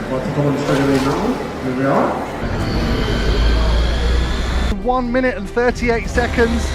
About to come on the straightaway now. Here we are. 1 minute and 38 seconds.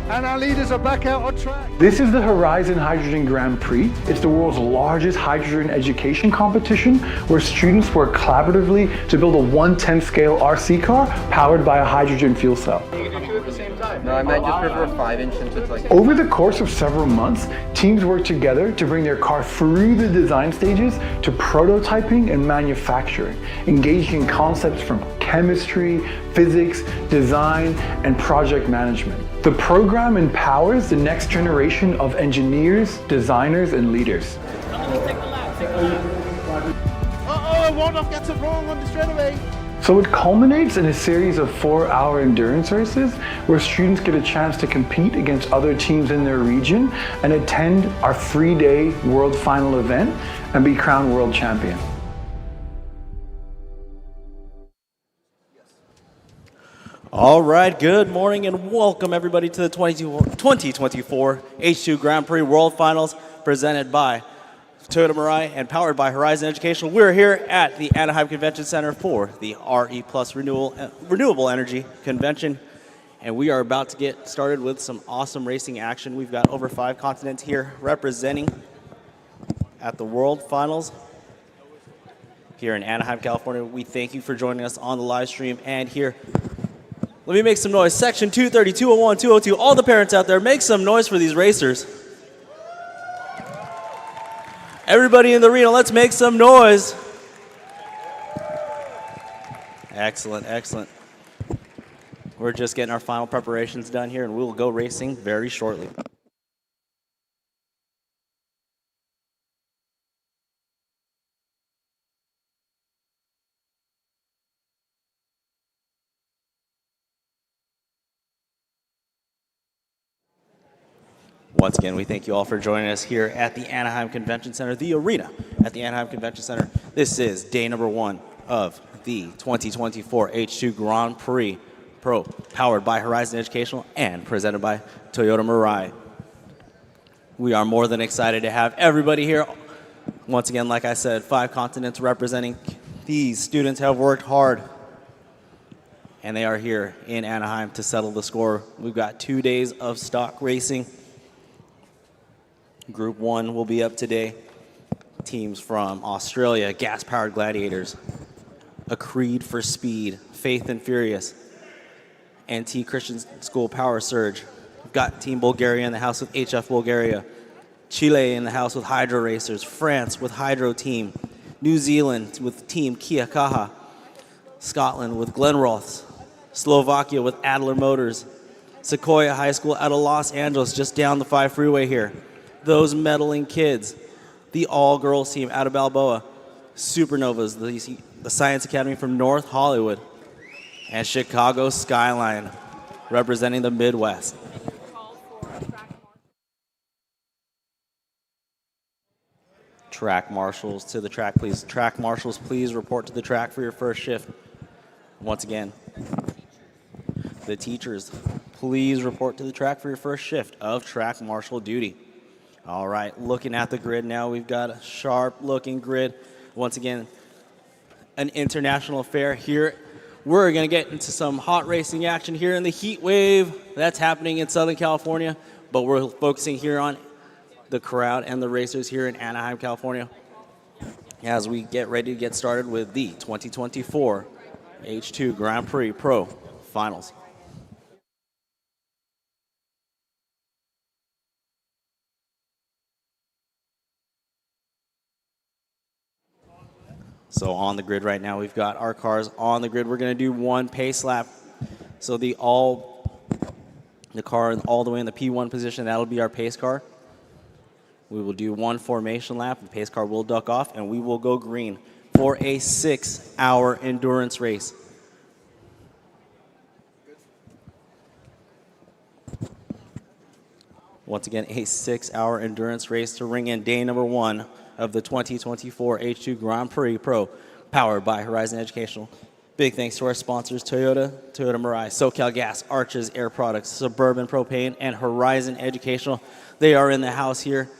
And our leaders are back out on track. This is the Horizon Hydrogen Grand Prix. It's the world's largest hydrogen education competition where students work collaboratively to build a 1/10 scale RC car powered by a hydrogen fuel cell. You can do two at the same time. No, I might just prefer a 5-inch since it's like... Over the course of several months, teams work together to bring their car through the design stages to prototyping and manufacturing, engaging in concepts from chemistry, physics, design, and project management. The program empowers the next generation of engineers, designers, and leaders. Uh-oh, Waldorf gets it wrong on the straightaway. So it culminates in a series of 4-hour endurance races where students get a chance to compete against other teams in their region and attend our 3-day World Final event and be crowned world champion. All right, good morning and welcome everybody to the 2024 H2 Grand Prix World Finals presented by Toyota Mirai and powered by Horizon Educational. We're here at the Anaheim Convention Center for the RE Plus Renewable Energy Convention, and we are about to get started with some awesome racing action. We've got over 5 continents here representing at the World Finals here in Anaheim, California. We thank you for joining us on the live stream and here. Let me make some noise. Section 230, 201, 202, all the parents out there, make some noise for these racers. Everybody in the arena, let's make some noise. Excellent, excellent. We're just getting our final preparations done here, and we will go racing very shortly. Once again, we thank you all for joining us here at the Anaheim Convention Center, the arena at the Anaheim Convention Center. This is day number 1 of the 2024 H2 Grand Prix Pro, powered by Horizon Educational and presented by Toyota Mirai. We are more than excited to have everybody here. Once again, like I said, 5 continents representing. These students have worked hard, and they are here in Anaheim to settle the score. We've got 2 days of stock racing. Group 1 will be up today. Teams from Australia, Gas-Powered Gladiators, A Creed for Speed, Faith and Furious, NT Christian School Power Surge. We've got Team Bulgaria in the house with HF Bulgaria, Chile in the house with Hydro Racers, France with Hydro Team, New Zealand with Team Kia Kaha, Scotland with Glenroths, Slovakia with Adler Motors, Sequoia High School out of Los Angeles, just down the 5 freeway here. Those meddling kids, the all-girls team out of Balboa, Supernovas, the Science Academy from North Hollywood, and Chicago Skyline, representing the Midwest. Track marshals to the track, please. Track marshals, please report to the track for your first shift. Once again, the teachers, please report to the track for your first shift of track marshal duty. All right, looking at the grid now, we've got a sharp-looking grid. Once again, an international affair here. We're going to get into some hot racing action here in the heat wave that's happening in Southern California, but we're focusing here on the crowd and the racers here in Anaheim, California, as we get ready to get started with the 2024 H2 Grand Prix Pro Finals. So on the grid right now, we've got our cars on the grid. We're going to do 1 pace lap. So the car all the way in the P1 position, that'll be our pace car. We will do 1 formation lap. The pace car will duck off, and we will go green for a 6-hour endurance race. Once again, a 6-hour endurance race to ring in day number 1 of the 2024 H2 Grand Prix Pro, powered by Horizon Educational. Big thanks to our sponsors, Toyota, Toyota Mirai, SoCal Gas, Arches Air Products, Suburban Propane, and Horizon Educational. They are in the house here.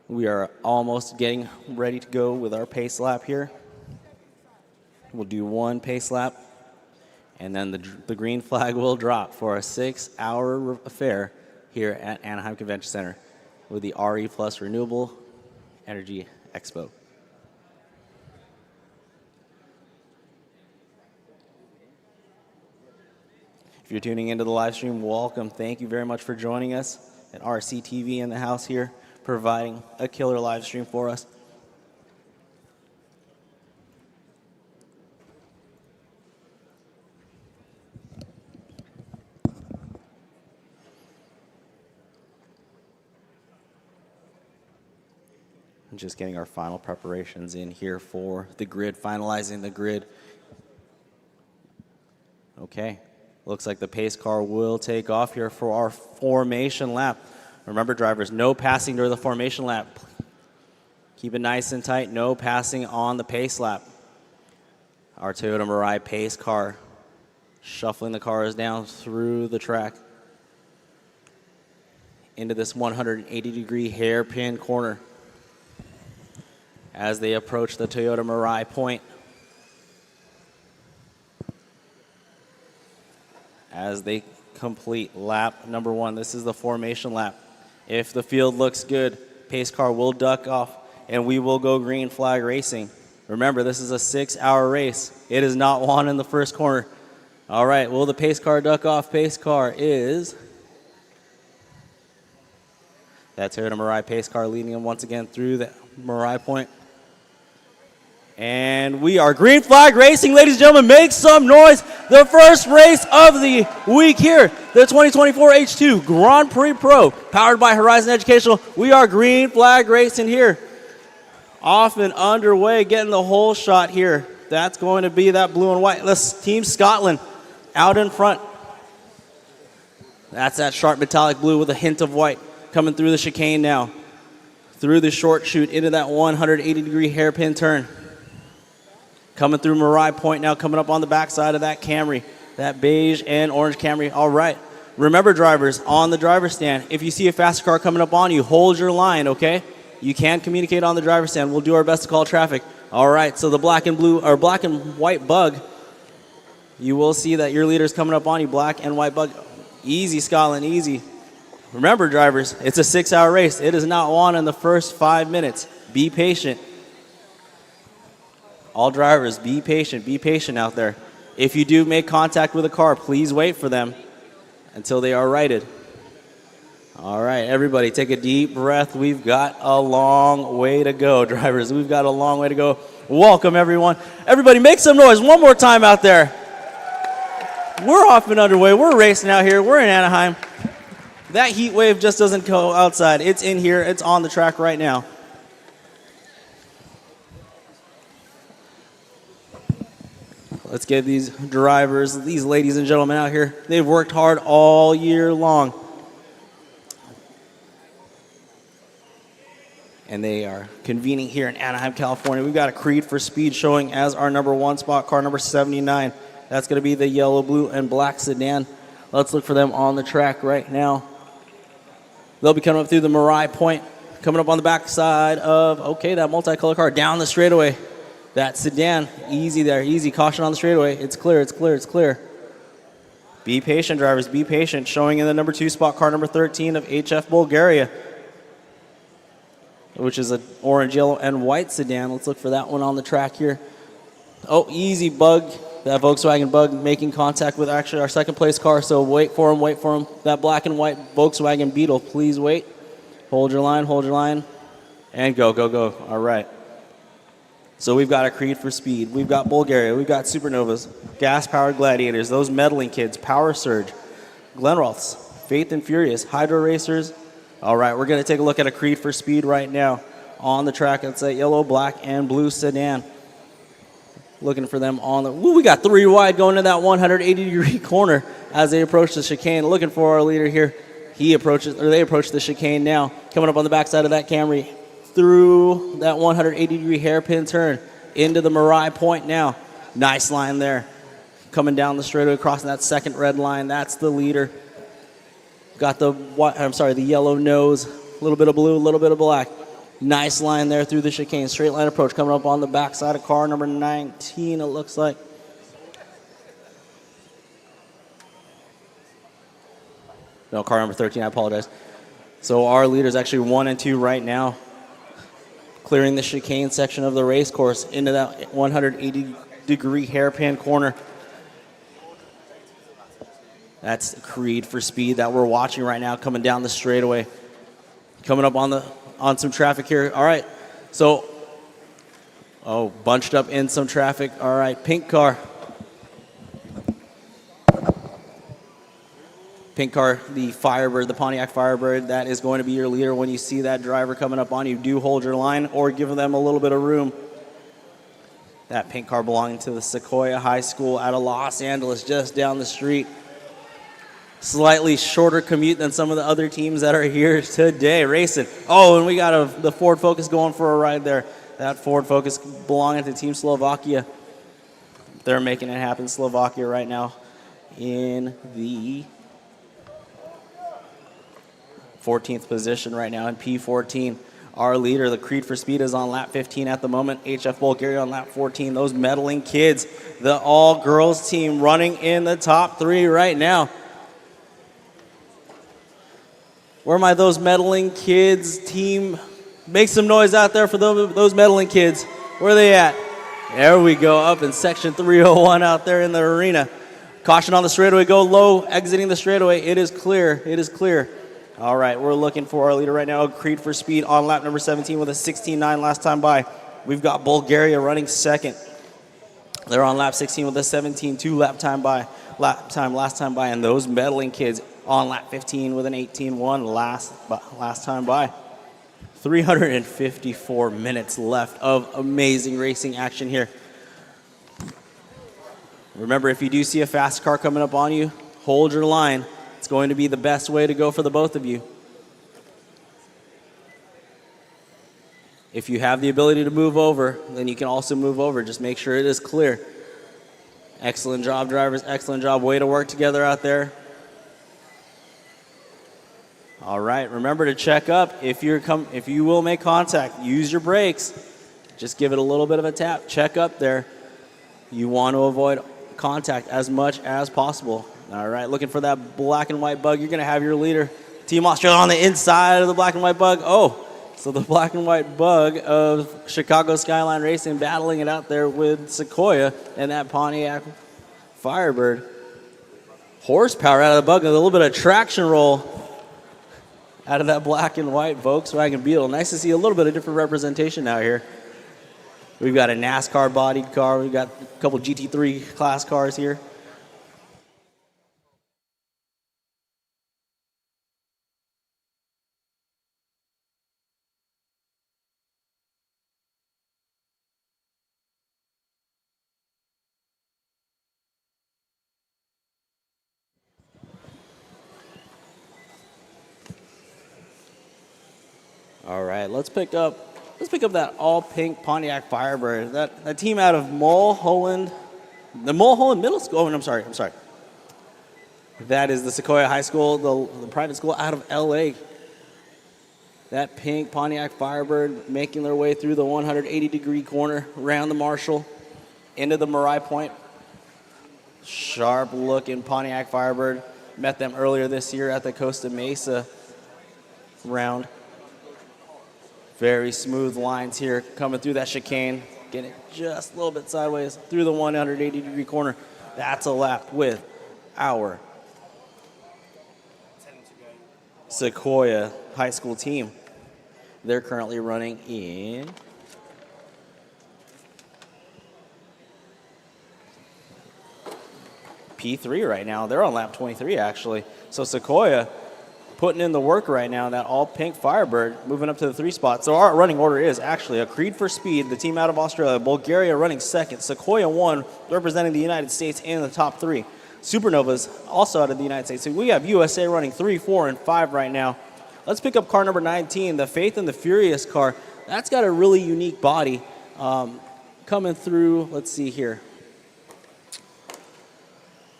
We are almost getting ready to go with our pace lap here. We'll do one pace lap, and then the green flag will drop for a 6-hour affair here at Anaheim Convention Center with the RE Plus Renewable Energy Expo. If you're tuning into the live stream, welcome. Thank you very much for joining us at RCTV in the house here, providing a killer live stream for us. Just getting our final preparations in here for the grid, finalizing the grid. Okay, looks like the pace car will take off here for our formation lap. Remember, drivers, no passing during the formation lap. Keep it nice and tight, no passing on the pace lap. Our Toyota Mirai pace car shuffling the cars down through the track into this 180-degree hairpin corner as they approach the Toyota Mirai point. As they complete lap number 1, this is the formation lap. If the field looks good, pace car will duck off and we will go green flag racing. Remember, this is a 6-hour race. It is not won in the first corner. All right, will the pace car duck off? Pace car is that Toyota Mirai pace car leading them once again through the Mirai point. And we are green flag racing, ladies and gentlemen. Make some noise. The first race of the week here, the 2024 H2 Grand Prix Pro, powered by Horizon Educational. We are green flag racing here. Off and underway, getting the whole shot here. That's going to be that blue and white. Let's Team Scotland out in front. That's that sharp metallic blue with a hint of white coming through the chicane now. Through the short chute into that 180-degree hairpin turn. Coming through Mirai Point now, coming up on the backside of that Camry, that beige and orange Camry. All right. Remember, drivers, on the driver's stand, if you see a faster car coming up on you, hold your line, okay? You can communicate on the driver's stand. We'll do our best to call traffic. All right, so the black and blue, or black and white bug, you will see that your leader's coming up on you, black and white bug. Easy, Scotland, easy. Remember, drivers, it's a 6-hour race. It is not won in the first 5 minutes. Be patient. All drivers, be patient out there. If you do make contact with a car, please wait for them until they are righted. All right, everybody, take a deep breath. We've got a long way to go, drivers. We've got a long way to go. Welcome, everyone. Everybody, make some noise one more time out there. We're off and underway. We're racing out here. We're in Anaheim. That heat wave just doesn't go outside. It's in here. It's on the track right now. Let's get these drivers, these ladies and gentlemen out here. They've worked hard all year long. And they are convening here in Anaheim, California. We've got a Creed for Speed showing as our number 1 spot, car number 79. That's going to be the yellow, blue, and black sedan. Let's look for them on the track right now. They'll be coming up through the Mirai Point, coming up on the backside of, okay, that multicolored car down the straightaway. That sedan, easy there, easy. Caution on the straightaway. It's clear, it's clear, it's clear. Be patient, drivers, be patient. Showing in the number 2 spot, car number 13 of HF Bulgaria, which is an orange, yellow, and white sedan. Let's look for that one on the track here. Oh, easy bug. That Volkswagen Bug making contact with actually our second place car, so wait for him, wait for him. That black and white Volkswagen Beetle, please wait. Hold your line, and go, go, go. All right. So we've got a Creed for Speed. We've got Bulgaria. We've got Supernovas, gas-powered Gladiators, those meddling kids, Power Surge, Glenroths, Faith and Furious, Hydro Racers. All right, we're going to take a look at a Creed for Speed right now on the track. It's a yellow, black, and blue sedan. Looking for them on the... Ooh, we got 3 wide going to that 180-degree corner as they approach the chicane. Looking for our leader here. They approach the chicane now. Coming up on the backside of that Camry. Through that 180-degree hairpin turn into the Mirai Point now. Nice line there. Coming down the straightaway, crossing that second red line. That's the leader. Got the yellow nose, a little bit of blue, a little bit of black. Nice line there through the chicane. Straight line approach coming up on the backside of car number 19, it looks like. No, car number 13, I apologize. So our leaders actually 1 and 2 right now, clearing the chicane section of the race course into that 180-degree hairpin corner. That's Creed for Speed that we're watching right now coming down the straightaway. Coming up on some traffic here. All right, so, bunched up in some traffic. All right, pink car. Pink car, the Firebird, the Pontiac Firebird, that is going to be your leader. When you see that driver coming up on you, do hold your line or give them a little bit of room. That pink car belonging to the Sequoia High School out of Los Angeles, just down the street. Slightly shorter commute than some of the other teams that are here today racing. Oh, and we got the Ford Focus going for a ride there. That Ford Focus belonging to Team Slovakia. They're making it happen. Slovakia right now in the 14th position right now in P14. Our leader, the Creed for Speed, is on lap 15 at the moment. HF Bulgaria on lap 14. Those medaling kids, the all-girls team running in the top 3 right now. Where am I, those medaling kids team? Make some noise out there for those medaling kids. Where are they at? There we go, up in section 301 out there in the arena. Caution on the straightaway, go low, exiting the straightaway. It is clear, it is clear. All right, we're looking for our leader right now, Creed for Speed on lap number 17 with a 16.9 last time by. We've got Bulgaria running second. They're on lap 16 with a 17.2 last time by, and those medaling kids on lap 15 with an 18.1 last time by. 354 minutes left of amazing racing action here. Remember, if you do see a fast car coming up on you, hold your line. It's going to be the best way to go for the both of you. If you have the ability to move over, then you can also move over. Just make sure it is clear. Excellent job, drivers. Excellent job. Way to work together out there. All right, remember to check up. If you will make contact, use your brakes. Just give it a little bit of a tap. Check up there. You want to avoid contact as much as possible. All right, looking for that black and white bug. You're going to have your leader, Team Australia, on the inside of the black and white bug. Oh, so the black and white bug of Chicago Skyline Racing battling it out there with Sequoia and that Pontiac Firebird. Horsepower out of the bug, and a little bit of traction roll out of that black and white Volkswagen Beetle. Nice to see a little bit of different representation out here. We've got a NASCAR bodied car. We've got a couple GT3 class cars here. All right, let's pick up that all pink Pontiac Firebird. That team out of Mulholland, the Mulholland Middle School. Oh, I'm sorry. That is the Sequoia High School, the private school out of LA. That pink Pontiac Firebird making their way through the 180-degree corner, around the Marshall, into the Marai Point. Sharp-looking Pontiac Firebird. Met them earlier this year at the Costa Mesa round. Very smooth lines here, coming through that chicane, getting it just a little bit sideways through the 180-degree corner. That's a lap with our Sequoia High School team. They're currently running in P3 right now. They're on lap 23, actually. So Sequoia putting in the work right now, that all-pink Firebird moving up to the 3 spot. So our running order is actually a Creed for Speed, the team out of Australia, Bulgaria running second, Sequoia 1 representing the United States in the top 3. Supernovas also out of the United States. So we have USA running 3, 4, and 5 right now. Let's pick up car number 19, the Faith and the Furious car. That's got a really unique body coming through. Let's see here.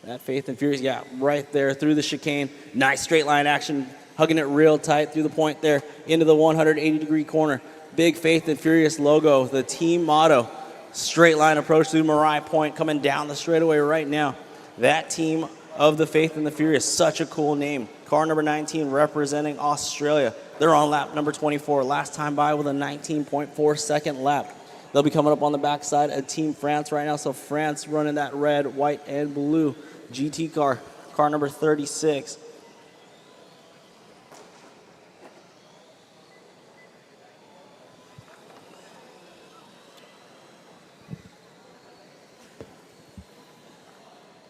That Faith and Furious, yeah, right there through the chicane. Nice straight line action, hugging it real tight through the point there into the 180-degree corner. big Faith and Furious logo, the team motto. Straight line approach through Mariah Point coming down the straightaway right now. That team of the Faith and the Furious, such a cool name. Car number 19 representing Australia. They're on lap number 24. Last time by with a 19.4 second lap. They'll be coming up on the backside of Team France right now. So France running that red, white, and blue GT car. Car number 36.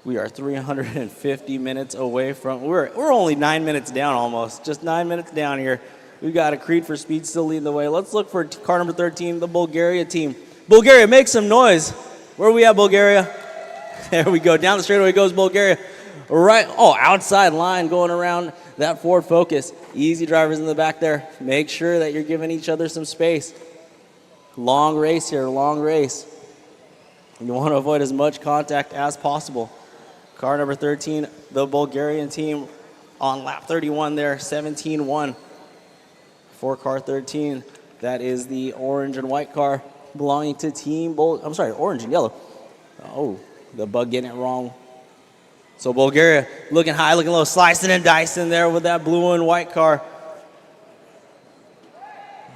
We are 350 minutes away from, we're only 9 minutes down almost, just 9 minutes down here. We've got a Creed for Speed still leading the way. Let's look for car number 13, the Bulgaria team. Bulgaria, make some noise. Where are we at, Bulgaria? There we go, down the straightaway goes Bulgaria. Right, outside line going around that Ford Focus. Easy drivers in the back there. Make sure that you're giving each other some space. Long race here, long race. You want to avoid as much contact as possible. Car number 13, the Bulgarian team on lap 31 there, 17-1. For car 13, that is the orange and white car belonging to team orange and yellow. Oh, the bug getting it wrong. So Bulgaria looking high, looking low, slicing and dicing there with that blue and white car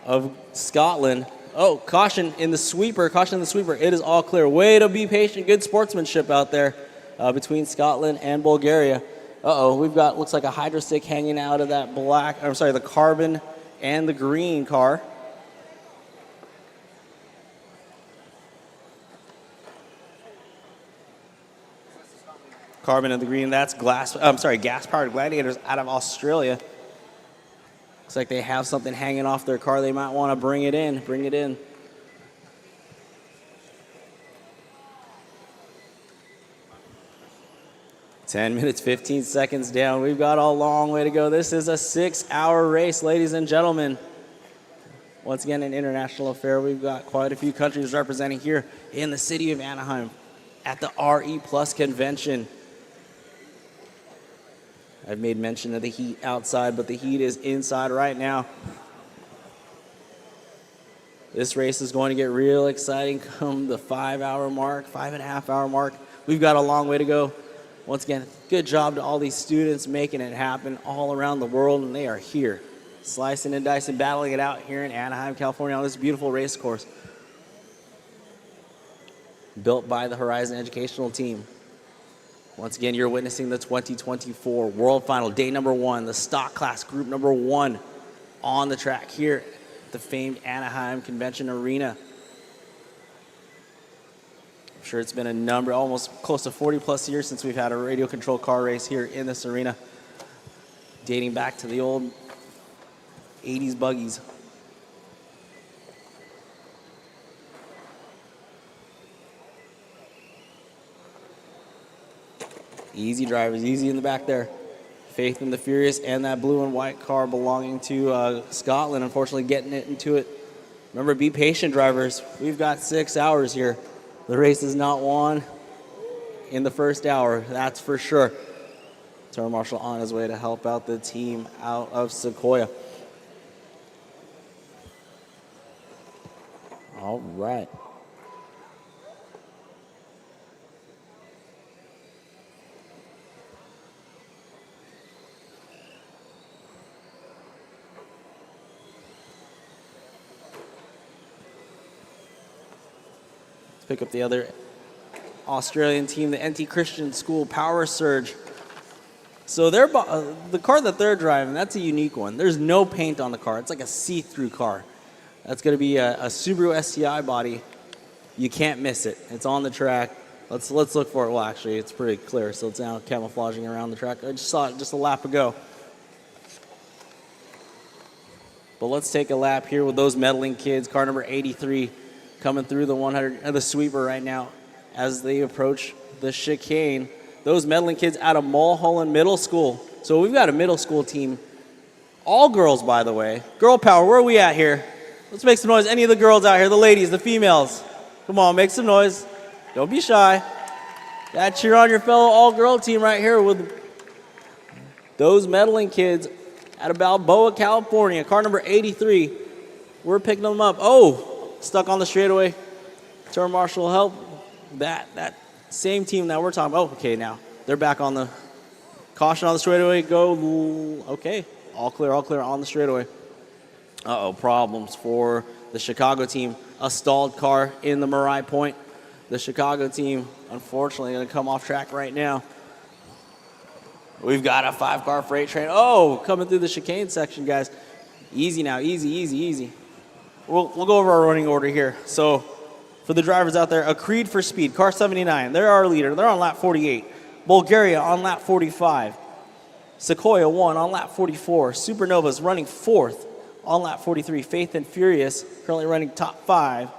of Scotland. Oh, caution in the sweeper, caution in the sweeper. It is all clear. Way to be patient, good sportsmanship out there. Between Scotland and Bulgaria. We've got, looks like a hydro stick hanging out of that the carbon and the green car. Carbon and the green, that's gas-powered Gladiators out of Australia. Looks like they have something hanging off their car. They might want to bring it in. 10 minutes, 15 seconds down. We've got a long way to go. This is a 6-hour race, ladies and gentlemen. Once again, an international affair. We've got quite a few countries representing here in the city of Anaheim at the RE Plus convention. I've made mention of the heat outside, but the heat is inside right now. This race is going to get real exciting come the 5-hour mark, 5.5-hour mark. We've got a long way to go. Once again, good job to all these students making it happen all around the world, and they are here, slicing and dicing, battling it out here in Anaheim, California on this beautiful race course built by the Horizon Educational Team. Once again, you're witnessing the 2024 World Final, day number 1, the stock class group number 1 on the track here at the famed Anaheim Convention Arena. I'm sure it's been almost close to 40 plus years since we've had a radio controlled car race here in this arena, dating back to the old 80s buggies. Easy drivers, easy in the back there. Faith and the Furious and that blue and white car belonging to Scotland, unfortunately getting it into it. Remember, be patient, drivers. We've got 6 hours here. The race is not won in the first hour, that's for sure. Tour Marshal on his way to help out the team out of Sequoia. All right. Pick up the other Australian team, the NT Christian School Power Surge. So the car that they're driving, that's a unique one. There's no paint on the car. It's like a see-through car. That's going to be a Subaru STI body. You can't miss it. It's on the track. Let's look for it. Well, actually, it's pretty clear, so it's now camouflaging around the track. I just saw it just a lap ago. But let's take a lap here with those medaling kids. Car number 83 coming through the sweeper right now as they approach the chicane. Those medaling kids out of Mulholland Middle School. So we've got a middle school team. All girls, by the way. Girl power, where are we at here? Let's make some noise. Any of the girls out here, the ladies, the females. Come on, make some noise. Don't be shy. Gotta cheer on your fellow all-girl team right here with those medaling kids out of Balboa, California. Car number 83. We're picking them up. Oh, stuck on the straightaway. Turn marshal help. That same team that we're talking about. Oh, okay, now they're back on the caution on the straightaway. Go. Okay, all clear on the straightaway. Uh-oh, problems for the Chicago team. A stalled car in the Marai Point. The Chicago team, unfortunately, going to come off track right now. We've got a 5-car freight train. Oh, coming through the chicane section, guys. Easy now, easy. We'll go over our running order here. So, for the drivers out there, a Creed for Speed, car 79. They're our leader. They're on lap 48. Bulgaria on lap 45. Sequoia 1 on lap 44. Supernova's running 4th on lap 43. Faith and Furious currently running top 5.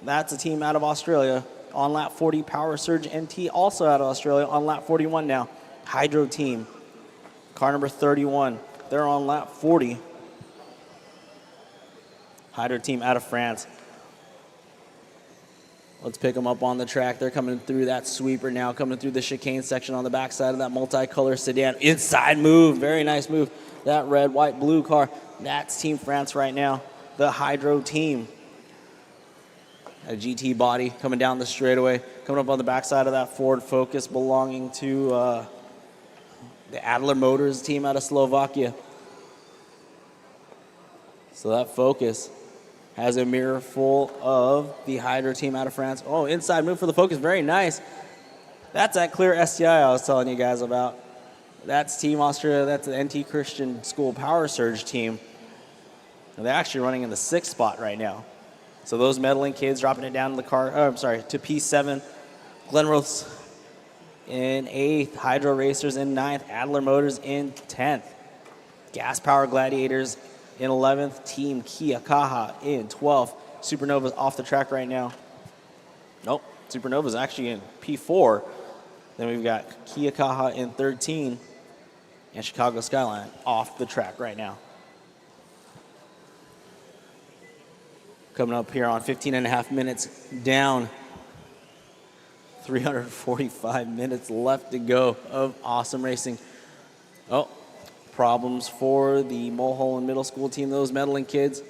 That's a team out of Australia on lap 40. Power Surge NT also out of Australia on lap 41 now. Hydro team, car number 31. They're on lap 40. Hydro team out of France. Let's pick them up on the track. They're coming through that sweeper now, coming through the chicane section on the backside of that multicolor sedan. Inside move, very nice move. That red, white, blue car, that's Team France right now. The Hydro team. A GT body coming down the straightaway, coming up on the backside of that Ford Focus belonging to the Adler Motors team out of Slovakia. So that Focus has a mirror full of the Hydro team out of France. Oh, inside move for the Focus, very nice. That's that clear STI I was telling you guys about. That's Team Australia, that's the NT Christian School Power Surge team. And they're actually running in the 6th spot right now. So those medaling kids dropping it down to the car, to P7. Glenrose in 8th, Hydro Racers in 9th, Adler Motors in 10th. Gas Power Gladiators in 11th, Team Kia Kaha in 12th. Supernova's off the track right now. Nope, Supernova's actually in P4. Then we've got Kia Kaha in 13 and Chicago Skyline off the track right now. Coming up here on 15.5 minutes down. 345 minutes left to go of awesome racing. Oh, problems for the Mulholland Middle School team, those medaling kids.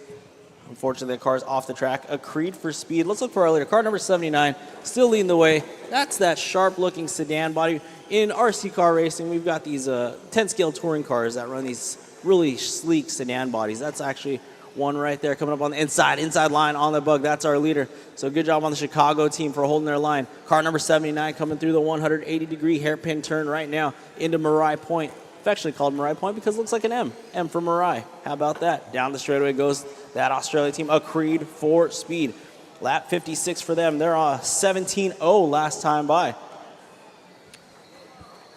Unfortunately, the car's off the track. A Creed for Speed. Let's look for our leader. Car number 79, still leading the way. That's that sharp-looking sedan body. In RC car racing, we've got these 10-scale touring cars that run these really sleek sedan bodies. That's actually one right there coming up on the inside line on the bug. That's our leader. So good job on the Chicago team for holding their line. Car number 79 coming through the 180-degree hairpin turn right now into Marai Point. Affectionately called Marai Point because it looks like an M. M for Marai. How about that? Down the straightaway goes that Australia team. A Creed for Speed. Lap 56 for them. They're on 17.0 last time by.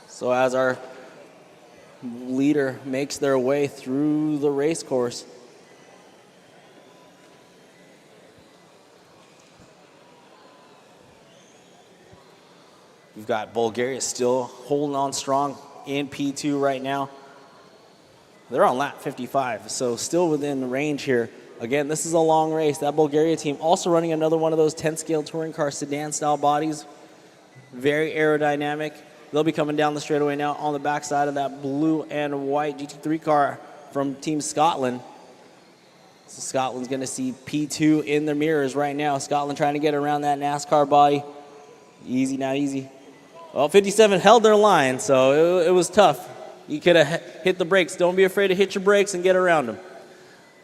So as our leader makes their way through the race course, we've got Bulgaria still holding on strong in P2 right now. They're on lap 55, so still within the range here. Again, this is a long race. That Bulgaria team also running another one of those 10-scale touring car sedan-style bodies. Very aerodynamic. They'll be coming down the straightaway now on the backside of that blue and white GT3 car from Team Scotland. So Scotland's going to see P2 in their mirrors right now. Scotland trying to get around that NASCAR body. Easy now, easy. Well, 57 held their line, so it was tough. You could have hit the brakes. Don't be afraid to hit your brakes and get around them.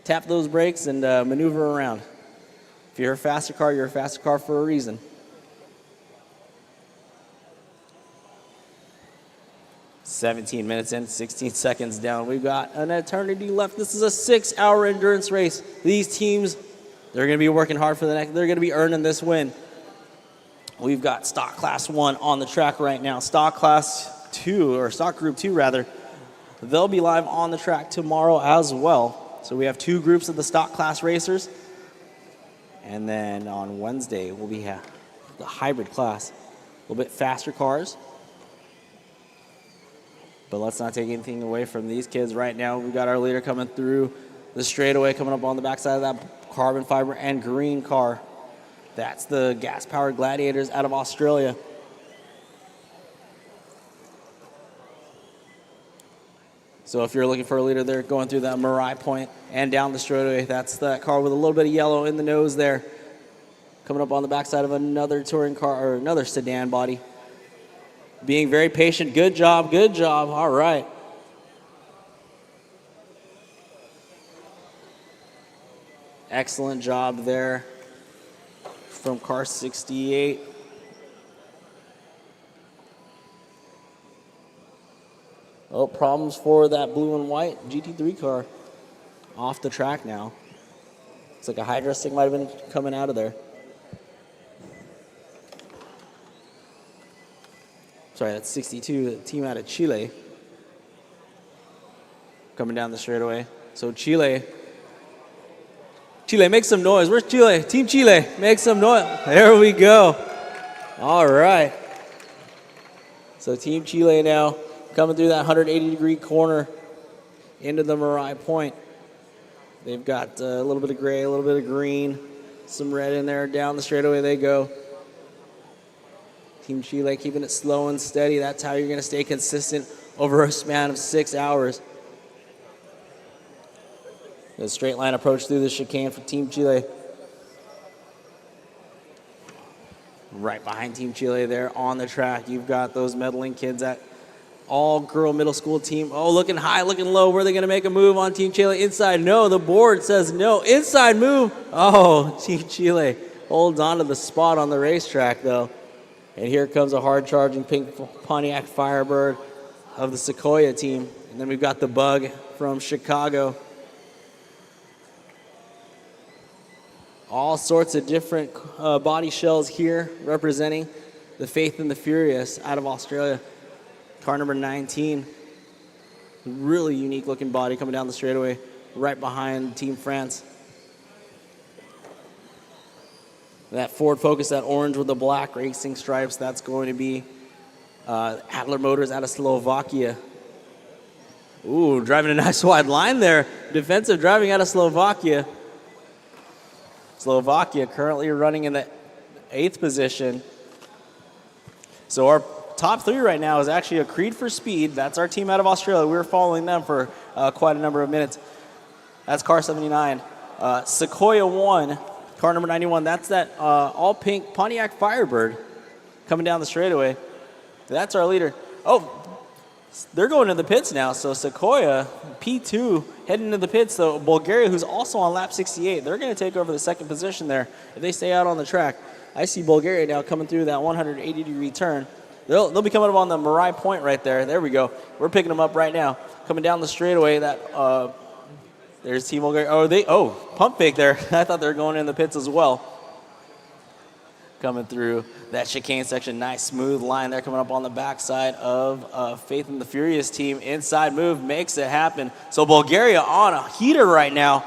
Tap those brakes and maneuver around. If you're a faster car, you're a faster car for a reason. "17 minutes in, 16 seconds down. We've got an eternity left. This is a 6-hour endurance race. These teams, they're going to be working hard for the next. They're going to be earning this win. We've got Stock Class 1 on the track right now. Stock Class 2, or Stock Group 2 rather, they'll be live on the track tomorrow as well. So we have 2 groups of the Stock Class racers. And then on Wednesday, we'll be the hybrid class. A little bit faster cars. But let's not take anything away from these kids right now. We've got our leader coming through the straightaway, coming up on the backside of that carbon fiber and green car. That's the gas-powered Gladiators out of Australia. So if you're looking for a leader there, going through that Marai Point and down the straightaway, that's that car with a little bit of yellow in the nose there. Coming up on the backside of another touring car, or another sedan body. Being very patient. Good job, good job. All right. Excellent job there from car 68. Oh, problems for that blue and white GT3 car. Off the track now. Looks like a hydro stick might have been coming out of there. Sorry, that's 62, the team out of Chile. Coming down the straightaway. So Chile, make some noise. Where's Chile? Team Chile, make some noise. There we go. All right. So Team Chile now coming through that 180-degree corner into the Marai Point. They've got a little bit of gray, a little bit of green, some red in there. Down the straightaway they go. Team Chile keeping it slow and steady. That's how you're going to stay consistent over a span of 6 hours. The straight line approach through the chicane for Team Chile. Right behind Team Chile there on the track, you've got those medaling kids at all-girl middle school team. Oh, looking high, looking low. Were they going to make a move on Team Chile? Inside, no. The board says no. Inside move. Oh, Team Chile holds on to the spot on the racetrack, though. And here comes a hard-charging pink Pontiac Firebird of the Sequoia team. And then we've got the Bug from Chicago. All sorts of different body shells here representing the Faith and the Furious out of Australia. Car number 19. Really unique-looking body coming down the straightaway right behind Team France. That Ford Focus, that orange with the black racing stripes, that's going to be Adler Motors out of Slovakia. Ooh, driving a nice wide line there. Defensive driving out of Slovakia. Slovakia currently running in the 8th position. So our top 3 right now is actually a Creed for Speed. That's our team out of Australia. We were following them for quite a number of minutes. That's car 79. Sequoia 1. Car number 91, that's that all-pink Pontiac Firebird coming down the straightaway. That's our leader. Oh, they're going to the pits now. So Sequoia, P2, heading to the pits. So Bulgaria, who's also on lap 68, they're going to take over the 2nd position there if they stay out on the track. I see Bulgaria now coming through that 180-degree turn. They'll be coming up on the Marai Point right there. There we go. We're picking them up right now. Coming down the straightaway, that there's Team Bulgaria. Pump fake there. I thought they were going in the pits as well. Coming through that chicane section. Nice smooth line there coming up on the backside of Faith and the Furious team. Inside move makes it happen. So Bulgaria on a heater right now.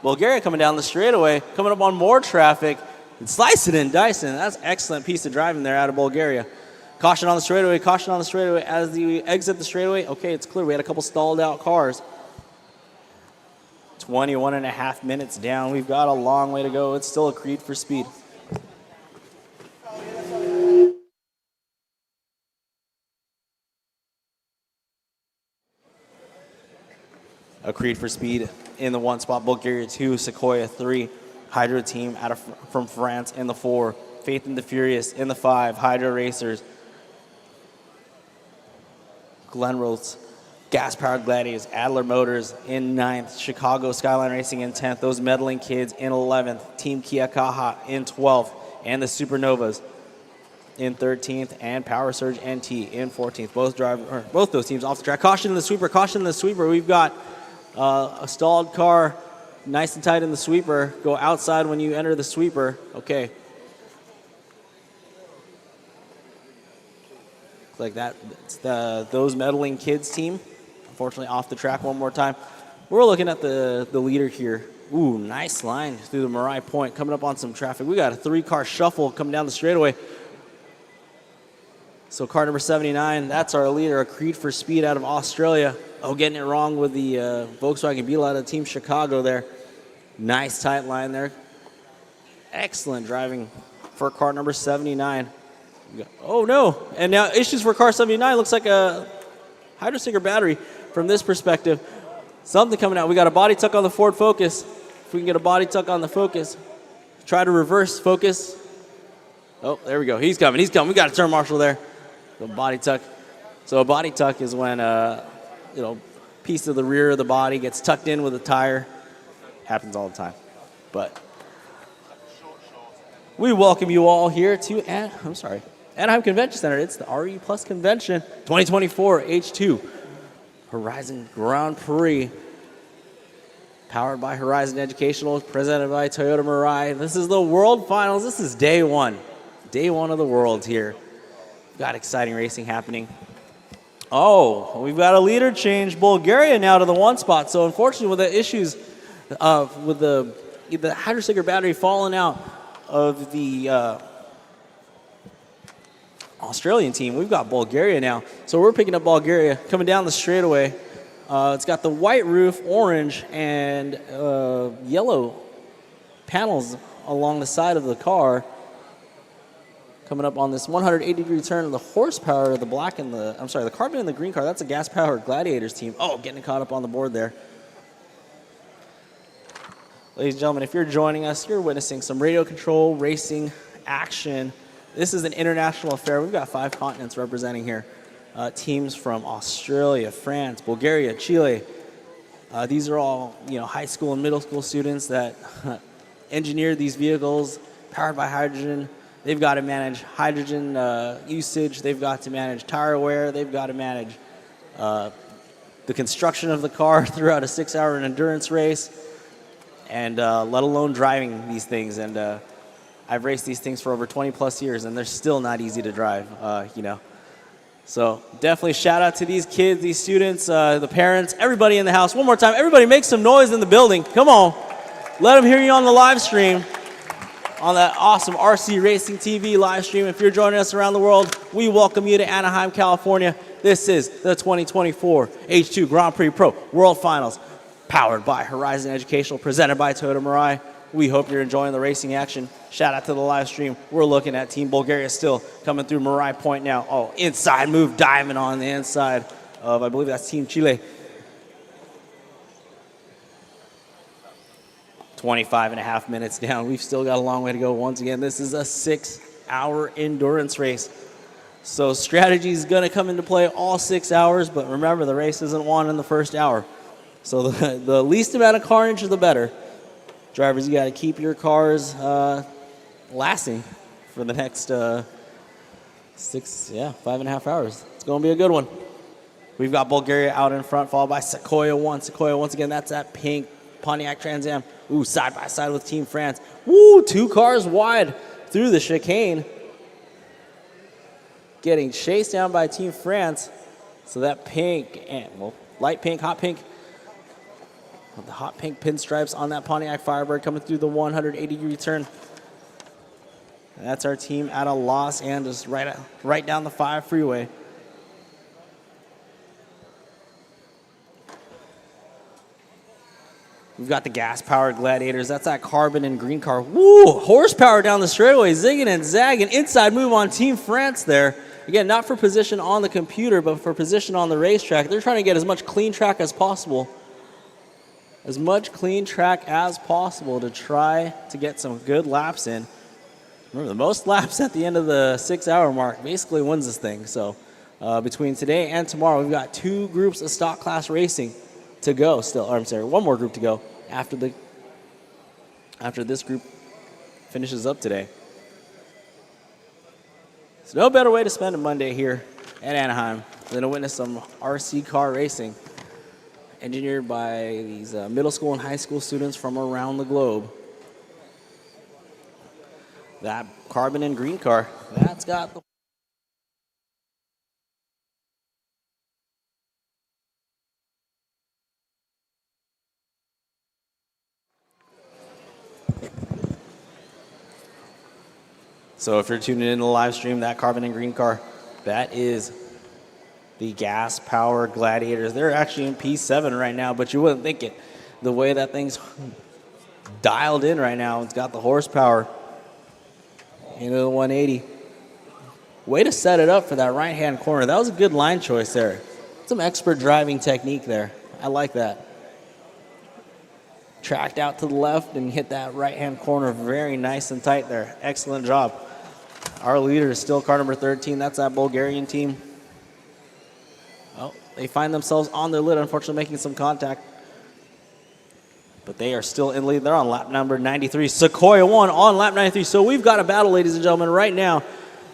Bulgaria coming down the straightaway, coming up on more traffic. And slicing and dicing. That's an excellent piece of driving there out of Bulgaria. Caution on the straightaway, caution on the straightaway. As we exit the straightaway, okay, it's clear. We had a couple stalled out cars. 21 and a half minutes down. We've got a long way to go. It's still a Creed for Speed. A Creed for Speed in the 1 spot. Bulgaria 2, Sequoia 3. Hydro team from France in the 4. Faith and the Furious in the 5. Hydro Racers. Glenrose, Gas Powered Gladiators, Adler Motors in 9th, Chicago Skyline Racing in 10th, those medaling kids in 11th, Team Kia Kaha in 12th, and the Supernovas in 13th, and Power Surge NT in 14th. Both those teams off the track. Caution in the sweeper, caution in the sweeper. We've got a stalled car nice and tight in the sweeper. Go outside when you enter the sweeper. Okay. Like that, it's those medaling kids team. Unfortunately, off the track one more time. We're looking at the leader here. Ooh, nice line through the Marai Point, coming up on some traffic. We got a 3-car shuffle coming down the straightaway. So car number 79, that's our leader, a Creed for Speed out of Australia. Oh, getting it wrong with the Volkswagen Beetle out of Team Chicago there. Nice tight line there. Excellent driving for car number 79. Oh no, and now issues for car 79. Looks like a hydro sticker battery. from this perspective. Something coming out. We got a body tuck on the Ford Focus. If we can get a body tuck on the Focus. Try to reverse focus. Oh, there we go. He's coming. He's coming. We got a turn marshal there. The body tuck. So a body tuck is when piece of the rear of the body gets tucked in with a tire. Happens all the time. But we welcome you all here to Anaheim Convention Center. It's the RE Plus Convention 2024 H2 Horizon Grand Prix. Powered by Horizon Educational, presented by Toyota Mirai. This is the World Finals. This is day one. Day one of the World here. We've got exciting racing happening. Oh, we've got a leader change. Bulgaria now to the 1 spot. So unfortunately with the issues with the hydrosticker battery falling out of the Australian team, we've got Bulgaria now. So we're picking up Bulgaria coming down the straightaway. It's got the white roof, orange, and yellow panels along the side of the car. Coming up on this 180-degree turn of the horsepower of the the carbon and the green car. That's a gas-powered Gladiators team. Oh, getting caught up on the board there. Ladies and gentlemen, if you're joining us, you're witnessing some radio control racing action. This is an international affair. We've got 5 continents representing here. Teams from Australia, France, Bulgaria, Chile. These are all high school and middle school students that engineered these vehicles powered by hydrogen. They've got to manage hydrogen usage. They've got to manage tire wear. They've got to manage the construction of the car throughout a 6-hour endurance race, and let alone driving these things. And I've raced these things for over 20 plus years, and they're still not easy to drive, So definitely shout out to these kids, these students, the parents, everybody in the house. One more time, everybody make some noise in the building. Come on. Let them hear you on the live stream, on that awesome RC Racing TV live stream. If you're joining us around the world, we welcome you to Anaheim, California. This is the 2024 H2 Grand Prix Pro World Finals, powered by Horizon Educational, presented by Toyota Mirai. We hope you're enjoying the racing action. Shout out to the live stream. We're looking at Team Bulgaria still coming through Mirai Point now. Oh, inside move, diving on the inside of, I believe that's Team Chile. 25.5 minutes down. We've still got a long way to go. Once again, this is a 6-hour endurance race. So strategy is going to come into play all 6 hours, but remember, the race isn't won in the first hour. So the least amount of carnage, the better. Drivers, you got to keep your cars lasting for the next 5.5 hours. It's going to be a good one. We've got Bulgaria out in front, followed by Sequoia 1. Sequoia, once again, that's that pink Pontiac Trans Am. Ooh, side by side with Team France. Woo, 2 cars wide through the chicane. Getting chased down by Team France. So that pink, light pink, hot pink. The hot pink pinstripes on that Pontiac Firebird coming through the 180-degree turn. And that's our team out of Los Angeles, right down the 5 freeway. We've got the gas-powered Gladiators. That's that carbon and green car. Woo! Horsepower down the straightaway, zigging and zagging. Inside move on Team France there. Again, not for position on the computer, but for position on the racetrack. They're trying to get as much clean track as possible. As much clean track as possible to try to get some good laps in. Remember, the most laps at the end of the 6-hour mark basically wins this thing. So between today and tomorrow, we've got 2 groups of stock class racing to go still. Or I'm sorry, 1 more group to go after this group finishes up today. There's no better way to spend a Monday here at Anaheim than to witness some RC car racing engineered by these middle school and high school students from around the globe. That carbon and green car, that's got the So if you're tuning in to the live stream, that carbon and green car, that is the gas-powered Gladiators. They're actually in P7 right now, but you wouldn't think it. The way that thing's dialed in right now, it's got the horsepower into the 180. Way to set it up for that right-hand corner. That was a good line choice there. Some expert driving technique there. I like that. Tracked out to the left and hit that right-hand corner very nice and tight there. Excellent job. Our leader is still car number 13. That's that Bulgarian team. Oh, they find themselves on their lid, unfortunately making some contact. But they are still in lead. They're on lap number 93. Sequoia won on lap 93. So we've got a battle, ladies and gentlemen, right now.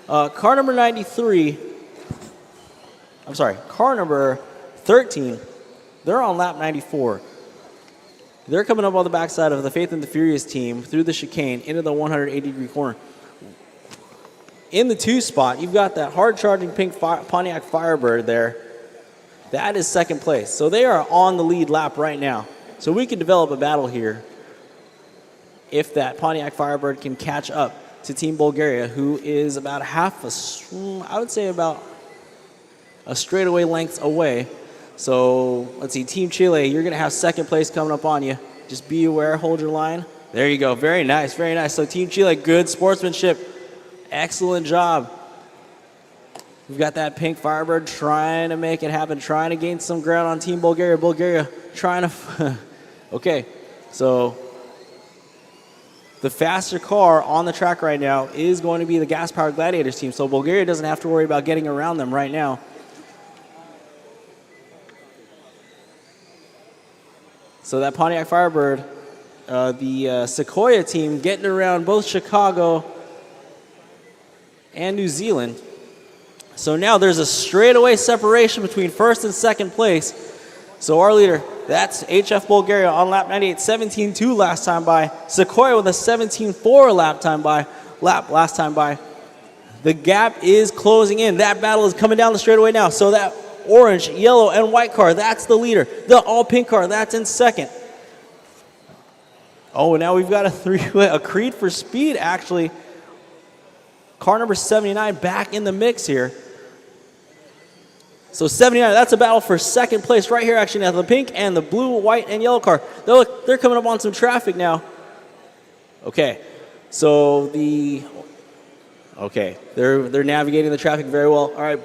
Car number 93, I'm sorry, car number 13, they're on lap 94. They're coming up on the backside of the Faith and the Furious team through the chicane into the 180-degree corner. In the 2 spot, you've got that hard-charging pink Pontiac Firebird there. That is second place. So they are on the lead lap right now. So we can develop a battle here if that Pontiac Firebird can catch up to Team Bulgaria, who is about I would say about a straightaway length away. So let's see, Team Chile, you're going to have second place coming up on you. Just be aware, hold your line. There you go. Very nice, very nice. So Team Chile, good sportsmanship. Excellent job. We've got that pink Firebird trying to make it happen, trying to gain some ground on Team Bulgaria. Bulgaria trying to... Okay, so the faster car on the track right now is going to be the gas-powered Gladiators team. So Bulgaria doesn't have to worry about getting around them right now. So that Pontiac Firebird, the Sequoia team getting around both Chicago and New Zealand. So now there's a straightaway separation between first and second place. So our leader, that's HF Bulgaria on lap 98, 17.2 last time by. Sequoia with a 17.4 last time by. The gap is closing in. That battle is coming down the straightaway now. So that orange, yellow, and white car, that's the leader. The all-pink car, that's in second. Oh, now we've got a three-way, a Creed for Speed, actually. Car number 79 back in the mix here. So 79, that's a battle for second place right here, actually. Now the pink and the blue, white, and yellow car. They're coming up on some traffic now. Okay, so they're navigating the traffic very well. All right,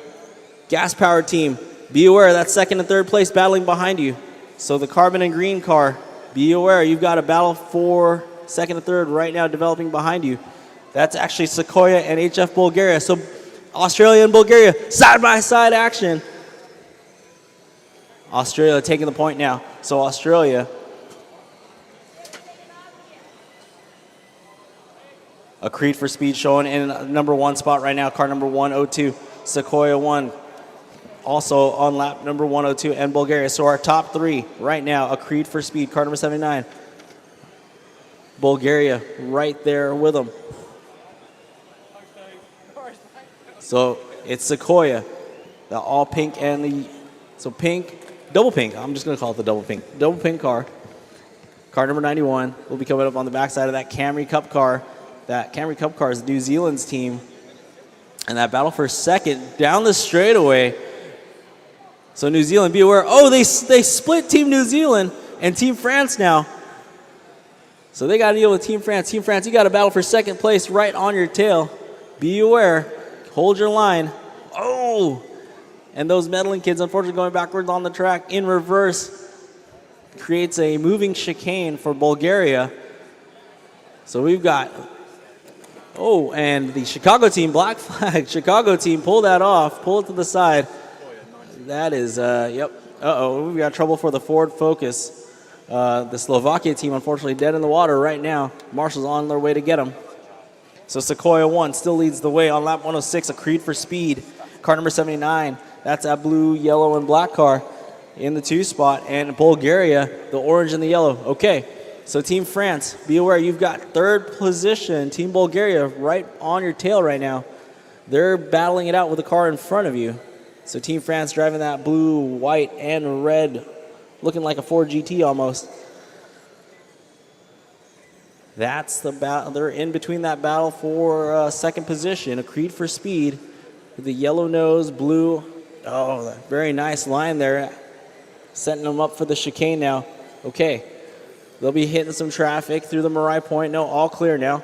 gas-powered team, be aware that's second and third place battling behind you. So the carbon and green car, be aware you've got a battle for second and third right now developing behind you. That's actually Sequoia and HF Bulgaria. So Australia and Bulgaria, side-by-side action. Australia taking the point now. So Australia, a Creed for Speed showing in number 1 spot right now, car number 102. Sequoia 1, also on lap number 102, and Bulgaria. So our top 3 right now, a Creed for Speed, car number 79. Bulgaria right there with them. So it's Sequoia, the all pink and the, so pink, double pink. I'm just going to call it the double pink. Double pink car. Car number 91 will be coming up on the backside of that Camry Cup car. That Camry Cup car is New Zealand's team. And that battle for second down the straightaway. So New Zealand, be aware. Oh, they split Team New Zealand and Team France now. So they got to deal with Team France. Team France, you got a battle for second place right on your tail. Be aware. Hold your line. Oh! And those meddling kids, unfortunately, going backwards on the track in reverse creates a moving chicane for Bulgaria. So we've got, oh, and the Chicago team, black flag, Chicago team, pull that off, pull it to the side. That is, yep. Uh-oh, we've got trouble for the Ford Focus. The Slovakia team, unfortunately, dead in the water right now. Marshall's on their way to get them. So Sequoia 1 still leads the way on lap 106, a Creed for Speed. Car number 79, that's that blue, yellow, and black car in the 2 spot. And Bulgaria, the orange and the yellow. Okay, so Team France, be aware you've got third position. Team Bulgaria right on your tail right now. They're battling it out with the car in front of you. So Team France driving that blue, white, and red, looking like a Ford GT almost. That's the battle. They're in between that battle for second position. A Creed for Speed with the yellow nose, blue. Oh, very nice line there. Setting them up for the chicane now. Okay. They'll be hitting some traffic through the Marai Point. No, all clear now.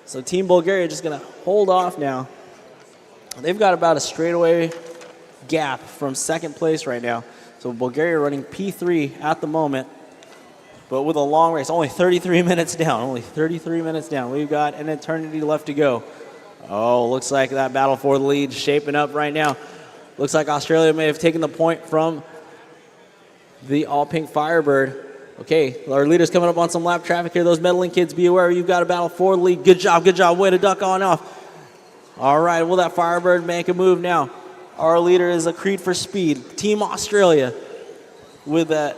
So Team Bulgaria just going to hold off now. They've got about a straightaway gap from second place right now. So Bulgaria running P3 at the moment, but with a long race, only 33 minutes down, only 33 minutes down. We've got an eternity left to go. Oh, looks like that battle for the lead shaping up right now. Looks like Australia may have taken the point from the all-pink Firebird. Okay, our leader's coming up on some lap traffic here. Those meddling kids, be aware. You've got a battle for the lead. Good job, good job. Way to duck on off. All right, will that Firebird make a move now? Our leader is a Creed for Speed. Team Australia with the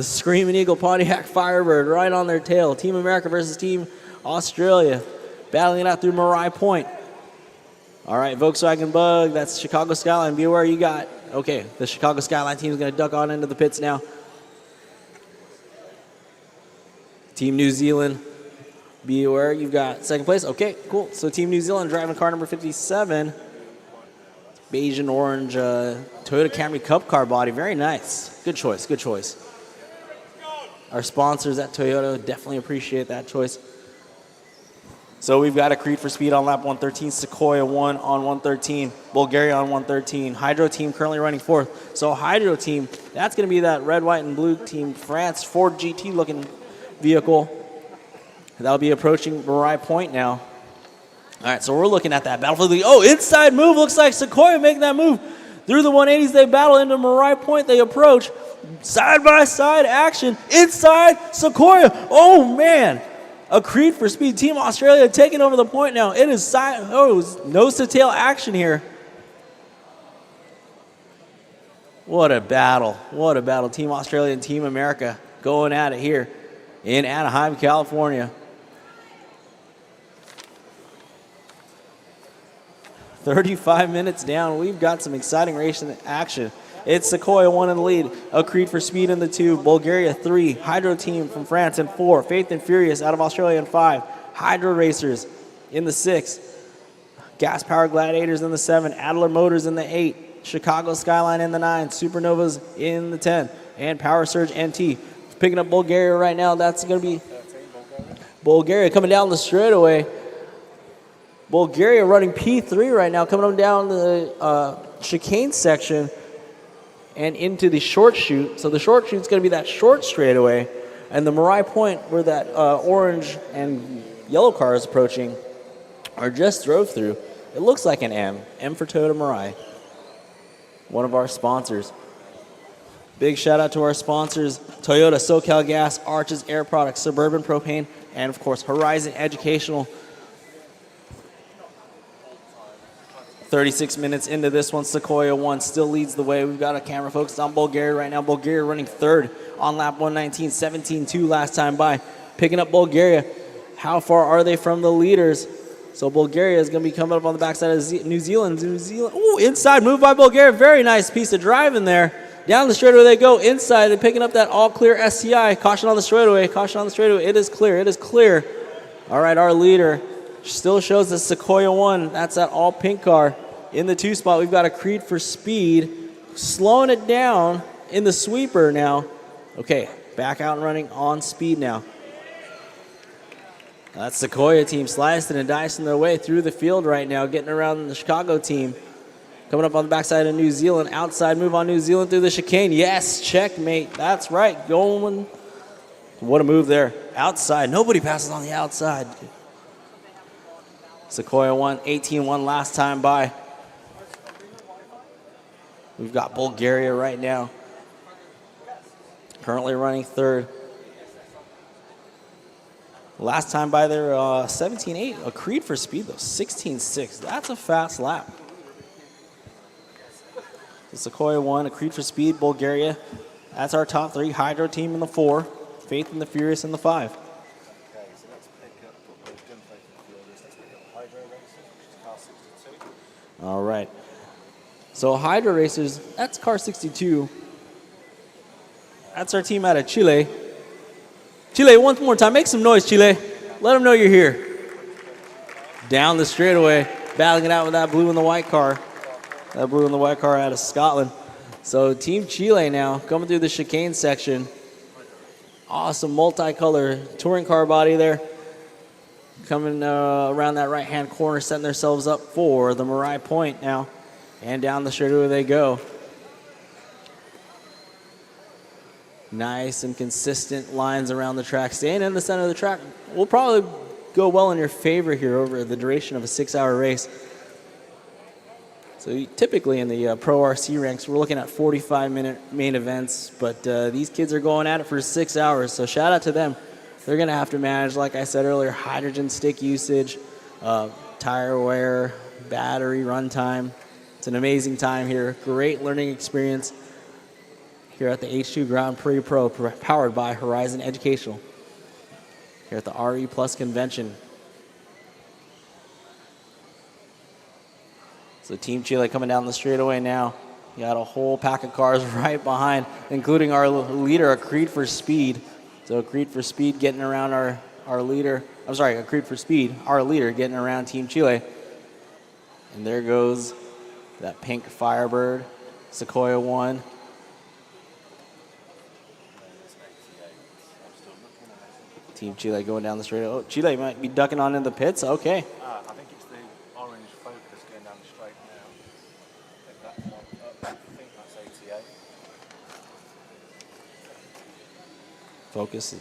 Screaming Eagle Pontiac Firebird right on their tail. Team America versus Team Australia. Battling it out through Marai Point. All right, Volkswagen Bug, that's Chicago Skyline. Be aware you got, okay, the Chicago Skyline team is going to duck on into the pits now. Team New Zealand, be aware you've got second place. Okay, cool. So Team New Zealand driving car number 57. Beige and orange Toyota Camry Cup car body. Very nice. Good choice, good choice. Our sponsors at Toyota definitely appreciate that choice. So we've got a Creed for Speed on lap 113, Sequoia 1 on 113, Bulgaria on 113, Hydro Team currently running fourth. So Hydro Team, that's going to be that red, white, and blue Team France Ford GT looking vehicle. That'll be approaching Marai Point now. All right, so we're looking at that battle for the lead. Oh, inside move. Looks like Sequoia making that move. Through the 180s, they battle into Marai Point. They approach. Side-by-side action. Inside Sequoia. Oh, man. A Creed for Speed. Team Australia taking over the point now. It is nose-to-tail action here. What a battle. What a battle. Team Australia and Team America going at it here in Anaheim, California. 35 minutes down. We've got some exciting racing action. It's Sequoia 1 in the lead, a Creed for Speed in the 2, Bulgaria 3, Hydro Team from France in 4, Faith and Furious out of Australia in 5, Hydro Racers in the 6, Gas Power Gladiators in the 7, Adler Motors in the 8, Chicago Skyline in the 9, Supernovas in the 10, and Power Surge NT. Picking up Bulgaria right now, that's going to be Bulgaria coming down the straightaway. Bulgaria running P3 right now, coming down the chicane section and into the short chute. So the short chute's going to be that short straightaway, and the Marai Point where that orange and yellow car is approaching are just drove through. It looks like an M for Toyota Marai, one of our sponsors. Big shout out to our sponsors, Toyota, SoCal Gas, Arches Air Products, Suburban Propane, and of course Horizon Educational. 36 minutes into this one, Sequoia 1 still leads the way. We've got a camera focused on Bulgaria right now. Bulgaria running third on lap 119, 17-2 last time by. Picking up Bulgaria. How far are they from the leaders? So Bulgaria is going to be coming up on the backside of New Zealand. Ooh, inside move by Bulgaria. Very nice piece of driving there. Down the straightaway they go. Inside, they're picking up that all-clear STI. Caution on the straightaway. Caution on the straightaway. It is clear. It is clear. All right, our leader still shows the Sequoia 1. That's that all-pink car. In the 2 spot, we've got a Creed for Speed. Slowing it down in the sweeper now. Okay, back out and running on speed now. That's Sequoia team slicing and dicing their way through the field right now, getting around the Chicago team. Coming up on the backside of New Zealand. Outside move on New Zealand through the chicane. Yes, checkmate. That's right. Going. What a move there. Outside. Nobody passes on the outside. Sequoia 1, 18-1 last time by. We've got Bulgaria right now. Currently running third. Last time by there, 17-8. A Creed for Speed, though, 16-6. That's a fast lap. The Sequoia 1, a Creed for Speed, Bulgaria. That's our top 3. Hydro Team in the 4. Faith and the Furious in the 5. All right. So Hydro Racers, that's car 62. That's our team out of Chile. Chile, one more time. Make some noise, Chile. Let them know you're here. Down the straightaway, battling it out with that blue and the white car. That blue and the white car out of Scotland. So Team Chile now coming through the chicane section. Awesome multicolor touring car body there. Coming around that right-hand corner, setting themselves up for the Marai Point now. And down the straightaway they go. Nice and consistent lines around the track. Staying in the center of the track will probably go well in your favor here over the duration of a 6-hour race. So typically in the Pro RC ranks, we're looking at 45-minute main events, but these kids are going at it for 6 hours, so shout out to them. They're going to have to manage, like I said earlier, hydrogen stick usage, tire wear, battery runtime. It's an amazing time here. Great learning experience here at the H2 Grand Prix Pro, powered by Horizon Educational, here at the RE Plus Convention. So Team Chile coming down the straightaway now. You got a whole pack of cars right behind, including our leader, a Creed for Speed. So Creed for Speed getting around our leader. I'm sorry, a Creed for Speed, our leader getting around Team Chile. And there goes that pink Firebird, Sequoia 1. Team Chile going down the straightaway. Oh, Chile might be ducking on in the pits. Okay. I think it's the orange Focus going down the straight now. I think that's ATA. Focus.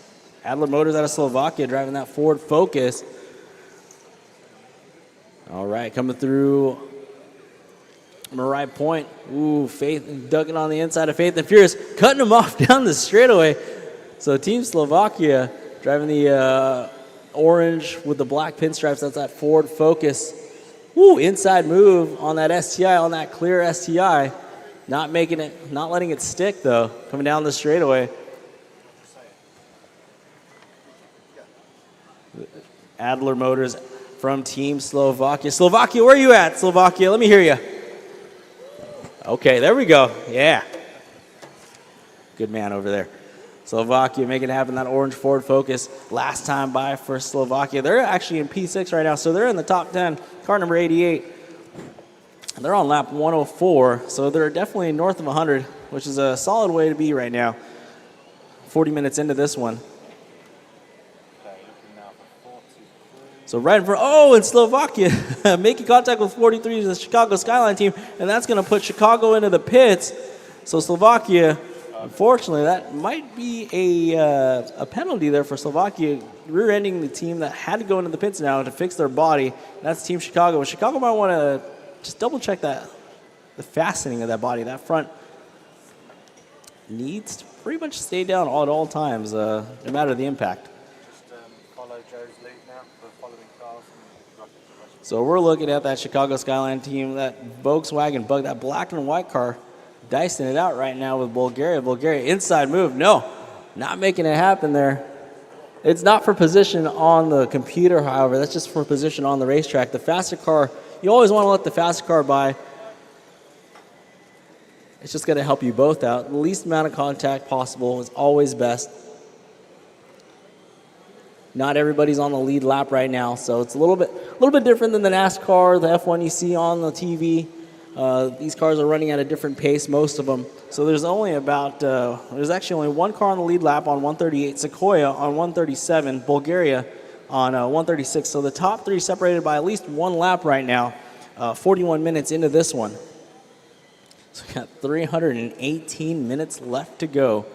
Adler Motors out of Slovakia driving that Ford Focus. All right, coming through Marai Point. Ooh, Faith ducking on the inside of Faith and Furious, cutting them off down the straightaway. So Team Slovakia driving the orange with the black pinstripes. That's that Ford Focus. Woo, inside move on that STI, on that clear STI. Not letting it stick though. Coming down the straightaway. Adler Motors from Team Slovakia. Slovakia, where are you at, Slovakia? Let me hear you. Okay, there we go. Yeah. Good man over there. Slovakia making it happen, that orange Ford Focus. Last time by for Slovakia. They're actually in P6 right now, so they're in the top 10. Car number 88. They're on lap 104, so they're definitely north of 100, which is a solid way to be right now. 40 minutes into this one. So right in front, oh, and Slovakia making contact with 43 is the Chicago Skyline team, and that's going to put Chicago into the pits. So Slovakia, unfortunately, that might be a penalty there for Slovakia, rear-ending the team that had to go into the pits now to fix their body. That's Team Chicago. And Chicago might want to just double-check that, the fastening of that body. That front needs to pretty much stay down at all times, no matter the impact. Follow Joe's lead now for following cars. So we're looking at that Chicago Skyline team, that Volkswagen Bug, that black and white car, dicing it out right now with Bulgaria. Bulgaria, inside move. No, not making it happen there. It's not for position on the computer, however. That's just for position on the racetrack. The faster car, you always want to let the faster car by. It's just going to help you both out. The least amount of contact possible is always best. Not everybody's on the lead lap right now, so it's a little bit different than the NASCAR, the F1 you see on the TV. These cars are running at a different pace, most of them. So there's actually only one car on the lead lap on 138, Sequoia on 137, Bulgaria on 136. So the top three separated by at least one lap right now, 41 minutes into this one. So we got 318 minutes left to go.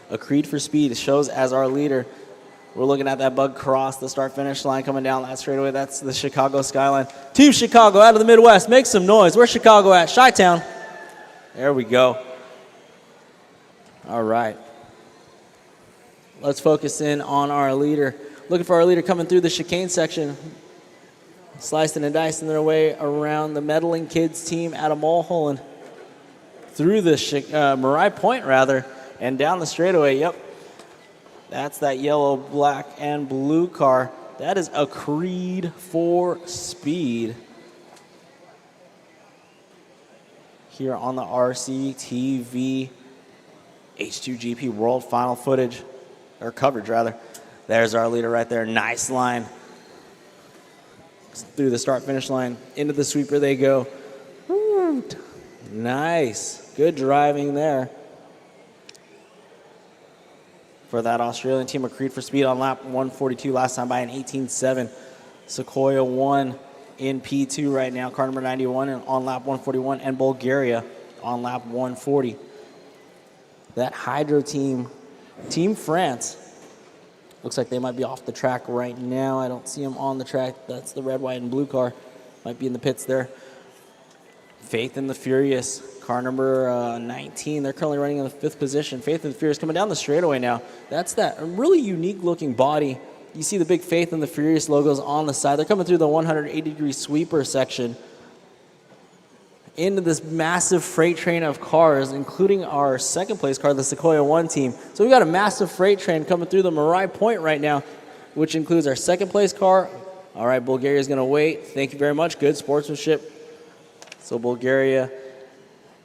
A Creed for Speed shows as our leader. We're looking at that Bug Cross, the start-finish line coming down that straightaway. That's the Chicago Skyline. Team Chicago out of the Midwest. Make some noise. Where's Chicago at? Chi-Town. There we go. All right. Let's focus in on our leader. Looking for our leader coming through the chicane section. Slicing and dicing their way around the Meddling Kids team out of Mulholland. Through the Marai Point, rather, and down the straightaway. Yep. That's that yellow, black, and blue car. That is a Creed for Speed. Here on the RCTV H2GP World Final footage, or coverage rather. There's our leader right there. Nice line. Through the start-finish line. Into the sweeper they go. Woo. Nice. Good driving there for that Australian team of Creed for Speed on lap 142 last time by an 18.7. Sequoia 1 in P2 right now, car number 91 and on lap 141, and Bulgaria on lap 140. That Hydro team, Team France, looks like they might be off the track right now. I don't see them on the track. That's the red, white, and blue car. Might be in the pits there. Faith and the Furious, car number 19. They're currently running in the 5th position. Faith and the Furious coming down the straightaway now. That's that really unique looking body. You see the big Faith and the Furious logos on the side. They're coming through the 180-degree sweeper section into this massive freight train of cars, including our second place car, the Sequoia 1 team. So we've got a massive freight train coming through the Marai Point right now, which includes our second place car. All right, Bulgaria's going to wait. Thank you very much. Good sportsmanship. So Bulgaria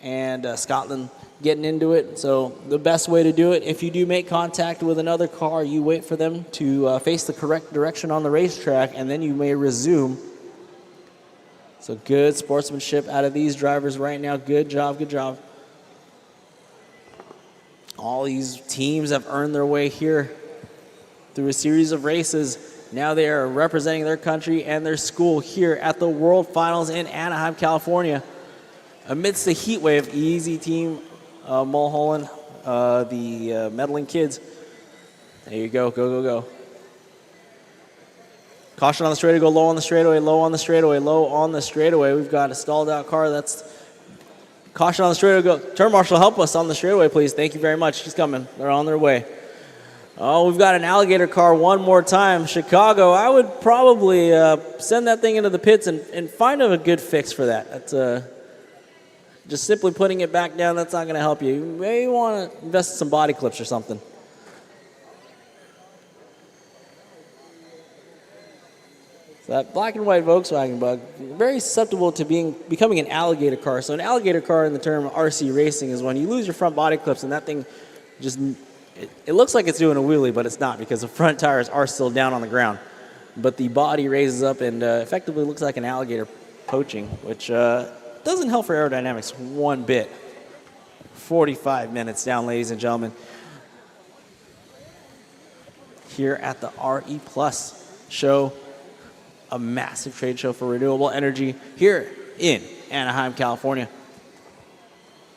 and Scotland getting into it. So the best way to do it, if you do make contact with another car, you wait for them to face the correct direction on the racetrack, and then you may resume. So good sportsmanship out of these drivers right now. Good job, good job. All these teams have earned their way here through a series of races. Now they are representing their country and their school here at the World Finals in Anaheim, California. Amidst the heat wave, easy team, Mulholland, the medaling kids. There you go, go, go, go. Caution on the straightaway, go low on the straightaway, low on the straightaway, low on the straightaway. We've got a stalled out car. That's caution on the straightaway, go. Turn marshal, help us on the straightaway, please. Thank you very much. She's coming. They're on their way. Oh, we've got an alligator car one more time. Chicago, I would probably send that thing into the pits and find a good fix for that. That's just simply putting it back down, that's not going to help you. You may want to invest in some body clips or something. So that black and white Volkswagen Bug, very susceptible to becoming an alligator car. So an alligator car in the term RC racing is when you lose your front body clips and that thing just... It looks like it's doing a wheelie, but it's not because the front tires are still down on the ground. But the body raises up and effectively looks like an alligator poaching, which doesn't help for aerodynamics one bit. 45 minutes down, ladies and gentlemen. Here at the RE Plus show, a massive trade show for renewable energy here in Anaheim, California.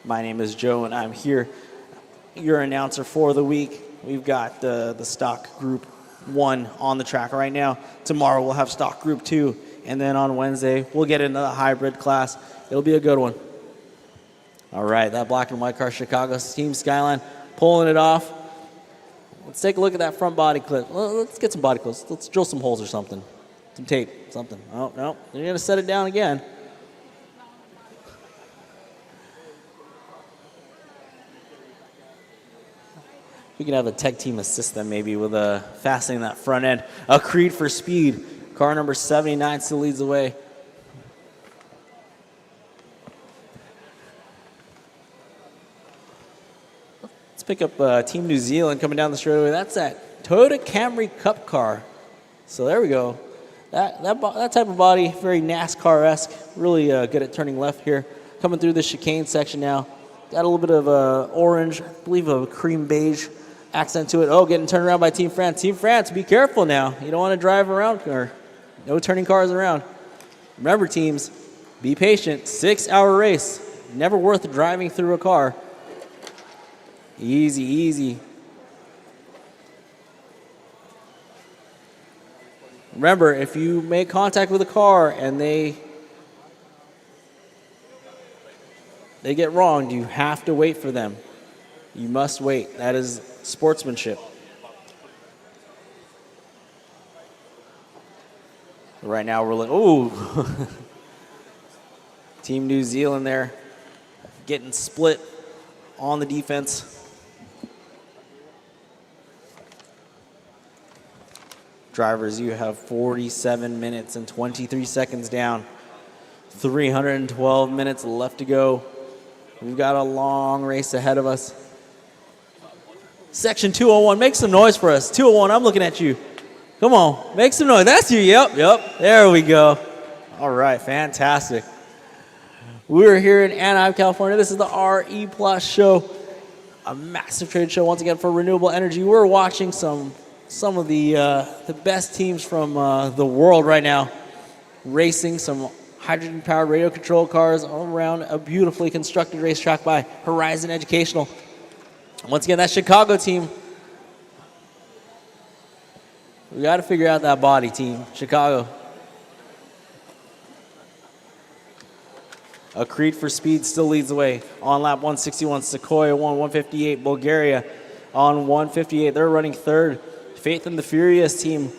My name is Joe, and I'm here, your announcer for the week. We've got the stock group 1 on the track right now. Tomorrow we'll have stock group 2, and then on Wednesday we'll get into the hybrid class. It'll be a good one. All right, that black and white car, Chicago Team Skyline, pulling it off. Let's take a look at that front body clip. Well, let's get some body clips. Let's drill some holes or something. Some tape, something. Oh, no, they're gonna set it down again. We can have a tech team assist them maybe with fastening that front end. A Creed for speed. Car number 79 still leads the way. Let's pick up Team New Zealand coming down the straightaway. That's that Toyota Camry Cup car. So there we go. That type of body, very NASCAR-esque. Really good at turning left here. Coming through the chicane section now. Got a little bit of orange, I believe a cream beige accent to it. Oh, getting turned around by Team France. Team France, be careful now. You don't want to drive around, or no turning cars around. Remember, teams, be patient. 6-hour race. Never worth driving through a car. Easy, easy. Remember, if you make contact with a car and they get wronged, you have to wait for them. You must wait. That is sportsmanship. Right now we're like, oh, Team New Zealand there getting split on the defense. Drivers, you have 47 minutes and 23 seconds down. 312 minutes left to go. We've got a long race ahead of us. Section 201, make some noise for us. 201, I'm looking at you. Come on, make some noise. That's you, yep. There we go. All right, fantastic. We're here in Anaheim, California. This is the RE Plus show, a massive trade show once again for renewable energy. We're watching some of the best teams from the world right now. racing some hydrogen-powered radio-controlled cars around a beautifully constructed racetrack by Horizon Educational. Once again, that Chicago team. We got to figure out that body, team. Chicago. A Creed for Speed still leads the way. On lap 161, Sequoia won 158. Bulgaria on 158. They're running third. Faith in the Furious team.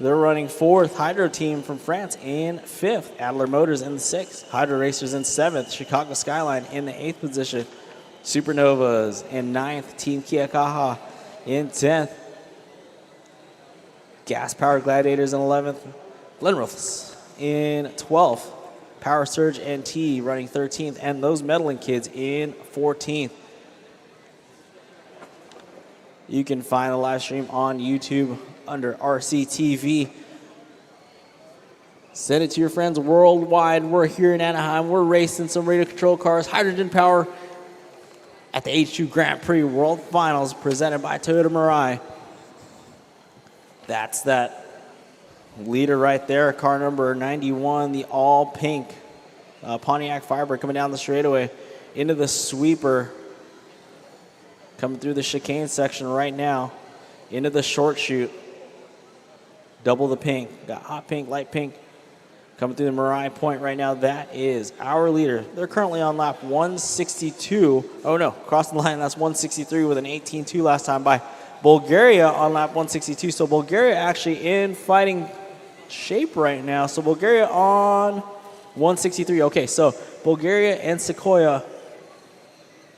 They're running fourth. Hydro team from France in fifth. Adler Motors in the sixth. Hydro Racers in seventh. Chicago Skyline in the eighth position. Supernovas in ninth. Team Kia Kaha in 10th. Gas Powered Gladiators in 11th. Glenrothes in 12th. Power Surge NT running 13th. And those Medaling Kids in 14th. You can find the live stream on YouTube under RCTV. Send it to your friends worldwide. We're here in Anaheim. We're racing some radio control cars, hydrogen power at the H2 Grand Prix World Finals presented by Toyota Mirai. That's that leader right there, car number 91, the all pink Pontiac Firebird coming down the straightaway into the sweeper. Coming through the chicane section right now into the short chute. Double the pink. Got hot pink, light pink. Coming through the Mirai point right now. That is our leader. They're currently on lap 162. Oh no, crossing the line. That's 163 with an 18.2 last time by Bulgaria on lap 162. So Bulgaria actually in fighting shape right now. So Bulgaria on 163. Okay, so Bulgaria and Sequoia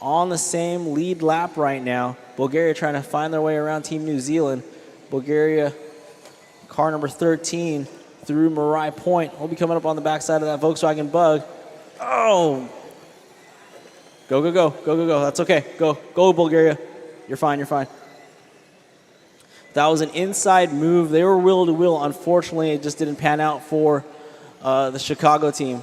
on the same lead lap right now. Bulgaria trying to find their way around Team New Zealand. Bulgaria, car number 13 through Mirai Point. We'll be coming up on the backside of that Volkswagen Bug. Oh! Go, go, go, go, go, go. That's okay. Go, go, Bulgaria. You're fine, you're fine. That was an inside move. They were wheel to wheel. Unfortunately, it just didn't pan out for the Chicago team.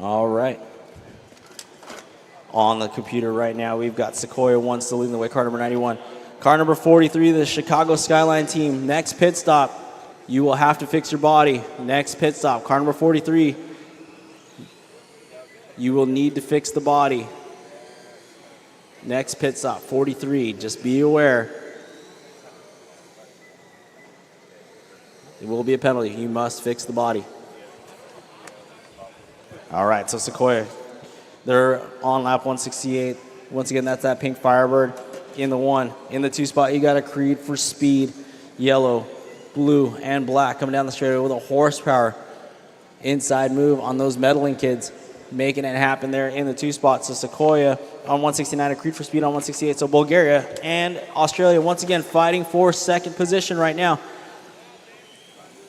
All right. On the computer right now, we've got Sequoia 1 still leading the way, car number 91. Car number 43, the Chicago Skyline team. Next pit stop, you will have to fix your body. Next pit stop, car number 43. You will need to fix the body. Next pit stop, 43. Just be aware. It will be a penalty. You must fix the body. All right, so Sequoia, they're on lap 168. Once again, that's that pink Firebird in the 1. In the 2 spot, you got a Creed for Speed, yellow, blue, and black coming down the straightaway with a horsepower inside move on those Medaling Kids, making it happen there in the 2 spot. So Sequoia on 169, a Creed for Speed on 168. So Bulgaria and Australia once again fighting for second position right now.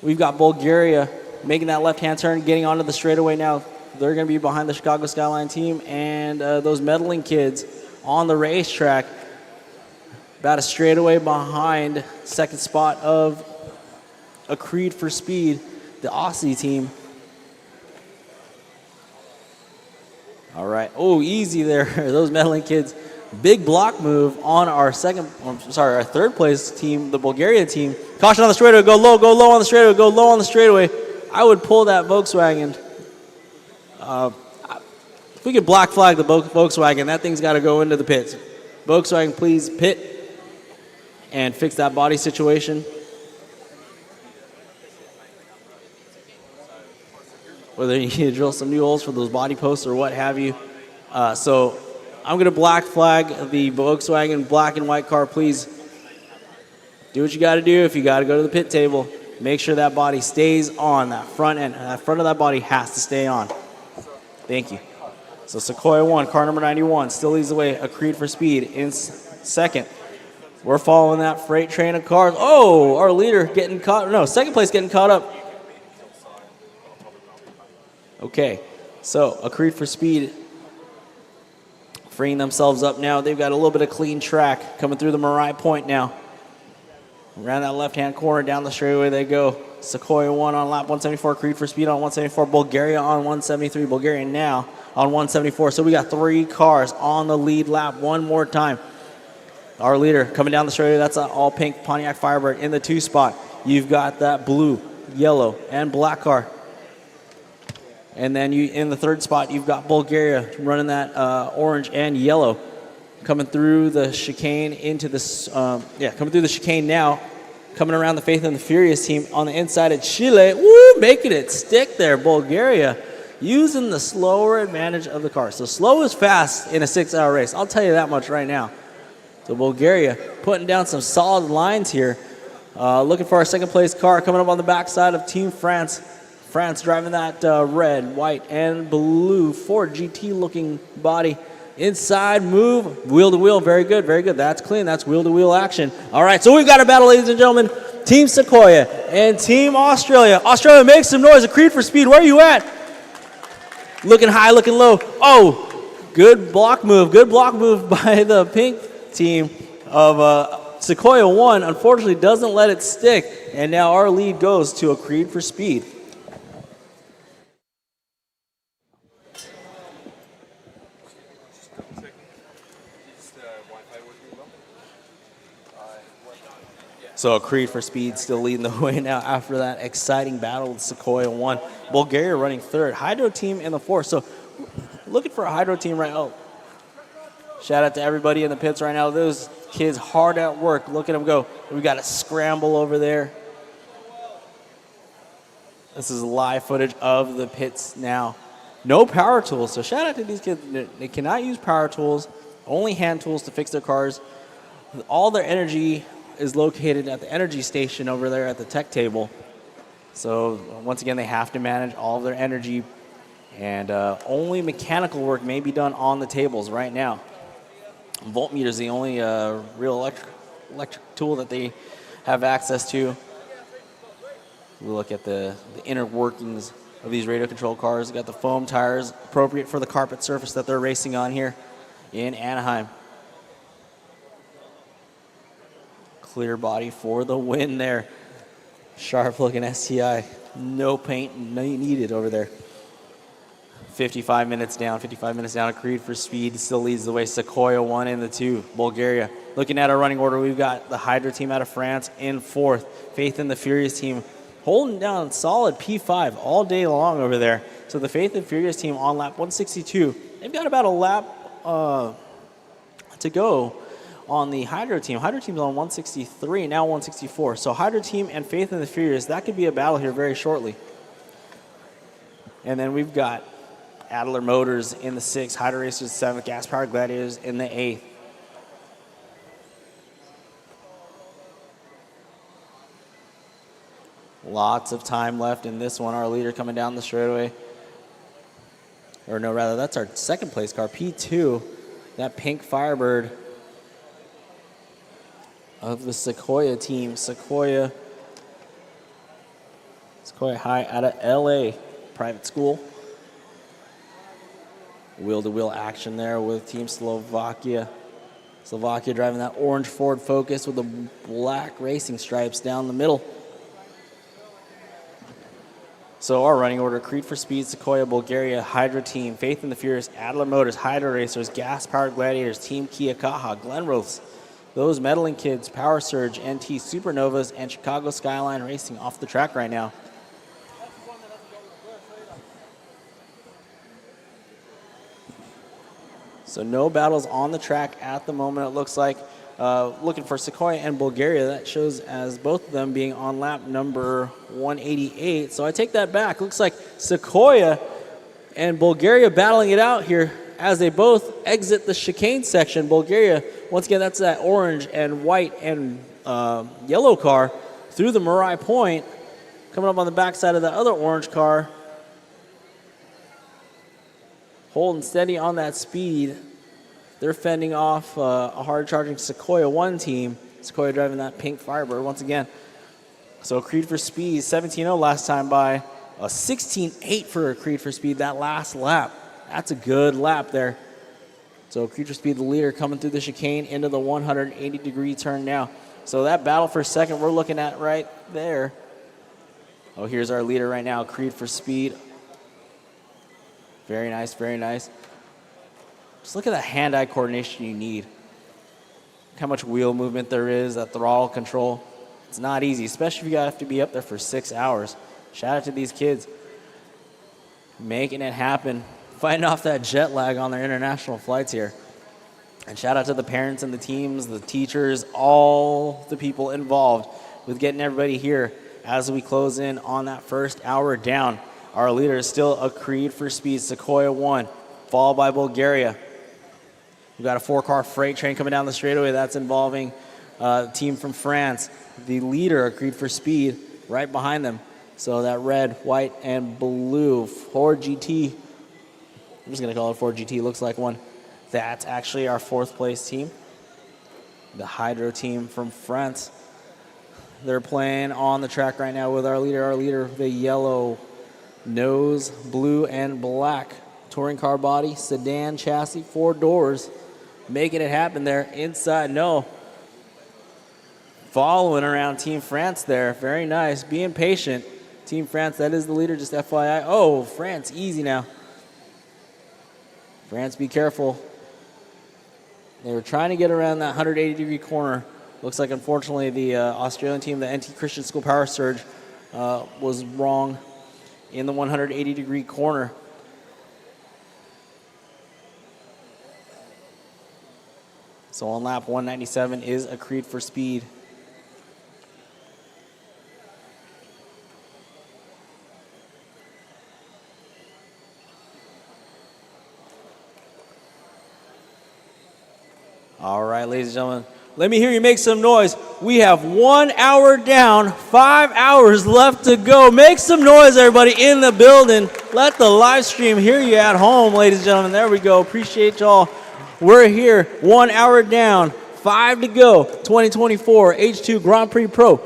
We've got Bulgaria making that left-hand turn, getting onto the straightaway now. They're going to be behind the Chicago Skyline team and those Medaling Kids on the racetrack. About a straightaway behind second spot of a Creed for Speed, the Aussie team. All right. Oh, easy there. Those Medaling Kids. Big block move on our our third place team, the Bulgaria team. Caution on the straightaway. Go low on the straightaway. Go low on the straightaway. I would pull that Volkswagen. If we could black flag the Volkswagen, that thing's got to go into the pits. Volkswagen, please pit and fix that body situation. Whether you need to drill some new holes for those body posts or what have you. So I'm going to black flag the Volkswagen black and white car. Please do what you got to do. If you got to go to the pit table, make sure that body stays on. That front end, that front of that body has to stay on. Thank you. So Sequoia 1, car number 91, still leads the way. A Creed for Speed in second. We're following that freight train of cars. Oh, our leader getting caught. No, second place getting caught up. Okay, so a Creed for Speed freeing themselves up now. They've got a little bit of clean track coming through the Marai Point now. Around that left-hand corner, down the straightaway they go. Sequoia 1 on lap 174, Creed for Speed on 174, Bulgaria on 173, Bulgaria now on 174. So we got 3 cars on the lead lap one more time. Our leader coming down the straightaway, that's an all-pink Pontiac Firebird in the 2 spot. You've got that blue, yellow, and black car. And then you in the 3rd spot, you've got Bulgaria running that orange and yellow. Coming through the chicane into this, coming through the chicane now. Coming around the Faith and the Furious team on the inside of Chile. Woo, making it stick there, Bulgaria. Using the slower advantage of the car. So slow is fast in a 6-hour race. I'll tell you that much right now. So Bulgaria putting down some solid lines here. Looking for our 2nd place car coming up on the backside of Team France. France driving that red, white, and blue Ford GT looking body. Inside move, wheel to wheel, very good, very good. That's clean, that's wheel to wheel action. All right, so we've got a battle, ladies and gentlemen. Team Sequoia and Team Australia. Australia, make some noise, a Creed for Speed, where are you at? Looking high, looking low. Oh, good block move by the pink team of Sequoia 1. Unfortunately, doesn't let it stick, and now our lead goes to a Creed for Speed. So Creed for Speed still leading the way now after that exciting battle with Sequoia 1. Bulgaria running 3rd. Hydro team in the 4th. So looking for a Hydro team right now. Shout out to everybody in the pits right now. Those kids hard at work. Look at them go. We got a scramble over there. This is live footage of the pits now. No power tools. So shout out to these kids. They cannot use power tools. Only hand tools to fix their cars. All their energy is located at the energy station over there at the tech table. So once again, they have to manage all of their energy, and only mechanical work may be done on the tables right now. Voltmeter is the only real electric tool that they have access to. We look at the inner workings of these radio control cars. We got the foam tires appropriate for the carpet surface that they're racing on here in Anaheim. Clear body for the win there. Sharp looking STI. No paint needed over there. 55 minutes down. A Creed for Speed still leads the way. Sequoia 1 in the 2. Bulgaria. Looking at our running order, we've got the Hydra team out of France in 4th. Faith and the Furious team holding down solid P5 all day long over there. So the Faith and Furious team on lap 162. They've got about a lap to go on the Hydro team. Hydro team's on 163, now 164. So Hydro team and Faith and the Furious, that could be a battle here very shortly. And then we've got Adler Motors in the 6th, Hydro Racers 7th, Gas Powered Gladiators in the 8th. Lots of time left in this one. Our leader coming down the straightaway. Or no, rather, that's our 2nd place car, P2. That pink Firebird of the Sequoia team. Sequoia High out of LA private school. Wheel-to-wheel action there with Team Slovakia. Slovakia driving that orange Ford Focus with the black racing stripes down the middle. So our running order: Creed for Speed, Sequoia, Bulgaria, Hydra team, Faith and the Furious, Adler Motors, Hydra Racers, Gas Powered Gladiators, Team Kia Kaha, Glenrothes, those Meddling Kids, Power Surge, NT Supernovas, and Chicago Skyline Racing off the track right now. So no battles on the track at the moment, it looks like. Looking for Sequoia and Bulgaria. That shows as both of them being on lap number 188. So I take that back. Looks like Sequoia and Bulgaria battling it out here as they both exit the chicane section. Bulgaria, once again, that's that orange and white and yellow car through the Marai Point. Coming up on the backside of the other orange car. Holding steady on that speed. They're fending off a hard-charging Sequoia 1 team. Sequoia driving that pink Firebird once again. So Creed for Speed, 17-0 last time by. A 16-8 for Creed for Speed that last lap. That's a good lap there. So Creed for Speed, the leader, coming through the chicane into the 180-degree turn now. So that battle for second we're looking at right there. Oh, here's our leader right now, Creed for Speed. Very nice, very nice. Just look at the hand-eye coordination you need. How much wheel movement there is, that throttle control. It's not easy, especially if you have to be up there for 6 hours. Shout out to these kids making it happen, fighting off that jet lag on their international flights here. And shout out to the parents and the teams, the teachers, all the people involved with getting everybody here as we close in on that first hour down. Our leader is still a Creed for Speed, Sequoia 1, followed by Bulgaria. We've got a 4-car freight train coming down the straightaway. That's involving a team from France. The leader, a Creed for Speed, right behind them. So that red, white, and blue Ford GT. I'm just going to call it Ford GT. Looks like one. That's actually our 4th place team. The Hydro team from France. They're playing on the track right now with our leader, the yellow nose, blue, and black. Touring car body, sedan chassis, 4 doors. Making it happen there inside. No. Following around Team France there. Very nice. Being patient. Team France, that is the leader, just FYI. Oh, France, easy now. France, be careful. They were trying to get around that 180-degree corner. Looks like, unfortunately, the Australian team, the NT Christian School Power Surge, was wrong in the 180-degree corner. So on lap 197 is a Creed for Speed. All right, ladies and gentlemen, let me hear you make some noise. We have 1 hour down, 5 hours left to go. Make some noise, everybody in the building. Let the live stream hear you at home, ladies and gentlemen. There we go. Appreciate y'all. We're here, 1 hour down, 5 to go. 2024 H2 Grand Prix Pro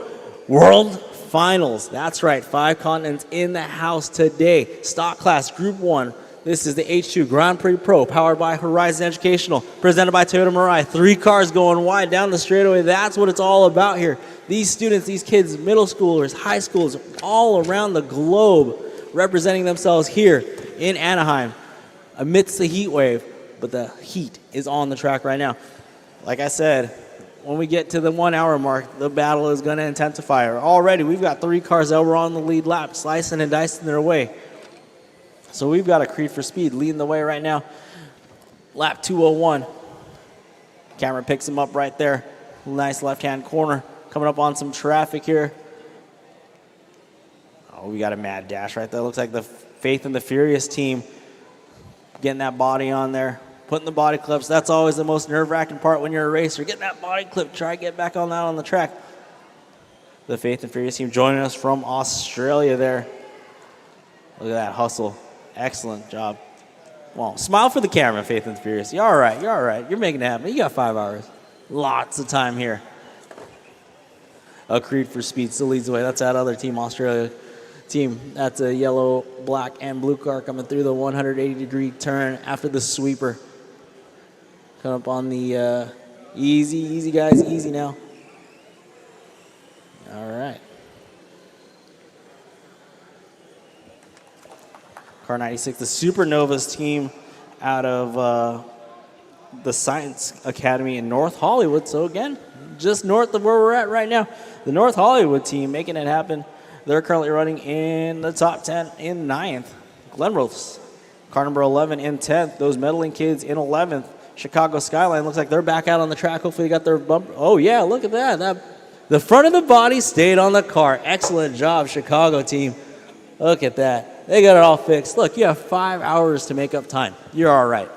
World Finals. That's right, 5 continents in the house today. Stock class, Group 1. This is the H2 Grand Prix Pro, powered by Horizon Educational, presented by Toyota Mirai. 3 cars going wide down the straightaway. That's what it's all about here. These students, these kids, middle schoolers, high schoolers, all around the globe, representing themselves here in Anaheim amidst the heat wave. But the heat is on the track right now. Like I said, when we get to the 1 hour mark, the battle is going to intensify. Already, we've got 3 cars that were on the lead lap, slicing and dicing their way. So we've got a Creed for Speed leading the way right now. Lap 201. Camera picks him up right there. Nice left-hand corner. Coming up on some traffic here. Oh, we got a mad dash right there. Looks like the Faith and the Furious team getting that body on there. Putting the body clips. That's always the most nerve-wracking part when you're a racer. Getting that body clip. Try to get back on that on the track. The Faith and Furious team joining us from Australia there. Look at that hustle. Excellent job. Well, smile for the camera, Faith and Furious. You're all right. You're all right. You're making it happen. You got 5 hours. Lots of time here. A Creed for Speed still leads the way. That's that other team, Australia team. That's a yellow, black, and blue car coming through the 180-degree turn after the sweeper. Coming up on the easy, guys, easy now. All right. Car 96, the Supernovas team out of the Science Academy in North Hollywood. So again, just north of where we're at right now. The North Hollywood team making it happen. They're currently running in the top 10 in 9th. Glenrose, car number 11 in 10th. Those medaling kids in 11th. Chicago Skyline looks like they're back out on the track. Hopefully they got their bumper. Oh yeah, look at that. The front of the body stayed on the car. Excellent job, Chicago team. Look at that. They got it all fixed. Look, you have 5 hours to make up time. You're all right.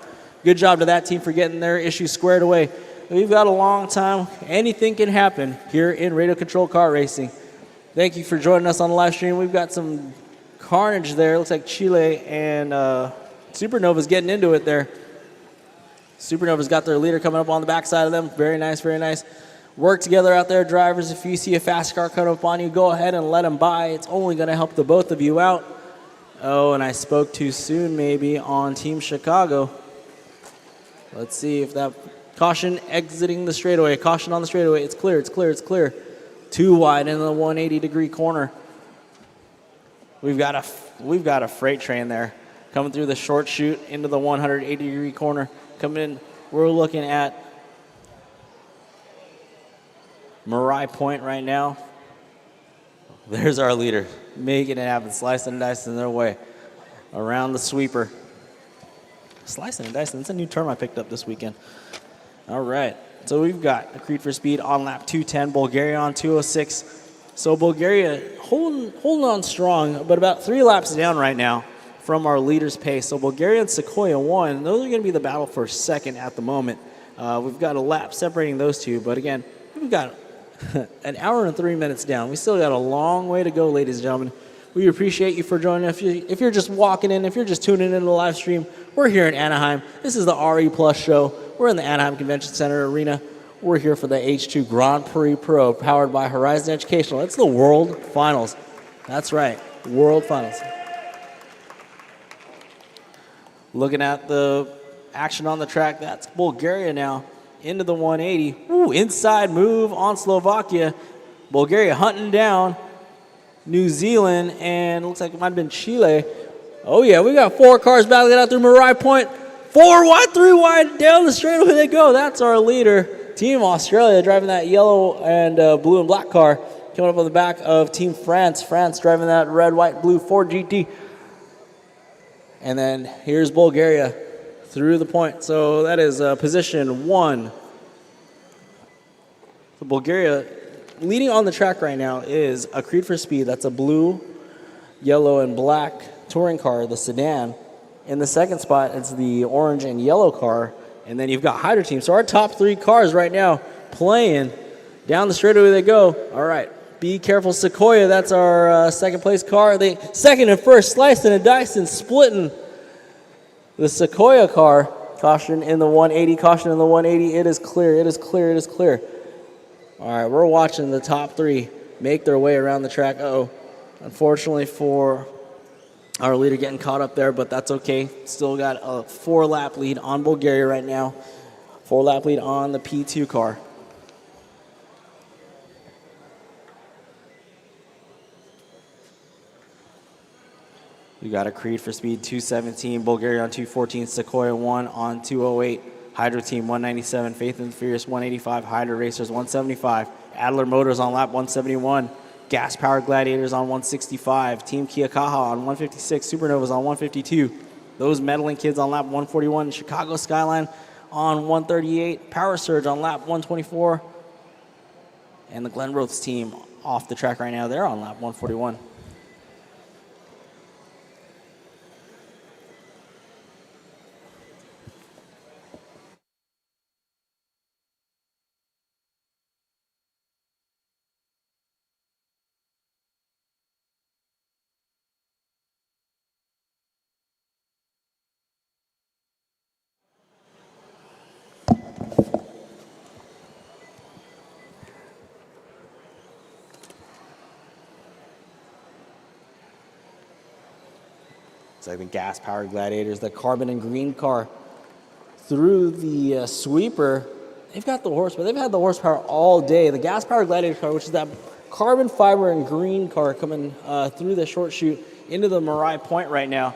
Good job to that team for getting their issue squared away. We've got a long time. Anything can happen here in radio control car racing. Thank you for joining us on the live stream. We've got some carnage there. Looks like Chile and Supernova's getting into it there. Supernova's got their leader coming up on the backside of them. Very nice, very nice. Work together out there, drivers. If you see a fast car coming up on you, go ahead and let them by. It's only going to help the both of you out. Oh, and I spoke too soon maybe on Team Chicago. Let's see if that caution exiting the straightaway. Caution on the straightaway. It's clear, it's clear, it's clear. Too wide in the 180-degree corner. We've got a freight train there coming through the short chute into the 180-degree corner. Coming in, we're looking at Marai Point right now. There's our leader, making it happen, slicing and dicing their way around the sweeper. Slicing and dicing, that's a new term I picked up this weekend. All right, so we've got a Creed for Speed on lap 210, Bulgaria on 206. So Bulgaria holding on strong, but about 3 laps down right now from our leader's pace. So Bulgaria and Sequoia won. Those are going to be the battle for second at the moment. We've got a lap separating those two, but again, we've got an hour and 3 minutes down. We still got a long way to go, ladies and gentlemen. We appreciate you for joining us. If you're just walking in, if you're just tuning into the live stream, we're here in Anaheim. This is the RE Plus show. We're in the Anaheim Convention Center Arena. We're here for the H2 Grand Prix Pro, powered by Horizon Educational. It's the World Finals. That's right, World Finals. Looking at the action on the track, that's Bulgaria now into the 180. Ooh, inside move on Slovakia. Bulgaria hunting down New Zealand, and it looks like it might have been Chile. Oh yeah, we got 4 cars battling out through Marai Point. 4 wide, 3 wide, down the straightaway they go. That's our leader. Team Australia driving that yellow and blue and black car. Coming up on the back of Team France. France driving that red, white, blue Ford GT. And then here's Bulgaria through the point. So that is position 1. So Bulgaria leading on the track right now is a Creed for Speed. That's a blue, yellow, and black touring car, the sedan. In the second spot, it's the orange and yellow car. And then you've got Hydro Team. So our top 3 cars right now playing. Down the straightaway they go. All right. Be careful, Sequoia. That's our second place car. They second and first, slicing and dicing, splitting the Sequoia car. Caution in the 180. Caution in the 180. It is clear. It is clear. It is clear. All right. We're watching the top 3 make their way around the track. Uh-oh. Unfortunately for our leader getting caught up there, but that's okay. Still got a 4-lap lead on Bulgaria right now. 4-lap lead on the P2 car. We got a Creed for Speed 217, Bulgaria on 214, Sequoia 1 on 208, Hydro Team 197, Faith and Furious 185, Hydro Racers 175, Adler Motors on lap 171, Gas Powered Gladiators on 165, Team Kia Kaha on 156, Supernovas on 152, those meddling kids on lap 141, Chicago Skyline on 138, Power Surge on lap 124, and the Glen Roths team off the track right now. They're on lap 141. Like the gas-powered Gladiators, the carbon and green car through the sweeper. They've got the horsepower. They've had the horsepower all day. The gas-powered Gladiator car, which is that carbon fiber and green car coming through the short chute into the Marai Point right now.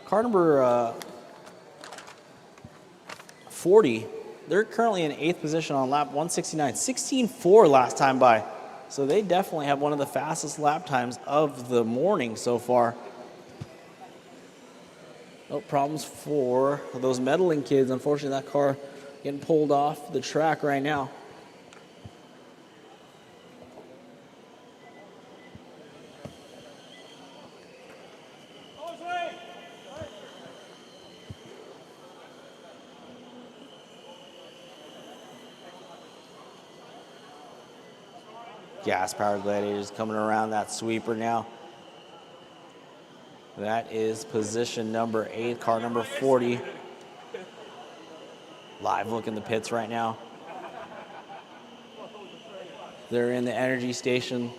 Car number 40. They're currently in 8th position on lap 169. 16.4 last time by. So they definitely have one of the fastest lap times of the morning so far. No problems for those meddling kids. Unfortunately, that car getting pulled off the track right now. Gas-powered Gladiators coming around that sweeper now. That is position number 8, car number 40. Live look in the pits right now. They're in the energy station.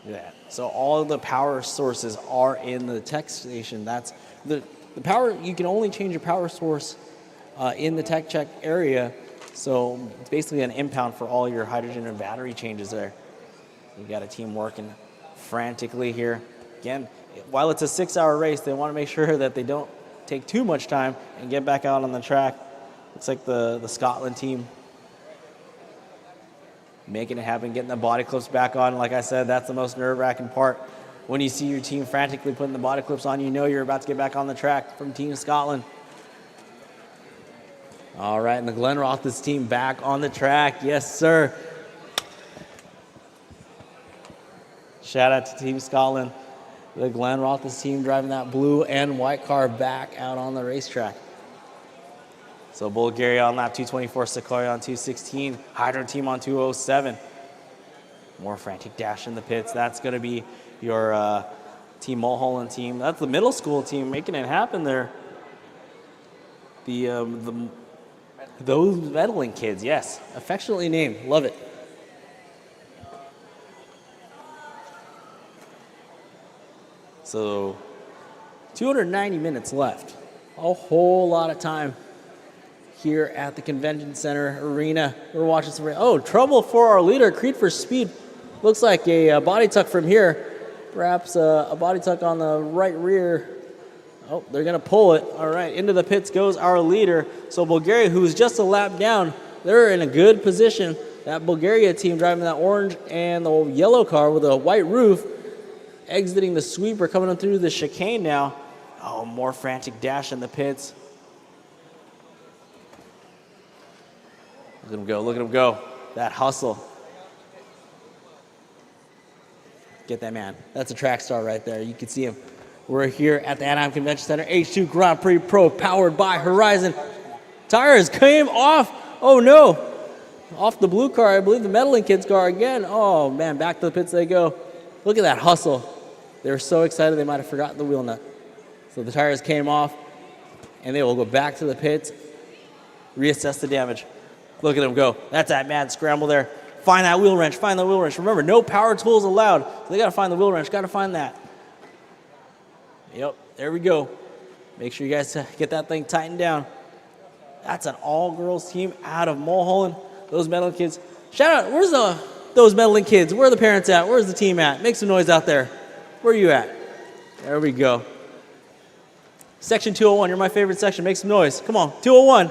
Look at that. So all of the power sources are in the tech station. That's the the power, you can only change your power source in the tech check area. So it's basically an impound for all your hydrogen and battery changes there. You got a team working frantically here. Again, while it's a 6-hour race, they want to make sure that they don't take too much time and get back out on the track. Looks like the Scotland team making it happen, getting the body clips back on. Like I said, that's the most nerve-wracking part. When you see your team frantically putting the body clips on, you know you're about to get back on the track from Team Scotland. All right, and the Glenn Roth's team back on the track. Yes, sir. Shout out to Team Scotland. The Glenn Roth's team driving that blue and white car back out on the racetrack. So Bulgaria on lap 224, Sequoia on 216, Hydro team on 207. More frantic dash in the pits. That's going to be your Team Mulholland team. That's the middle school team making it happen there. Those meddling kids, yes. Affectionately named. Love it. So 290 minutes left. A whole lot of time here at the Convention Center Arena. We're watching some, trouble for our leader, Creed for Speed. Looks like a body tuck from here. Perhaps a body tuck on the right rear. Oh, they're going to pull it. All right, into the pits goes our leader. So Bulgaria, who's just a lap down, they're in a good position. That Bulgaria team driving that orange and the yellow car with a white roof, exiting the sweeper, coming on through the chicane now. Oh, more frantic dash in the pits. Look at him go, look at him go. That hustle. Get that man. That's a track star right there. You can see him. We're here at the Anaheim Convention Center. H2 Grand Prix Pro powered by Horizon. Tires came off. Oh no. Off the blue car, I believe the meddling kid's car again. Oh man, back to the pits they go. Look at that hustle. They were so excited they might have forgotten the wheel nut. So the tires came off and they will go back to the pits, reassess the damage. Look at them go. That's that mad scramble there. Find that wheel wrench, find that wheel wrench. Remember, no power tools allowed. So they got to find the wheel wrench, got to find that. Yep, there we go. Make sure you guys get that thing tightened down. That's an all-girls team out of Mulholland. Those meddling kids. Shout out, where's those meddling kids? Where are the parents at? Where's the team at? Make some noise out there. Where are you at? There we go. Section 201, you're my favorite section. Make some noise. Come on, 201.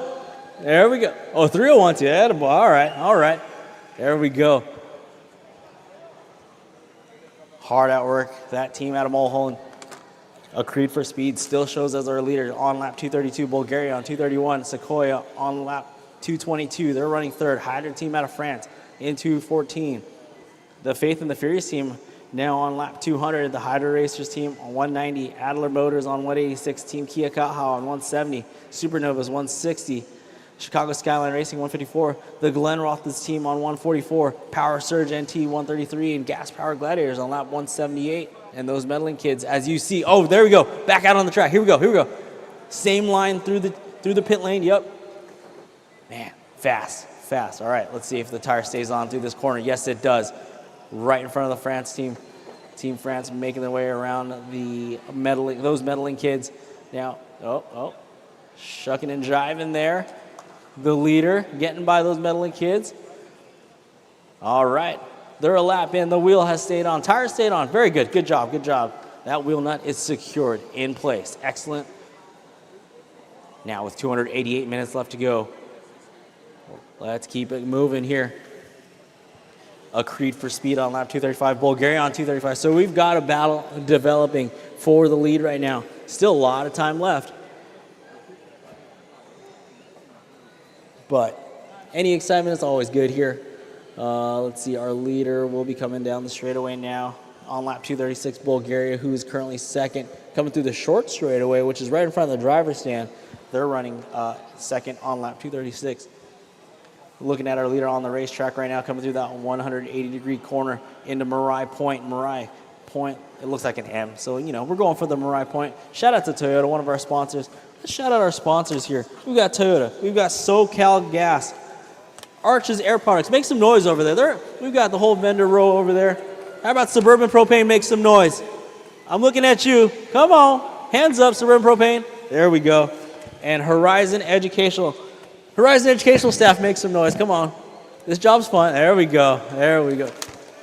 There we go. Oh, 301 too. Attaboy. All right, all right. There we go. Hard at work. That team out of Mulholland. A Creed for Speed still shows as our leader on lap 232. Bulgaria on 231. Sequoia on lap 222. They're running third. Hydra team out of France in 214. The Faith and the Furious team now on lap 200. The Hydra Racers team on 190. Adler Motors on 186. Team Kia Kaha on 170. Supernovas 160. Chicago Skyline Racing 154. The Glenn Roth's team on 144. Power Surge NT 133. And Gas Power Gladiators on lap 178. And those meddling kids, as you see, oh, there we go. Back out on the track. Here we go. Here we go. Same line through the pit lane. Yep. Man, fast, fast. All right, let's see if the tire stays on through this corner. Yes, it does. Right in front of the France team. Team France making their way around those meddling kids. Now, shucking and jiving there. The leader getting by those meddling kids. All right. They're a lap in. The wheel has stayed on. Tire stayed on. Very good. Good job. Good job. That wheel nut is secured in place. Excellent. Now with 288 minutes left to go, let's keep it moving here. A Creed for Speed on lap 235. Bulgaria on 235. So we've got a battle developing for the lead right now. Still a lot of time left. But any excitement is always good here. Let's see, our leader will be coming down the straightaway now on lap 236, Bulgaria, who is currently second, coming through the short straightaway, which is right in front of the driver's stand. They're running second on lap 236. Looking at our leader on the racetrack right now, coming through that 180-degree corner into Marai Point. Marai Point, it looks like an M, so, we're going for the Marai Point. Shout out to Toyota, one of our sponsors. Let's shout out our sponsors here. We've got Toyota. We've got SoCal Gas. Arches Air Products. Make some noise over there. We've got the whole vendor row over there. How about Suburban Propane? Make some noise. I'm looking at you. Come on. Hands up, Suburban Propane. There we go. And Horizon Educational staff, make some noise. Come on. This job's fun. There we go. There we go.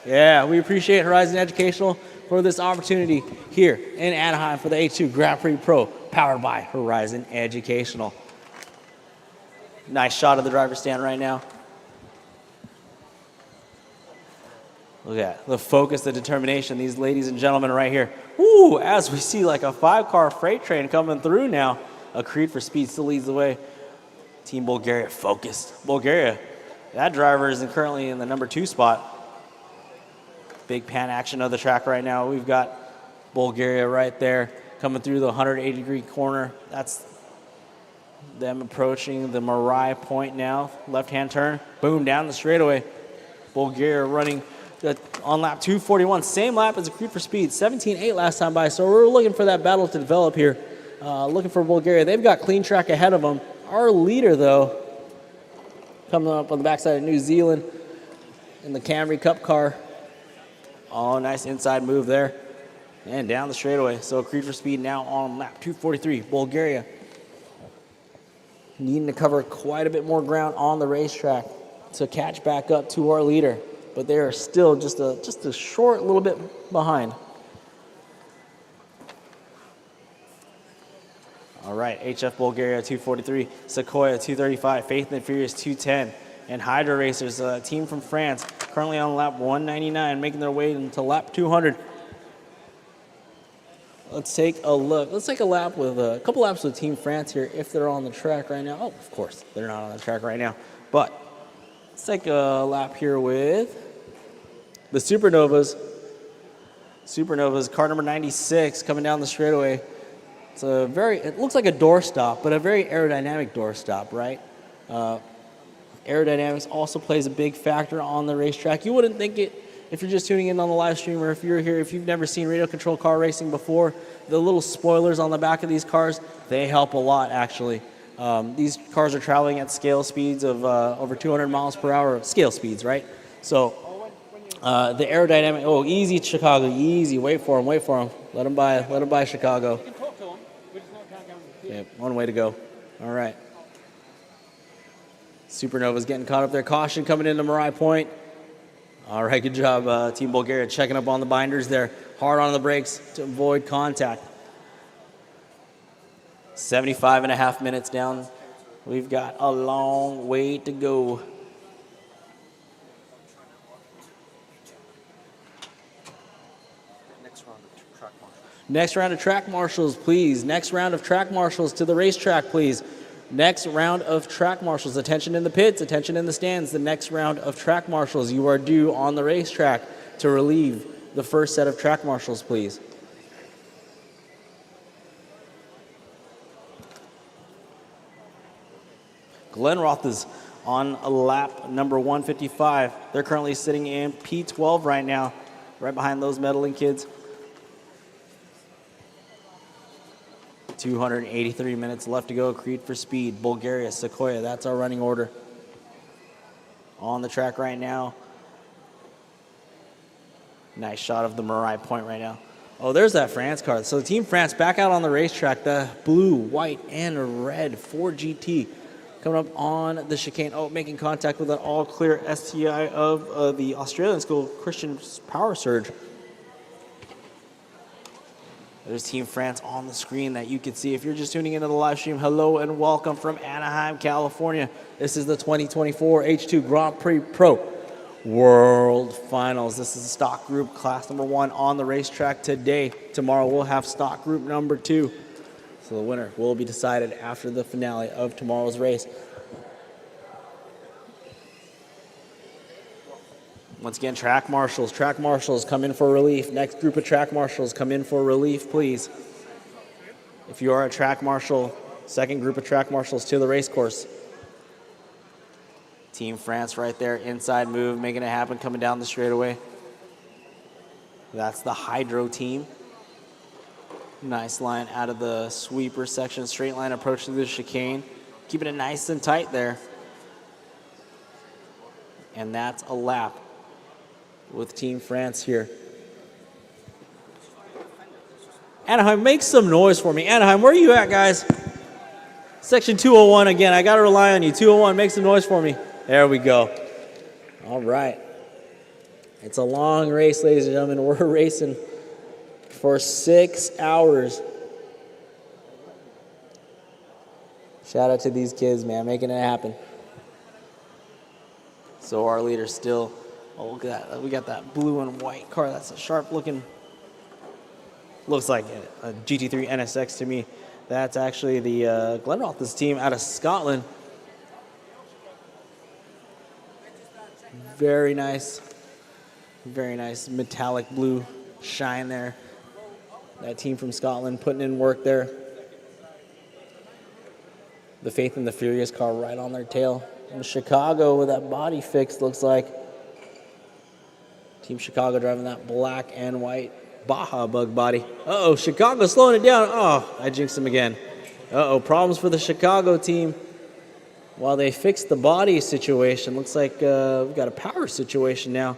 Yeah, we appreciate Horizon Educational for this opportunity here in Anaheim for the H2 Grand Prix Pro, powered by Horizon Educational. Nice shot of the driver's stand right now. Look at the focus, the determination, these ladies and gentlemen right here. Woo, as we see like a 5-car freight train coming through now. A Creed for Speed still leads the way. Team Bulgaria focused. Bulgaria, that driver is currently in the number 2 spot. Big pan action of the track right now. We've got Bulgaria right there coming through the 180-degree corner. That's them approaching the Marai point now. Left-hand turn, boom, down the straightaway. Bulgaria running on lap 241, same lap as a Creed for Speed, 17.8 last time by. So we're looking for that battle to develop here. Looking for Bulgaria. They've got clean track ahead of them. Our leader, though, coming up on the backside of New Zealand in the Camry Cup car. Oh, nice inside move there. And down the straightaway. So Creed for Speed now on lap 243. Bulgaria needing to cover quite a bit more ground on the racetrack to catch back up to our leader. But they are still just a short little bit behind. All right, HF Bulgaria 243, Sequoia 235, Faith and Furious 210, and Hydra Racers, a team from France, currently on lap 199, making their way into lap 200. Let's take a look. Let's take a couple laps with Team France here if they're on the track right now. Oh, of course, they're not on the track right now. But let's take a lap here with the Supernovas. Supernovas, car number 96, coming down the straightaway. It looks like a doorstop, but a very aerodynamic doorstop, right? Aerodynamics also plays a big factor on the racetrack. You wouldn't think it if you're just tuning in on the live stream, or if you're here, if you've never seen radio control car racing before. The little spoilers on the back of these cars, they help a lot, actually. These cars are traveling at scale speeds of over 200 miles per hour, scale speeds, right? So the aerodynamic, oh, easy Chicago, easy. Wait for him. Let him by Chicago. Yeah, one way to go. All right. Supernova's getting caught up there. Caution coming into Marai Point. All right, good job, Team Bulgaria, checking up on the binders there. Hard on the brakes to avoid contact. 75.5 minutes down. We've got a long way to go. Next round of track marshals, please. Next round of track marshals to the racetrack, please. Next round of track marshals. Attention in the pits, attention in the stands. The next round of track marshals. You are due on the racetrack to relieve the first set of track marshals, please. Glenroth is on lap number 155. They're currently sitting in P12 right now, right behind those medaling kids. 283 minutes left to go. Creed for Speed, Bulgaria, Sequoia. That's our running order. On the track right now. Nice shot of the Marai Point right now. Oh, there's that France car. So Team France back out on the racetrack. The blue, white, and red Ford GT coming up on the chicane. Oh, making contact with an all-clear STI of the Australian school, Christian Power Surge. There's Team France on the screen that you can see. If you're just tuning into the live stream, hello and welcome from Anaheim, California. This is the 2024 H2 Grand Prix Pro World Finals. This is the stock group, class number 1 on the racetrack today. Tomorrow we'll have stock group number 2. So the winner will be decided after the finale of tomorrow's race. Once again, track marshals come in for relief. Next group of track marshals come in for relief, please. If you are a track marshal, second group of track marshals to the race course. Team France right there, inside move, making it happen, coming down the straightaway. That's the Hydro team. Nice line out of the sweeper section, straight line approach to the chicane. Keeping it nice and tight there. And that's a lap with Team France here. Anaheim, make some noise for me. Anaheim, where are you at, guys? Section 201 again. I got to rely on you. 201, make some noise for me. There we go. All right. It's a long race, ladies and gentlemen. We're racing for 6 hours. Shout out to these kids, man, making it happen. So our leader's still, oh, look at that. We got that blue and white car. That's a sharp looking, looks like a GT3 NSX to me. That's actually the Glenroth's team out of Scotland. Very nice metallic blue shine there. That team from Scotland putting in work there. The Faith and the Furious car right on their tail. And Chicago with that body fix looks like. Team Chicago driving that black and white Baja bug body. Uh-oh, Chicago slowing it down. Oh, I jinxed him again. Uh-oh, problems for the Chicago team. While they fix the body situation, looks like we've got a power situation now.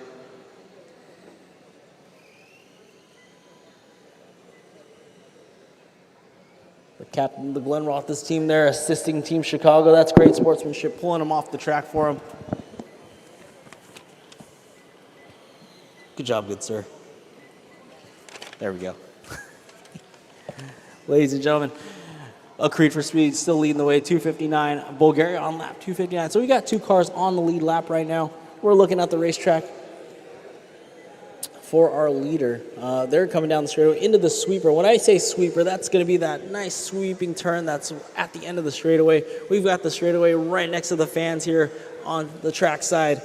The captain of the Glenroth's team there assisting Team Chicago. That's great sportsmanship, pulling them off the track for them. Good job, good sir. There we go. Ladies and gentlemen, a Creed for Speed still leading the way, 259. Bulgaria on lap 259. So we got 2 cars on the lead lap right now. We're looking at the racetrack for our leader. They're coming down the straightaway into the sweeper. When I say sweeper, that's going to be that nice sweeping turn that's at the end of the straightaway. We've got the straightaway right next to the fans here on the track side.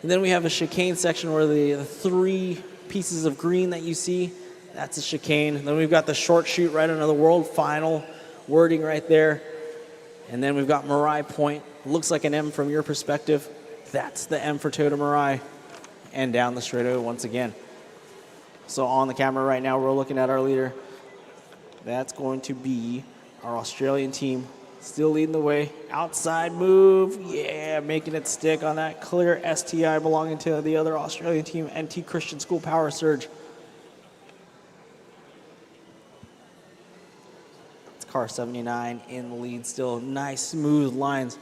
And then we have a chicane section where the 3 pieces of green that you see, that's a chicane. Then we've got the short chute right under the World Final wording right there. And then we've got Marai Point. Looks like an M from your perspective. That's the M for Toyota Marai. And down the straightaway once again. So on the camera right now, we're looking at our leader. That's going to be our Australian team. Still leading the way. Outside move. Yeah, making it stick on that clear STI belonging to the other Australian team, NT Christian School Power Surge. It's car 79 in the lead still. Nice, smooth lines.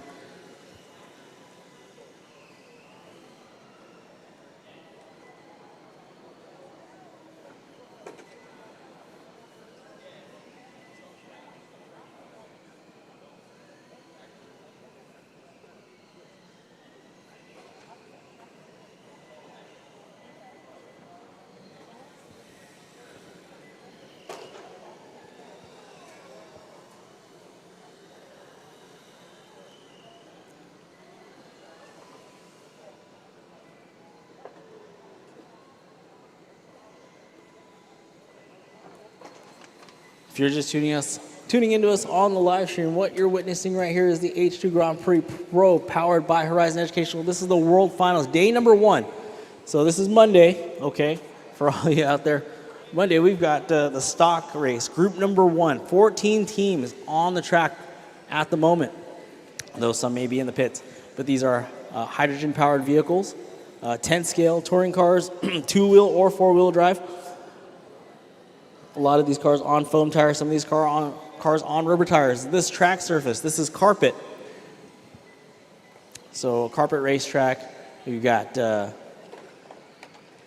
If you're just tuning into us on the live stream, what you're witnessing right here is the H2 Grand Prix Pro powered by Horizon Educational. This is the World Finals, day number 1. So this is Monday, okay, for all you out there. Monday, we've got the stock race, group number 1. 14 teams on the track at the moment, though some may be in the pits. But these are hydrogen-powered vehicles, 10-scale touring cars, 2-wheel or 4-wheel drive. A lot of these cars on foam tires, some of these cars on rubber tires. This track surface, this is carpet. So carpet racetrack, we've got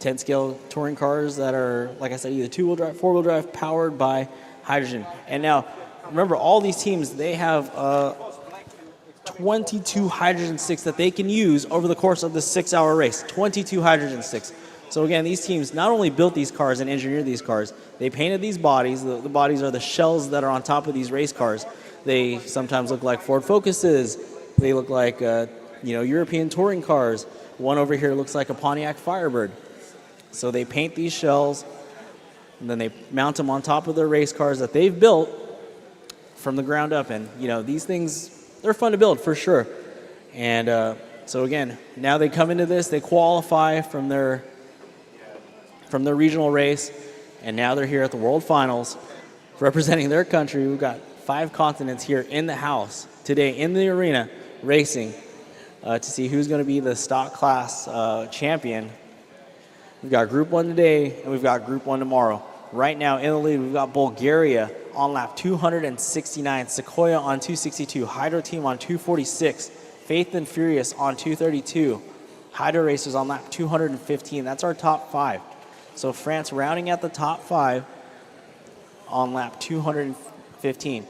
10-scale touring cars that are, like I said, either 2-wheel drive, 4-wheel drive, powered by hydrogen. And now, remember, all these teams, they have 22 hydrogen sticks that they can use over the course of this 6-hour race. 22 hydrogen sticks. So again, these teams not only built these cars and engineered these cars, they painted these bodies. The bodies are the shells that are on top of these race cars. They sometimes look like Ford Focuses. They look like European touring cars. One over here looks like a Pontiac Firebird. So they paint these shells, and then they mount them on top of their race cars that they've built from the ground up. And these things, they're fun to build for sure. And so again, now they come into this, they qualify from their regional race, and now they're here at the World Finals representing their country. We've got 5 continents here in the house today in the arena racing to see who's going to be the stock class champion. We've got Group 1 today, and we've got Group 1 tomorrow. Right now in the lead, we've got Bulgaria on lap 269, Sequoia on 262, Hydro Team on 246, Faith and Furious on 232, Hydro Racers on lap 215. That's our top 5. So France rounding out the top 5 on lap 215.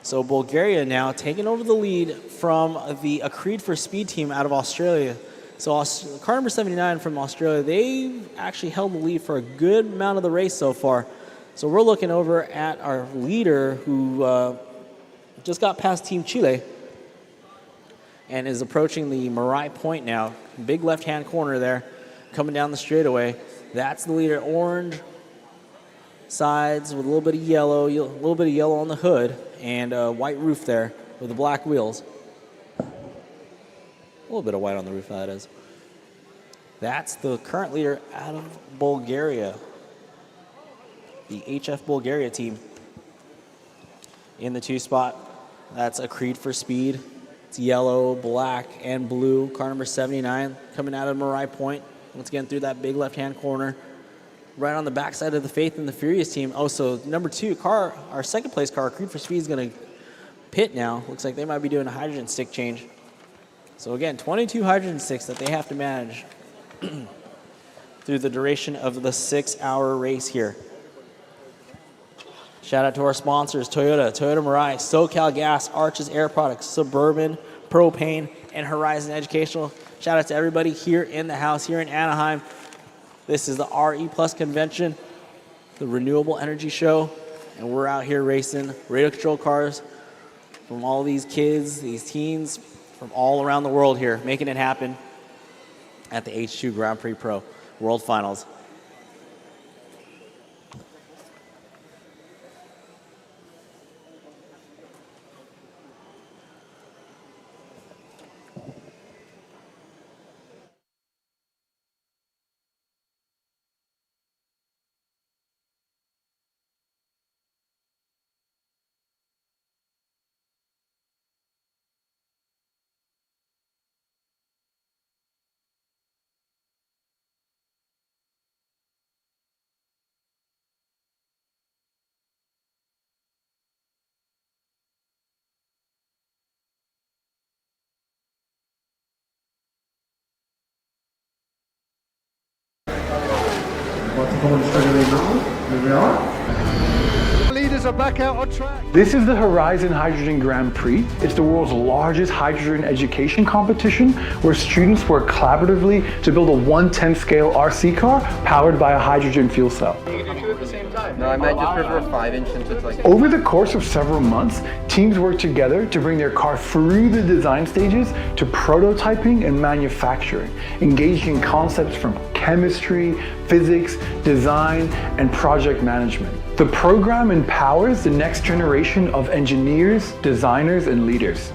So Bulgaria now taking over the lead from the Creed for Speed team out of Australia. So car number 79 from Australia, they actually held the lead for a good amount of the race so far. So we're looking over at our leader who just got past Team Chile and is approaching the Marai Point now. Big left-hand corner there, coming down the straightaway. That's the leader, orange sides with a little bit of yellow on the hood and a white roof there with the black wheels. A little bit of white on the roof, that is. That's the current leader out of Bulgaria. The HF Bulgaria team. In the 2 spot, that's a Creed for Speed. It's yellow, black, and blue. Car number 79 coming out of Marai Point. Once again, through that big left-hand corner. Right on the backside of the Faith and the Furious team. Oh, so number 2 car, our second place car, Creed for Speed, is going to pit now. Looks like they might be doing a hydrogen stick change. So again, 22 hydrogen sticks that they have to manage through the duration of the 6-hour race here. Shout out to our sponsors, Toyota Mirai, SoCal Gas, Arches Air Products, Suburban, Propane, and Horizon Educational. Shout out to everybody here in the house, here in Anaheim. This is the RE Plus convention, the Renewable Energy Show, and we're out here racing radio control cars from all these kids, these teens, from all around the world here, making it happen at the H2 Grand Prix Pro World Finals. About to go on straight away now. Here we are. Leaders are back out on track. This is the Horizon Hydrogen Grand Prix. It's the world's largest hydrogen education competition where students work collaboratively to build a 1/10 scale RC car powered by a hydrogen fuel cell. No, I might just prefer 5-inch since it's like... Over the course of several months, teams work together to bring their car through the design stages to prototyping and manufacturing, engaging in concepts from chemistry, physics, design, and project management. The program empowers the next generation of engineers, designers, and leaders.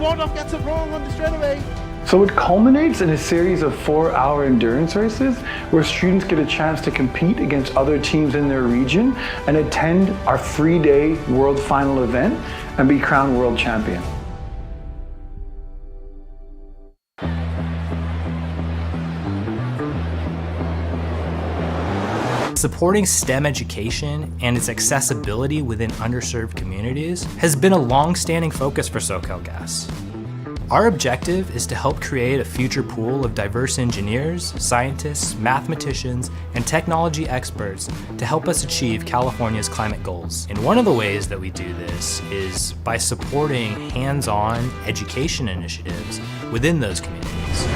Warnock gets it wrong on the straightaway. So it culminates in a series of 4-hour endurance races where students get a chance to compete against other teams in their region and attend our 3-day World Final event and be crowned world champion. Supporting STEM education and its accessibility within underserved communities has been a long-standing focus for SoCalGas. Our objective is to help create a future pool of diverse engineers, scientists, mathematicians, and technology experts to help us achieve California's climate goals. And one of the ways that we do this is by supporting hands-on education initiatives within those communities.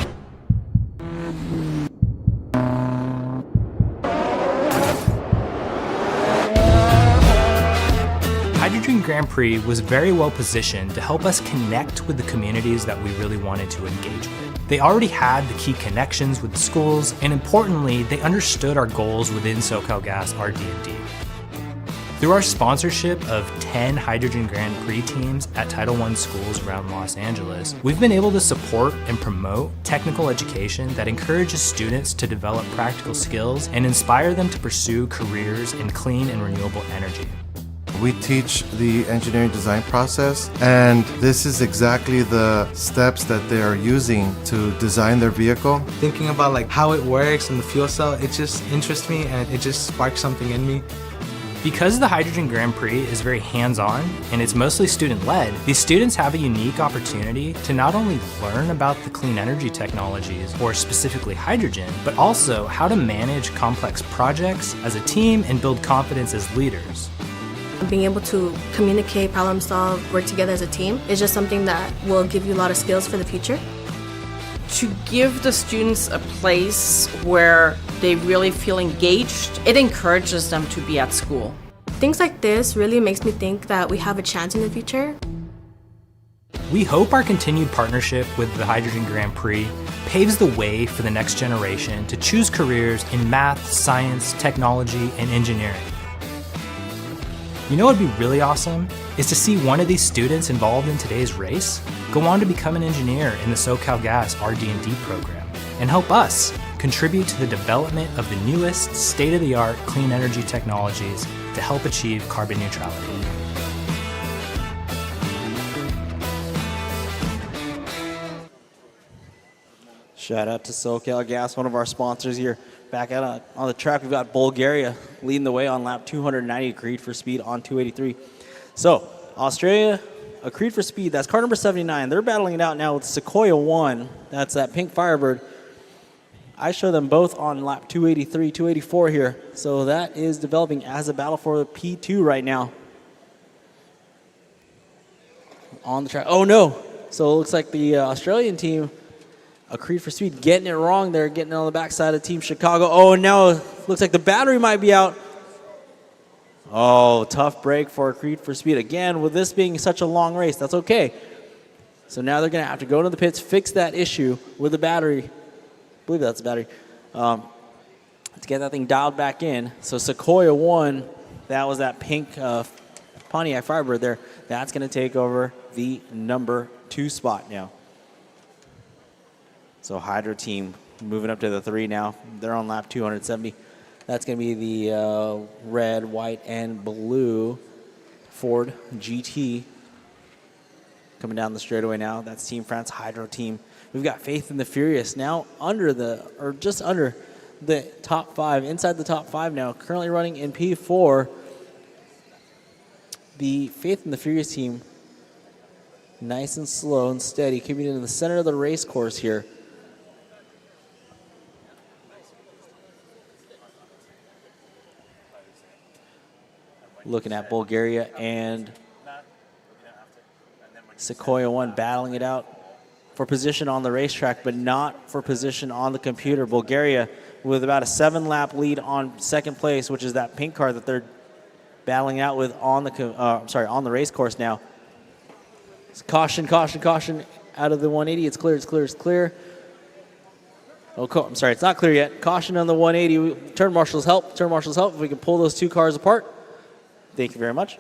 Hydrogen Grand Prix was very well positioned to help us connect with the communities that we really wanted to engage with. They already had the key connections with the schools, and importantly, they understood our goals within SoCalGas RD&D. Through our sponsorship of 10 Hydrogen Grand Prix teams at Title I schools around Los Angeles, we've been able to support and promote technical education that encourages students to develop practical skills and inspire them to pursue careers in clean and renewable energy. We teach the engineering design process, and this is exactly the steps that they are using to design their vehicle. Thinking about like how it works and the fuel cell, it just interests me and it just sparks something in me. Because the Hydrogen Grand Prix is very hands-on and it's mostly student-led, these students have a unique opportunity to not only learn about the clean energy technologies, or specifically hydrogen, but also how to manage complex projects as a team and build confidence as leaders. Being able to communicate, problem solve, work together as a team is just something that will give you a lot of skills for the future. To give the students a place where they really feel engaged, it encourages them to be at school. Things like this really makes me think that we have a chance in the future. We hope our continued partnership with the Hydrogen Grand Prix paves the way for the next generation to choose careers in math, science, technology, and engineering. You know what would be really awesome? Is to see one of these students involved in today's race go on to become an engineer in the SoCalGas RD&D program and help us contribute to the development of the newest state-of-the-art clean energy technologies to help achieve carbon neutrality. Shout out to SoCalGas, one of our sponsors here. Back out on the track, we've got Bulgaria leading the way on lap 290, Creed for Speed on 283. So, Australia, a Creed for Speed, that's car number 79. They're battling it out now with Sequoia 1. That's that pink Firebird. I show them both on lap 283, 284 here. So that is developing as a battle for the P2 right now. On the track. Oh, no. So it looks like the Australian team, a Creed for Speed, getting it wrong there, getting it on the backside of Team Chicago. Oh, now looks like the battery might be out. Oh, tough break for a Creed for Speed. Again, with this being such a long race, that's okay. So now they're going to have to go to the pits, fix that issue with the battery. I believe that's the battery. To get that thing dialed back in. So Sequoia 1, that was that pink Pontiac Firebird there. That's going to take over the number 2 spot now. So Hydro team moving up to the 3 now. They're on lap 270. That's going to be the red, white, and blue Ford GT coming down the straightaway now. That's Team France Hydro team. We've got Faith and the Furious now just under the top 5, inside the top 5 now, currently running in P4. The Faith and the Furious team, nice and slow and steady, keeping it in the center of the race course here. Looking at Bulgaria and Sequoia 1 battling it out for position on the racetrack, but not for position on the computer. Bulgaria with about a 7-lap lead on second place, which is that pink car that they're battling out with on the race course now. It's caution, caution, caution out of the 180. It's clear, it's clear, it's clear. Oh, I'm sorry, it's not clear yet. Caution on the 180. Turn marshal's help. Turn marshal's help. If we can pull those 2 cars apart. Thank you very much.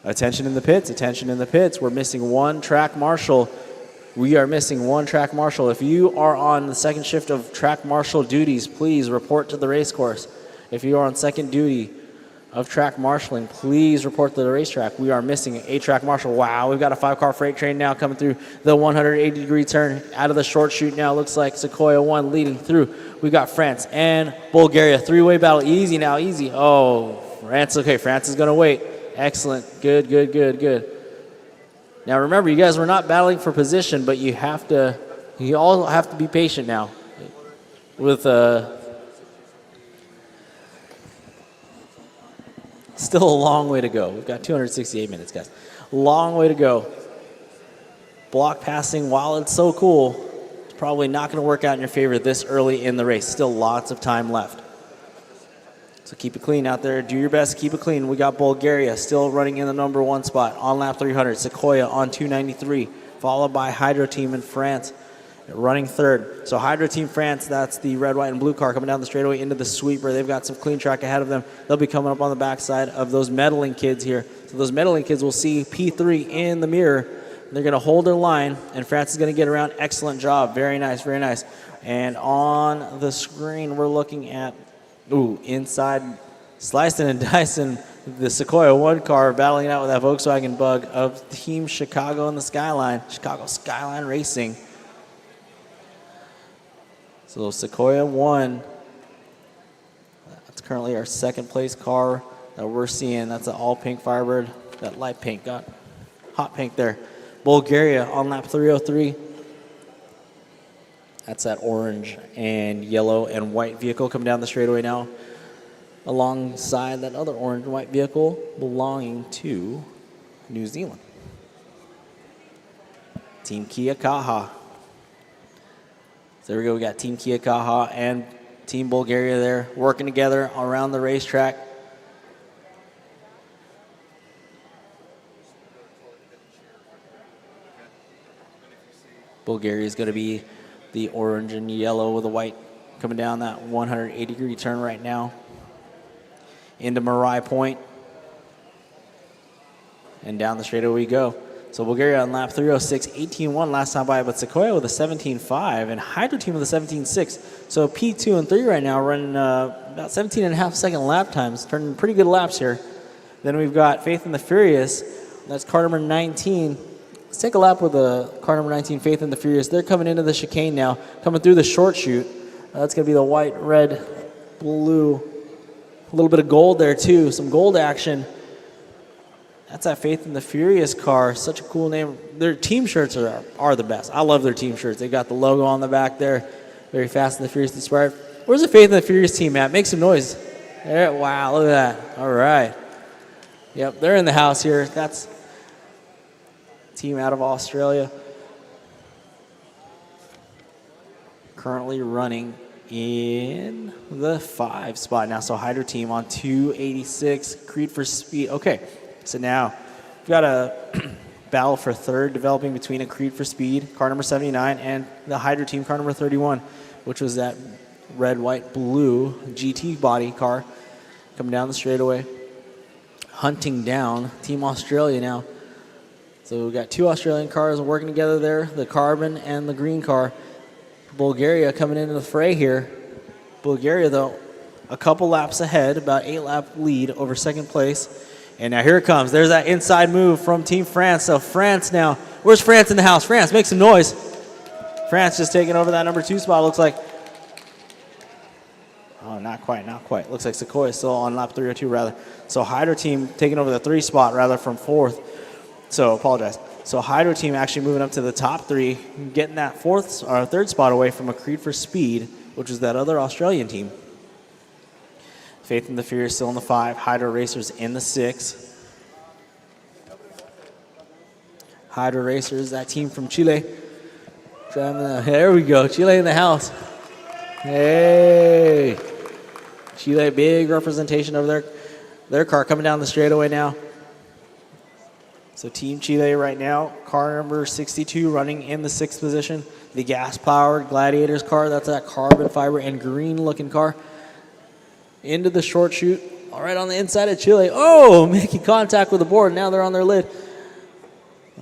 Attention in the pits, attention in the pits. We're missing 1 track marshal. We are missing 1 track marshal. If you are on the second shift of track marshal duties, please report to the race course. If you are on second duty of track marshaling, please report to the racetrack. We are missing a track marshal. Wow, we've got a 5-car freight train now coming through the 180-degree turn out of the short chute now. Looks like Sequoia 1 leading through. We got France and Bulgaria. 3-way battle. Easy now, easy. Oh, France. Okay, France is going to wait. Excellent. Good, good, good, good. Now remember, you guys were not battling for position, but you all have to be patient now with still a long way to go. We've got 268 minutes, guys. Long way to go. Block passing, while it's so cool, it's probably not going to work out in your favor this early in the race. Still lots of time left. So keep it clean out there. Do your best. Keep it clean. We got Bulgaria still running in the number 1 spot on lap 300. Sequoia on 293, followed by Hydro Team in France running 3rd. So Hydro Team France, that's the red, white, and blue car coming down the straightaway into the sweeper. They've got some clean track ahead of them. They'll be coming up on the backside of those medaling kids here. So those medaling kids will see P3 in the mirror. They're going to hold their line, and France is going to get around. Excellent job. Very nice, very nice. And on the screen, we're looking at Ooh, inside, slicing and dicing the Sequoia 1 car, battling it out with that Volkswagen Bug of Team Chicago in the Skyline, Chicago Skyline Racing. So Sequoia 1, that's currently our second place car that we're seeing. That's an all pink Firebird, that light pink, got hot pink there. Bulgaria on lap 303. That's that orange and yellow and white vehicle coming down the straightaway now, alongside that other orange and white vehicle belonging to New Zealand. Team Kia Kaha. So there we go, we got Team Kia Kaha and Team Bulgaria there working together around the racetrack. Bulgaria is going to be the orange and yellow with the white coming down that 180-degree turn right now into Marai Point. And down the straightaway we go. So Bulgaria on lap 306, 18-1 last time by, but Sequoia with a 17.5 and Hydro Team with a 17.6. So P2 and 3 right now running about 17 and a half second lap times, turning pretty good laps here. Then we've got Faith in the Furious. That's car number 19. Let's take a lap with the car number 19, Faith in the Furious. They're coming into the chicane now, coming through the short chute. That's going to be the white, red, blue. A little bit of gold there too, some gold action. That's that Faith in the Furious car. Such a cool name. Their team shirts are the best. I love their team shirts. They got the logo on the back there. Very Fast and the Furious inspired. Where's the Faith in the Furious team at? Make some noise. There, wow, look at that. All right. Yep, they're in the house here. That's team out of Australia. Currently running in the 5 spot now. So Hydro Team on 286. Creed for Speed. Okay, so now we've got a battle for third developing between a Creed for Speed, car number 79, and the Hydro Team, car number 31, which was that red, white, blue GT body car coming down the straightaway, hunting down Team Australia now. So we've got 2 Australian cars working together there, the carbon and the green car. Bulgaria coming into the fray here. Bulgaria, though, a couple laps ahead, about 8-lap lead over second place. And now here it comes. There's that inside move from Team France. So France now, where's France in the house? France, make some noise. France just taking over that number 2 spot, looks like. Oh, not quite, not quite. Looks like Sequoia is still on lap 302, rather. So Hydro Team taking over the 3 spot, rather, from 4th. So, apologize. So Hydro Team actually moving up to the top 3, getting that 3rd spot away from a Creed for Speed, which is that other Australian team. Faith in the Furious still in the 5. Hydro Racers in the 6. Hydro Racers, that team from Chile. There we go, Chile in the house. Hey, Chile, big representation of their car coming down the straightaway now. So Team Chile right now, car number 62 running in the 6th position. The gas-powered Gladiators car, that's that carbon fiber and green-looking car. Into the short chute, all right on the inside of Chile. Oh, making contact with the board. Now they're on their lid.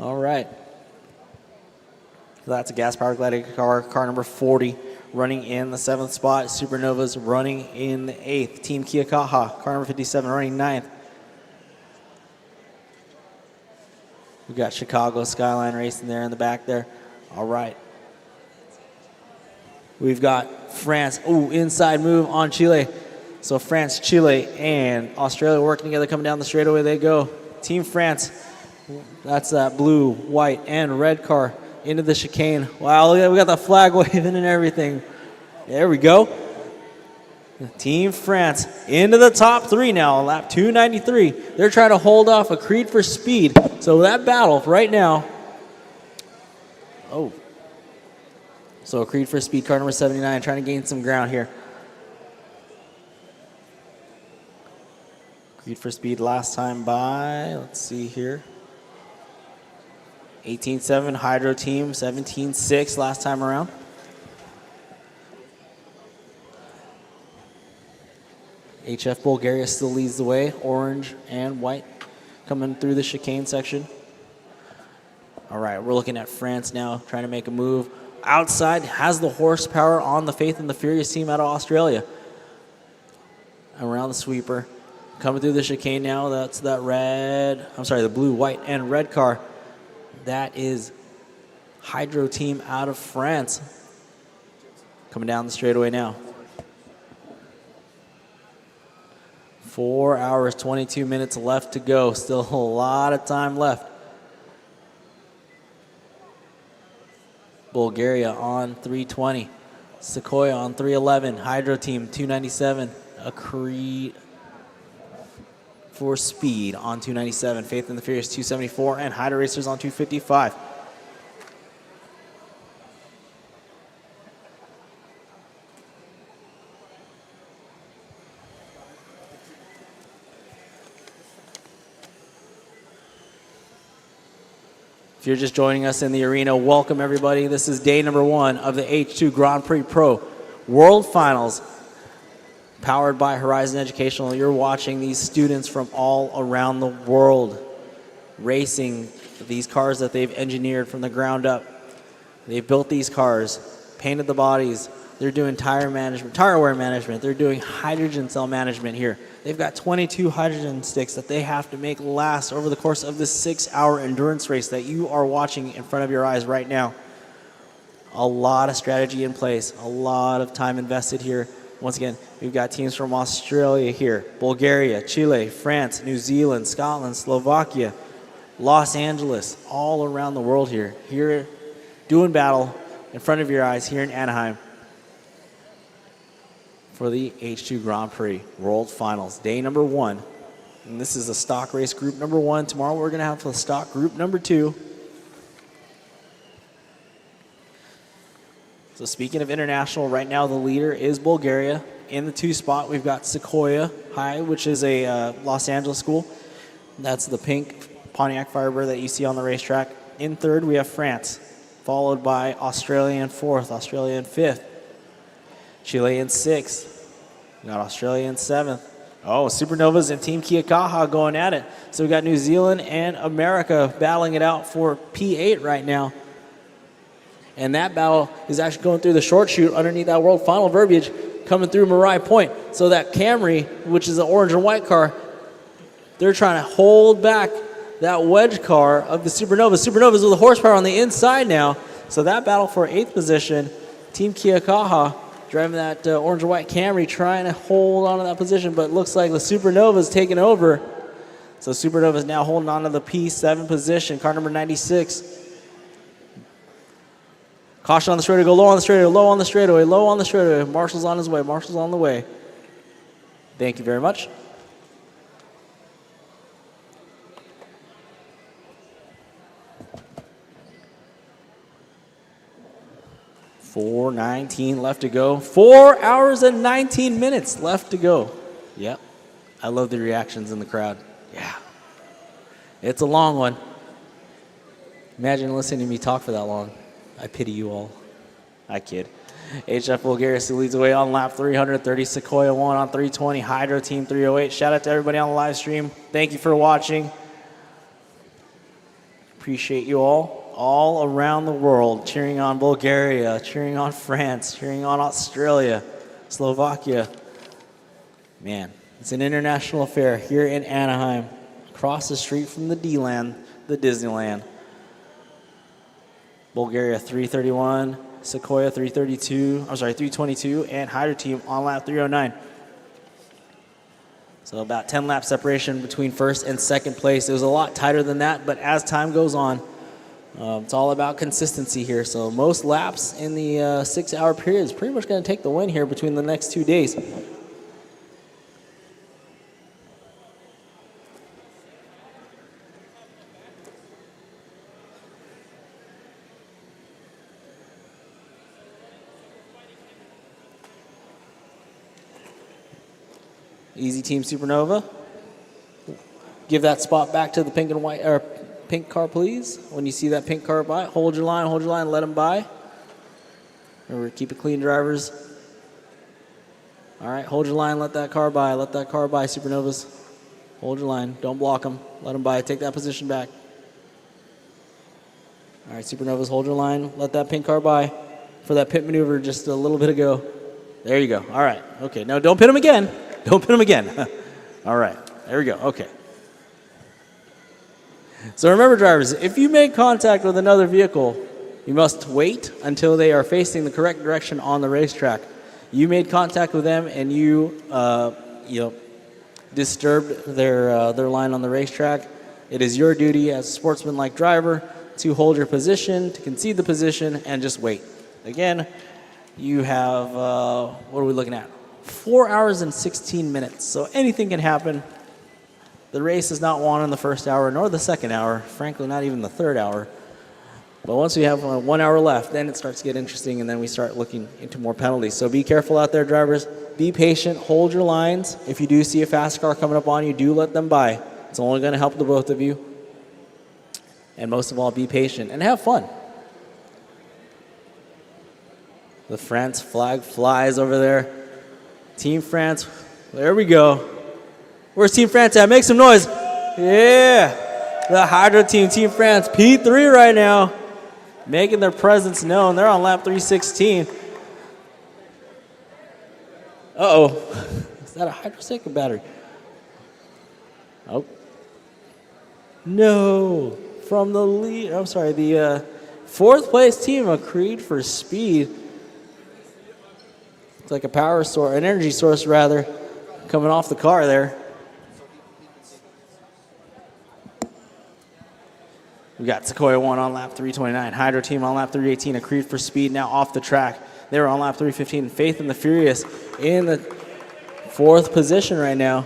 All right. So that's a gas-powered Gladiator car, car number 40, running in the 7th spot. Supernovas running in the 8th. Team Kia Kaha, car number 57, running 9th. We've got Chicago Skyline Racing there in the back there. All right. We've got France. Ooh, inside move on Chile. So France, Chile, and Australia working together, coming down the straightaway they go. Team France, that's that blue, white, and red car into the chicane. Wow, look at that, we got the flag waving and everything. There we go. Team France into the top 3 now, lap 293. They're trying to hold off a Creed for Speed. So that battle right now. Oh. So a Creed for Speed, car number 79, trying to gain some ground here. Creed for Speed last time by, let's see here. 18.7, Hydro Team, 17.6 last time around. HF Bulgaria still leads the way, orange and white coming through the chicane section. All right, we're looking at France now, trying to make a move. Outside, has the horsepower on the Faith and the Furious team out of Australia. around the sweeper. Coming through the chicane now, that's that the blue, white, and red car. That is Hydro Team out of France. Coming down the straightaway now. 4 hours, 22 minutes left to go. Still a lot of time left. Bulgaria on 320. Sequoia on 311. Hydro Team 297. A Creed for Speed on 297. Faith in the Furious 274. And Hydro Racers on 255. If you're just joining us in the arena, welcome everybody. This is day number 1 of the H2 Grand Prix Pro World Finals, powered by Horizon Educational. You're watching these students from all around the world racing these cars that they've engineered from the ground up. They've built these cars, painted the bodies. They're doing tire wear management. They're doing hydrogen cell management here. They've got 22 hydrogen sticks that they have to make last over the course of this 6-hour endurance race that you are watching in front of your eyes right now. A lot of strategy in place, a lot of time invested here. Once again, we've got teams from Australia here, Bulgaria, Chile, France, New Zealand, Scotland, Slovakia, Los Angeles, all around the world here doing battle in front of your eyes here in Anaheim for the H2 Grand Prix World Finals, day number 1. And this is the stock race group number 1. Tomorrow we're going to have the stock group number 2. So speaking of international, right now the leader is Bulgaria. In the 2 spot, we've got Sequoia High, which is a Los Angeles school. That's the pink Pontiac Firebird that you see on the racetrack. In 3rd, we have France, followed by Australia in 4th, Australia in 5th. Chile in 6th. We got Australia in 7th. Oh, Supernovas and Team Kiakaha going at it. So we got New Zealand and America battling it out for P8 right now. And that battle is actually going through the short chute underneath that World Final verbiage, coming through Mariah Point. So that Camry, which is an orange and white car, they're trying to hold back that wedge car of the Supernovas. Supernovas with the horsepower on the inside now. So that battle for 8th position, Team Kiakaha driving that orange and white Camry, trying to hold on to that position, but it looks like the Supernova's taking over. So Supernova's now holding on to the P7 position, car number 96. Caution on the straightaway, go low on the straightaway, low on the straightaway, low on the straightaway. Marshall's on his way, Marshall's on the way. Thank you very much. $4:19 left to go. 4 hours and 19 minutes left to go. Yep. I love the reactions in the crowd. Yeah. It's a long one. Imagine listening to me talk for that long. I pity you all. I kid. HF Bulgaria still leads away on lap 330. Sequoia 1 on 320. Hydro Team 308. Shout out to everybody on the live stream. Thank you for watching. Appreciate you all around the world, cheering on Bulgaria, cheering on France, cheering on Australia, Slovakia. Man, it's an international affair here in Anaheim, across the street from the D-Land, the Disneyland. Bulgaria 331, Sequoia 322, and Hydro Team on lap 309. So about 10 lap separation between 1st and 2nd place. It was a lot tighter than that, but as time goes on, it's all about consistency here. So most laps in the 6-hour period is pretty much going to take the win here between the next 2 days. Easy Team Supernova. Give that spot back to the pink and white, or pink car, please. When you see that pink car by, hold your line, let them by. Remember, keep it clean, drivers. All right, hold your line, let that car by, Supernovas. Hold your line, don't block them, let them by, take that position back. All right, Supernovas, hold your line, let that pink car by for that pit maneuver just a little bit ago. There you go, all right, okay, now don't pit them again. Don't pit them again. All right, there we go. Okay. So remember, drivers, if you make contact with another vehicle, you must wait until they are facing the correct direction on the racetrack. You made contact with them and you disturbed their line on the racetrack. It is your duty as a sportsman-like driver to hold your position, to concede the position, and just wait. Again, you have, what are we looking at? 4 hours and 16 minutes. So anything can happen. The race is not won in the first hour nor the second hour, frankly, not even the third hour. But once we have 1 hour left, then it starts to get interesting, and then we start looking into more penalties. So be careful out there, drivers. Be patient. Hold your lines. If you do see a fast car coming up on you, do let them by. It's only going to help the both of you. And most of all, be patient and have fun. The France flag flies over there. Team France, there we go. Where's Team France at? Make some noise. Yeah. The Hydro team, Team France, P3 right now, making their presence known. They're on lap 316. Uh-oh. Is that a hydrostick or battery? Oh. No. From the lead, I'm sorry, the fourth place team, a Creed for Speed. It's like a power source, an energy source rather, coming off the car there. We got Sequoia 1 on lap 329, Hydro team on lap 318, a Creed for Speed now off the track. They were on lap 315, Faith and the Furious in the fourth position right now.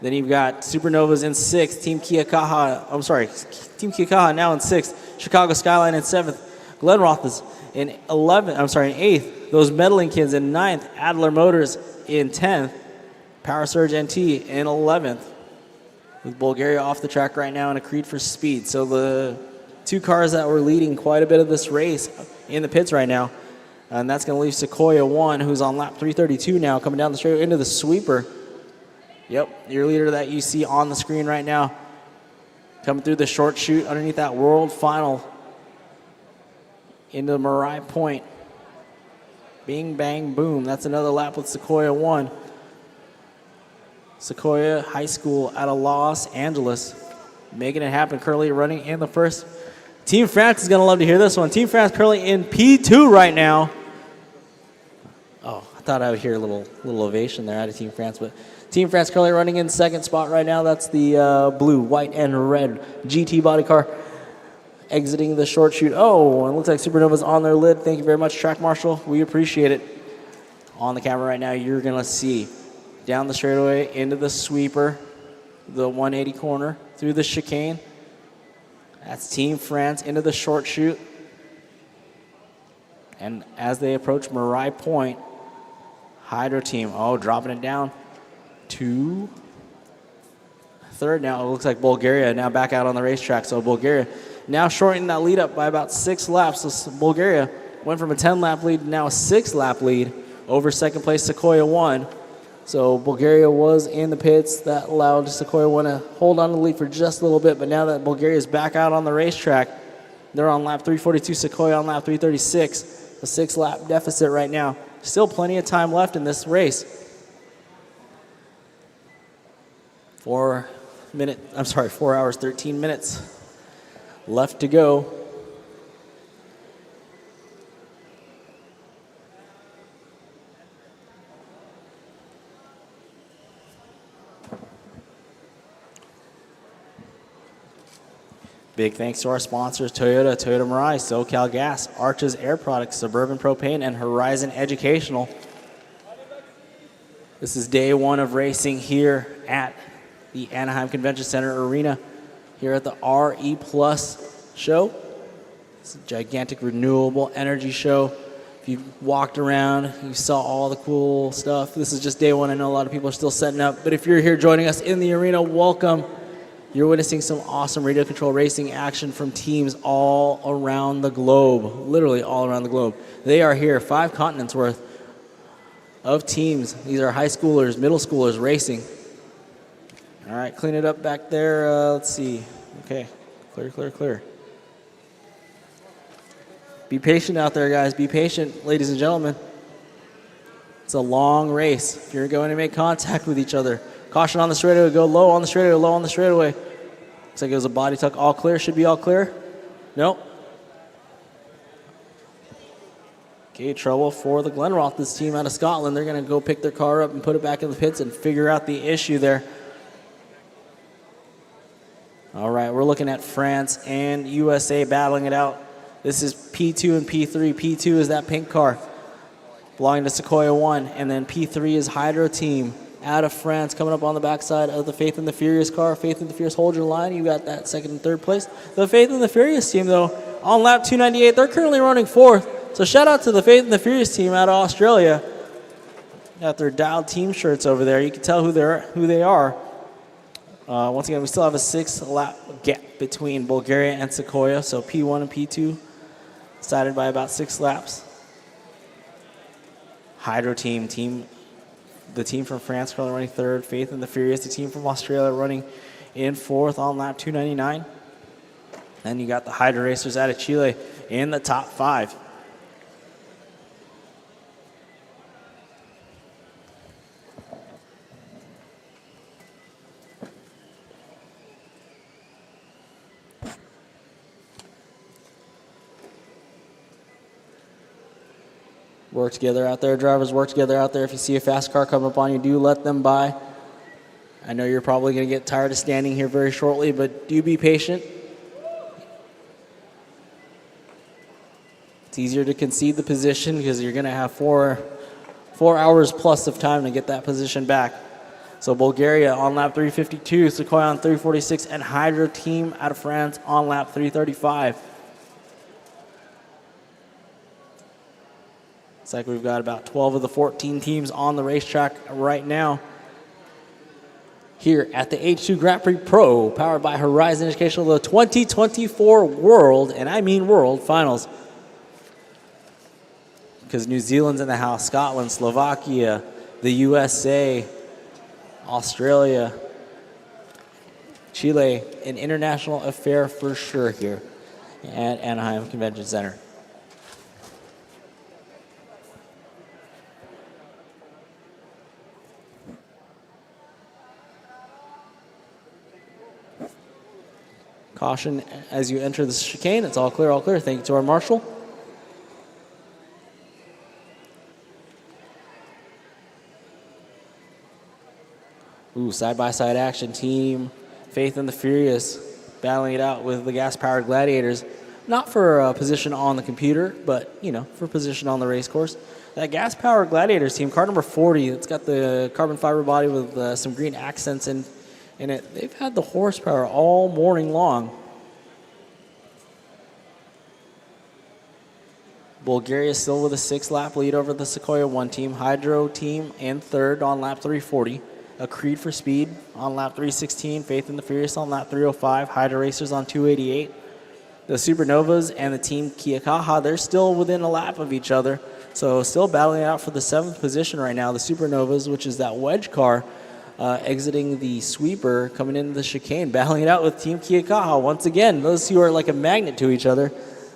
Then you've got Supernovas in sixth, Team Team Kiakaha now in sixth, Chicago Skyline in seventh, Glenroth is in eighth, those meddling kids in ninth, Adler Motors in 10th, Power Surge NT in 11th, with Bulgaria off the track right now and a Creed for Speed. So the two cars that were leading quite a bit of this race in the pits right now, and that's going to leave Sequoia 1, who's on lap 332 now, coming down the straight into the sweeper. Yep, your leader that you see on the screen right now, coming through the short chute underneath that World Final into Marai Point. Bing, bang, boom. That's another lap with Sequoia 1. Sequoia High School out of Los Angeles, making it happen. Curly running in the first. Team France is going to love to hear this one. Team France currently in P2 right now. Oh, I thought I would hear a little ovation there out of Team France, but Team France currently running in second spot right now. That's the blue, white, and red GT body car exiting the short chute. Oh, and it looks like Supernova's on their lid. Thank you very much, Track Marshal. We appreciate it. On the camera right now, you're going to see down the straightaway into the sweeper, the 180 corner, through the chicane. That's Team France into the short chute. And as they approach Marai Point, Hydro team, dropping it down to third now. It looks like Bulgaria now back out on the racetrack. So Bulgaria now shortening that lead up by about 6 laps. So Bulgaria went from a 10-lap lead to now a 6-lap lead over second place Sequoia 1. So Bulgaria was in the pits. That allowed Sequoia 1 to hold on to the lead for just a little bit. But now that Bulgaria is back out on the racetrack, they're on lap 342, Sequoia on lap 336. A 6-lap deficit right now. Still plenty of time left in this race. 4 hours, 13 minutes left to go. Big thanks to our sponsors, Toyota, Toyota Mirai, SoCal Gas, Arches Air Products, Suburban Propane, and Horizon Educational. This is day one of racing here at the Anaheim Convention Center Arena, here at the RE Plus show. It's a gigantic renewable energy show. If you walked around, you saw all the cool stuff. This is just day one. I know a lot of people are still setting up, but if you're here joining us in the arena, welcome. You're witnessing some awesome radio control racing action from teams all around the globe, literally all around the globe. They are here, 5 continents worth of teams. These are high schoolers, middle schoolers racing. All right, clean it up back there. Let's see. Okay, clear. Be patient out there, guys. Be patient, ladies and gentlemen. It's a long race. If you're going to make contact with each other, caution on the straightaway, go low on the straightaway, low on the straightaway. Looks like it was a body tuck, all clear, should be all clear. Nope. Okay, trouble for the Glenroth, this team out of Scotland. They're going to go pick their car up and put it back in the pits and figure out the issue there. All right, we're looking at France and USA battling it out. This is P2 and P3. P2 is that pink car belonging to Sequoia 1, and then P3 is Hydro Team out of France coming up on the backside of the Faith and the Furious car. Faith and the Furious, hold your line. You got that second and third place. The Faith and the Furious team, though, on lap 298, they're currently running fourth. So shout out to the Faith and the Furious team out of Australia. Got their dialed team shirts over there. You can tell who they are. Once again, we still have a 6-lap gap between Bulgaria and Sequoia. So P1 and P2 decided by about 6 laps. Hydro team, the team from France currently running third. Faith and the Furious, the team from Australia, running in fourth on lap 299. Then you got the Hydro Racers out of Chile in the top 5. Work together out there, drivers, work together out there. If you see a fast car come up on you, do let them by. I know you're probably going to get tired of standing here very shortly, but do be patient. It's easier to concede the position because you're going to have 4 hours plus of time to get that position back. So Bulgaria on lap 352, Sequoia on 346, and Hydro Team out of France on lap 335. Looks like we've got about 12 of the 14 teams on the racetrack right now here at the H2 Grand Prix Pro, powered by Horizon Educational, the 2024 World, and I mean World, Finals. Because New Zealand's in the house, Scotland, Slovakia, the USA, Australia, Chile, an international affair for sure here at Anaheim Convention Center. Caution as you enter the chicane. It's all clear, all clear. Thank you to our marshal. Ooh, side-by-side action. Team Faith and the Furious battling it out with the gas-powered Gladiators. Not for a position on the computer, but, you know, for position on the race course. That gas-powered Gladiators team, car number 40, it's got the carbon fiber body with some green accents in it. They've had the horsepower all morning long. Bulgaria still with a 6-lap lead over the Sequoia 1 team. Hydro team in third on lap 340. A Creed for Speed on lap 316. Faith and the Furious on lap 305. Hydro Racers on 288. The Supernovas and the team Kiakaha, they're still within a lap of each other. So still battling it out for the 7th position right now. The Supernovas, which is that wedge car, exiting the sweeper, coming into the chicane, battling it out with Team Kiakaha. Once again, those two are like a magnet to each other.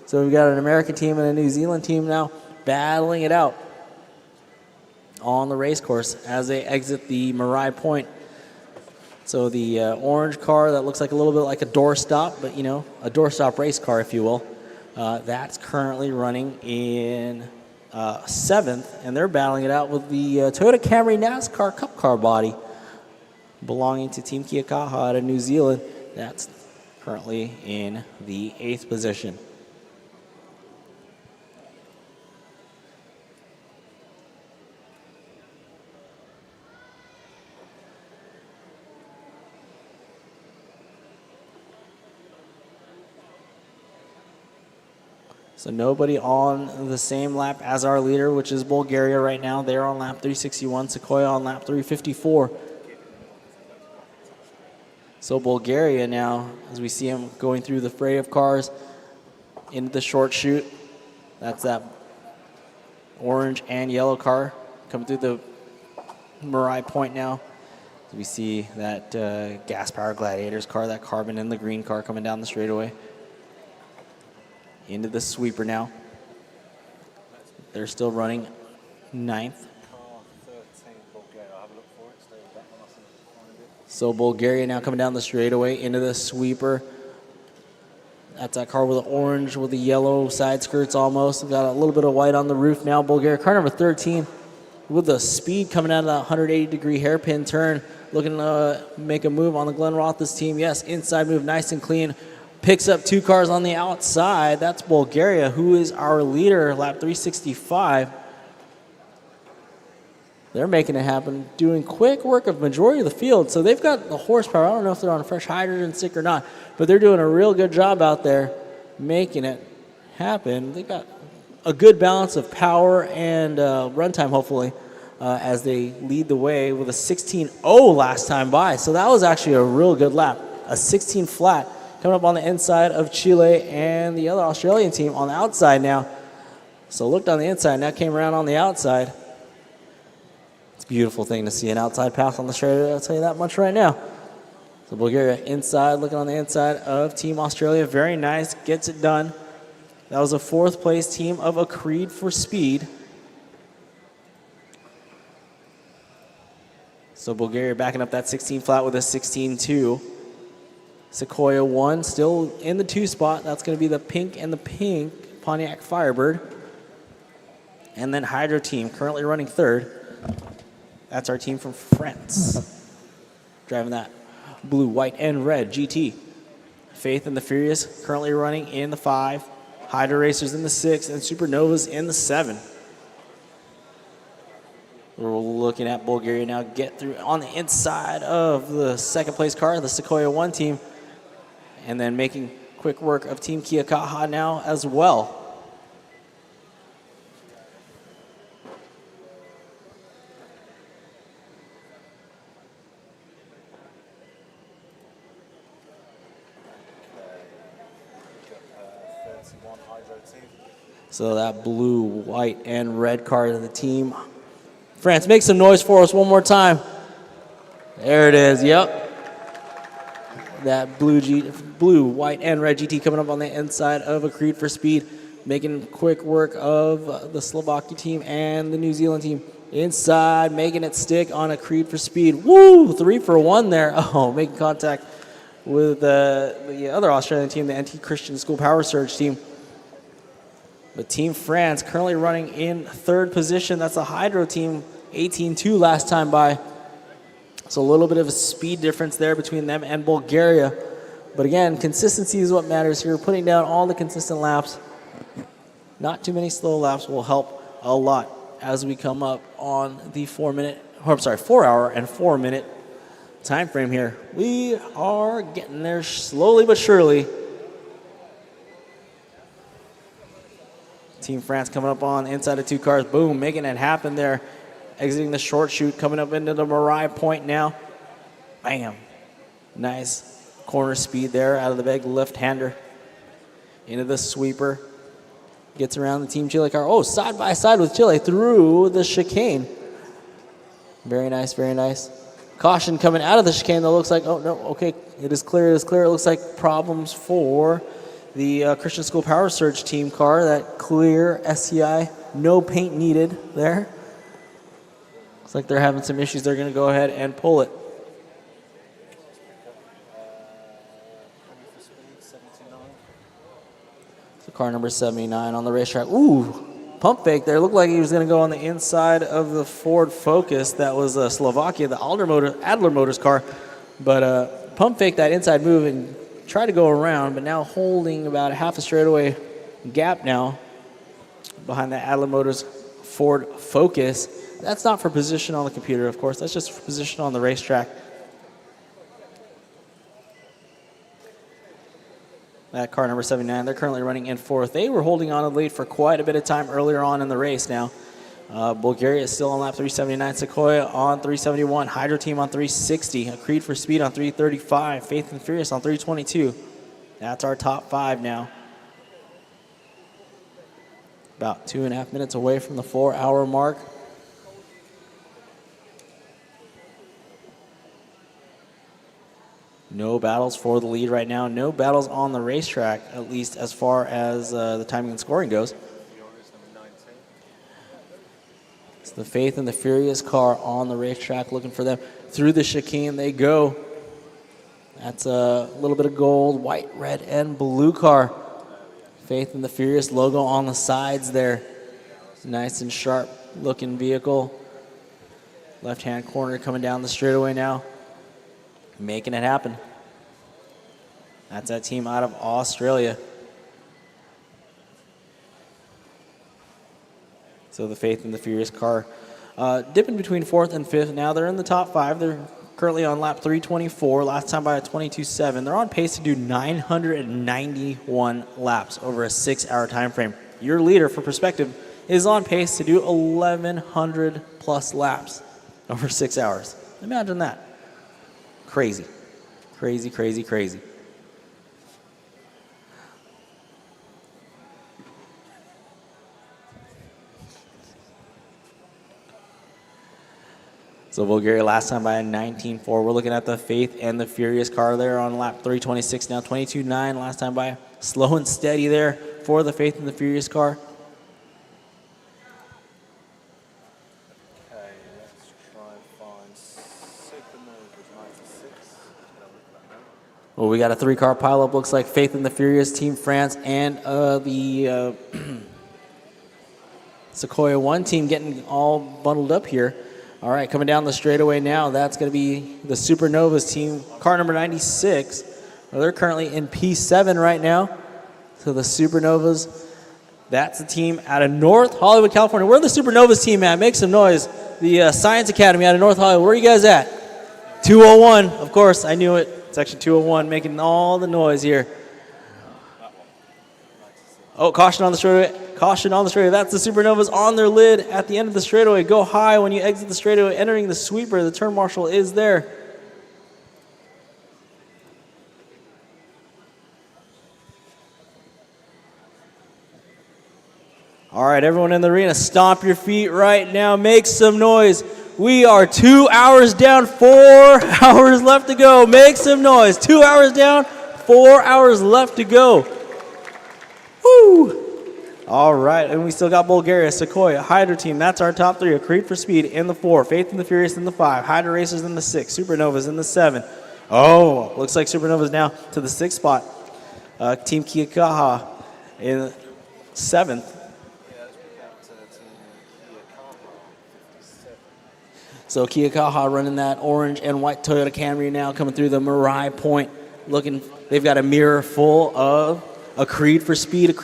So we've got an American team and a New Zealand team now battling it out on the race course as they exit the Marai Point. So the orange car that looks like a little bit like a doorstop, but, you know, a doorstop race car, if you will, that's currently running in 7th, and they're battling it out with the Toyota Camry NASCAR Cup car body belonging to Team Kiakaha out of New Zealand. That's currently in the 8th position. So nobody on the same lap as our leader, which is Bulgaria right now. They're on lap 361, Sequoia on lap 354. So Bulgaria now, as we see them going through the fray of cars into the short chute. That's that orange and yellow car coming through the Marai Point now. We see that gas-powered Gladiators car, that carbon and the green car coming down the straightaway. Into the sweeper now. They're still running 9th. So Bulgaria now coming down the straightaway into the sweeper. That's that car with the orange with the yellow side skirts almost. We've got a little bit of white on the roof now. Bulgaria, car number 13 with the speed coming out of that 180-degree hairpin turn. Looking to make a move on the Glenn Roth's team. Yes, inside move, nice and clean. Picks up 2 cars on the outside. That's Bulgaria, who is our leader, lap 365. They're making it happen, doing quick work of majority of the field. So they've got the horsepower. I don't know if they're on a fresh hydrogen stick or not, but they're doing a real good job out there making it happen. They've got a good balance of power and runtime, hopefully, as they lead the way with a 16.0 last time by. So that was actually a real good lap. A 16 flat coming up on the inside of Chile and the other Australian team on the outside now. So looked on the inside, now came around on the outside. It's a beautiful thing to see an outside pass on the straightaway, I'll tell you that much right now. So Bulgaria inside, looking on the inside of Team Australia. Very nice, gets it done. That was a 4th place team of a Creed for Speed. So Bulgaria backing up that 16 flat with a 16.2. Sequoia 1 still in the 2 spot. That's going to be the pink and the pink Pontiac Firebird. And then Hydro Team currently running 3rd. That's our team from France. Driving that blue, white, and red GT. Faith and the Furious currently running in the 5. Hydro Racers in the 6, and Supernovas in the 7. We're looking at Bulgaria now get through on the inside of the 2nd place car, the Sequoia 1 team, and then making quick work of Team Kiyakaha now as well. So that blue, white, and red car of the team. France, make some noise for us one more time. There it is, yep. That blue, white, and red GT coming up on the inside of a Creed for Speed, making quick work of the Slovakia team and the New Zealand team. Inside, making it stick on a Creed for Speed. Woo, 3 for 1 there. Oh, making contact with the other Australian team, the NT Christian School Power Surge team. But Team France currently running in 3rd position. That's the Hydro team, 18.2 last time by. So a little bit of a speed difference there between them and Bulgaria. But again, consistency is what matters here. Putting down all the consistent laps. Not too many slow laps will help a lot as we come up on the 4 hour and 4 minute time frame here. We are getting there slowly but surely. Team France coming up on the inside of 2 cars. Boom, making it happen there. Exiting the short chute, coming up into the Marai point now. Bam. Nice corner speed there out of the big left-hander. Into the sweeper. Gets around the Team Chile car. Oh, side by side with Chile through the chicane. Very nice, very nice. Caution coming out of the chicane that looks like, oh, no, okay, it is clear, it is clear. It looks like problems for the Christian School Power Surge team car, that clear SCI, no paint needed there. Looks like they're having some issues. They're going to go ahead and pull it. So car number 79 on the racetrack. Ooh, pump fake there. Looked like he was going to go on the inside of the Ford Focus. That was Slovakia, the Adler Motors car. But pump fake that inside move and try to go around, but now holding about a half a straightaway gap now behind the Adler Motors Ford Focus. That's not for position on the computer, of course. That's just for position on the racetrack. That car number 79, they're currently running in 4th. They were holding on to lead for quite a bit of time earlier on in the race now. Bulgaria is still on lap 379. Sequoia on 371. Hydro Team on 360. A Creed for Speed on 335. Faith and Furious on 322. That's our top 5 now. About 2.5 minutes away from the 4-hour mark. No battles for the lead right now. No battles on the racetrack, at least as far as the timing and scoring goes. It's the Faith and the Furious car on the racetrack looking for them. Through the chicane they go. That's a little bit of gold, white, red, and blue car. Faith and the Furious logo on the sides there. Nice and sharp looking vehicle. Left-hand corner coming down the straightaway now. Making it happen. That's that team out of Australia. So the Faith and the Furious car dipping between 4th and 5th. Now they're in the top 5. They're currently on lap 324. Last time by a 22.7. They're on pace to do 991 laps over a 6-hour time frame. Your leader, for perspective, is on pace to do 1,100 plus laps over 6 hours. Imagine that. Crazy. Crazy, crazy, crazy. So Bulgaria last time by a 19.4. We're looking at the Faith and the Furious car there on lap 326 now. 22.9 last time by. Slow and steady there for the Faith and the Furious car. Okay, let's try and find Supernova's 96. Well, we got a 3-car pileup. Looks like Faith and the Furious, Team France, and the Sequoia 1 team getting all bundled up here. All right, coming down the straightaway now, that's going to be the Supernovas team, car number 96. Well, they're currently in P7 right now. So the Supernovas, that's the team out of North Hollywood, California. Where are the Supernovas team at? Make some noise. The Science Academy out of North Hollywood. Where are you guys at? 201, of course, I knew it. Section 201, making all the noise here. Oh, caution on the straightaway. Caution on the straightaway. That's the Supernovas on their lid at the end of the straightaway. Go high when you exit the straightaway. Entering the sweeper, the turn marshal is there. All right, everyone in the arena, stomp your feet right now. Make some noise. We are 2 hours down, 4 hours left to go. Make some noise. 2 hours down, 4 hours left to go. Woo! All right, and we still got Bulgaria, Sequoia, Hydra team. That's our top 3. A Creed for Speed in the 4, Faith and the Furious in the 5, Hydra Racers in the 6, Supernovas in the 7. Oh, looks like Supernovas now to the 6th spot. Team Kiyakaha in 7th. So Kiyakaha running that orange and white Toyota Camry now, coming through the Mirai Point. Looking, they've got a mirror full of a Creed for Speed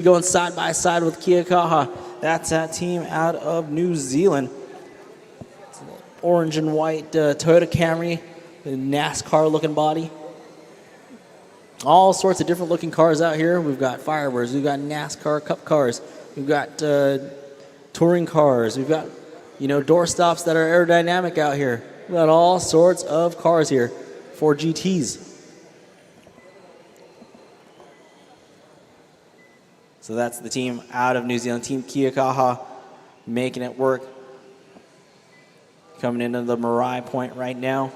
going side by side with Kiyakaha. That's that team out of New Zealand. Orange and white Toyota Camry, the NASCAR looking body. All sorts of different looking cars out here. We've got Firebirds, we've got NASCAR Cup cars, we've got touring cars, we've got door stops that are aerodynamic out here. We've got all sorts of cars here for GTs. So that's the team out of New Zealand, Team Kiyakaha, making it work. Coming into the Mirai Point right now.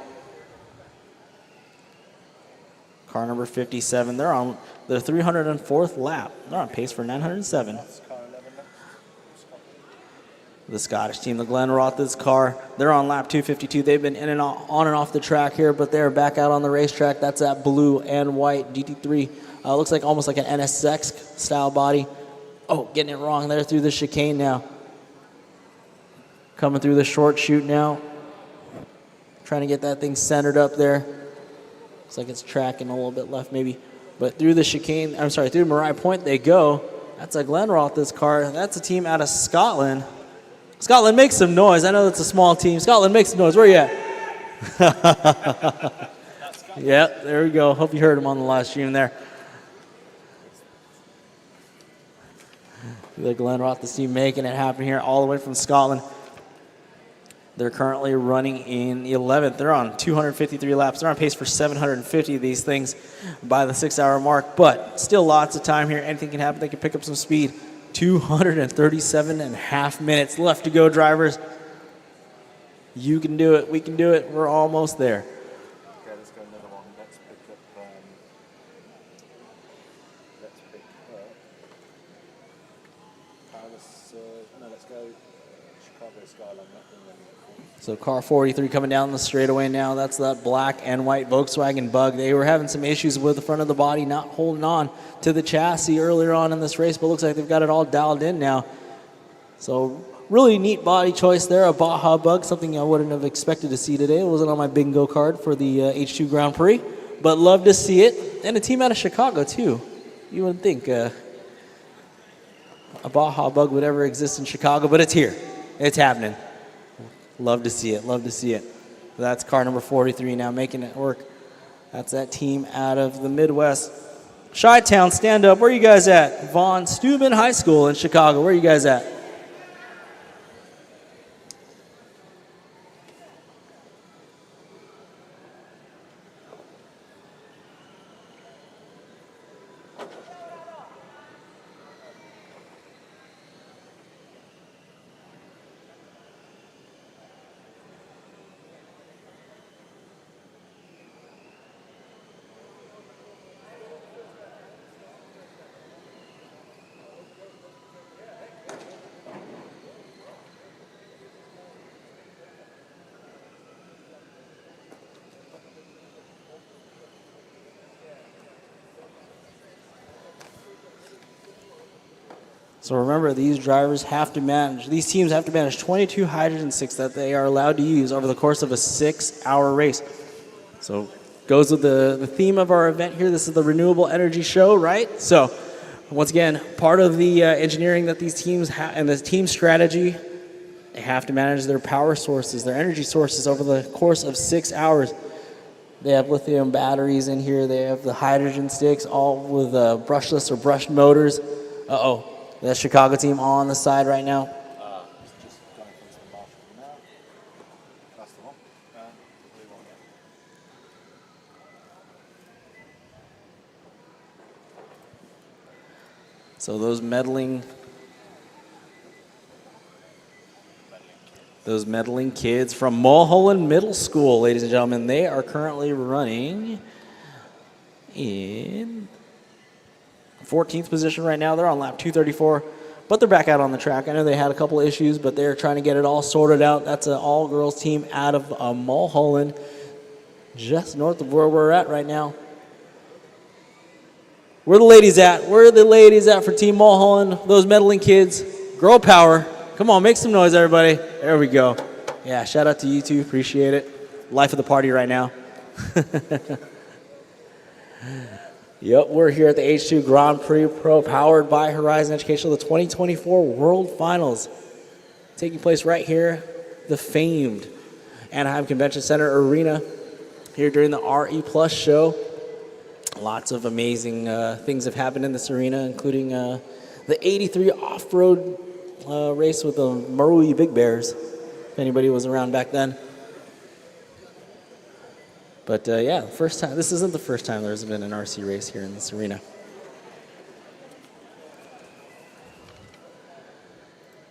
Car number 57, they're on the 304th lap. They're on pace for 907. The Scottish team, the Glenrothes car, they're on lap 252. They've been in and on and off the track here, but they're back out on the racetrack. That's that blue and white GT3. Looks like almost like an NSX style body. Oh, getting it wrong there through the chicane now. Coming through the short chute now. Trying to get that thing centered up there. Looks like it's tracking a little bit left maybe. But through the chicane, I'm sorry, through Mirai Point they go. That's a Glenrothes car. That's a team out of Scotland. Scotland, make some noise. I know that's a small team. Scotland, make some noise. Where are you at? Yep, there we go. Hope you heard him on the live stream there. The Glenrothes team making it happen here all the way from Scotland. They're currently running in the 11th. They're on 253 laps. They're on pace for 750 of these things by the 6-hour mark, but still lots of time here. Anything can happen. They can pick up some speed. 237.5 minutes left to go, drivers. You can do it. We can do it. We're almost there. Okay, let's go another one. Let's pick up Paris. No, let's go Chicago Skyline. So car 43 coming down the straightaway now. That's that black and white Volkswagen Bug. They were having some issues with the front of the body, not holding on to the chassis earlier on in this race, but looks like they've got it all dialed in now. So really neat body choice there, a Baja Bug, something I wouldn't have expected to see today. It wasn't on my bingo card for the H2 Grand Prix, but love to see it. And a team out of Chicago, too. You wouldn't think a Baja Bug would ever exist in Chicago, but it's here. It's happening. Love to see it. Love to see it. That's car number 43 now making it work. That's that team out of the Midwest. Chi-Town, stand up. Where are you guys at? Von Steuben High School in Chicago. Where are you guys at? So remember, these drivers have to manage, these teams have to manage 22 hydrogen sticks that they are allowed to use over the course of a 6-hour race. So goes with the theme of our event here. This is the Renewable Energy Show, right? So once again, part of the engineering that these teams have and the team strategy, they have to manage their power sources, their energy sources over the course of 6 hours. They have lithium batteries in here. They have the hydrogen sticks, all with brushless or brushed motors. Uh-oh. The Chicago team on the side right now. Just going from the marshal now. That's the one. The blue one, yeah. So those meddling kids from Mulholland Middle School, ladies and gentlemen, they are currently running in 14th position right now. They're on lap 234, but they're back out on the track. I know they had a couple of issues, but they're trying to get it all sorted out. That's an all-girls team out of Mulholland, just north of where we're at right now. Where are the ladies at? Where are the ladies at for Team Mulholland? Those meddling kids. Girl power. Come on, make some noise, everybody. There we go. Yeah, shout out to you two. Appreciate it. Life of the party right now. Yep, we're here at the H2 Grand Prix Pro, powered by Horizon Educational, the 2024 World Finals. Taking place right here, the famed Anaheim Convention Center Arena, here during the RE Plus show. Lots of amazing things have happened in this arena, including the 83 off-road race with the Marui Big Bears, if anybody was around back then. But yeah, first time. This isn't the first time there's been an RC race here in this arena.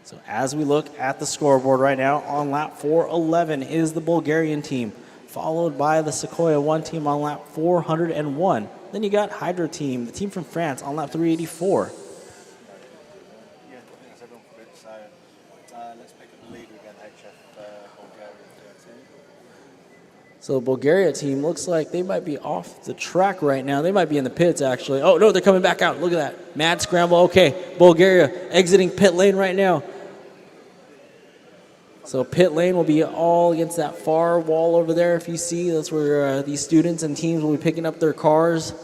So as we look at the scoreboard right now, on lap 411 is the Bulgarian team, followed by the Sequoia 1 team on lap 401. Then you got Hydro team, the team from France, on lap 384. Yeah, I think that's everyone for it. So let's pick up the leader again, HF Bulgaria 13. So the Bulgaria team looks like they might be off the track right now. They might be in the pits, actually. Oh, no, they're coming back out. Look at that. Mad scramble. Okay, Bulgaria exiting pit lane right now. So pit lane will be all against that far wall over there. If you see, that's where these students and teams will be picking up their cars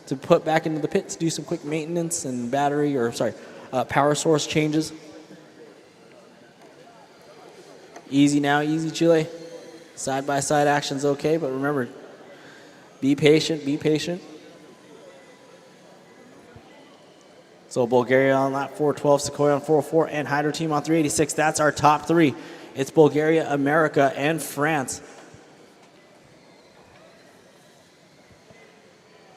to put back into the pit to do some quick maintenance and power source changes. Easy now, easy Chile. Side-by-side action's okay, but remember, be patient, be patient. So Bulgaria on lap 412, Sequoia on 404, and Hydro team on 386. That's our top three. It's Bulgaria, America, and France.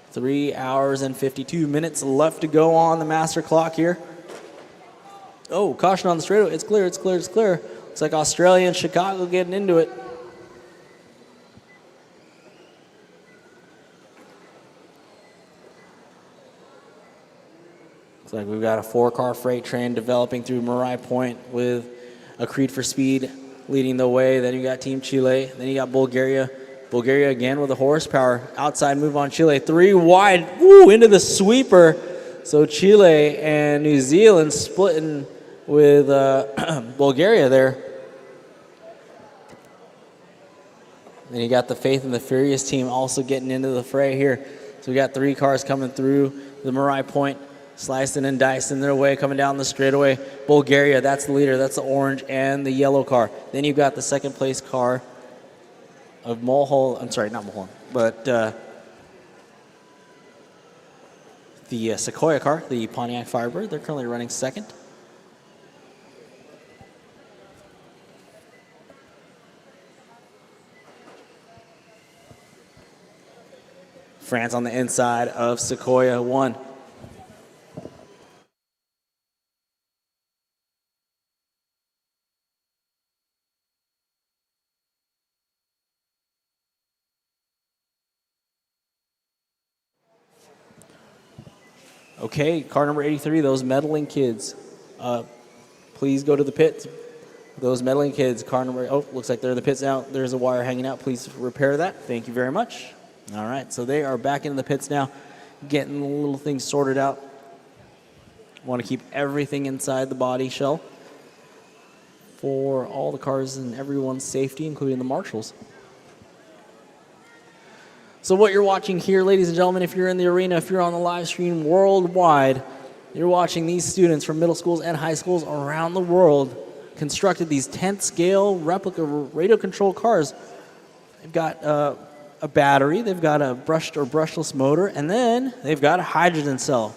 3 hours and 52 minutes left to go on the master clock here. Oh, caution on the straightaway. It's clear, it's clear, it's clear. Looks like Australia and Chicago getting into it. Looks like we've got a 4-car freight train developing through Marai Point with a Creed for Speed leading the way. Then you got Team Chile. Then you got Bulgaria. Bulgaria again with a horsepower. Outside move on Chile. 3 wide. Woo, into the sweeper. So Chile and New Zealand splitting with Bulgaria there. Then you got the Faith and the Furious team also getting into the fray here. So we got 3 cars coming through the Marai Point, slicing and dicing their way, coming down the straightaway. Bulgaria, that's the leader. That's the orange and the yellow car. Then you've got the second place car of Mulholland. I'm sorry, not Mulholland, but the Sequoia car, the Pontiac Firebird. They're currently running second. France on the inside of Sequoia 1. Okay, car number 83, those meddling kids. Please go to the pits. Those meddling kids, car number, oh, looks like they're in the pits now. There's a wire hanging out. Please repair that. Thank you very much. All right, so they are back into the pits now, getting the little things sorted out. Want to keep everything inside the body shell for all the cars and everyone's safety, including the marshals. So what you're watching here, ladies and gentlemen, if you're in the arena, if you're on the live stream worldwide, you're watching these students from middle schools and high schools around the world constructed these 10th scale replica radio controlled cars. They've got a battery, they've got a brushed or brushless motor, and then they've got a hydrogen cell.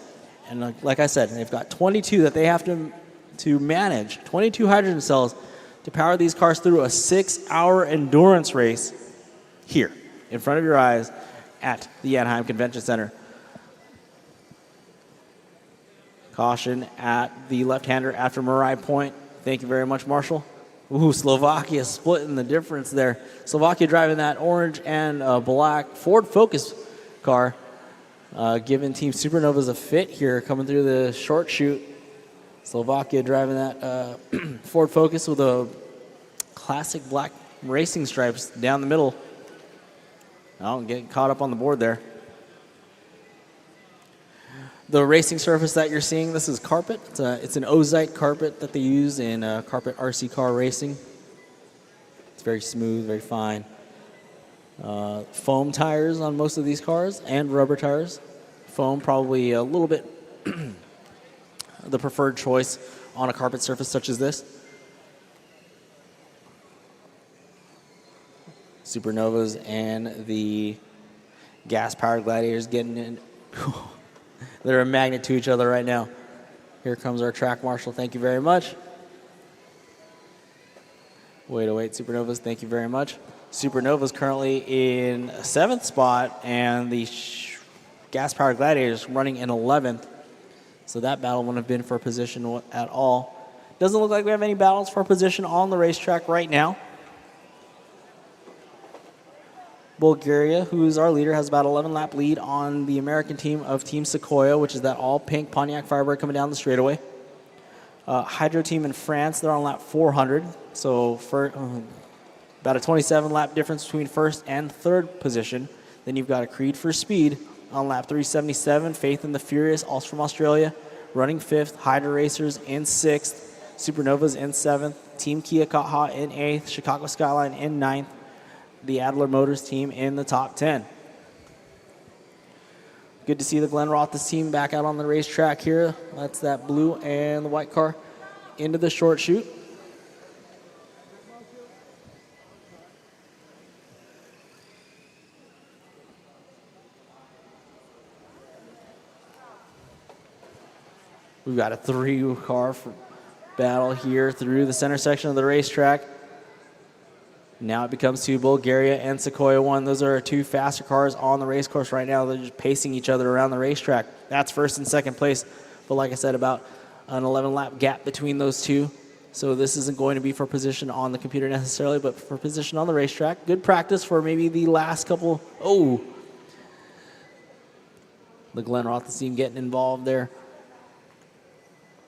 And like I said, they've got 22 that they have to manage, 22 hydrogen cells to power these cars through a 6-hour endurance race here in front of your eyes at the Anaheim Convention Center. Caution at the left-hander after Marai Point. Thank you very much, Marshall. Ooh, Slovakia splitting the difference there. Slovakia driving that orange and black Ford Focus car, giving Team Supernovas a fit here coming through the short chute. Slovakia driving that Ford Focus with a classic black racing stripes down the middle. Oh, getting caught up on the board there. The racing surface that you're seeing, this is carpet. It's an ozite carpet that they use in carpet RC car racing. It's very smooth, very fine. Foam tires on most of these cars and rubber tires. Foam probably a little bit the preferred choice on a carpet surface such as this. Supernovas and the gas-powered Gladiators getting in. They're a magnet to each other right now. Here comes our track marshal. Thank you very much. Wait, Supernovas, thank you very much. Supernovas currently in 7th spot, and the gas-powered Gladiators running in 11th. So that battle wouldn't have been for position at all. Doesn't look like we have any battles for position on the racetrack right now. Bulgaria, who's our leader, has about 11-lap lead on the American team of Team Sequoia, which is that all-pink Pontiac Firebird coming down the straightaway. Hydro team in France, they're on lap 400, so for about a 27-lap difference between first and third position. Then you've got a Creed for Speed on lap 377, Faith and the Furious, also from Australia, running 5th, Hydro Racers in 6th, Supernovas in 7th, Team Kia Kaha in 8th, Chicago Skyline in 9th, the Adler Motors team in the top 10. Good to see the Glenn Roth's team back out on the racetrack here. That's that blue and the white car into the short chute. We've got a 3-car battle here through the center section of the racetrack. Now it becomes 2, Bulgaria and Sequoia 1. Those are 2 faster cars on the race course right now. They're just pacing each other around the racetrack. That's first and second place. But like I said, about an 11-lap gap between those two. So this isn't going to be for position on the computer necessarily, but for position on the racetrack. Good practice for maybe the last couple. Oh, the Glenn Roth team getting involved there.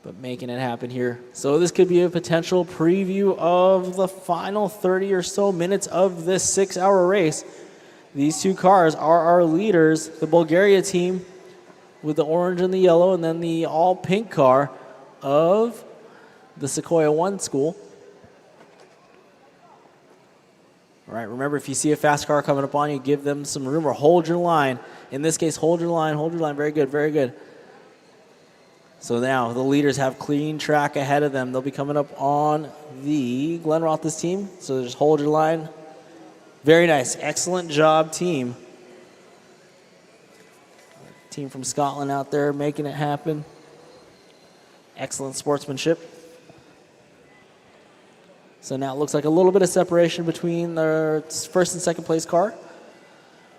but making it happen here. So this could be a potential preview of the final 30 or so minutes of this 6-hour race. These two cars are our leaders, the Bulgaria team with the orange and the yellow, and then the all-pink car of the Sequoia 1 school. All right, remember, if you see a fast car coming up on you, give them some room or hold your line. In this case, hold your line, hold your line. Very good, very good. So now the leaders have clean track ahead of them. They'll be coming up on the Glenn Roth's team. So just hold your line. Very nice. Excellent job, team. Team from Scotland out there making it happen. Excellent sportsmanship. So now it looks like a little bit of separation between the first and second place car.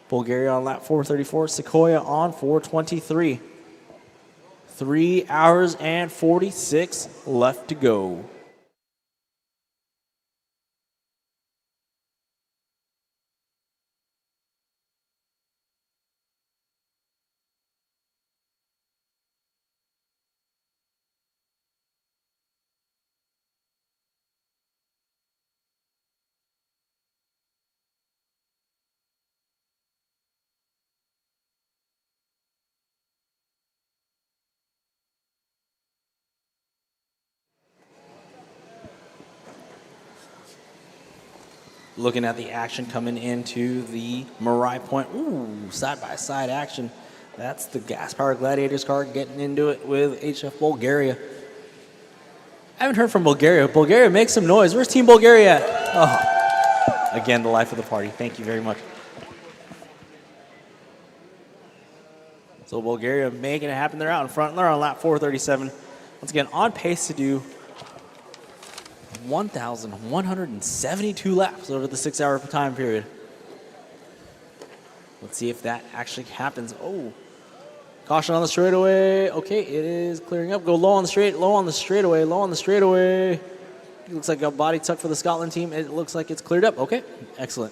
Bulgaria on lap 434, Sequoia on 423. 3 hours and 46 left to go. Looking at the action coming into the Marai Point. Ooh, side-by-side action. That's the gas-powered Gladiators car getting into it with HF Bulgaria. I haven't heard from Bulgaria. Bulgaria, make some noise. Where's Team Bulgaria at? Oh, again, the life of the party. Thank you very much. So Bulgaria making it happen. They're out in front. They're on lap 437. Once again, on pace to do 1,172 laps over the 6-hour time period. Let's see if that actually happens. Oh, caution on the straightaway. Okay, it is clearing up. Go low on the straight, low on the straightaway, low on the straightaway. It looks like a body tuck for the Scotland team. It looks like it's cleared up. Okay, excellent.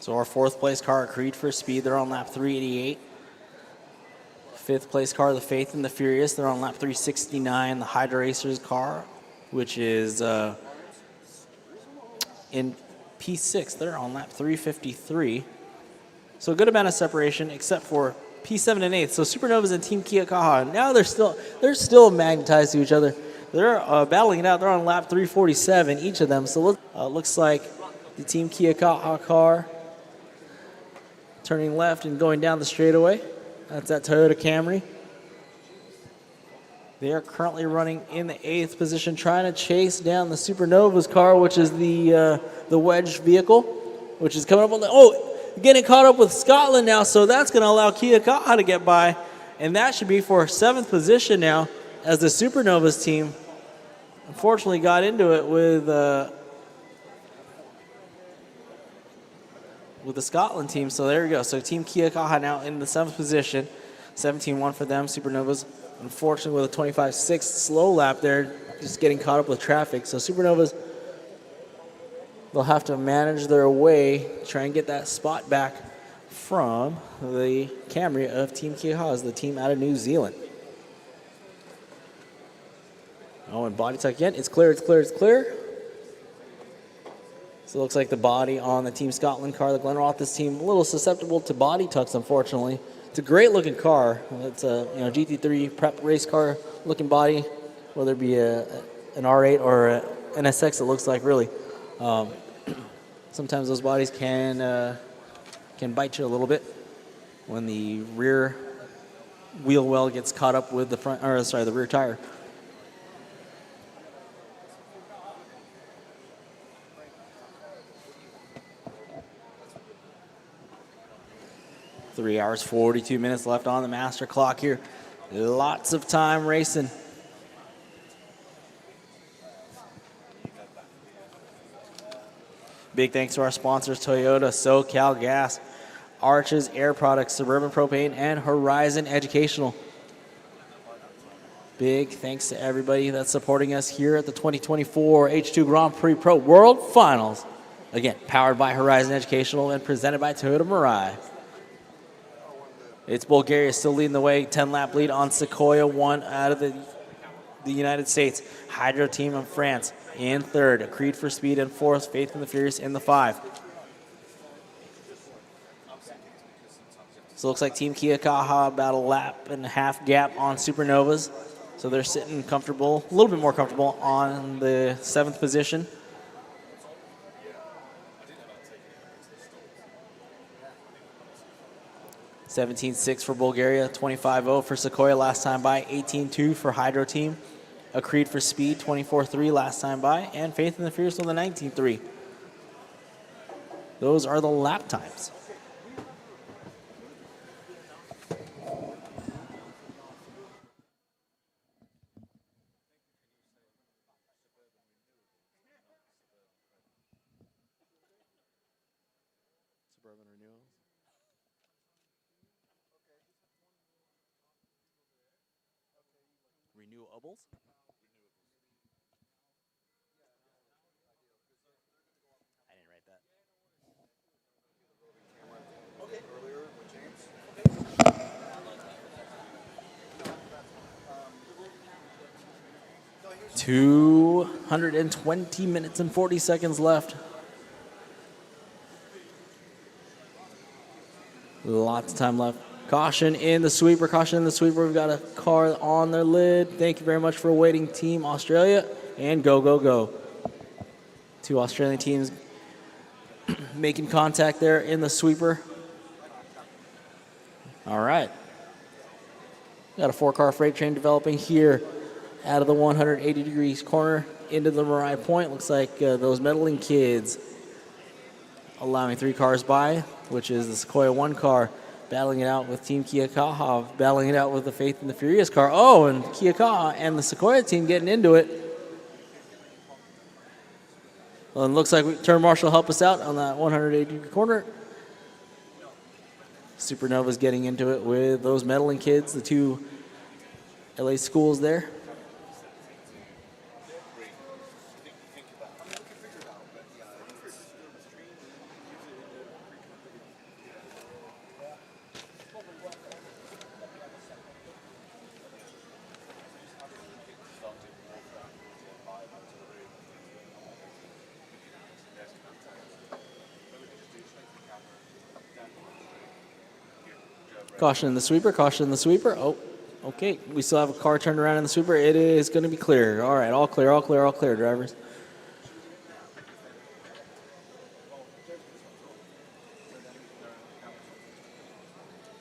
So our fourth place car, Creed for Speed, they're on lap 388. Fifth place car, the Faith and the Furious, they're on lap 369. The Hydra Racers car, which is in P6, they're on lap 353. So a good amount of separation, except for P7 and 8. So Supernovas and Team Kia Kaha, now they're still magnetized to each other. They're battling it out. They're on lap 347, each of them. So looks like the Team Kia Kaha car turning left and going down the straightaway. That's that Toyota Camry. They are currently running in the 8th position, trying to chase down the Supernova's car, which is the wedge vehicle, which is coming up on the... Oh, getting caught up with Scotland now, so that's going to allow Kia Kaha to get by, and that should be for 7th position now, as the Supernova's team unfortunately got into it with the Scotland team. So there we go. So Team Kia Kaha now in the 7th position. 17-1 for them. Supernovas, unfortunately, with a 25-6 slow lap there, just getting caught up with traffic. So Supernovas, they'll have to manage their way, try and get that spot back from the Camry of Team Kia Kaha, the team out of New Zealand. Oh, and body tuck again. It's clear, it's clear, it's clear. So it looks like the body on the Team Scotland car, the Glenn Roth's team, a little susceptible to body tucks, unfortunately. It's a great looking car. It's a GT3 prep race car looking body, whether it be an R8 or an SX, it looks like, really. Sometimes those bodies can bite you a little bit when the rear wheel well gets caught up with the rear tire. Three hours, 42 minutes left on the master clock here. Lots of time racing. Big thanks to our sponsors, Toyota, SoCal Gas, Arches Air Products, Suburban Propane, and Horizon Educational. Big thanks to everybody that's supporting us here at the 2024 H2 Grand Prix Pro World Finals. Again, powered by Horizon Educational and presented by Toyota Mirai. It's Bulgaria still leading the way, 10-lap lead on Sequoia, one out of the United States. Hydro Team of France in third. A Creed for Speed in fourth. Faith and the Furious in the 5. So it looks like Team Kia Kaha about a lap and a half gap on Supernovas. So they're sitting comfortable, a little bit more comfortable on the 7th position. $17.6 for Bulgaria, $25.0 for Sequoia last time by, $18.2 for Hydro Team. A Creed for Speed, $24.3 last time by, and Faith and the Furious with a $19.3. Those are the lap times. Suburban Renewals. Renewables. I didn't write that. Okay, earlier with James. 220 minutes and 40 seconds left. Lots of time left. Caution in the sweeper, caution in the sweeper. We've got a car on their lid. Thank you very much for waiting, Team Australia. And go, go, go. 2 Australian teams making contact there in the sweeper. All right. Got a 4-car freight train developing here out of the 180 degrees corner into the Mariah Point. Looks like those meddling kids allowing 3 cars by, which is the Sequoia 1 car, battling it out with Team Kia Kaha, battling it out with the Faith and the Furious car. Oh, and Kia Kaha and the Sequoia team getting into it. Well, it looks like Turn Marshal help us out on that 180 degree corner. Supernova's getting into it with those meddling kids, the 2 LA schools there. Caution in the sweeper, caution in the sweeper. Oh, okay. We still have a car turned around in the sweeper. It is going to be clear. All right, all clear, all clear, all clear, drivers.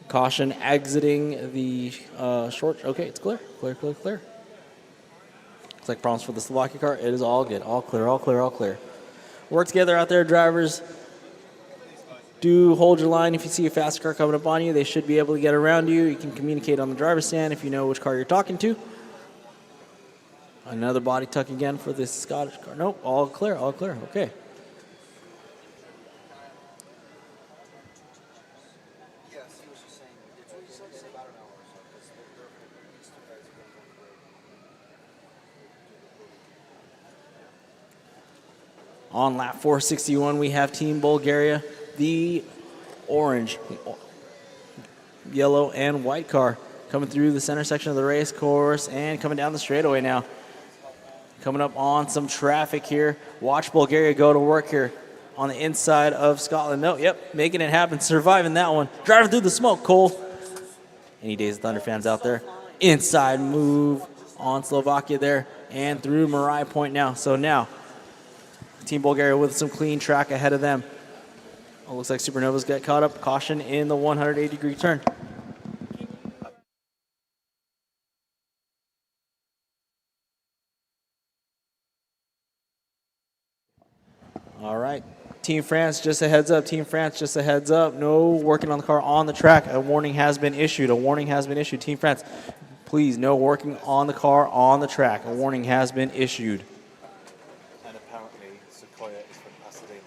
Caution exiting the short. Okay, it's clear, clear, clear, clear. Looks like problems for the Slovakia car. It is all good, all clear, all clear, all clear. Work together out there, drivers. Do hold your line if you see a fast car coming up on you. They should be able to get around you. You can communicate on the driver's stand if you know which car you're talking to. Another body tuck again for this Scottish car. Nope, all clear, okay. On lap 461, we have Team Bulgaria, the orange, yellow, and white car coming through the center section of the race course and coming down the straightaway now. Coming up on some traffic here. Watch Bulgaria go to work here on the inside of Scotland. No, yep, making it happen, surviving that one. Driving through the smoke, Cole. Any Days of Thunder fans out there. Inside move on Slovakia there and through Mariah Point now. So now, Team Bulgaria with some clean track ahead of them. Oh, looks like Supernovas get caught up. Caution in the 180 degree turn. All right. Team France, just a heads up. Team France, just a heads up. No working on the car on the track. A warning has been issued. A warning has been issued. Team France, please, no working on the car on the track. A warning has been issued. And apparently Sequoia is from Pasadena.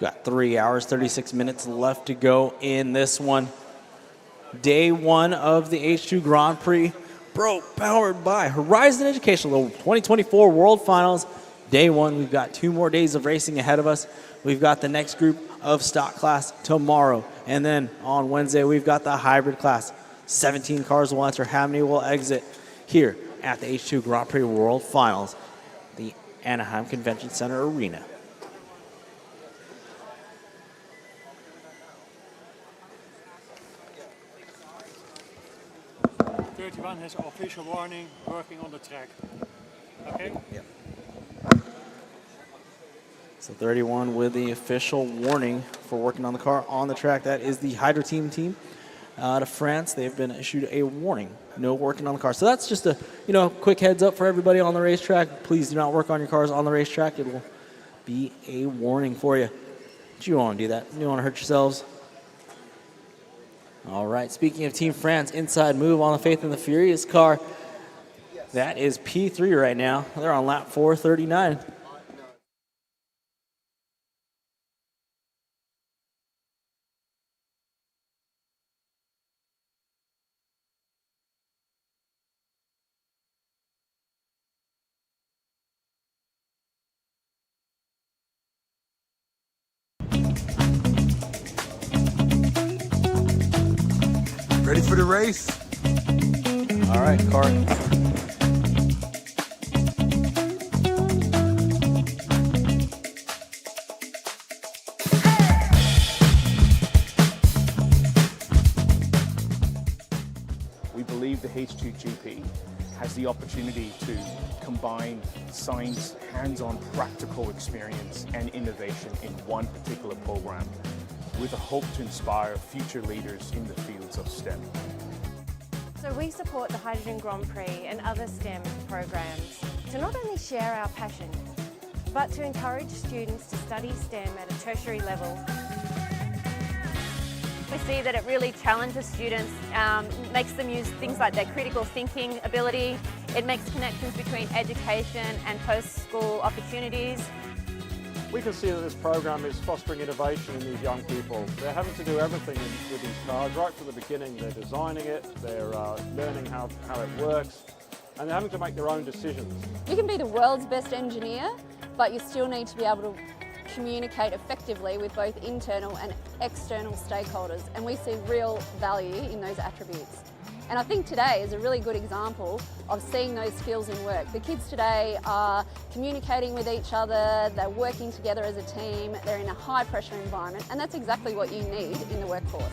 Got 3 hours, 36 minutes left to go in this one. Day one of the H2 Grand Prix, powered by Horizon Educational, the 2024 World Finals. Day one, we've got 2 more days of racing ahead of us. We've got the next group of stock class tomorrow. And then on Wednesday, we've got the hybrid class. 17 cars will enter. How many will exit here at the H2 Grand Prix World Finals, the Anaheim Convention Center Arena. One has official warning, working on the track. Okay? Yep. So 31 with the official warning for working on the car on the track. That is the Hydro team out of France. They've been issued a warning, no working on the car. So that's just a quick heads up for everybody on the racetrack. Please do not work on your cars on the racetrack. It will be a warning for you. But you don't want to do that. You don't want to hurt yourselves. All right, speaking of Team France, inside move on the Faith and the Furious car. That is P3 right now. They're on lap 439. Ready for the race? All right, car. We believe the H2GP has the opportunity to combine science, hands-on practical experience and innovation in one particular program, with a hope to inspire future leaders in the fields of STEM. So we support the Hydrogen Grand Prix and other STEM programs to not only share our passion, but to encourage students to study STEM at a tertiary level. We see that it really challenges students, makes them use things like their critical thinking ability. It makes connections between education and post-school opportunities. We can see that this program is fostering innovation in these young people. They're having to do everything with these cars right from the beginning. They're designing it, they're learning how it works, and they're having to make their own decisions. You can be the world's best engineer, but you still need to be able to communicate effectively with both internal and external stakeholders, and we see real value in those attributes. And I think today is a really good example of seeing those skills in work. The kids today are communicating with each other, they're working together as a team, they're in a high pressure environment, and that's exactly what you need in the workforce.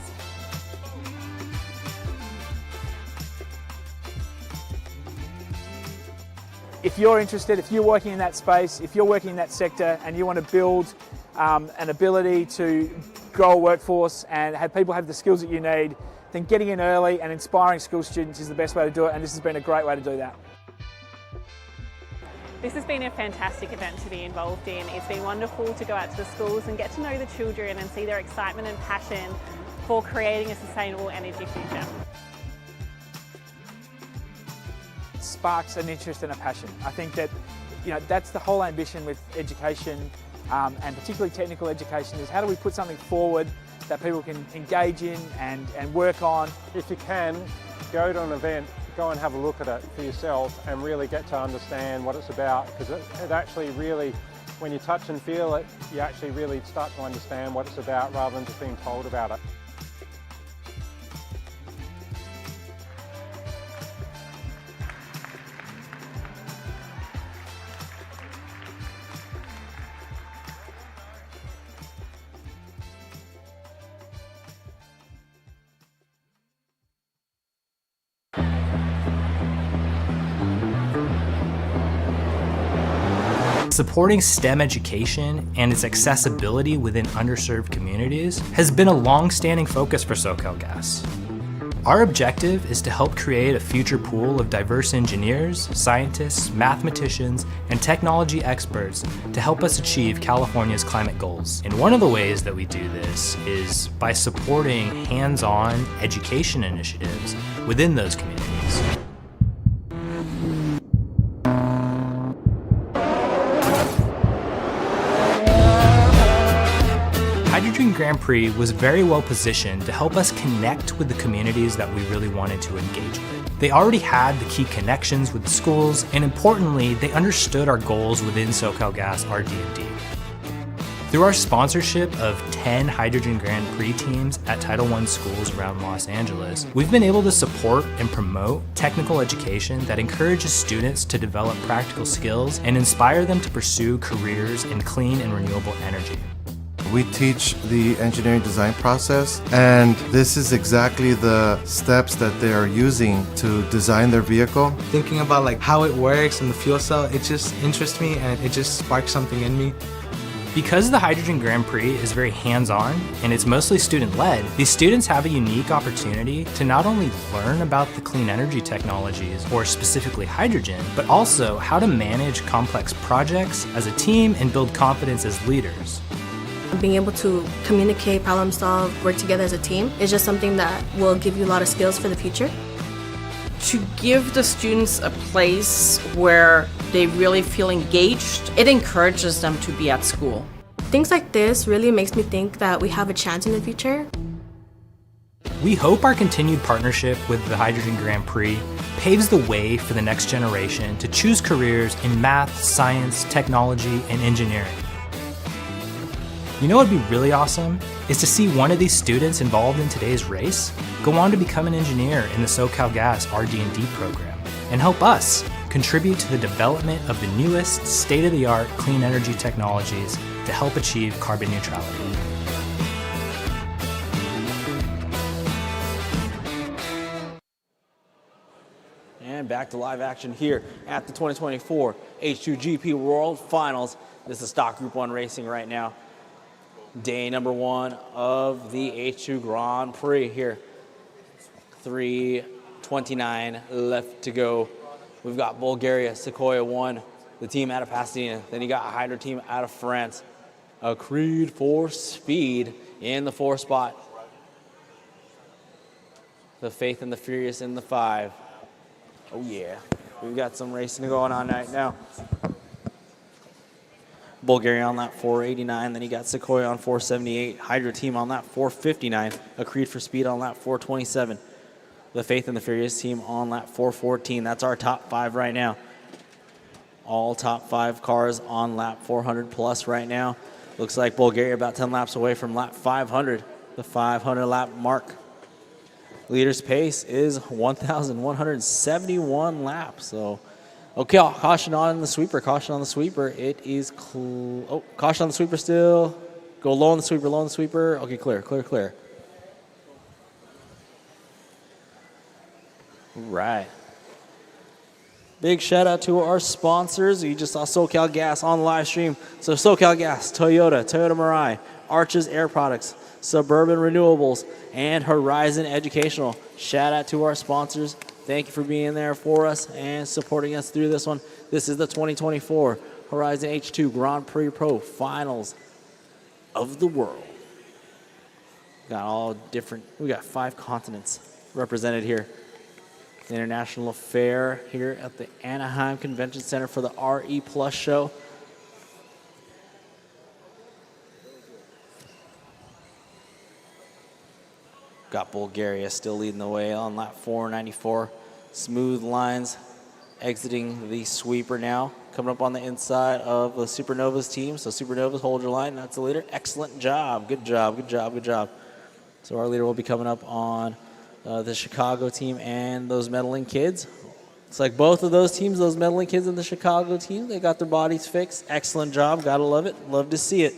If you're interested, if you're working in that space, if you're working in that sector and you want to build an ability to grow a workforce and have people have the skills that you need, then getting in early and inspiring school students is the best way to do it, and this has been a great way to do that. This has been a fantastic event to be involved in. It's been wonderful to go out to the schools and get to know the children and see their excitement and passion for creating a sustainable energy future. It sparks an interest and a passion. I think that that's the whole ambition with education, and particularly technical education, is how do we put something forward that people can engage in and work on. If you can, go to an event, go and have a look at it for yourself and really get to understand what it's about, because it actually really, when you touch and feel it, you actually really start to understand what it's about rather than just being told about it. Supporting STEM education and its accessibility within underserved communities has been a long-standing focus for SoCalGas. Our objective is to help create a future pool of diverse engineers, scientists, mathematicians, and technology experts to help us achieve California's climate goals. And one of the ways that we do this is by supporting hands-on education initiatives within those communities. Hydrogen Grand Prix was very well positioned to help us connect with the communities that we really wanted to engage with. They already had the key connections with the schools, and importantly, they understood our goals within SoCalGas RD&D. Through our sponsorship of 10 Hydrogen Grand Prix teams at Title I schools around Los Angeles, we've been able to support and promote technical education that encourages students to develop practical skills and inspire them to pursue careers in clean and renewable energy. We teach the engineering design process, and this is exactly the steps that they are using to design their vehicle. Thinking about like how it works and the fuel cell, it just interests me and it just sparks something in me. Because the Hydrogen Grand Prix is very hands-on and it's mostly student-led, these students have a unique opportunity to not only learn about the clean energy technologies, or specifically hydrogen, but also how to manage complex projects as a team and build confidence as leaders. Being able to communicate, problem solve, work together as a team is just something that will give you a lot of skills for the future. To give the students a place where they really feel engaged, it encourages them to be at school. Things like this really makes me think that we have a chance in the future. We hope our continued partnership with the Hydrogen Grand Prix paves the way for the next generation to choose careers in math, science, technology, and engineering. You know what would be really awesome? Is to see one of these students involved in today's race go on to become an engineer in the SoCalGas RD&D program and help us contribute to the development of the newest state-of-the-art clean energy technologies to help achieve carbon neutrality. And back to live action here at the 2024 H2GP World Finals. This is stock Group 1 racing right now. Day number 1 of the H2 Grand Prix here. 3:29 left to go. We've got Bulgaria, Sequoia 1, the team out of Pasadena. Then you got a Hydro team out of France. A Creed for Speed in the 4 spot. The Faith and the Furious in the 5. Oh yeah, we've got some racing going on right now. Bulgaria on that 489, then you got Sequoia on 478, Hydro team on that 459, a Creed for Speed on that 427, the Faith and the Furious team on that 414. That's our top 5 right now. All top 5 cars on lap 400 plus right now. Looks like Bulgaria about 10 laps away from lap 500, the 500 lap mark. Leader's pace is 1,171 laps, so okay, caution on the sweeper, caution on the sweeper. It is, caution on the sweeper still. Go low on the sweeper, low on the sweeper. Okay, clear. All right. Big shout out to our sponsors. You just saw SoCalGas on the live stream. So SoCalGas, Toyota Mirai, Arches Air Products, Suburban Renewables, and Horizon Educational. Shout out to our sponsors. Thank you for being there for us and supporting us through this one. This is the 2024 Horizon H2 Grand Prix Pro Finals of the world. Got all different, we got 5 continents represented here. The International Affair here at the Anaheim Convention Center for the RE Plus show. Got Bulgaria still leading the way on lap 494. Smooth lines exiting the sweeper now. Coming up on the inside of the Supernovas team. So Supernovas, hold your line. That's the leader. Excellent job. Good job. So our leader will be coming up on the Chicago team and those medaling kids. It's like both of those teams, those medaling kids and the Chicago team, they got their bodies fixed. Excellent job. Gotta love it. Love to see it.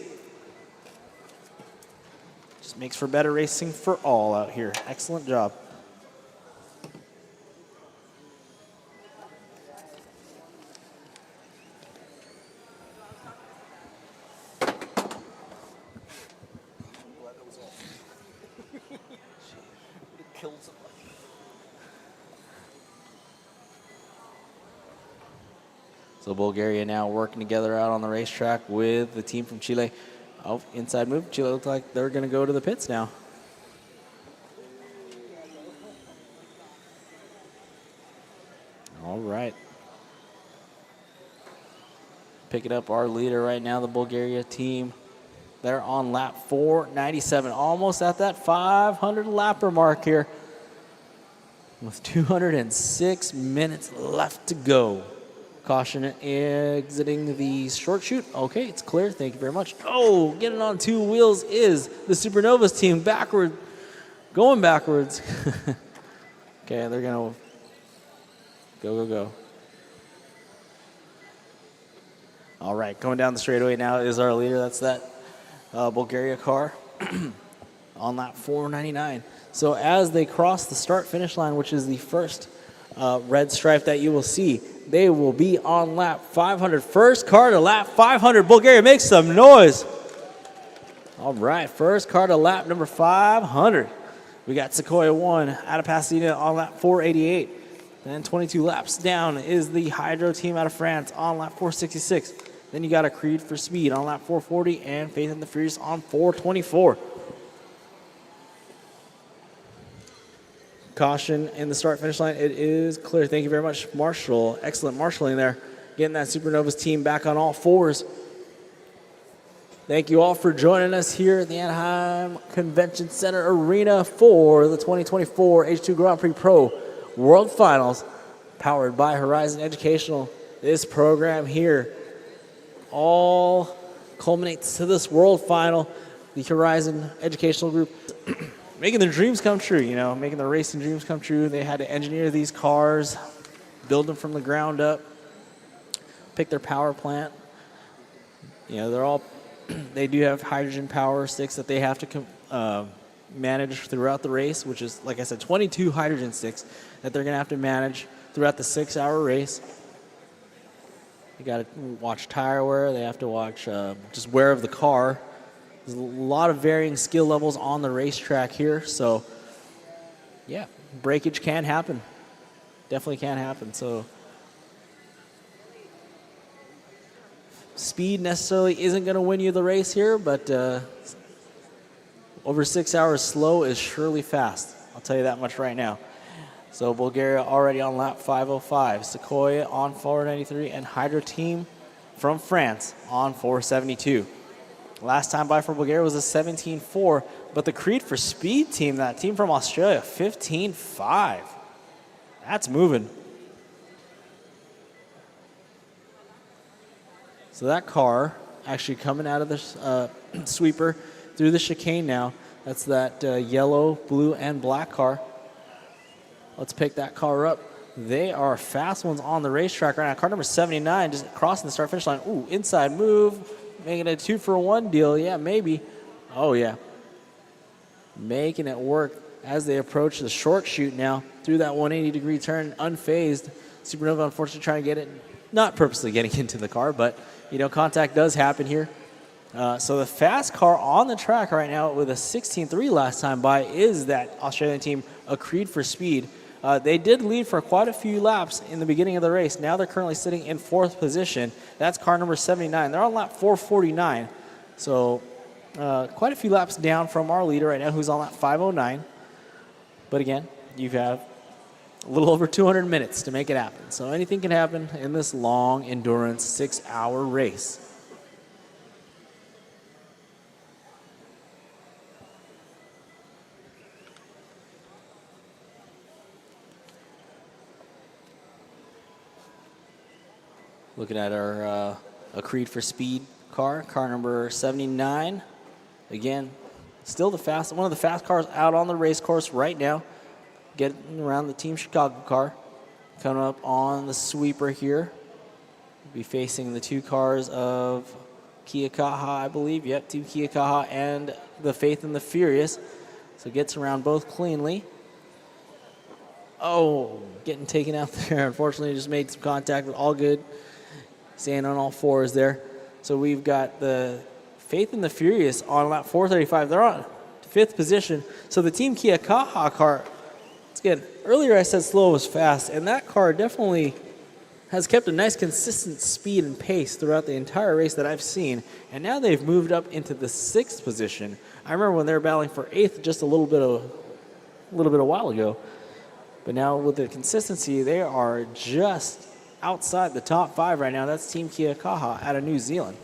Just makes for better racing for all out here. Excellent job. So Bulgaria now working together out on the racetrack with the team from Chile. Oh, inside move. Chile looks like they're going to go to the pits now. All right. Picking up our leader right now, the Bulgaria team. They're on lap 497, almost at that 500 lapper mark here with 206 minutes left to go. Caution exiting the short chute. Okay, it's clear. Thank you very much. Oh, getting on two wheels is the Supernovas team going backwards. Okay, they're going to go. All right, going down the straightaway now is our leader. That's that Bulgaria car on lap 499. So as they cross the start-finish line, which is the first red stripe that you will see, they will be on lap 500. First car to lap 500. Bulgaria, make some noise. All right, first car to lap number 500. We got Sequoia 1 out of Pasadena on lap 488. Then 22 laps down is the Hydro team out of France on lap 466. Then you got a Creed for Speed on lap 440 and Faith and the Furious on 424. Caution in the start-finish line. It is clear. Thank you very much, Marshall. Excellent marshalling there. Getting that Supernovas team back on all fours. Thank you all for joining us here at the Anaheim Convention Center Arena for the 2024 H2 Grand Prix Pro World Finals, powered by Horizon Educational. This program here all culminates to this World Final. The Horizon Educational Group making their dreams come true, making their racing dreams come true. They had to engineer these cars, build them from the ground up, pick their power plant. They do have hydrogen power sticks that they have to manage throughout the race, which is, like I said, 22 hydrogen sticks that they're going to have to manage throughout the 6-hour race. They got to watch tire wear. They have to watch just wear of the car. There's a lot of varying skill levels on the racetrack here. So, yeah, breakage can happen. Definitely can happen. So, speed necessarily isn't going to win you the race here, but over 6 hours slow is surely fast. I'll tell you that much right now. So Bulgaria already on lap 505. Sequoia on 493 and Hydro team from France on 472. Last time by for Bulgaria was a 17.4, but the Creed for Speed team, that team from Australia, 15.5. That's moving. So that car actually coming out of the sweeper through the chicane now. That's that yellow, blue, and black car. Let's pick that car up. They are fast ones on the racetrack right now. Car number 79 just crossing the start-finish line. Ooh, inside move, making a 2-for-1 deal. Yeah, maybe. Oh, yeah. Making it work as they approach the short chute now through that 180-degree turn, unfazed. Supernova, unfortunately, trying to get it, not purposely getting into the car, but, contact does happen here. So the fast car on the track right now with a 16.3 last time by is that Australian team, a Creed for Speed. They did lead for quite a few laps in the beginning of the race. Now they're currently sitting in 4th position. That's car number 79. They're on lap 449. So quite a few laps down from our leader right now, who's on lap 509. But again, you have a little over 200 minutes to make it happen. So anything can happen in this long endurance 6-hour race. Looking at our a Creed for Speed car number 79. Again, still one of the fast cars out on the race course right now. Getting around the Team Chicago car. Coming up on the sweeper here. Be facing the two cars of Kia Kaha, I believe. Yep, Team Kia Kaha and the Faith and the Furious. So gets around both cleanly. Oh, getting taken out there. Unfortunately, just made some contact, but all good. Staying on all fours there. So we've got the Faith and the Furious on lap 435. They're on 5th position. So the Team Kia Kaha car, again, earlier I said slow was fast, and that car definitely has kept a nice consistent speed and pace throughout the entire race that I've seen. And now they've moved up into the 6th position. I remember when they were battling for 8th just a little bit a while ago. But now with the consistency, they are just outside the top 5 right now. That's Team Kia Kaha out of New Zealand.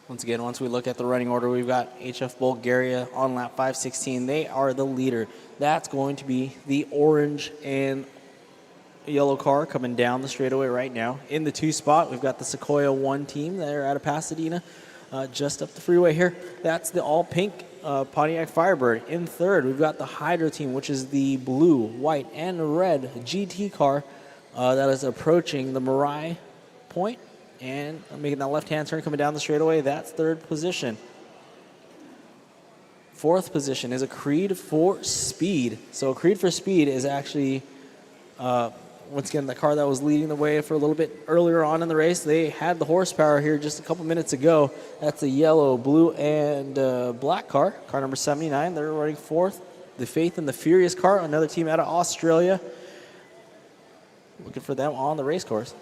Once again, once we look at the running order, we've got HF Bulgaria on lap 516. They are the leader. That's going to be the orange and yellow car coming down the straightaway right now. In the 2 spot, we've got the Sequoia 1 team. They're out of Pasadena, just up the freeway here. That's the all-pink Pontiac Firebird. In third, we've got the Hydro team, which is the blue, white, and red GT car that is approaching the Marai point and making that left-hand turn coming down the straightaway. That's third position. Fourth position is a Creed for Speed. So Creed for Speed is actually, once again, the car that was leading the way for a little bit earlier on in the race. They had the horsepower here just a couple minutes ago. That's the yellow, blue, and black car number 79. They're running fourth. The Faith and the Furious car, another team out of Australia. Looking for them on the race course.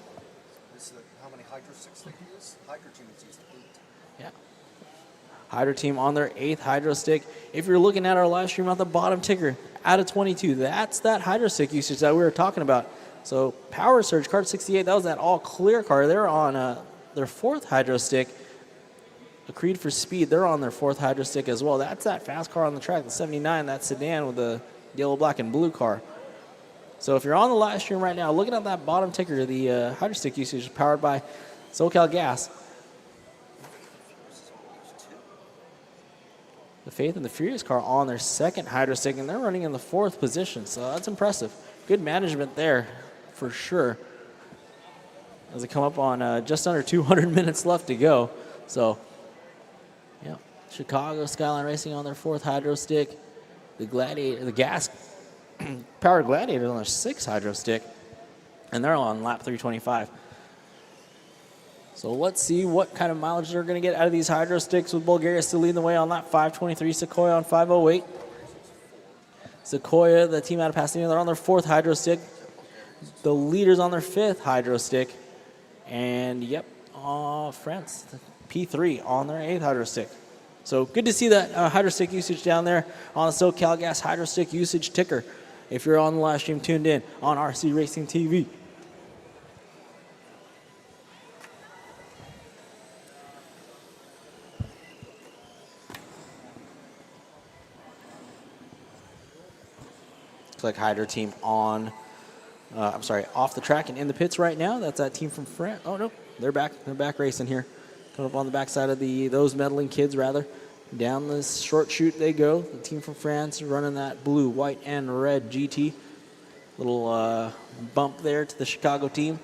How many Hydro sticks they use? Hydro team uses 8. Yeah. Hydro team on their 8th Hydro stick. If you're looking at our live stream at the bottom ticker, out of 22, that's that Hydro stick usage that we were talking about. So Power Surge, card 68, that was that all clear car. They're on their 4th Hydro stick. A Creed for Speed, they're on their 4th Hydro stick as well. That's that fast car on the track, the 79, that sedan with the yellow, black, and blue car. So if you're on the live stream right now, looking at that bottom ticker, the Hydro stick usage is powered by SoCal Gas. The Faith and the Furious car on their 2nd Hydro stick, and they're running in the 4th position, so that's impressive. Good management there, for sure. As they come up on just under 200 minutes left to go. So, yeah, Chicago Skyline Racing on their 4th Hydro stick. The Gladiator, the Gas Power Gladiator on their 6th Hydro stick, and they're on lap 325. So let's see what kind of mileage they're going to get out of these Hydro sticks, with Bulgaria still leading the way on lap 523, Sequoia on 508. Sequoia, the team out of Pasadena, they're on their 4th Hydro stick. The leaders on their 5th Hydro stick. And, yep, France, P3 on their 8th Hydro stick. So good to see that Hydro stick usage down there on the SoCal Gas Hydro stick usage ticker. If you're on the live stream tuned in on RC Racing TV. Looks like Hydro team on, off the track and in the pits right now. That's that team from France. Oh, no, they're back. They're back racing here. Coming up on the backside of those meddling kids, rather. Down this short chute they go. The team from France running that blue, white, and red GT. Little bump there to the Chicago team.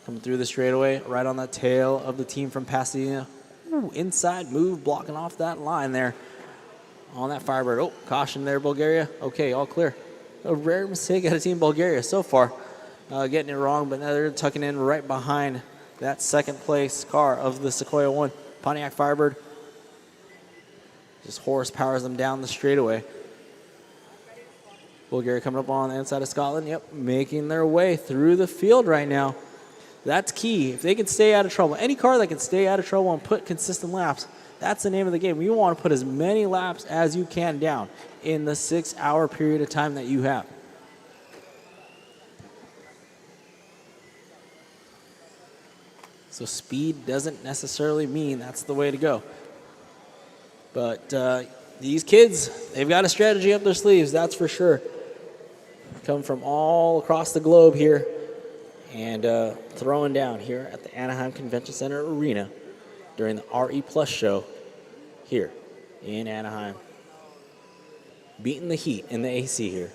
Coming through the straightaway, right on the tail of the team from Pasadena. Ooh, inside move, blocking off that line there on that Firebird. Oh, caution there, Bulgaria. Okay, all clear. A rare mistake out of Team Bulgaria so far. Getting it wrong, but now they're tucking in right behind that 2nd place car of the Sequoia 1 Pontiac Firebird. Just horsepowers them down the straightaway. Bulgaria coming up on the inside of Scotland. Yep, making their way through the field right now. That's key. If they can stay out of trouble, any car that can stay out of trouble and put consistent laps, that's the name of the game. You want to put as many laps as you can down in the 6-hour period of time that you have. So speed doesn't necessarily mean that's the way to go. But these kids, they've got a strategy up their sleeves, that's for sure. Come from all across the globe here and throwing down here at the Anaheim Convention Center Arena during the RE Plus show here in Anaheim. Beating the heat in the AC here.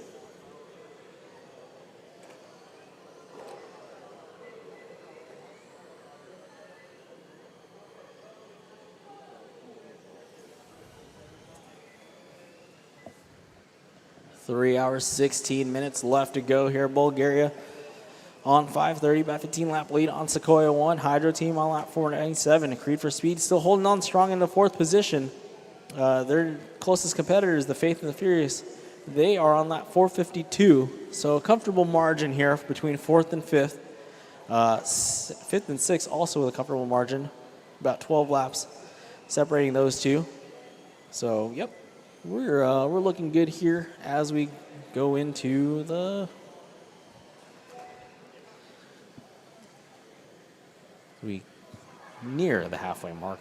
Three hours, 16 minutes left to go here. Bulgaria on 5:30 by 15 lap lead on Sequoia 1. Hydro team on lap 497. Creed for Speed still holding on strong in the 4th position. Their closest competitors, the Faith and the Furious, they are on lap 452. So a comfortable margin here between 4th and 5th. 5th and 6th also with a comfortable margin. About 12 laps separating those two. So, yep. We're looking good here as we go into the near the halfway mark.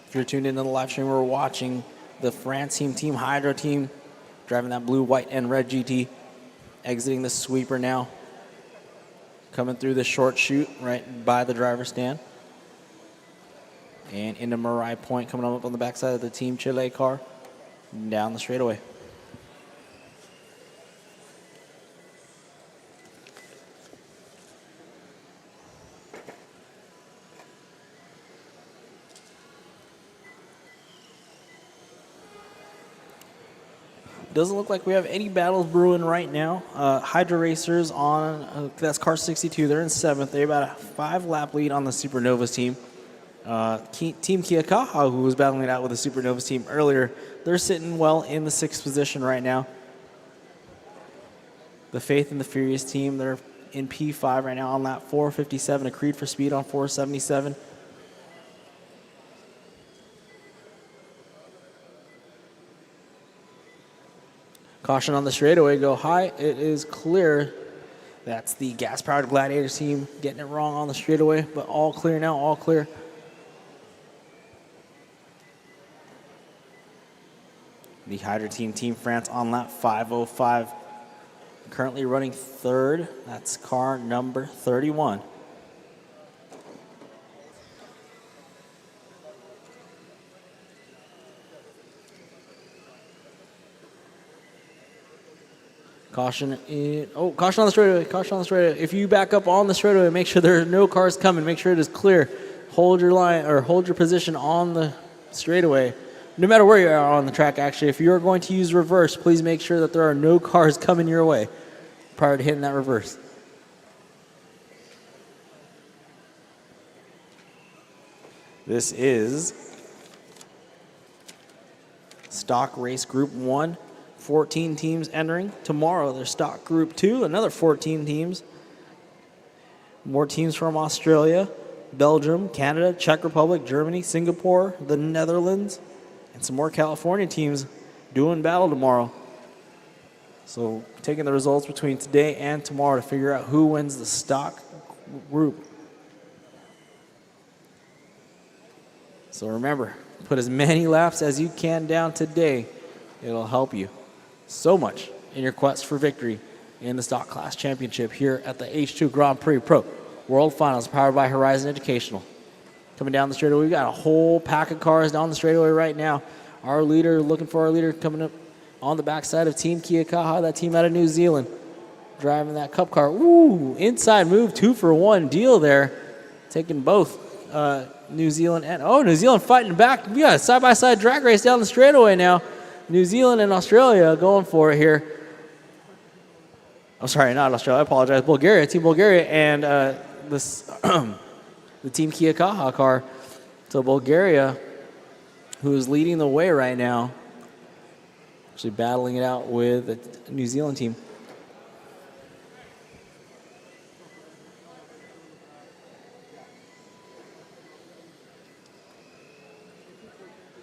If you're tuned into the live stream, we're watching the France team, Team Hydro team, driving that blue, white, and red GT, exiting the sweeper now, coming through the short chute right by the driver's stand, and into Marai Point, coming up on the backside of the Team Chile car, down the straightaway. Doesn't look like we have any battles brewing right now. Hydra Racers on, that's car 62. They're in 7th. They're about a 5-lap lead on the Supernovas team. Team Kiakaha, who was battling it out with the Supernovas team earlier, they're sitting well in the 6th position right now. The Faith and the Furious team, they're in P5 right now on lap 457. A Creed for Speed on 477. Caution on the straightaway, go high. It is clear. That's the gas-powered Gladiators team getting it wrong on the straightaway, but all clear now, all clear. The Hydra team, Team France on lap 505. Currently running 3rd. That's car number 31. Caution on the straightaway, caution on the straightaway. If you back up on the straightaway, make sure there are no cars coming. Make sure it is clear. Hold your line or hold your position on the straightaway. No matter where you are on the track, actually, if you're going to use reverse, please make sure that there are no cars coming your way prior to hitting that reverse. This is Stock Race Group 1. 14 teams entering. Tomorrow, there's Stock Group 2, another 14 teams. More teams from Australia, Belgium, Canada, Czech Republic, Germany, Singapore, the Netherlands, and some more California teams doing battle tomorrow. So taking the results between today and tomorrow to figure out who wins the Stock Group. So remember, put as many laps as you can down today. It'll help you so much in your quest for victory in the Stock Class Championship here at the H2 Grand Prix Pro World Finals, powered by Horizon Educational. Coming down the straightaway, we've got a whole pack of cars down the straightaway right now. Our leader, looking for our leader, coming up on the backside of Team Kiakaha, that team out of New Zealand, driving that cup car. Ooh, inside move, 2-for-1 deal there, taking both New Zealand and, New Zealand fighting back. We got a side-by-side drag race down the straightaway now. New Zealand and Australia going for it here. I'm sorry, not Australia, I apologize. Bulgaria, Team Bulgaria, and the Team Kiakaha car. So Bulgaria, who is leading the way right now, actually battling it out with the New Zealand team.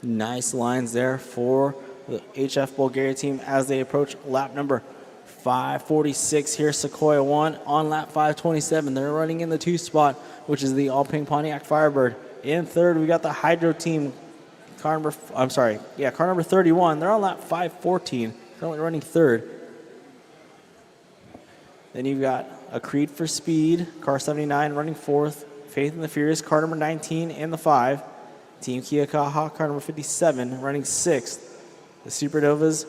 Nice lines there for the HF Bulgaria team as they approach lap number 546 here. Sequoia 1 on lap 527. They're running in the 2 spot, which is the All-Pink Pontiac Firebird. In 3rd, we got the Hydro team, car number 31. They're on lap 514, currently running 3rd. Then you've got a Creed for Speed, car 79 running 4th. Faith and the Furious, car number 19 in the 5. Team Kiakaha, car number 57, running 6th. The Supernovas,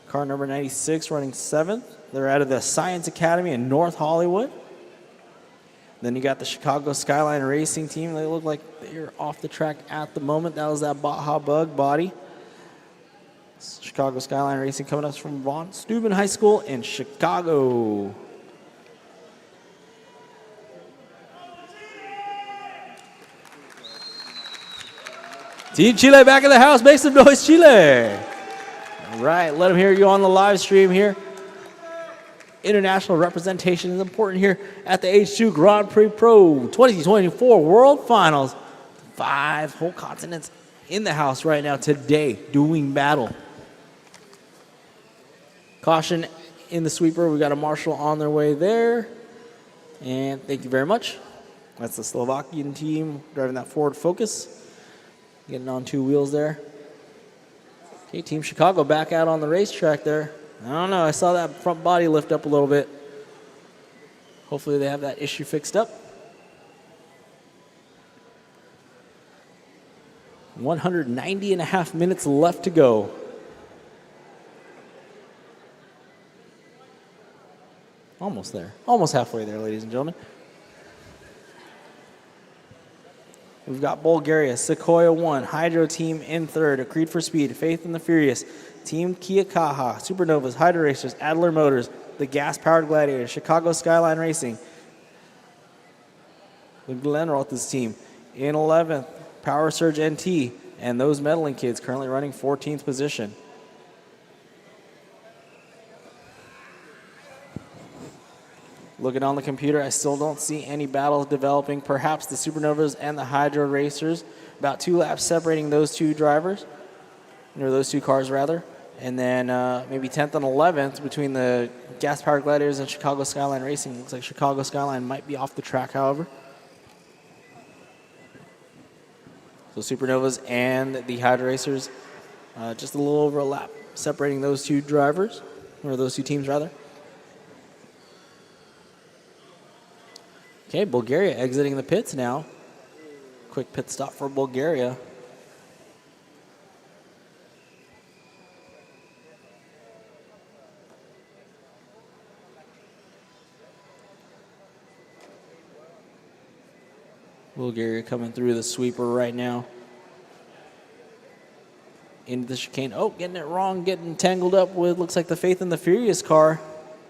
car number 96, running 7th. They're out of the Science Academy in North Hollywood. Then you got the Chicago Skyline Racing team. They look like they're off the track at the moment. That was that Baja Bug body. Chicago Skyline Racing coming up from Von Steuben High School in Chicago. Team Chile back in the house. Make some noise, Chile. right, let them hear you on the live stream here. International representation is important here at the H2 Grand Prix Pro 2024 World Finals. 5 whole continents in the house right now today doing battle. Caution in the sweeper. We got a marshal on their way there. And thank you very much. That's the Slovakian team driving that Ford Focus. Getting on 2 wheels there. Okay, Team Chicago back out on the racetrack there. I don't know. I saw that front body lift up a little bit. Hopefully they have that issue fixed up. 190.5 minutes left to go. Almost there. Almost halfway there, ladies and gentlemen. We've got Bulgaria, Sequoia 1, Hydro Team in third, A Creed for Speed, Faith and the Furious, Team Kia Kaha, Supernovas, Hydro Racers, Adler Motors, the Gas-Powered Gladiators, Chicago Skyline Racing, the Glenn Roth's team in 11th, Power Surge NT, and those medaling kids currently running 14th position. Looking on the computer, I still don't see any battles developing. Perhaps the Supernovas and the Hydro Racers. About 2 laps separating those 2 drivers, or those 2 cars rather. And then maybe 10th and 11th between the Gas-Powered Gladiators and Chicago Skyline Racing. Looks like Chicago Skyline might be off the track, however. So Supernovas and the Hydro Racers, just a little over a lap separating those 2 drivers, or those 2 teams rather. Okay, Bulgaria exiting the pits now. Quick pit stop for Bulgaria. Bulgaria coming through the sweeper right now. Into the chicane. Oh, getting it wrong, getting tangled up with, looks like the Faith and the Furious car,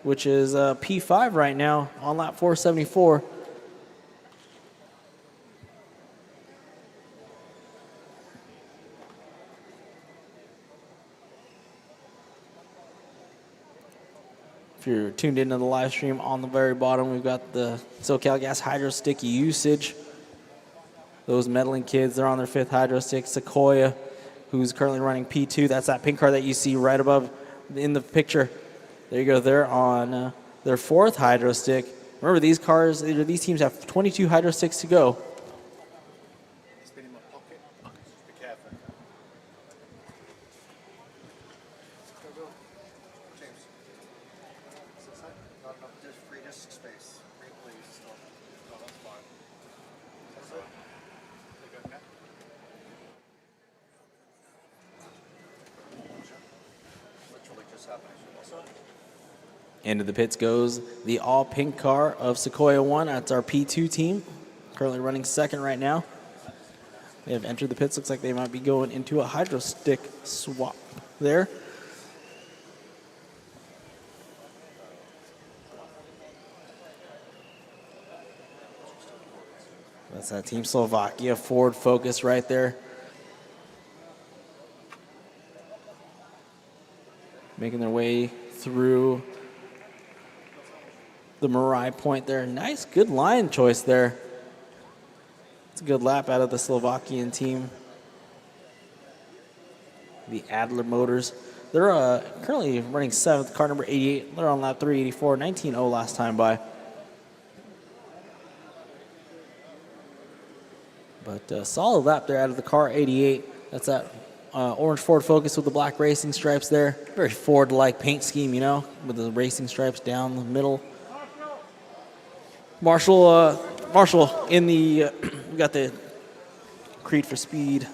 which is P5 right now on lap 474. If you're tuned into the live stream, on the very bottom, we've got the SoCal Gas Hydro Stick usage. Those medaling kids, they're on their 5th Hydro Stick. Sequoia, who's currently running P2. That's that pink car that you see right above in the picture. There you go. They're on their 4th Hydro Stick. Remember, these cars, these teams have 22 Hydro Sticks to go. It's been in my pocket. Just be careful. Go. James. Not enough free disk space. Please stop. No, that's fine. That's it. There you go, Kat. Literally just happened. Into the pits goes the all-pink car of Sequoia 1. That's our P2 team, currently running 2nd right now. They have entered the pits. Looks like they might be going into a Hydro Stick swap there. That's that Team Slovakia Ford Focus right there. Making their way through the Marai point there. Nice, good line choice there. It's a good lap out of the Slovakian team. The Adler Motors. They're currently running 7th, car number 88. They're on lap 384, 19.0 last time by. But solid lap there out of the car 88. That's that orange Ford Focus with the black racing stripes there. Very Ford-like paint scheme, you know, with the racing stripes down the middle. Marshall in the, we got the Creed for Speed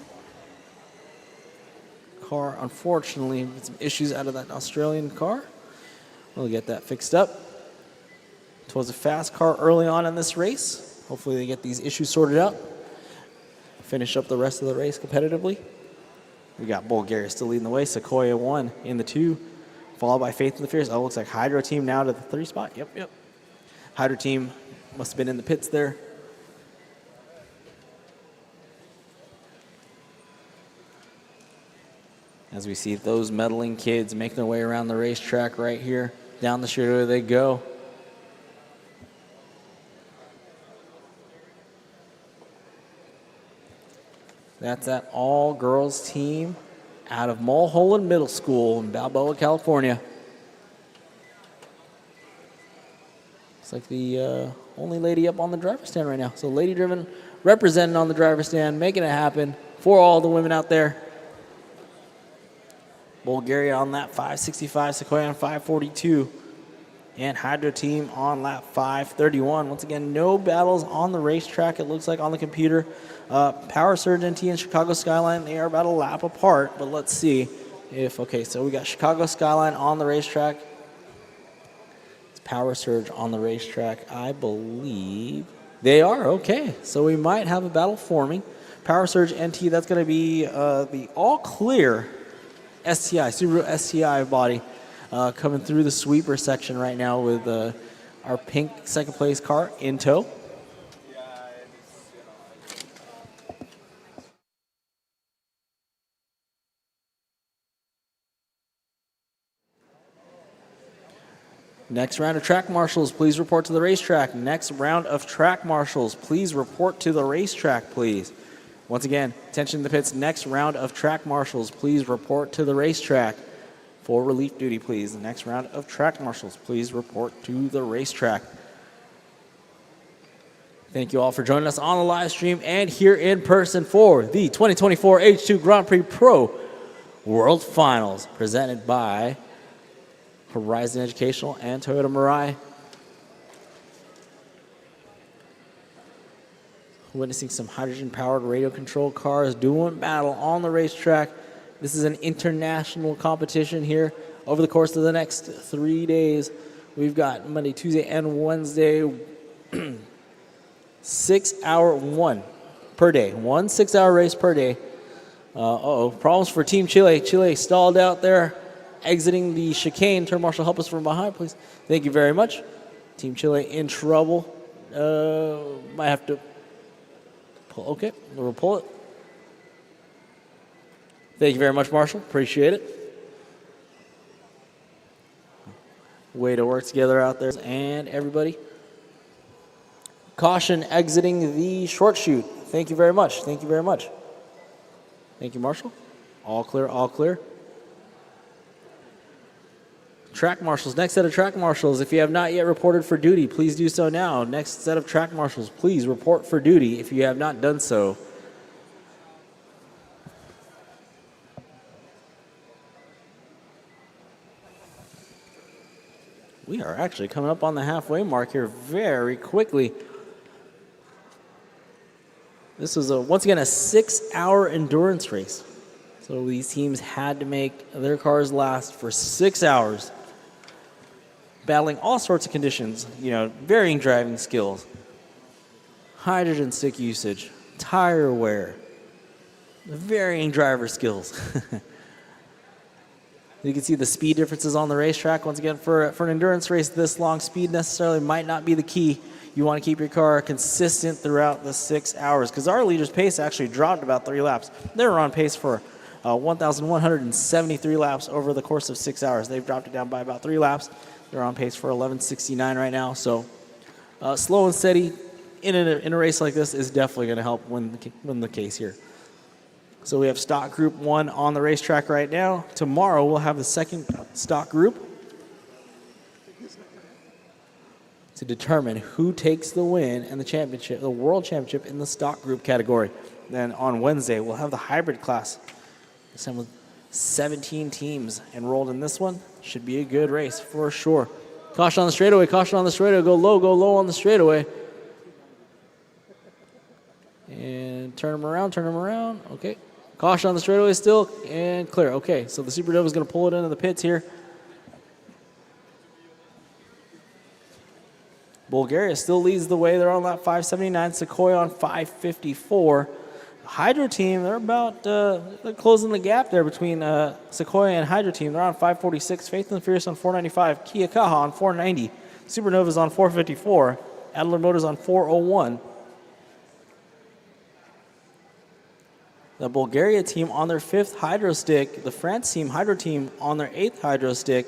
car. Unfortunately, with some issues out of that Australian car. We'll get that fixed up. It was a fast car early on in this race. Hopefully they get these issues sorted out. Finish up the rest of the race competitively. We got Bulgaria still leading the way. Sequoia 1 in the 2, followed by Faith and the Fierce. Oh, looks like Hydro Team now to the 3 spot. Yep. Hydro Team must have been in the pits there. as we see those medaling kids making their way around the racetrack right here. Down the straightaway they go. That's that all-girls team out of Mulholland Middle School in Balboa, California. It's like the only lady up on the driver's stand right now. So lady driven, representing on the driver's stand, making it happen for all the women out there. Bulgaria on lap 565, Sequoia on 542, and Hydro team on lap 531. Once again, no battles on the racetrack, it looks like on the computer. Power Surge NT and Chicago Skyline, they are about a lap apart, but let's see if, okay, so we got Chicago Skyline on the racetrack. It's Power Surge on the racetrack, I believe. They are, okay, so we might have a battle forming. Power Surge NT, that's going to be the all-clear STI, Subaru STI body coming through the sweeper section right now with our pink second place car in tow. Next round of track marshals, please report to the racetrack. Next round of track marshals, please report to the racetrack, please. Once again, attention to the pits. Next round of track marshals, please report to the racetrack for relief duty, please. The next round of track marshals, please report to the racetrack. Thank you all for joining us on the live stream and here in person for the 2024 H2 Grand Prix Pro World Finals, presented by Horizon Educational and Toyota Mirai. Witnessing some hydrogen-powered radio-controlled cars doing battle on the racetrack. This is an international competition here over the course of the next 3 days. We've got Monday, Tuesday, and Wednesday, 6-hour one per day. 1 6-hour race per day. Problems for Team Chile. Chile stalled out there, exiting the chicane. Turn marshal, help us from behind, please. Thank you very much. Team Chile in trouble. Might have to pull. Okay, we'll pull it. Thank you very much, Marshall. Appreciate it. Way to work together out there. And everybody. Caution exiting the short chute. Thank you very much. Thank you very much. Thank you, Marshall. All clear, all clear. Track marshals, next set of track marshals. If you have not yet reported for duty, please do so now. Next set of track marshals, please report for duty if you have not done so. We are actually coming up on the halfway mark here very quickly. This was, once again, a 6-hour endurance race. So these teams had to make their cars last for 6 hours, battling all sorts of conditions, you know, varying driving skills, hydrogen stick usage, tire wear, varying driver skills. You can see the speed differences on the racetrack. Once again, for an endurance race this long, speed necessarily might not be the key. You want to keep your car consistent throughout the 6 hours, because our leader's pace actually dropped about 3 laps. They were on pace for 1,173 laps over the course of 6 hours. They've dropped it down by about 3 laps. They're on pace for 1169 right now. So slow and steady in a race like this is definitely going to help win the case here. So we have stock group 1 on the racetrack right now. Tomorrow we'll have the second stock group to determine who takes the win and the championship, the world championship in the stock group category. Then on Wednesday we'll have the hybrid class. This time with 17 teams enrolled in this one. Should be a good race for sure. Caution on the straightaway, caution on the straightaway. Go low on the straightaway. And turn them around. Okay. Caution on the straightaway still, and clear. Okay, so the Supernova is going to pull it into the pits here. Bulgaria still leads the way. They're on lap 579. Sequoia on 554. Hydro team, they're about they're closing the gap there between Sequoia and Hydro team. They're on 546. Faith and Furious on 495. Kia Kaha on 490. Supernova's on 454. Adler Motors on 401. The Bulgaria team on their 5th hydro stick. The France team, hydro team, on their 8th hydro stick.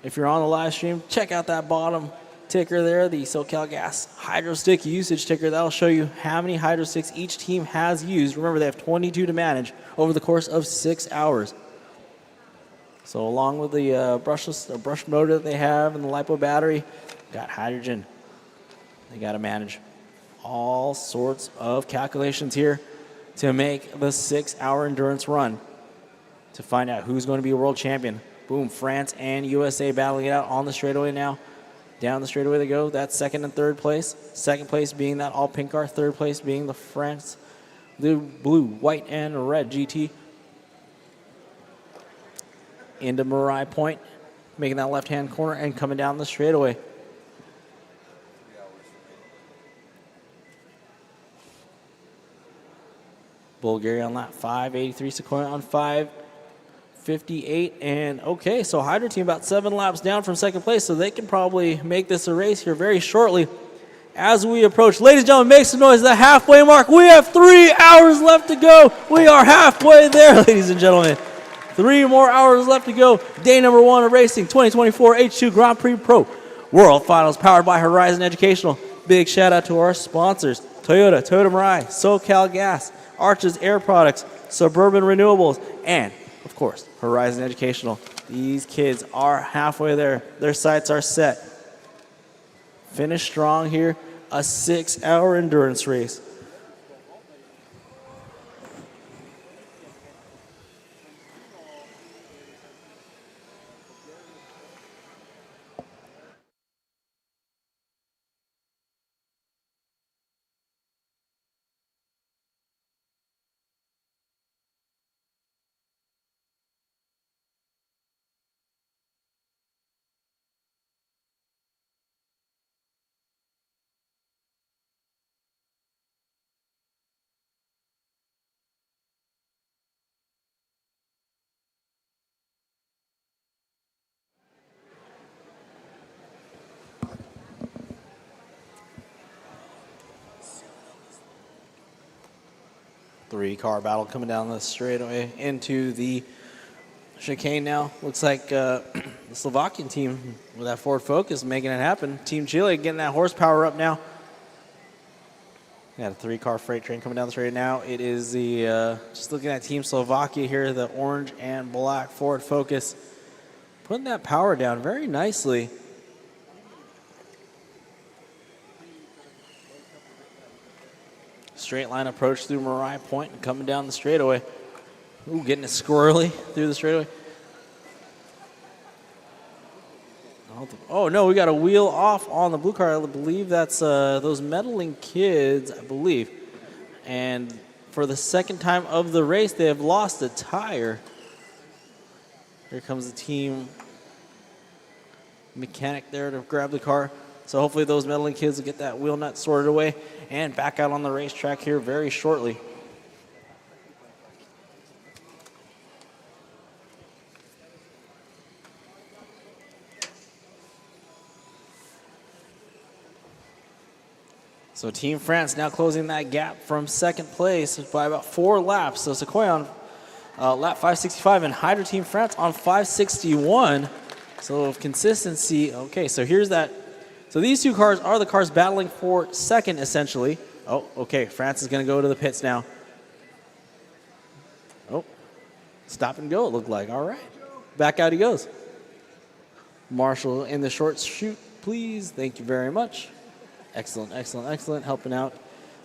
If you're on the live stream, check out that bottom ticker there, the SoCalGas hydro stick usage ticker. That'll show you how many hydro sticks each team has used. Remember, they have 22 to manage over the course of 6 hours. So along with the brushless brush motor that they have and the LiPo battery, got hydrogen. They got to manage all sorts of calculations here to make the 6-hour endurance run to find out who's going to be a world champion. Boom, France and USA battling it out on the straightaway now. Down the straightaway they go. That's 2nd and 3rd place. 2nd place being that all pink car. 3rd place being the France, the blue, white, and red GT. Into Marai Point, making that left-hand corner and coming down the straightaway. Bulgaria on lap 583, Sequoia on 558, and okay, so Hydro Team about 7 laps down from 2nd place, so they can probably make this a race here very shortly as we approach. Ladies and gentlemen, make some noise, the halfway mark. We have 3 hours left to go. We are halfway there, ladies and gentlemen. 3 more hours left to go. Day number 1 of racing, 2024 H2 Grand Prix Pro World Finals, powered by Horizon Educational. Big shout out to our sponsors, Toyota, Toyota Mirai, SoCalGas, Arches Air Products, Suburban Renewables, and, of course, Horizon Educational. These kids are halfway there. Their sights are set. Finish strong here, a 6-hour endurance race. Three-car battle coming down the straightaway into the chicane now. Looks like the Slovakian team with that Ford Focus making it happen. Team Chile getting that horsepower up now. Got a 3-car freight train coming down the straight now. It is the, just looking at Team Slovakia here, the orange and black Ford Focus. Putting that power down very nicely. Straight line approach through Marai Point and coming down the straightaway. Ooh, getting it squirrely through the straightaway. Oh no, we got a wheel off on the blue car. I believe that's those meddling kids, I believe. And for the 2nd time of the race, they have lost a tire. Here comes the team mechanic there to grab the car. So hopefully those meddling kids will get that wheel nut sorted away and back out on the racetrack here very shortly. So Team France now closing that gap from 2nd place by about 4 laps. So Sequoia on lap 565 and Hydro Team France on 561. So consistency. Okay, so here's that. So these 2 cars are the cars battling for 2nd, essentially. Oh, okay, France is going to go to the pits now. Oh, stop and go, it looked like. All right, back out he goes. Marshall in the short chute, please. Thank you very much. Excellent, excellent, excellent. Helping out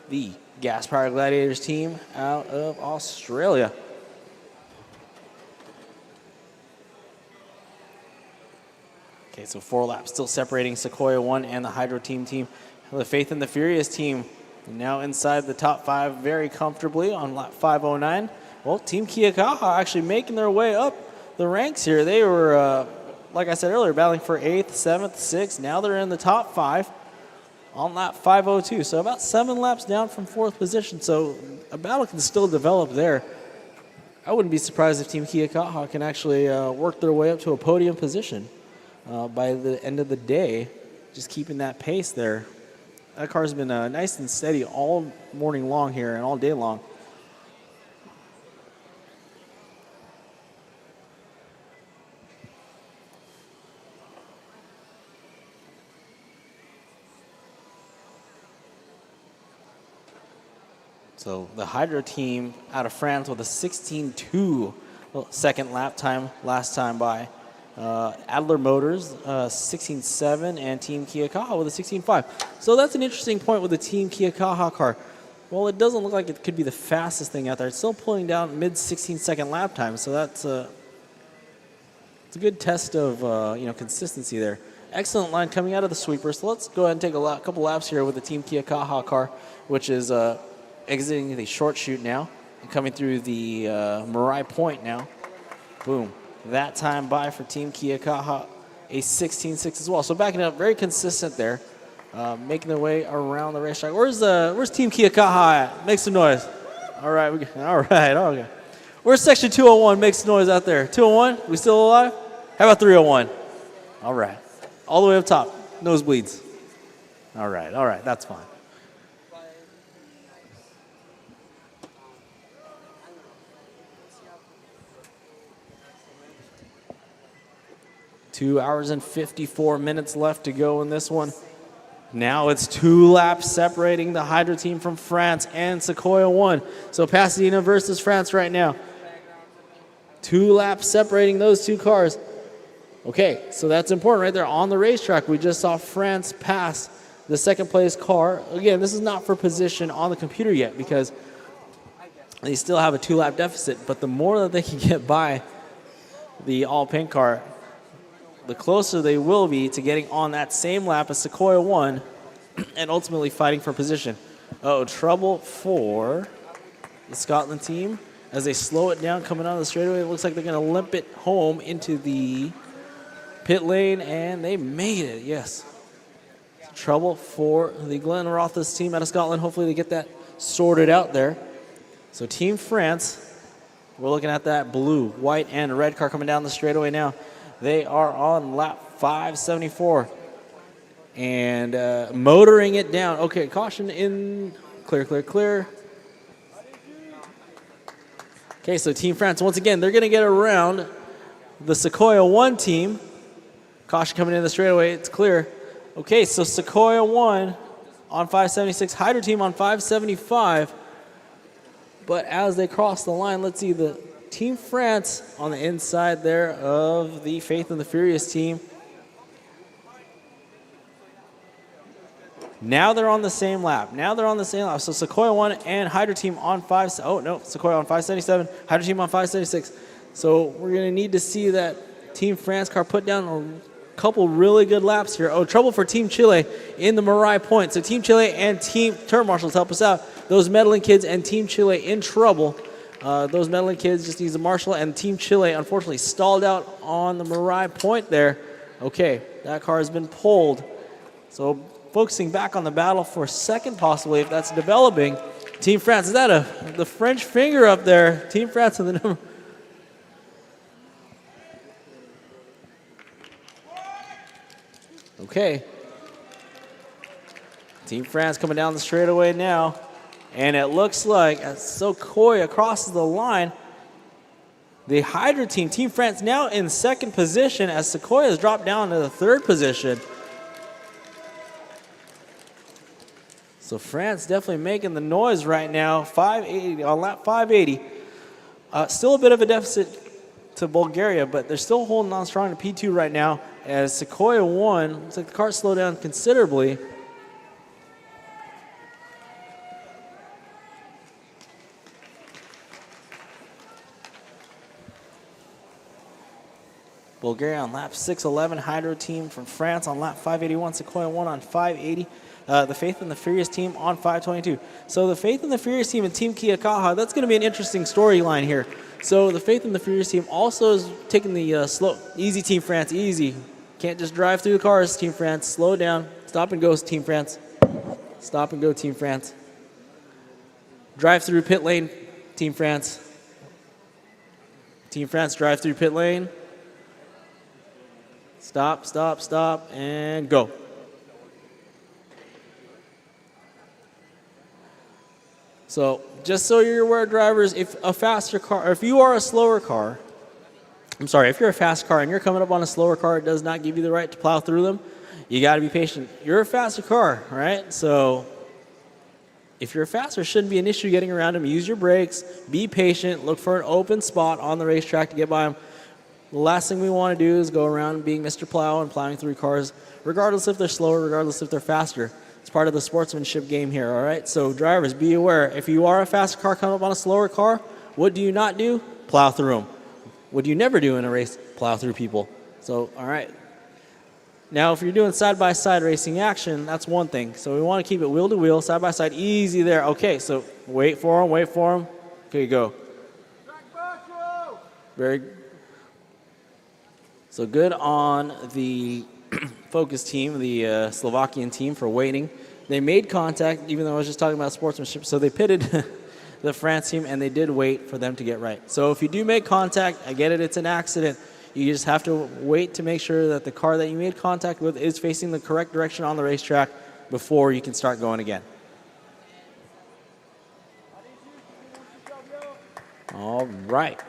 the Gas Powered Gladiators team out of Australia. Okay, so 4 laps still separating Sequoia 1 and the Hydro Team. The Faith and the Furious team now inside the top 5 very comfortably on lap 509. Well, Team Kiyakaha actually making their way up the ranks here. They were, like I said earlier, battling for 8th, 7th, 6th. Now they're in the top 5 on lap 502. So about 7 laps down from 4th position. So a battle can still develop there. I wouldn't be surprised if Team Kiyakaha can actually work their way up to a podium position by the end of the day, just keeping that pace there. That car's been nice and steady all morning long here and all day long. So the Hydro team out of France with a 16.2 second lap time last time by. Adler Motors, 16.7, and Team Kia Kaha with a 16.5. So that's an interesting point with the Team Kia Kaha car. Well, it doesn't look like it could be the fastest thing out there. It's still pulling down mid 16-second lap time, so that's it's a good test of consistency there. Excellent line coming out of the sweeper. So let's go ahead and take a couple laps here with the Team Kia Kaha car, which is exiting the short chute now and coming through the Mirai Point now. Boom. That time by for Team Kia Kaha, a 16.6 as well. So backing up, very consistent there, making their way around the racetrack. Where's Team Kia Kaha at? Make some noise. All right, okay. Where's section 201? Make some noise out there. 201, we still alive? How about 301? All right, all the way up top, nosebleeds. All right, that's fine. 2 hours and 54 minutes left to go in this one. Now it's 2 laps separating the Hydro team from France and Sequoia 1. So Pasadena versus France right now. 2 laps separating those 2 cars. Okay, so that's important right there on the racetrack. We just saw France pass the second place car. Again, this is not for position on the computer yet because they still have a 2-lap deficit, but the more that they can get by the all-pink car, the closer they will be to getting on that same lap as Sequoia 1 and ultimately fighting for position. Uh-oh, trouble for the Scotland team as they slow it down coming out of the straightaway. It looks like they're going to limp it home into the pit lane, and they made it, yes. Trouble for the Glenn Rothas team out of Scotland. Hopefully they get that sorted out there. So Team France, we're looking at that blue, white, and red car coming down the straightaway now. They are on lap 574 and motoring it down. Okay, caution in, clear. Okay, so Team France, once again, they're going to get around the Sequoia 1 team. Caution coming in the straightaway, it's clear. Okay, so Sequoia 1 on 576, Hydro team on 575. But as they cross the line, let's see the Team France on the inside there of the Faith and the Furious team. Now they're on the same lap. So Sequoia 1 and Hydro team on Sequoia on 577, Hydro team on 576. So we're going to need to see that Team France car put down a couple really good laps here. Oh, trouble for Team Chile in the Mirai Point. So Team Chile and Team Turn Marshals help us out. Those medaling kids and Team Chile in trouble. Those medaling kids just needs a marshal, and Team Chile unfortunately stalled out on the Mirai Point there. Okay, that car has been pulled. So focusing back on the battle for second possibly, if that's developing. Team France, is that the French finger up there? Team France in the number. Okay. Team France coming down the straightaway now. And it looks like as Sequoia crosses the line, the Hydro team, Team France, now in second position as Sequoia has dropped down to the 3rd position. So France definitely making the noise right now. 580 on lap 580. Still a bit of a deficit to Bulgaria, but they're still holding on strong to P2 right now as Sequoia 1. Looks like the car slowed down considerably. Bulgaria on lap 611, Hydro team from France on lap 581, Sequoia 1 on 580. The Faith and the Furious team on 522. So the Faith and the Furious team and Team Kia Kaha, that's going to be an interesting storyline here. So the Faith and the Furious team also is taking the slow, easy Team France, easy. Can't just drive through the cars, Team France. Slow down. Stop and go, Team France. Stop and go, Team France. Drive through pit lane, Team France. Team France, drive through pit lane. Stop, and go. So just so you're aware, drivers, if a faster car, or if you are a slower car, if you're a fast car and you're coming up on a slower car, it does not give you the right to plow through them. You got to be patient. You're a faster car, right? So if you're faster, it shouldn't be an issue getting around them. Use your brakes. Be patient. Look for an open spot on the racetrack to get by them. The last thing we want to do is go around being Mr. Plow and plowing through cars, regardless if they're slower, regardless if they're faster. It's part of the sportsmanship game here, all right? So drivers, be aware. If you are a faster car coming up on a slower car, what do you not do? Plow through them. What do you never do in a race? Plow through people. So, all right. Now, if you're doing side-by-side racing action, that's one thing. So we want to keep it wheel-to-wheel, side-by-side, easy there. Okay, so wait for them, wait for them. Okay, go. Very good. So good on the Focus team, the Slovakian team, for waiting. They made contact, even though I was just talking about sportsmanship. So they pitted the France team, and they did wait for them to get right. So if you do make contact, I get it, it's an accident. You just have to wait to make sure that the car that you made contact with is facing the correct direction on the racetrack before you can start going again. All right.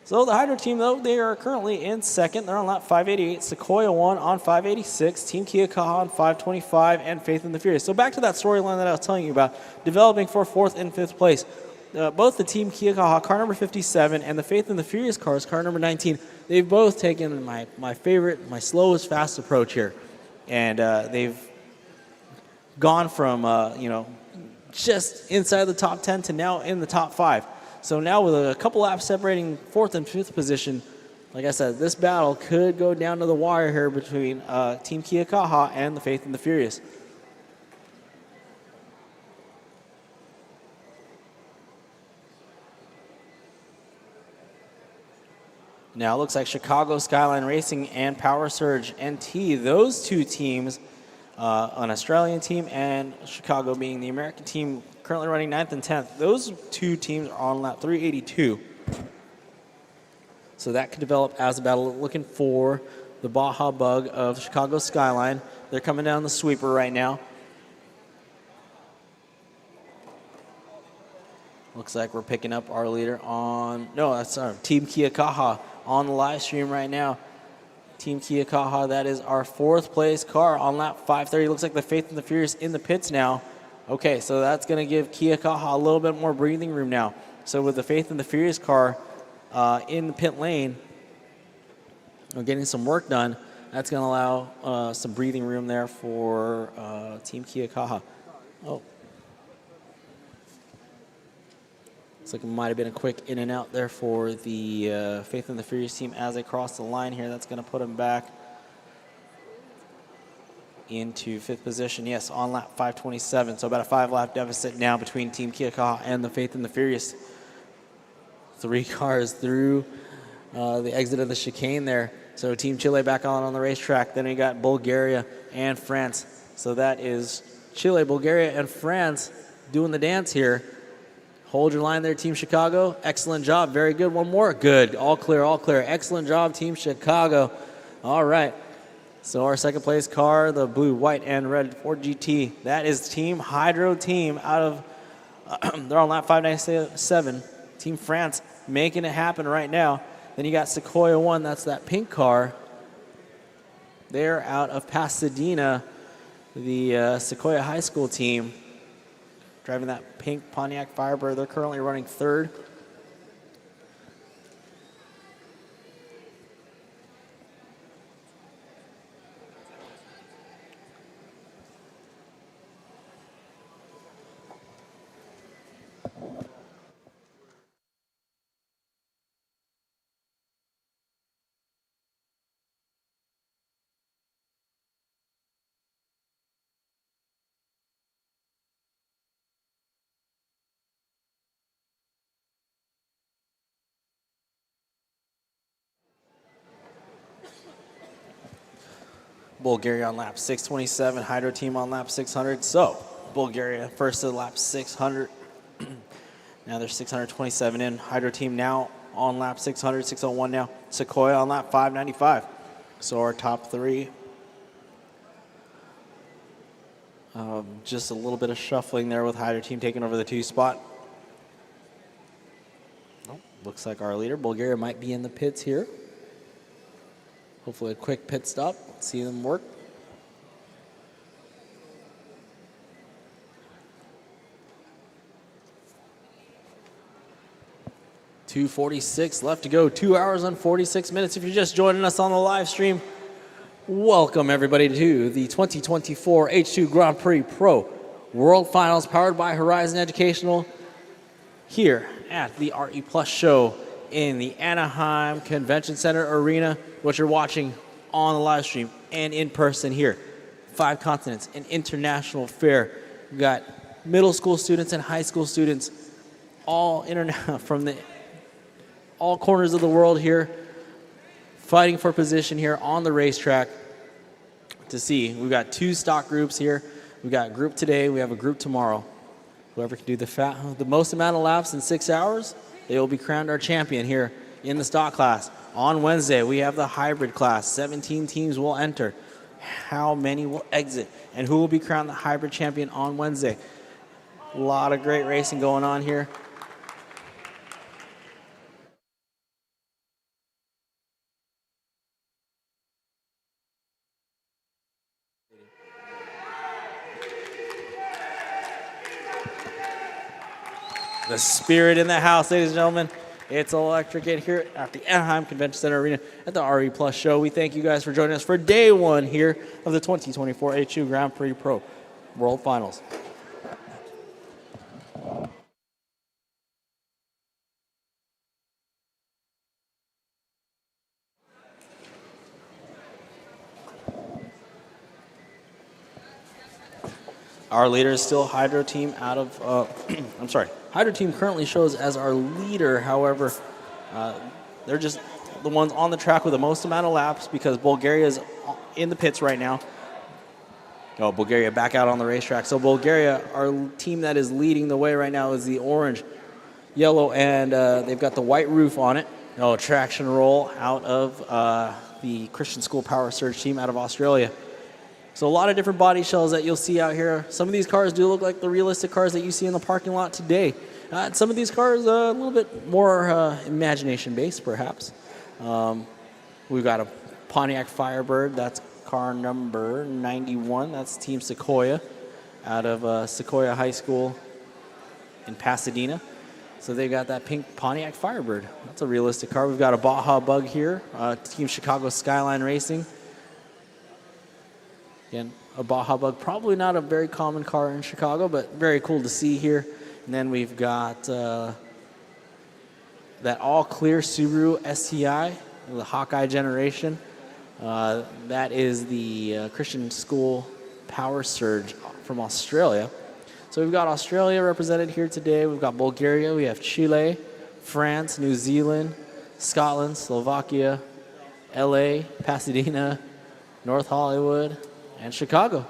So the Hydro team, though, they are currently in second. They're on lap 588. Sequoia 1 on 586. Team Kia Kaha on 525. And Faith and the Furious. So back to that storyline that I was telling you about, developing for 4th and 5th place. Both the Team Kia Kaha, car number 57, and the Faith and the Furious cars, car number 19, they've both taken my favorite, my slowest, fast approach here. And they've gone from, just inside the top 10 to now in the top 5. So now with a couple laps separating 4th and 5th position, like I said, this battle could go down to the wire here between Team Kia Kaha and the Faith and the Furious. Now it looks like Chicago Skyline Racing and Power Surge NT, those two teams, an Australian team and Chicago being the American team, currently running 9th and 10th. Those two teams are on lap 382. So that could develop as a battle. Looking for the Baja Bug of Chicago Skyline. They're coming down the sweeper right now. Looks like we're picking up our leader on, no, that's our Team Kia Kaha on the live stream right now. Team Kia Kaha, that is our 4th place car on lap 530. Looks like the Faith and the Furious in the pits now. Okay, so that's going to give Kia Kaha a little bit more breathing room now. So with the Faith and the Furious car in the pit lane, we're getting some work done. That's going to allow some breathing room there for Team Kia Kaha. Oh. Looks like it might have been a quick in and out there for the Faith and the Furious team as they cross the line here. That's going to put them back into 5th position. Yes, on lap 527. So about a 5-lap deficit now between Team Kia Kaha and the Faith and the Furious. 3 cars through the exit of the chicane there. So Team Chile back on the racetrack. Then we got Bulgaria and France. So that is Chile, Bulgaria, and France doing the dance here. Hold your line there, Team Chicago. Excellent job. Very good. One more. Good. All clear, all clear. Excellent job, Team Chicago. All right. So our 2nd place car, the blue, white, and red Ford GT, that is Team Hydro team out of, they're on lap 597. Team France making it happen right now. Then you got Sequoia 1, that's that pink car. They're out of Pasadena, the Sequoia High School team, driving that pink Pontiac Firebird. They're currently running 3rd. Bulgaria on lap 627, Hydro team on lap 600. So Bulgaria first to lap 600. Now they're 627 in. Hydro team now on lap 600, 601 now. Sequoia on lap 595. So our top 3 Just a little bit of shuffling there with Hydro Team taking over the 2 spot. Oh, looks like our leader, Bulgaria, might be in the pits here. Hopefully a quick pit stop, see them work. .246 left to go, 2 hours and 46 minutes. If you're just joining us on the live stream, welcome everybody to the 2024 H2 Grand Prix Pro World Finals powered by Horizon Educational here at the RE Plus show in the Anaheim Convention Center Arena. What you're watching on the live stream and in person here. 5 continents, an international fair. We've got middle school students and high school students all from all corners of the world here, fighting for position here on the racetrack to see. We've got 2 stock groups here. We've got a group today, we have a group tomorrow. Whoever can do the most amount of laps in 6 hours, they will be crowned our champion here in the stock class. On Wednesday, we have the hybrid class. 17 teams will enter. How many will exit? And who will be crowned the hybrid champion on Wednesday? A lot of great racing going on here. The spirit in the house, ladies and gentlemen. It's electric in here at the Anaheim Convention Center Arena at the RE Plus show. We thank you guys for joining us for day 1 here of the 2024 H2 Grand Prix Pro World Finals. Our leader is still Hydro Team out of, I'm sorry, Hydro Team currently shows as our leader. However, they're just the ones on the track with the most amount of laps because Bulgaria is in the pits right now. Oh, Bulgaria back out on the racetrack. So Bulgaria, our team that is leading the way right now is the orange, yellow, and they've got the white roof on it. Oh, traction roll out of the Christian School Power Surge team out of Australia. So a lot of different body shells that you'll see out here. Some of these cars do look like the realistic cars that you see in the parking lot today. Some of these cars a little bit more imagination-based, perhaps. We've got a Pontiac Firebird. That's car number 91. That's Team Sequoia out of Sequoia High School in Pasadena. So they got that pink Pontiac Firebird. That's a realistic car. We've got a Baja Bug here, Team Chicago Skyline Racing. Again, a Baja Bug, probably not a very common car in Chicago, but very cool to see here. And then we've got that all-clear Subaru STI, the Hawkeye generation. That is the Christian School Power Surge from Australia. So we've got Australia represented here today. We've got Bulgaria, we have Chile, France, New Zealand, Scotland, Slovakia, LA, Pasadena, North Hollywood, and Chicago.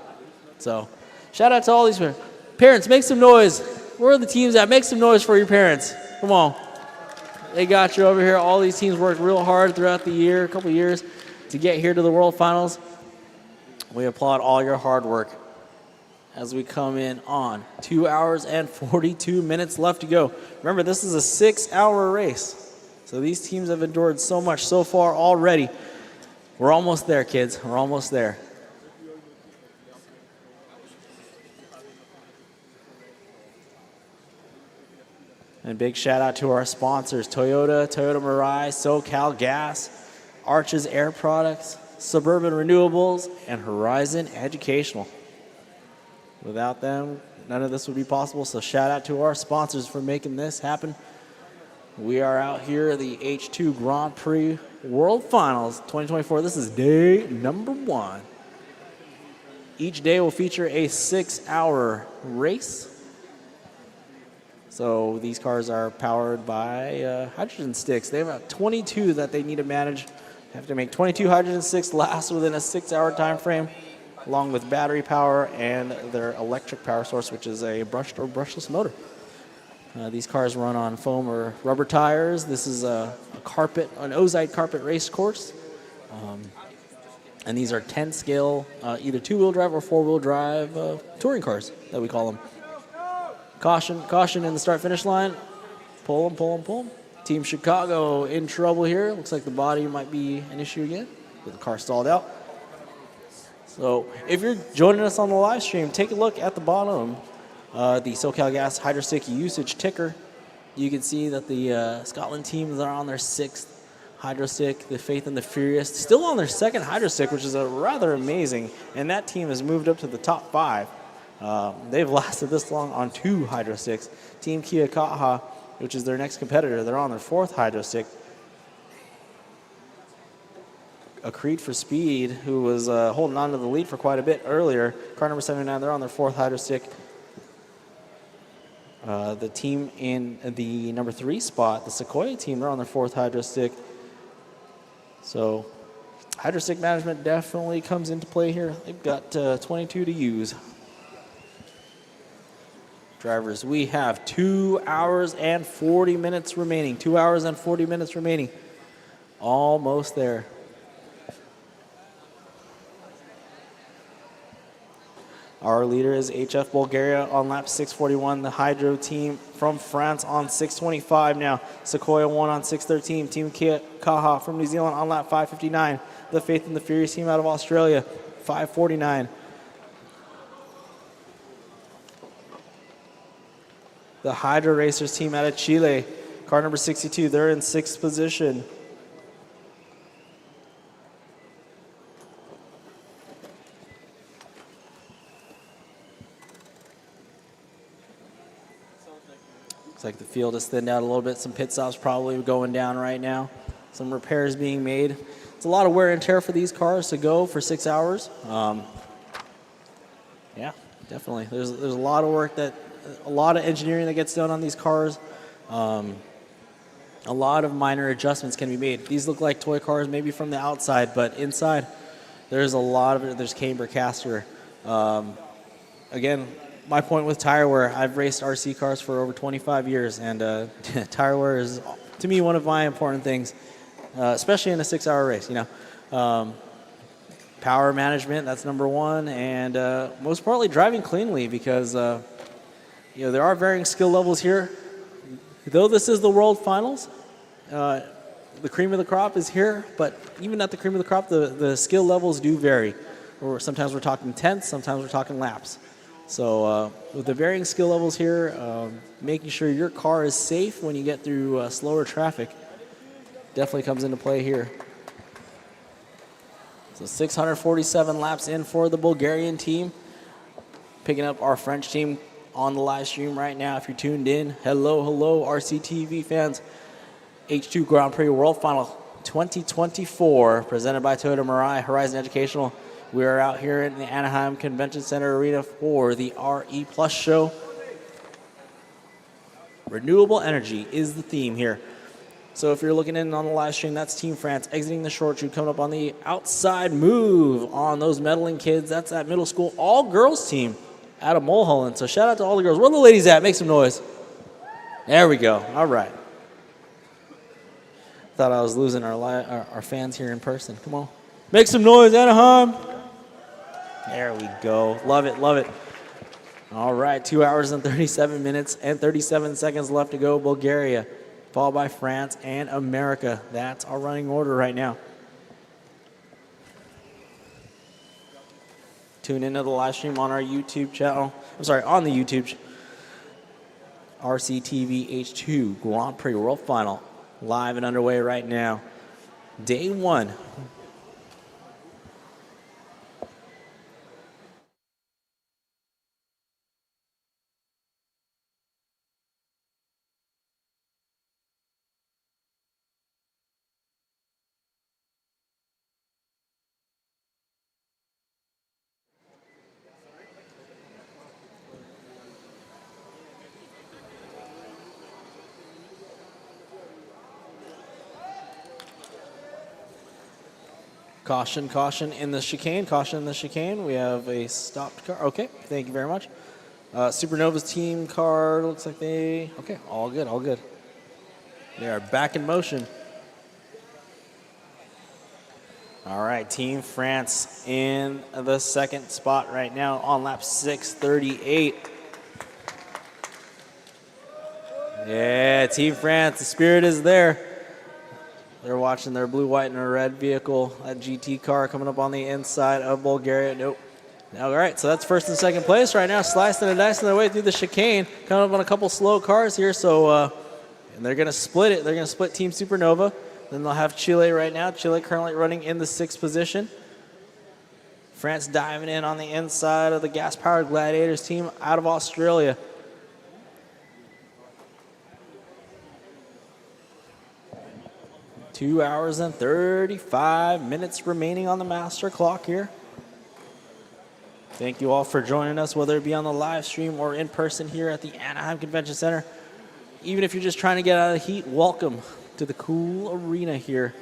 So shout out to all these parents. Parents, make some noise. Where are the teams at? Make some noise for your parents. Come on. They got you over here. All these teams worked real hard throughout the year, a couple years, to get here to the World Finals. We applaud all your hard work as we come in on 2 hours and 42 minutes left to go. Remember, this is a 6-hour race. So these teams have endured so much so far already. We're almost there, kids. We're almost there. And big shout out to our sponsors, Toyota, Toyota Mirai, SoCal Gas, Arches Air Products, Suburban Renewables, and Horizon Educational. Without them, none of this would be possible. So shout out to our sponsors for making this happen. We are out here at the H2 Grand Prix World Finals 2024. This is day number 1. Each day will feature a 6-hour race. So these cars are powered by hydrogen sticks. They have about 22 that they need to manage. They have to make 22 hydrogen sticks last within a 6-hour time frame, along with battery power and their electric power source, which is a brushed or brushless motor. These cars run on foam or rubber tires. This is a carpet, an ozite carpet race course. And these are 10 scale, either 2-wheel drive or 4-wheel drive touring cars that we call them. Caution, caution in the start-finish line. Pull them, pull them, pull them. Team Chicago in trouble here. Looks like the body might be an issue again with the car stalled out. So if you're joining us on the live stream, take a look at the bottom, the SoCal Gas Hydrostick usage ticker. You can see that the Scotland teams are on their 6th Hydrostick, the Faith and the Furious, still on their 2nd Hydrostick, which is rather amazing. And that team has moved up to the top 5. They've lasted this long on 2 Hydrosticks. Team Kia Kaha, which is their next competitor, they're on their 4th Hydrostick. A Creed for Speed, who was holding on to the lead for quite a bit earlier. Car number 79, they're on their 4th Hydrostick. The team in the number 3 spot, the Sequoia team, they're on their 4th Hydrostick. So Hydrostick management definitely comes into play here. They've got 22 to use. Drivers, we have 2 hours and 40 minutes remaining. 2 hours and 40 minutes remaining. Almost there. Our leader is HF Bulgaria on lap 641. The Hydro team from France on 625 now. Sequoia 1 on 613. Team Kia Kaha from New Zealand on lap 559. The Faith and the Furious team out of Australia, 549. The Hydro Racers team out of Chile, car number 62, they're in 6th position. Looks like the field has thinned out a little bit. Some pit stops probably going down right now. Some repairs being made. It's a lot of wear and tear for these cars to go for 6 hours. Yeah, definitely. There's a lot of work a lot of engineering that gets done on these cars. A lot of minor adjustments can be made. These look like toy cars maybe from the outside, but inside there's a lot of it. There's camber, caster. Again, my point with tire wear, I've raced RC cars for over 25 years, and tire wear is, to me, one of my important things, especially in a 6-hour race. Power management, that's number 1, and most importantly, driving cleanly, because there are varying skill levels here. Though this is the World Finals, the cream of the crop is here, but even at the cream of the crop, the skill levels do vary. Or sometimes we're talking tenths, sometimes we're talking laps. So with the varying skill levels here, making sure your car is safe when you get through slower traffic definitely comes into play here. So 647 laps in for the Bulgarian team. Picking up our French team on the live stream right now. If you're tuned in, hello, hello, RCTV fans. H2 Grand Prix World Final 2024, presented by Toyota Mirai Horizon Educational. We are out here in the Anaheim Convention Center Arena for the RE Plus show. Renewable energy is the theme here. So if you're looking in on the live stream, that's Team France exiting the short chute, coming up on the outside move on those medaling kids. That's that middle school all-girls team out of Mulholland. So shout out to all the girls. Where are the ladies at? Make some noise. There we go. All right. Thought I was losing our fans here in person. Come on. Make some noise, Anaheim. There we go. Love it, love it. All right, 2 hours and 37 minutes and 37 seconds left to go. Bulgaria, followed by France and America. That's our running order right now. Tune into the live stream on our YouTube channel. I'm sorry, on the YouTube. RCTV H2 Grand Prix World Final. Live and underway right now. Day 1. Caution, caution in the chicane. Caution in the chicane. We have a stopped car. Okay, thank you very much. Supernova's team car looks like they... Okay, all good, all good. They are back in motion. All right, Team France in the second spot right now on lap 6:38. Yeah, Team France, the spirit is there. They're watching their blue, white, and red vehicle, that GT car coming up on the inside of Bulgaria. Nope. All right, so that's first and second place right now, slicing and dicing their way through the chicane, coming up on a couple slow cars here. So, and they're going to split it. They're going to split Team Supernova. Then they'll have Chile right now. Chile currently running in the 6th position. France diving in on the inside of the gas-powered Gladiators team out of Australia. Two hours and 35 minutes remaining on the master clock here. Thank you all for joining us, whether it be on the live stream or in person here at the Anaheim Convention Center. Even if you're just trying to get out of the heat, welcome to the cool arena here.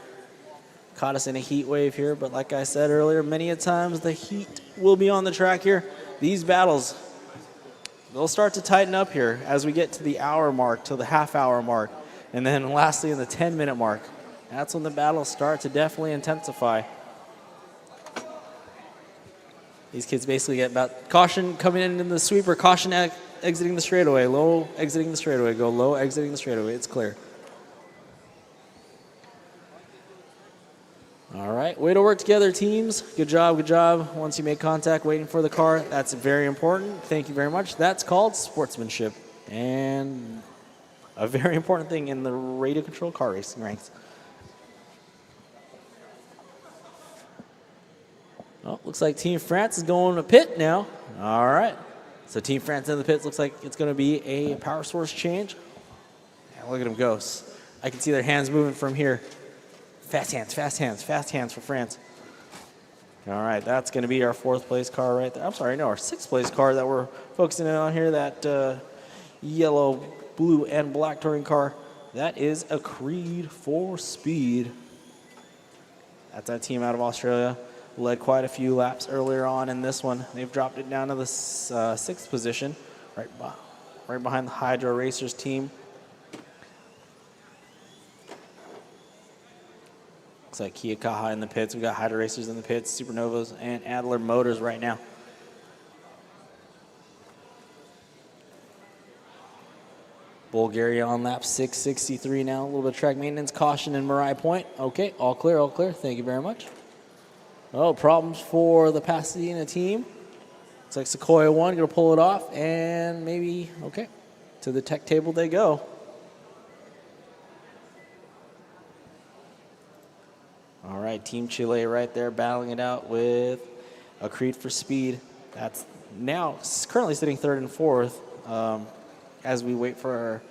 Caught us in a heat wave here, but like I said earlier, many a times the heat will be on the track here. These battles, they'll start to tighten up here as we get to the hour mark, to the half-hour mark, and then lastly in the 10-minute mark. That's when the battles start to definitely intensify. These kids basically get about caution coming in the sweeper, caution exiting the straightaway, low exiting the straightaway, go low exiting the straightaway. It's clear. All right, way to work together, teams. Good job, good job. Once you make contact, waiting for the car, that's very important. Thank you very much. That's called sportsmanship and a very important thing in the radio control car racing ranks. Oh, looks like Team France is going to pit now. All right. So Team France in the pits looks like it's going to be a power source change. Yeah, look at them go. I can see their hands moving from here. Fast hands, fast hands, fast hands for France. All right, that's going to be our 4th place car right there. I'm sorry, no, our 6th place car that we're focusing in on here, that yellow, blue, and black touring car. That is a Creed 4-speed. That's that team out of Australia. Led quite a few laps earlier on in this one. They've dropped it down to the 6th position, right behind the Hydro Racers team. Looks like Kia Kaha in the pits. We've got Hydro Racers in the pits, Supernovas, and Adler Motors right now. Bulgaria on lap 663 now. A little bit of track maintenance, caution, and Marai Point. Okay, all clear, all clear. Thank you very much. Oh, problems for the Pasadena team. Looks like Sequoia 1 going to pull it off, and maybe, okay, to the tech table they go. All right, Team Chile right there battling it out with a Creed for Speed. That's now currently sitting 3rd and 4th as we wait for our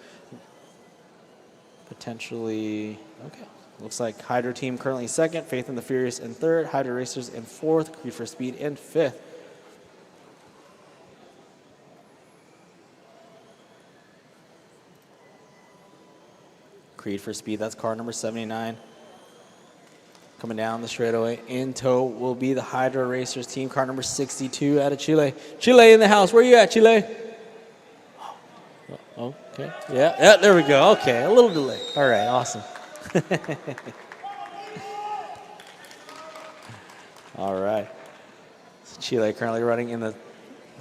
potentially, okay. Looks like Hydro Team currently 2nd, Faith and the Furious in 3rd, Hydro Racers in 4th, Creed for Speed in 5th. Creed for Speed, that's car number 79. Coming down the straightaway. In tow will be the Hydro Racers team, car number 62 out of Chile. Chile in the house. Where you at, Chile? Oh, okay. Yeah, there we go. Okay, a little delay. All right, awesome. All right. So Chile currently running in the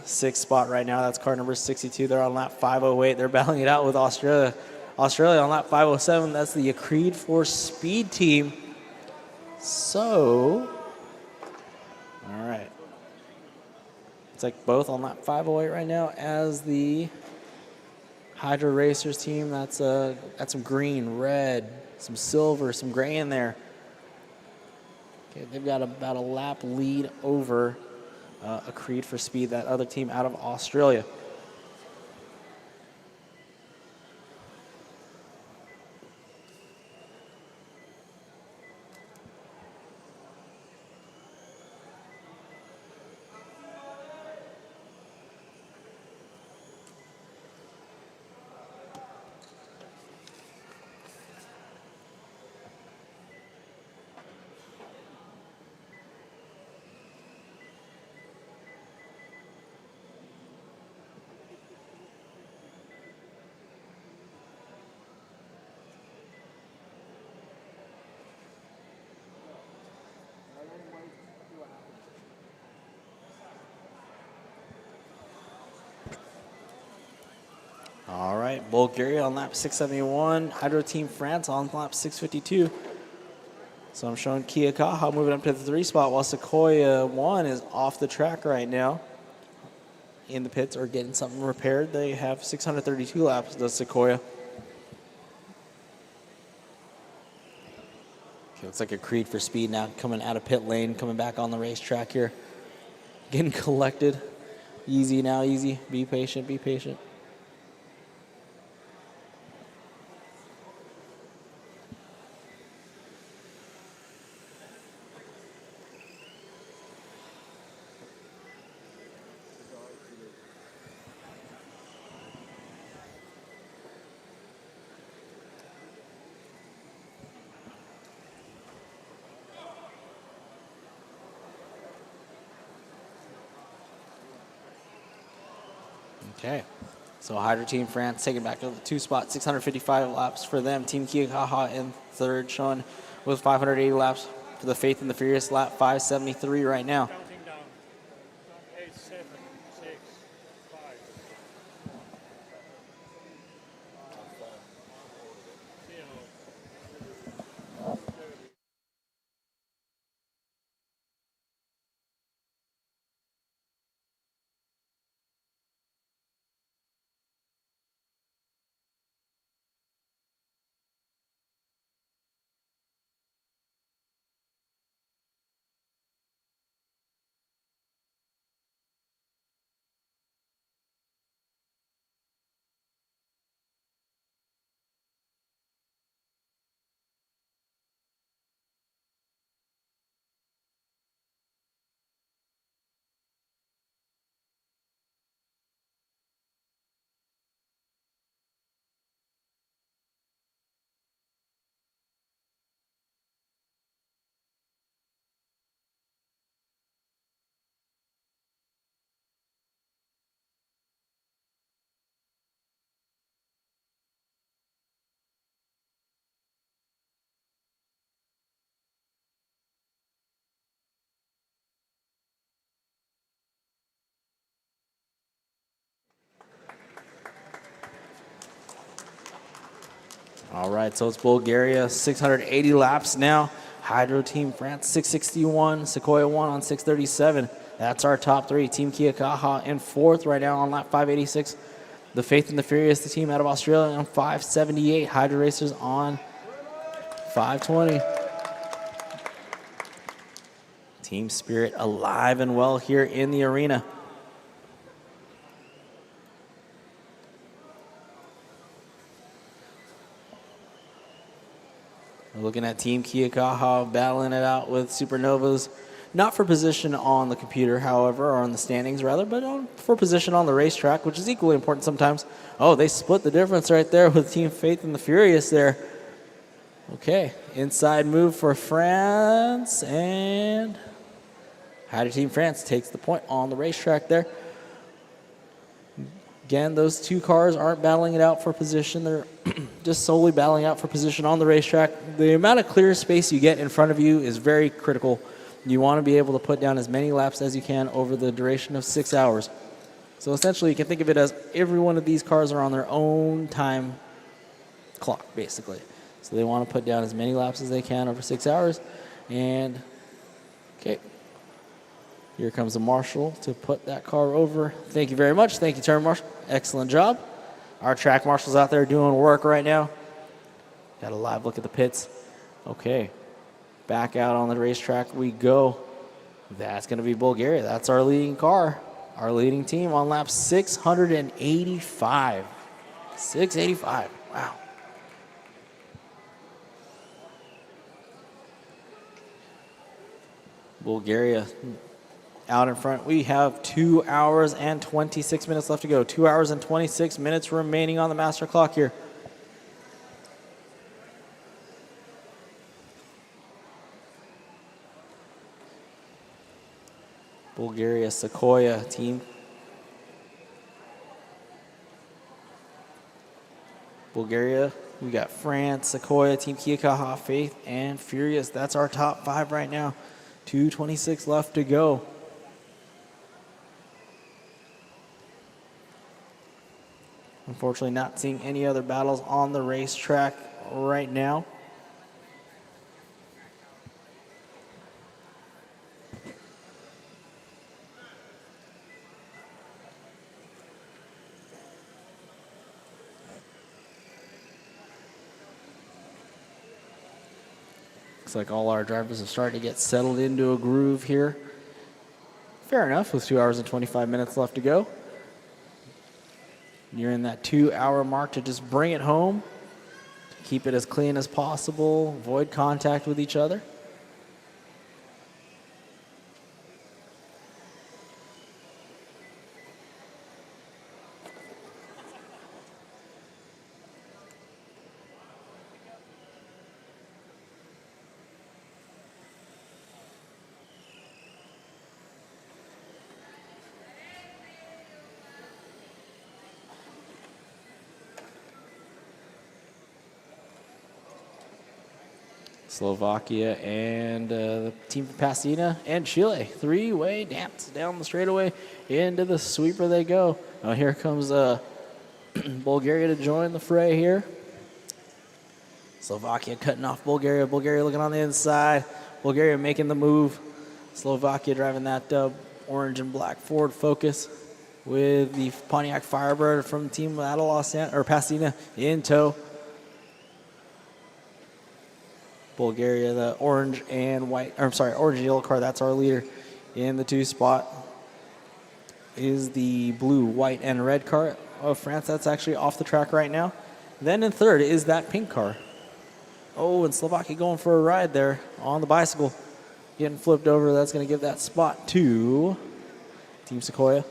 6th spot right now. That's car number 62. They're on lap 508. They're battling it out with Australia. Australia on lap 507. That's the Creed 4 Speed team. So, all right. It's like both on lap 508 right now as the Hydro Racers team. That's some green, red, some silver, some gray in there. Okay, they've got about a lap lead over a Creed for Speed, that other team out of Australia. All right, Bulgaria on lap 671, Hydro Team France on lap 652. So I'm showing Kia Kaha moving up to the 3 spot while Sequoia 1 is off the track right now in the pits or getting something repaired. They have 632 laps, does Sequoia. Okay, looks like a Creed for speed now coming out of pit lane, coming back on the racetrack here. Getting collected. Easy now, easy. Be patient, be patient. Okay, so Hydro Team France taking back to the 2 spot, 655 laps for them. Team Kia Kaha in third, showing with 580 laps for the Faith and the Furious, lap 573 right now. Counting down. 8, 7, 6, 5. All right, so it's Bulgaria, 680 laps now. Hydro Team France, 661. Sequoia 1 on 637. That's our top 3. Team Kia Kaha in 4th right now on lap 586. The Faith and the Furious, the team out of Australia, on 578. Hydro Racers on 520. Team Spirit alive and well here in the arena. We're looking at Team Kia Kaha battling it out with Supernovas. Not for position on the computer, however, or on the standings rather, but for position on the racetrack, which is equally important sometimes. Oh, they split the difference right there with Team Faith and the Furious there. Okay, inside move for France, and Hydro Team France takes the point on the racetrack there. Again, those 2 cars aren't battling it out for position. They're just solely battling out for position on the racetrack. The amount of clear space you get in front of you is very critical. You want to be able to put down as many laps as you can over the duration of 6 hours. So essentially, you can think of it as every one of these cars are on their own time clock, basically. So they want to put down as many laps as they can over 6 hours. And, okay. Here comes the marshal to put that car over. Thank you very much. Thank you, Turn Marshal. Excellent job. Our track marshals out there doing work right now. Got a live look at the pits. Okay. Back out on the racetrack we go. That's going to be Bulgaria. That's our leading car. Our leading team on lap 685. 685. Wow. Bulgaria out in front. We have 2 hours and 26 minutes left to go. 2 hours and 26 minutes remaining on the master clock here. Bulgaria, Sequoia team. Bulgaria, we got France, Sequoia, Team Kia Kaha, Faith, and Furious. That's our top 5 right now. 2:26 left to go. Unfortunately, not seeing any other battles on the racetrack right now. Looks like all our drivers are starting to get settled into a groove here. Fair enough, with 2 hours and 25 minutes left to go. You're in that 2-hour mark to just bring it home, keep it as clean as possible, avoid contact with each other. Slovakia and the team from Pasadena and Chile. Three-way dance down the straightaway. Into the sweeper they go. Now here comes Bulgaria to join the fray here. Slovakia cutting off Bulgaria. Bulgaria looking on the inside. Bulgaria making the move. Slovakia driving that orange and black Ford Focus with the Pontiac Firebird from the team out of Pasadena in tow. Bulgaria, the orange and orange and yellow car, that's our leader. In the 2 spot is the blue, white, and red car of France. That's actually off the track right now. Then in 3rd is that pink car. Oh, and Slovakia going for a ride there on the bicycle. Getting flipped over. That's going to give that spot to Team Sequoia.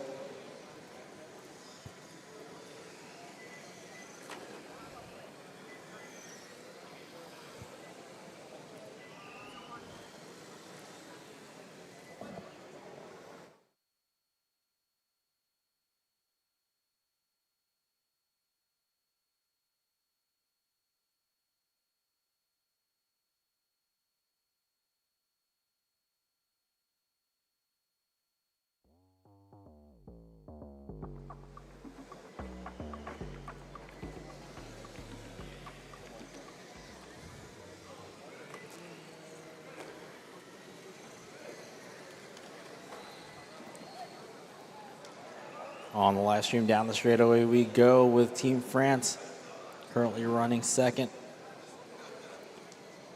On the live stream down the straightaway we go with Team France, currently running 2nd.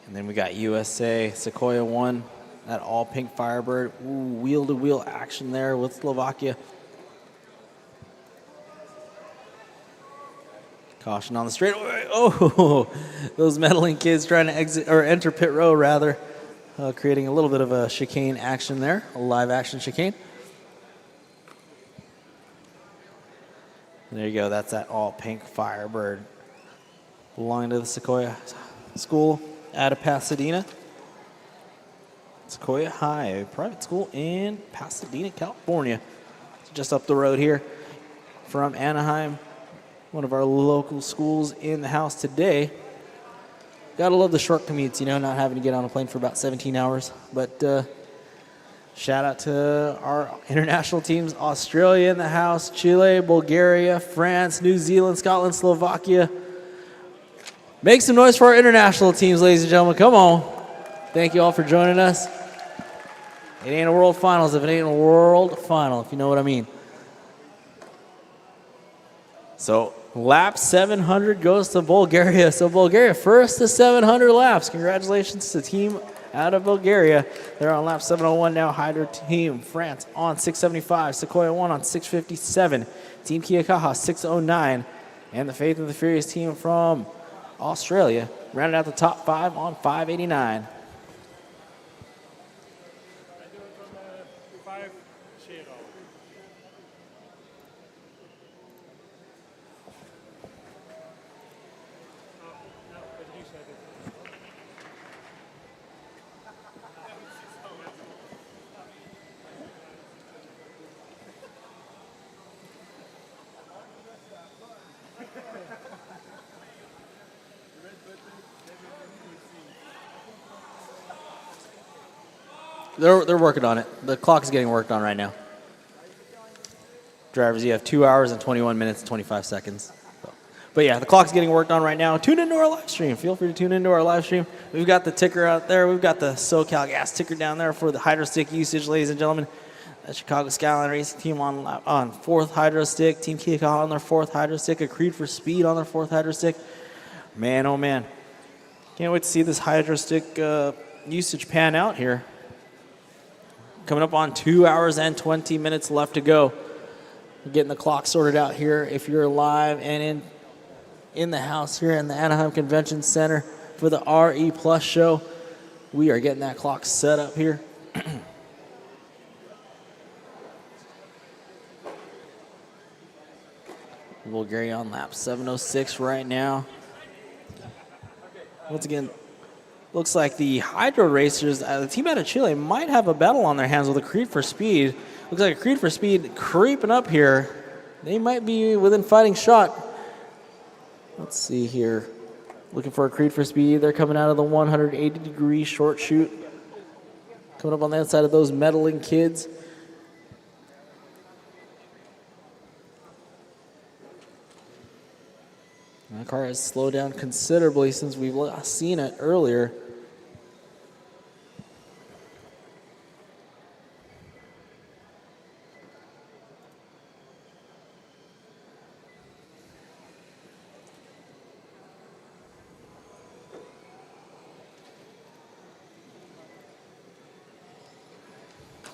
And then we got USA, Sequoia 1, that all pink Firebird. Ooh, wheel-to-wheel action there with Slovakia. Caution on the straightaway. Oh, those meddling kids trying to exit or enter pit row rather, creating a little bit of a chicane action there, a live action chicane. There you go. That's that all pink Firebird belonging to the Sequoia School out of Pasadena. Sequoia High, a private school in Pasadena, California. It's just up the road here from Anaheim, one of our local schools in the house today. Gotta love the short commutes, you know, not having to get on a plane for about 17 hours. But shout out to our international teams, Australia in the house, Chile, Bulgaria, France, New Zealand, Scotland, Slovakia. Make some noise for our international teams, ladies and gentlemen. Come on. Thank you all for joining us. It ain't a World Finals if it ain't a World Final, if you know what I mean. So lap 700 goes to Bulgaria. So Bulgaria first to 700 laps. Congratulations to team out of Bulgaria. They're on lap 701 now. Hydro Team France on 675. Sequoia 1 on 657. Team Kiakaha 609. And the Faith and the Furious team from Australia rounded out the top 5 on 589. They're working on it. The clock is getting worked on right now. Drivers, you have 2 hours and 21 minutes and 25 seconds. So. But yeah, the clock's getting worked on right now. Tune into our live stream. Feel free to tune into our live stream. We've got the ticker out there. We've got the SoCal Gas ticker down there for the hydro stick usage, ladies and gentlemen. The Chicago Skyline Racing Team on fourth hydro stick. Team Kia on their fourth hydro stick. A Creed for Speed on their fourth hydro stick. Man, oh man. Can't wait to see this hydro stick usage pan out here. Coming up on 2 hours and 20 minutes left to go. We're getting the clock sorted out here. If you're live and in the house here in the Anaheim Convention Center for the RE Plus show, we are getting that clock set up here. Bulgaria on lap 706 right now. Once again, looks like the hydro racers, the team out of Chile, might have a battle on their hands with a Creed for Speed. Looks like a Creed for Speed creeping up here. They might be within fighting shot. Let's see here. Looking for a Creed for Speed. They're coming out of the 180-degree short chute. Coming up on the outside of those meddling kids. The car has slowed down considerably since we've seen it earlier.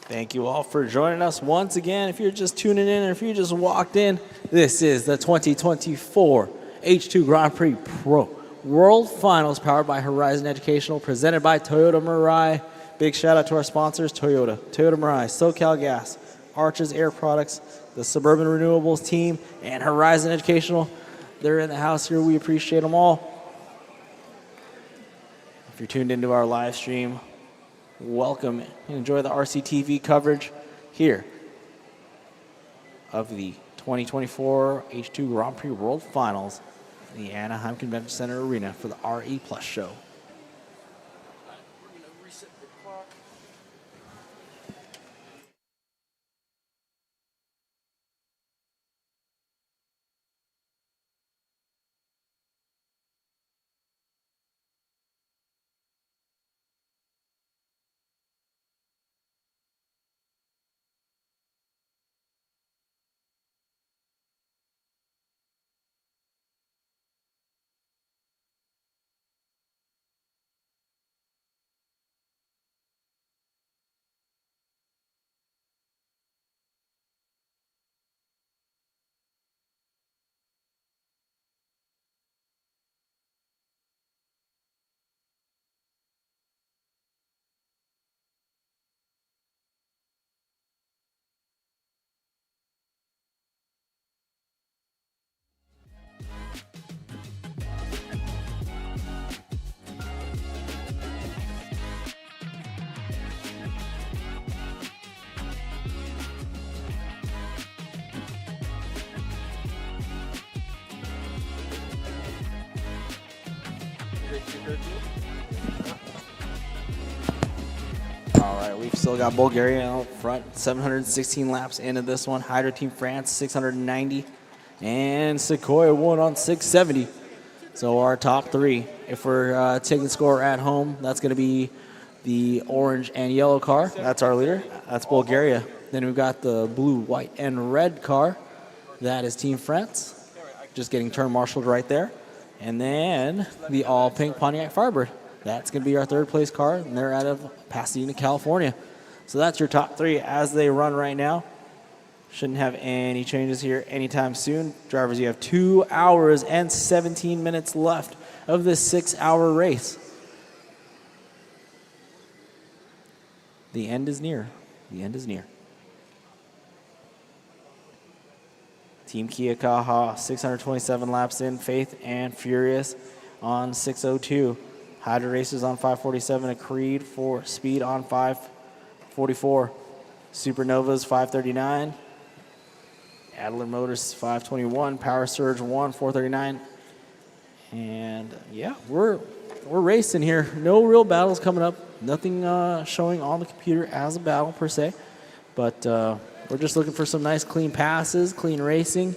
Thank you all for joining us once again. If you're just tuning in or if you just walked in, this is the 2024 H2 Grand Prix Pro World Finals powered by Horizon Educational, presented by Toyota Mirai. Big shout out to our sponsors, Toyota Mirai, SoCal Gas, Arches Air Products, the Suburban Renewables team, and Horizon Educational. They're in the house here. We appreciate them all. If you're tuned into our live stream, welcome and enjoy the RCTV coverage here of the 2024 H2 Grand Prix World Finals in the Anaheim Convention Center Arena for the RE Plus show. All right, we've still got Bulgaria out front, 716 laps into this one. Hydro Team France, 690. And Sequoia won on 670. So our top three, if we're taking the score at home, that's going to be the orange and yellow car. That's our leader. That's Bulgaria. Then we've got the blue, white, and red car. That is Team France. Just getting turn marshaled right there. And then the all-pink Pontiac Firebird. That's going to be our third place car, and they're out of Pasadena, California. So that's your top three as they run right now. Shouldn't have any changes here anytime soon. Drivers, you have 2 hours and 17 minutes left of this 6-hour race. The end is near. The end is near. Team Kia Kaha, 627 laps in. Faith and Furious on 602. Hydro Racers on 547. A Creed for Speed on 544. Supernovas 539. Adler Motors 521. Power Surge 1 439. And yeah, we're racing here. No real battles coming up. Nothing showing on the computer as a battle per se. But we're just looking for some nice clean passes, clean racing.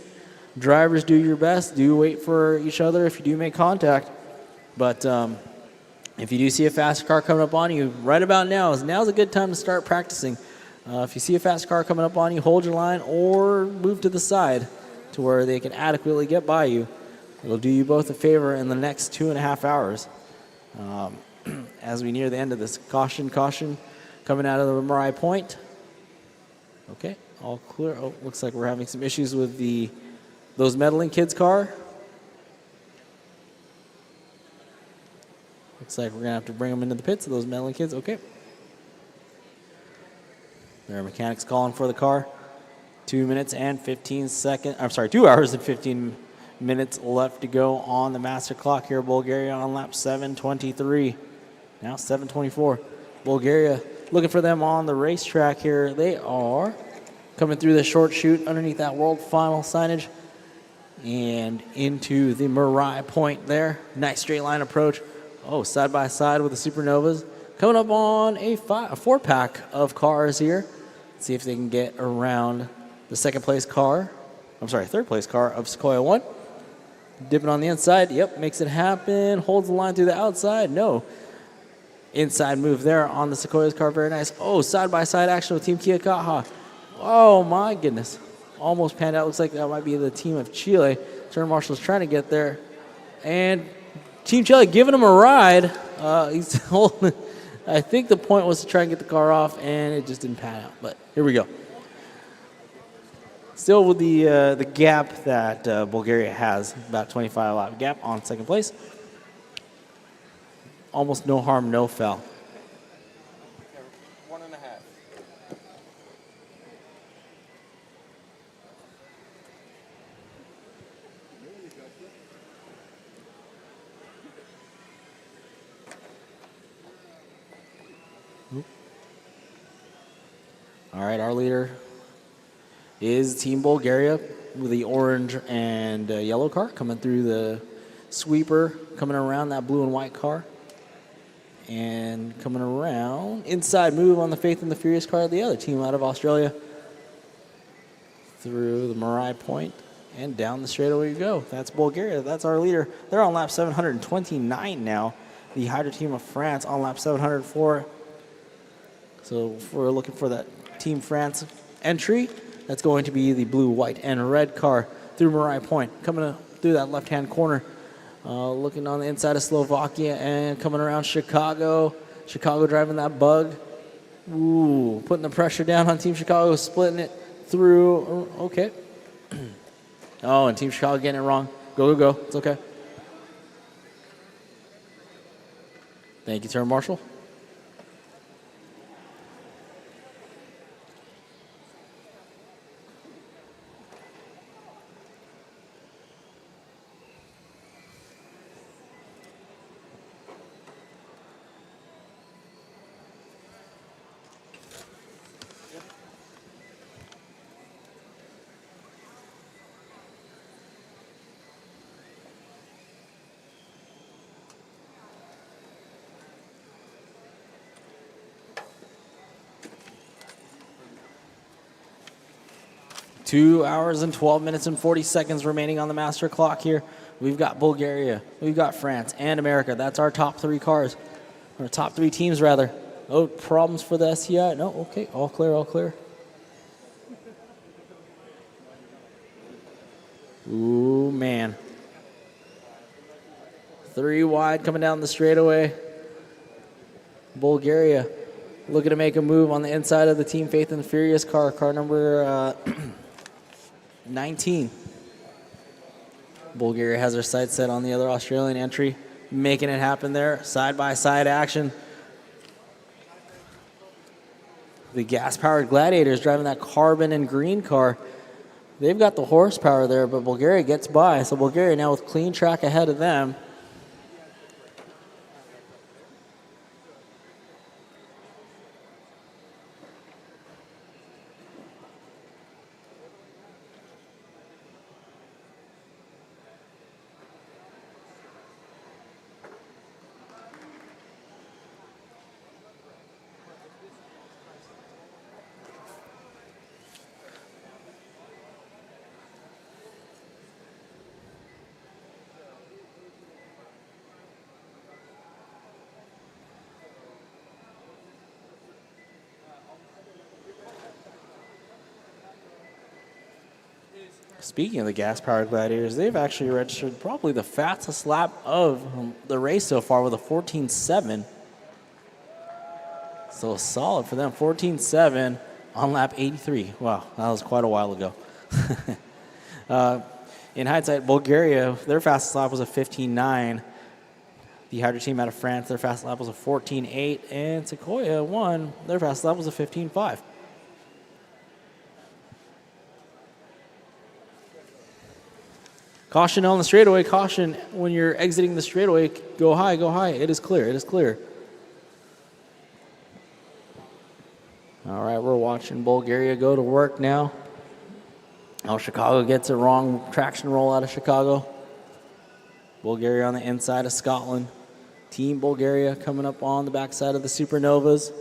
Drivers, do your best. Do wait for each other if you do make contact. But if you do see a fast car coming up on you, right about now's a good time to start practicing. If you see a fast car coming up on you, hold your line or move to the side to where they can adequately get by you. It'll do you both a favor in the next 2.5 hours. As we near the end of this, caution, coming out of the Mariah Point. Okay, all clear. Oh, looks like we're having some issues with those meddling kids' car. Looks like we're going to have to bring them into the pits, those meddling kids. Okay. There are mechanics calling for the car. 2 hours and 15 minutes left to go on the master clock here. Bulgaria on lap 7:23. Now 7:24. Bulgaria looking for them on the racetrack here. They are coming through the short chute underneath that World Final signage and into the Mariah Point there. Nice straight line approach. Oh, side by side with the Supernovas. Coming up on a 4-pack of cars here. Let's see if they can get around the third place car of Sequoia 1. Dipping on the inside. Yep, makes it happen. Holds the line through the outside. No. Inside move there on the Sequoia's car. Very nice. Oh, side-by-side action with Team Kia Kaha. Oh, my goodness. Almost panned out. Looks like that might be the team of Chile. Turn Marshall's trying to get there. And Team Chile giving him a ride. He's holding. I think the point was to try and get the car off, and it just didn't pan out. But here we go. Still with the gap that Bulgaria has, about 25 lap gap on second place. Almost no harm, no foul. 1.5. All right, our leader is Team Bulgaria with the orange and yellow car coming through the sweeper, coming around that blue and white car. And coming around, inside move on the Faith and the Furious car, the other team out of Australia. Through the Mariah Point and down the straightaway you go. That's Bulgaria. That's our leader. They're on lap 729 now. The Hydra team of France on lap 704. So if we're looking for that Team France entry, that's going to be the blue, white, and red car through Mariah Point. Coming through that left-hand corner. Looking on the inside of Slovakia and coming around Chicago. Chicago driving that bug. Ooh, putting the pressure down on Team Chicago, splitting it through. Okay. Oh, and Team Chicago getting it wrong. Go, go, go. It's okay. Thank you, Turn Marshall. Two hours and 12 minutes and 40 seconds remaining on the master clock here. We've got Bulgaria, we've got France, and America. That's our top three cars, or top three teams, rather. Oh, problems for the SCI? No, okay, all clear, all clear. Ooh, man. 3 wide coming down the straightaway. Bulgaria looking to make a move on the inside of the Team Faith and the Furious car, car number 19. Bulgaria has their sights set on the other Australian entry, making it happen there. Side-by-side action. The gas-powered Gladiators driving that carbon and green car. They've got the horsepower there, but Bulgaria gets by. So Bulgaria now with clean track ahead of them. Speaking of the gas-powered gladiators, they've actually registered probably the fastest lap of the race so far with a 14.7. So solid for them, 14.7 on lap 83. Wow, that was quite a while ago. In hindsight, Bulgaria, their fastest lap was a 15.9. The Hydro team out of France, their fastest lap was a 14.8. And Sequoia won, their fastest lap was a 15.5. Caution on the straightaway. Caution when you're exiting the straightaway. Go high, go high. It is clear, it is clear. All right, we're watching Bulgaria go to work now. Oh, Chicago gets it wrong. Traction roll out of Chicago. Bulgaria on the inside of Scotland. Team Bulgaria coming up on the backside of the Supernovas.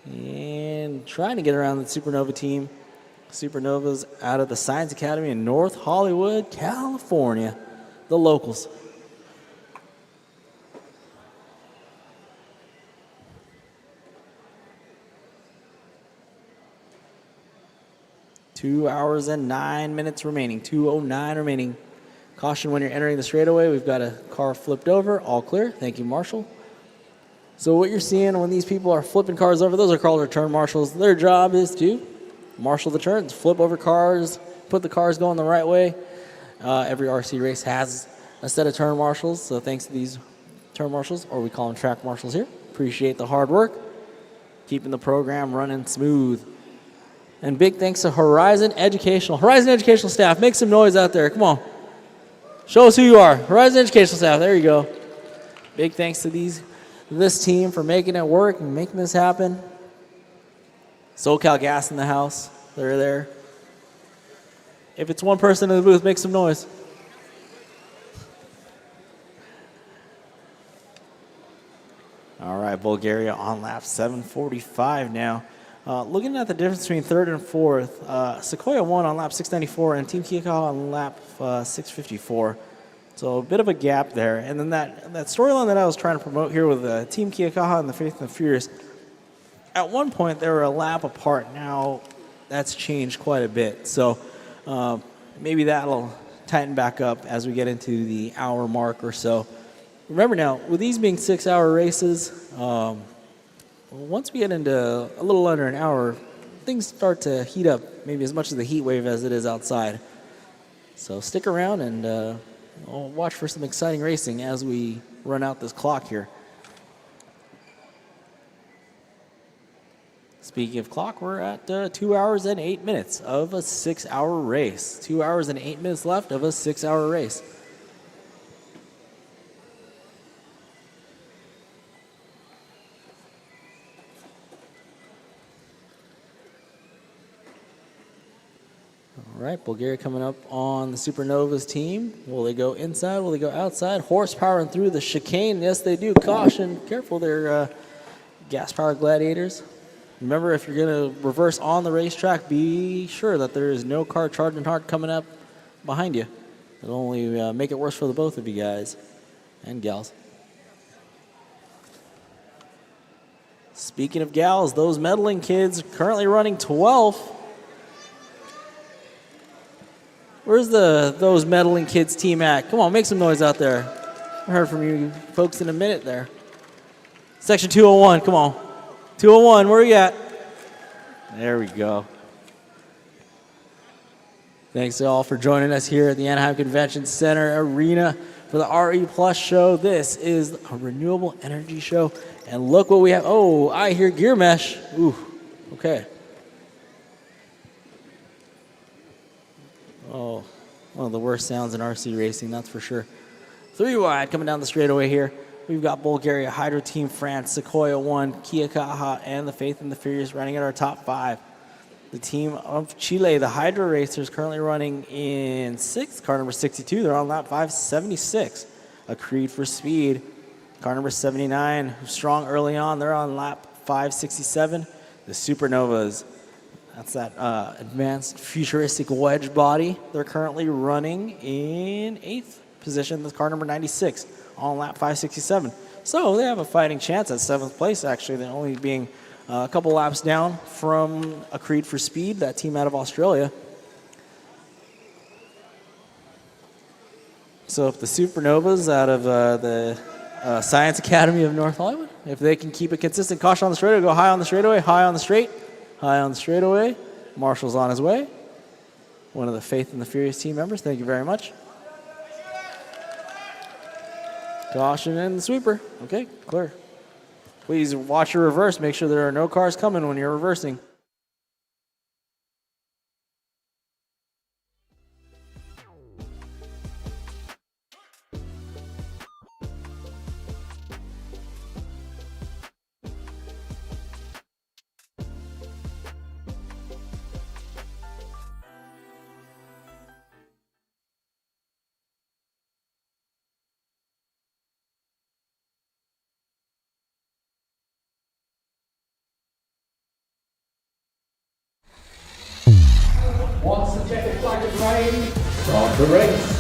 And trying to get around the Supernova team. Supernovas out of the Science Academy in North Hollywood, California. The locals. Two hours and 9 minutes remaining. 2:09 remaining. Caution when you're entering the straightaway. We've got a car flipped over. All clear. Thank you, Marshall. So what you're seeing when these people are flipping cars over, those are called return marshals. Their job is to marshal the turns, flip over cars, put the cars going the right way. Every RC race has a set of turn marshals, so thanks to these turn marshals, or we call them track marshals here. Appreciate the hard work, keeping the program running smooth. And big thanks to Horizon Educational staff. Make some noise out there. Come on. Show us who you are. Horizon Educational staff. There you go. Big thanks to this team for making it work and making this happen. SoCal Gas in the house. They're there. If it's one person in the booth, make some noise. All right, Bulgaria on lap 745 now. Looking at the difference between third and fourth, Sequoia won on lap 694 and Team Kiyakaha on lap 654. So a bit of a gap there. And then that storyline that I was trying to promote here with Team Kiyakaha and the Faith and the Furious, at one point they were a lap apart. Now that's changed quite a bit. So maybe that'll tighten back up as we get into the hour mark or so. Remember now, with these being 6-hour races, once we get into a little under an hour, things start to heat up, maybe as much as the heat wave as it is outside. So stick around and watch for some exciting racing as we run out this clock here. Speaking of clock, we're at 2 hours and 8 minutes of a 6-hour race. 2 hours and 8 minutes left of a 6-hour race. All right, Bulgaria coming up on the Supernovas team. Will they go inside? Will they go outside? Horsepowering through the chicane. Yes, they do. Caution. Careful, they're gas-powered gladiators. Remember, if you're going to reverse on the racetrack, be sure that there is no car charging hard coming up behind you. It'll only make it worse for the both of you guys and gals. Speaking of gals, those medaling kids currently running 12th. Where's those medaling kids team at? Come on, make some noise out there. I heard from you folks in a minute there. Section 201, come on. 201, where are you at? There we go. Thanks to all for joining us here at the Anaheim Convention Center Arena for the RE Plus show. This is a renewable energy show. And look what we have. Oh, I hear gear mesh. Ooh, okay. Oh, one of the worst sounds in RC racing, that's for sure. 3 wide coming down the straightaway here. We've got Bulgaria, Hydro Team France, Sequoia 1, Kiyakaha, and the Faith and the Furious running at our top 5. The team of Chile, the Hydro Racers, currently running in 6th, car number 62. They're on lap 576. A Creed for Speed, car number 79, strong early on. They're on lap 567. The Supernovas, that's that advanced futuristic wedge body. They're currently running in 8th position. That's car number 96 on lap 567. So they have a fighting chance at 7th place, actually. They're only being a couple laps down from a Creed for Speed, that team out of Australia. So if the Supernovas out of the Science Academy of North Hollywood, if they can keep a consistent caution on the straightaway, go high on the straightaway, high on the straight, high on the straightaway. Marshall's on his way. One of the Faith and the Furious team members. Thank you very much. Caution and the sweeper. Okay, clear. Please watch your reverse. Make sure there are no cars coming when you're reversing. Once the checkered flag is raised, start the race.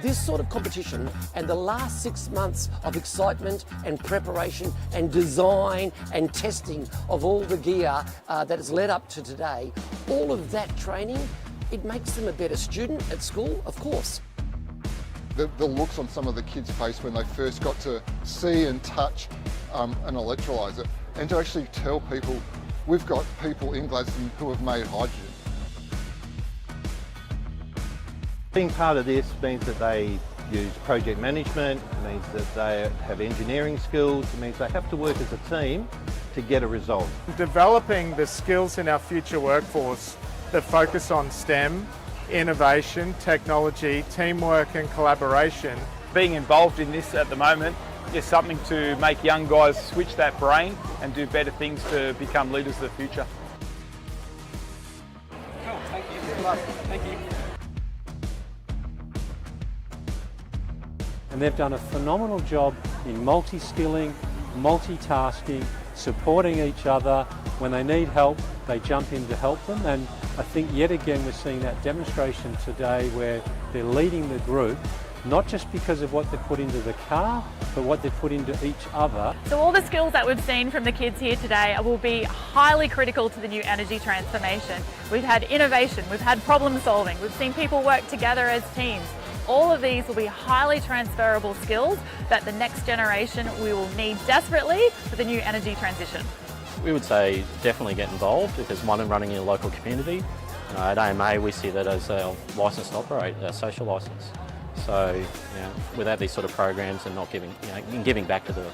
This sort of competition and the last 6 months of excitement and preparation and design and testing of all the gear that has led up to today, all of that training, it makes them a better student at school, of course. The looks on some of the kids' face when they first got to see and touch an electrolyser, and to actually tell people, we've got people in Gladstone who have made hydrogen. Being part of this means that they use project management, means that they have engineering skills, it means they have to work as a team to get a result. Developing the skills in our future workforce that focus on STEM, innovation, technology, teamwork and collaboration. Being involved in this at the moment is something to make young guys switch that brain and do better things to become leaders of the future. Cool, thank you. Good luck. Thank you. And they've done a phenomenal job in multi-skilling, multitasking, supporting each other. When they need help, they jump in to help them. And I think yet again we're seeing that demonstration today where they're leading the group, not just because of what they put into the car, but what they put into each other. So all the skills that we've seen from the kids here today will be highly critical to the new energy transformation. We've had innovation, we've had problem solving, we've seen people work together as teams. All of these will be highly transferable skills that the next generation we will need desperately for the new energy transition. We would say definitely get involved if there's one and running in a local community. At AMA we see that as a licence to operate, a social licence. So without these sort of programs and not giving back to the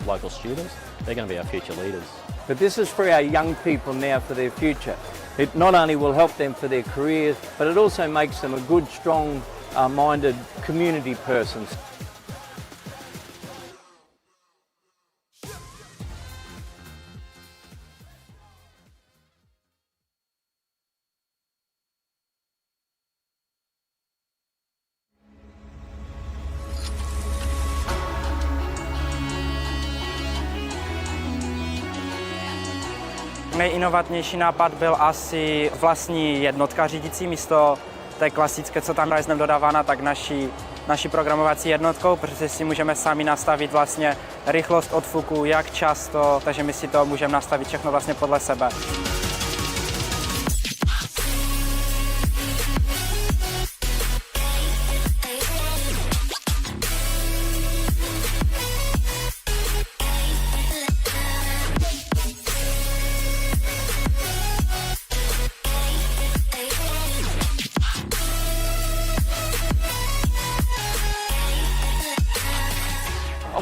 local students, they're going to be our future leaders. But this is for our young people now for their future. It not only will help them for their careers, but it also makes them a good, strong minded community persons. Nejinovatnější nápad byl asi vlastní jednotka řídící místo té klasické, co tam je dnes dodávána, tak naší programovací jednotkou, protože si můžeme sami nastavit vlastně rychlost odfuku, jak často, takže my si to můžeme nastavit všechno vlastně podle sebe.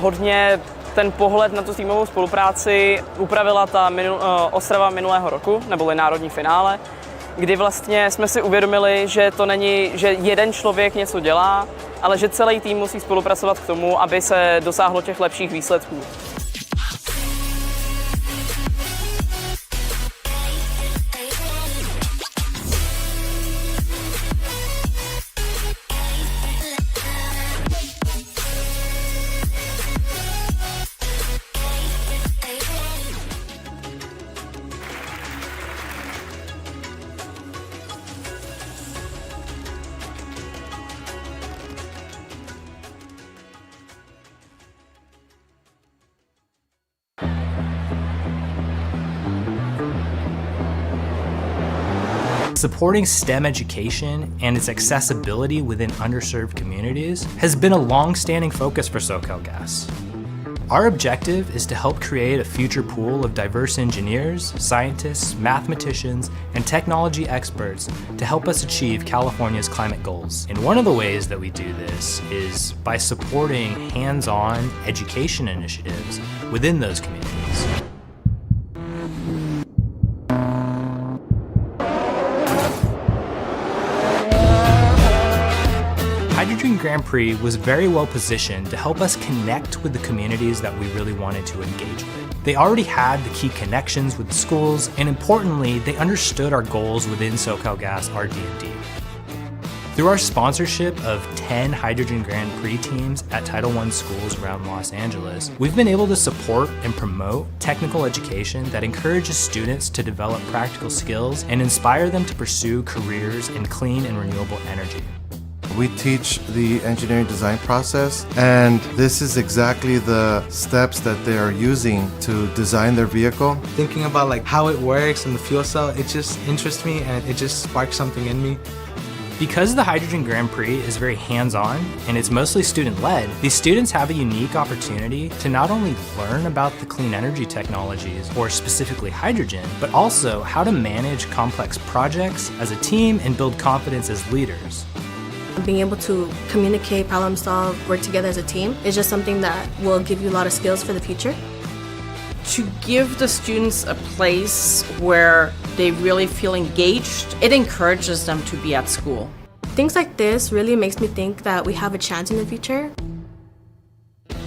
Hodně ten pohled na tu týmovou spolupráci upravila ta Ostrava minulého roku, neboli národní finále, kdy vlastně jsme si uvědomili, že to není, že jeden člověk něco dělá, ale že celý tým musí spolupracovat k tomu, aby se dosáhlo těch lepších výsledků. Supporting STEM education and its accessibility within underserved communities has been a long-standing focus for SoCalGas. Our objective is to help create a future pool of diverse engineers, scientists, mathematicians, and technology experts to help us achieve California's climate goals. And one of the ways that we do this is by supporting hands-on education initiatives within those communities. Hydrogen Grand Prix was very well positioned to help us connect with the communities that we really wanted to engage with. They already had the key connections with the schools, and importantly, they understood our goals within SoCalGas RD&D. Through our sponsorship of 10 Hydrogen Grand Prix teams at Title I schools around Los Angeles, we've been able to support and promote technical education that encourages students to develop practical skills and inspire them to pursue careers in clean and renewable energy. We teach the engineering design process, and this is exactly the steps that they are using to design their vehicle. Thinking about like how it works and the fuel cell, it just interests me and it just sparks something in me. Because the Hydrogen Grand Prix is very hands-on and it's mostly student-led, these students have a unique opportunity to not only learn about the clean energy technologies, or specifically hydrogen, but also how to manage complex projects as a team and build confidence as leaders. Being able to communicate, problem solve, work together as a team is just something that will give you a lot of skills for the future. To give the students a place where they really feel engaged, it encourages them to be at school. Things like this really makes me think that we have a chance in the future.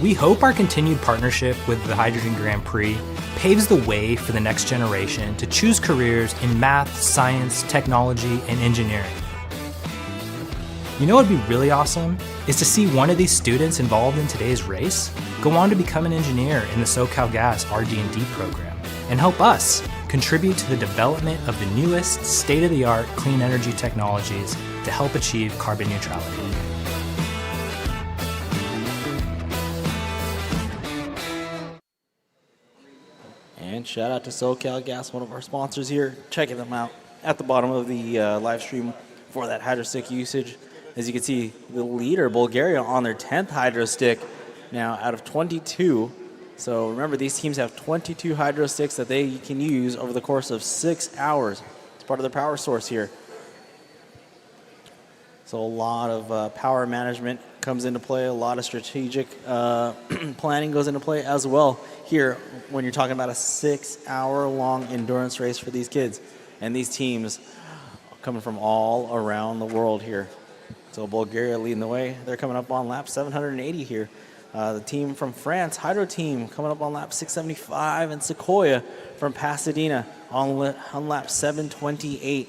We hope our continued partnership with the Hydrogen Grand Prix paves the way for the next generation to choose careers in math, science, technology, and engineering. You know what would be really awesome? Is to see one of these students involved in today's race go on to become an engineer in the SoCalGas RD&D program and help us contribute to the development of the newest state-of-the-art clean energy technologies to help achieve carbon neutrality. And shout out to SoCalGas, one of our sponsors here. Checking them out at the bottom of the live stream for that hydro stick usage. As you can see, the leader, Bulgaria, on their 10th hydro stick now out of 22. So remember, these teams have 22 hydro sticks that they can use over the course of 6 hours. It's part of their power source here. So a lot of power management comes into play. A lot of strategic planning goes into play as well here when you're talking about a 6-hour-long endurance race for these kids. And these teams coming from all around the world here. So Bulgaria leading the way. They're coming up on lap 780 here. The team from France, Hydro Team, coming up on lap 675, and Sequoia from Pasadena on lap 728.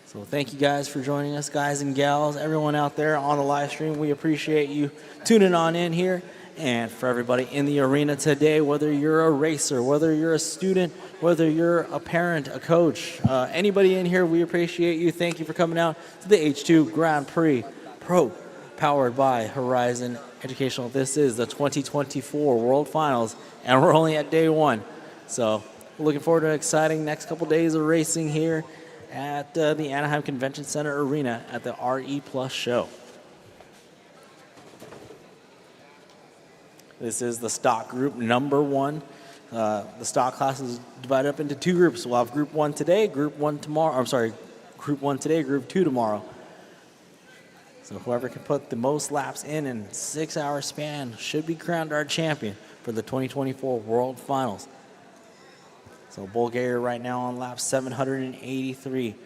So thank you guys for joining us, guys and gals, everyone out there on the live stream. We appreciate you tuning on in here. And for everybody in the arena today, whether you're a racer, whether you're a student, whether you're a parent, a coach, anybody in here, we appreciate you. Thank you for coming out to the H2 Grand Prix Pro, powered by Horizon Educational. This is the 2024 World Finals, and we're only at day one. So we're looking forward to an exciting next couple days of racing here at the Anaheim Convention Center Arena at the RE Plus show. This is the stock group number one. The stock class is divided up into two groups. We'll have group one today, group one tomorrow. I'm sorry, group one today, group two tomorrow. So whoever can put the most laps in a 6-hour span should be crowned our champion for the 2024 World Finals. So Bulgaria right now on lap 783.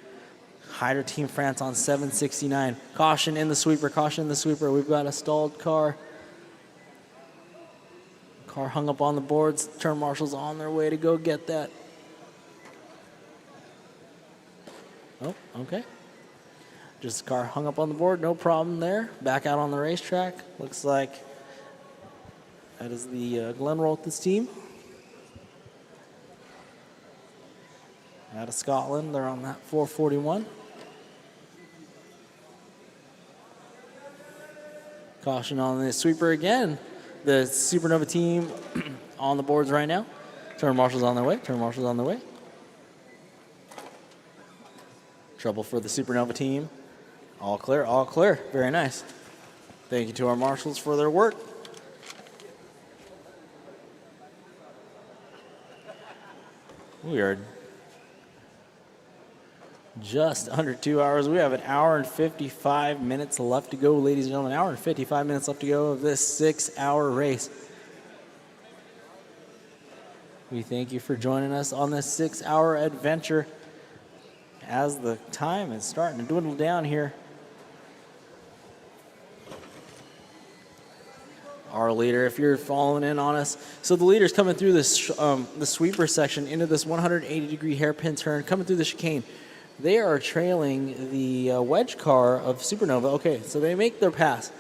Hydro Team France on 769. Caution in the sweeper, caution in the sweeper. We've got a stalled car. Car hung up on the boards. Turn marshals on their way to go get that. Oh, okay. Just a car hung up on the board, no problem there. Back out on the racetrack. Looks like that is the Glenn Rolth's team. Out of Scotland, they're on that 441. Caution on the sweeper again. The Supernova team on the boards right now. Turn marshals on their way. Turn marshals on their way. Trouble for the Supernova team. All clear, all clear. Very nice. Thank you to our marshals for their work. We are just under 2 hours. We have an hour and 55 minutes left to go, ladies and gentlemen. An hour and 55 minutes left to go of this 6-hour race. We thank you for joining us on this 6-hour adventure as the time is starting to dwindle down here. Our leader, if you're following in on us. So the leader's coming through this the sweeper section into this 180-degree hairpin turn, coming through the chicane. They are trailing the wedge car of Supernova. Okay, so they make their pass.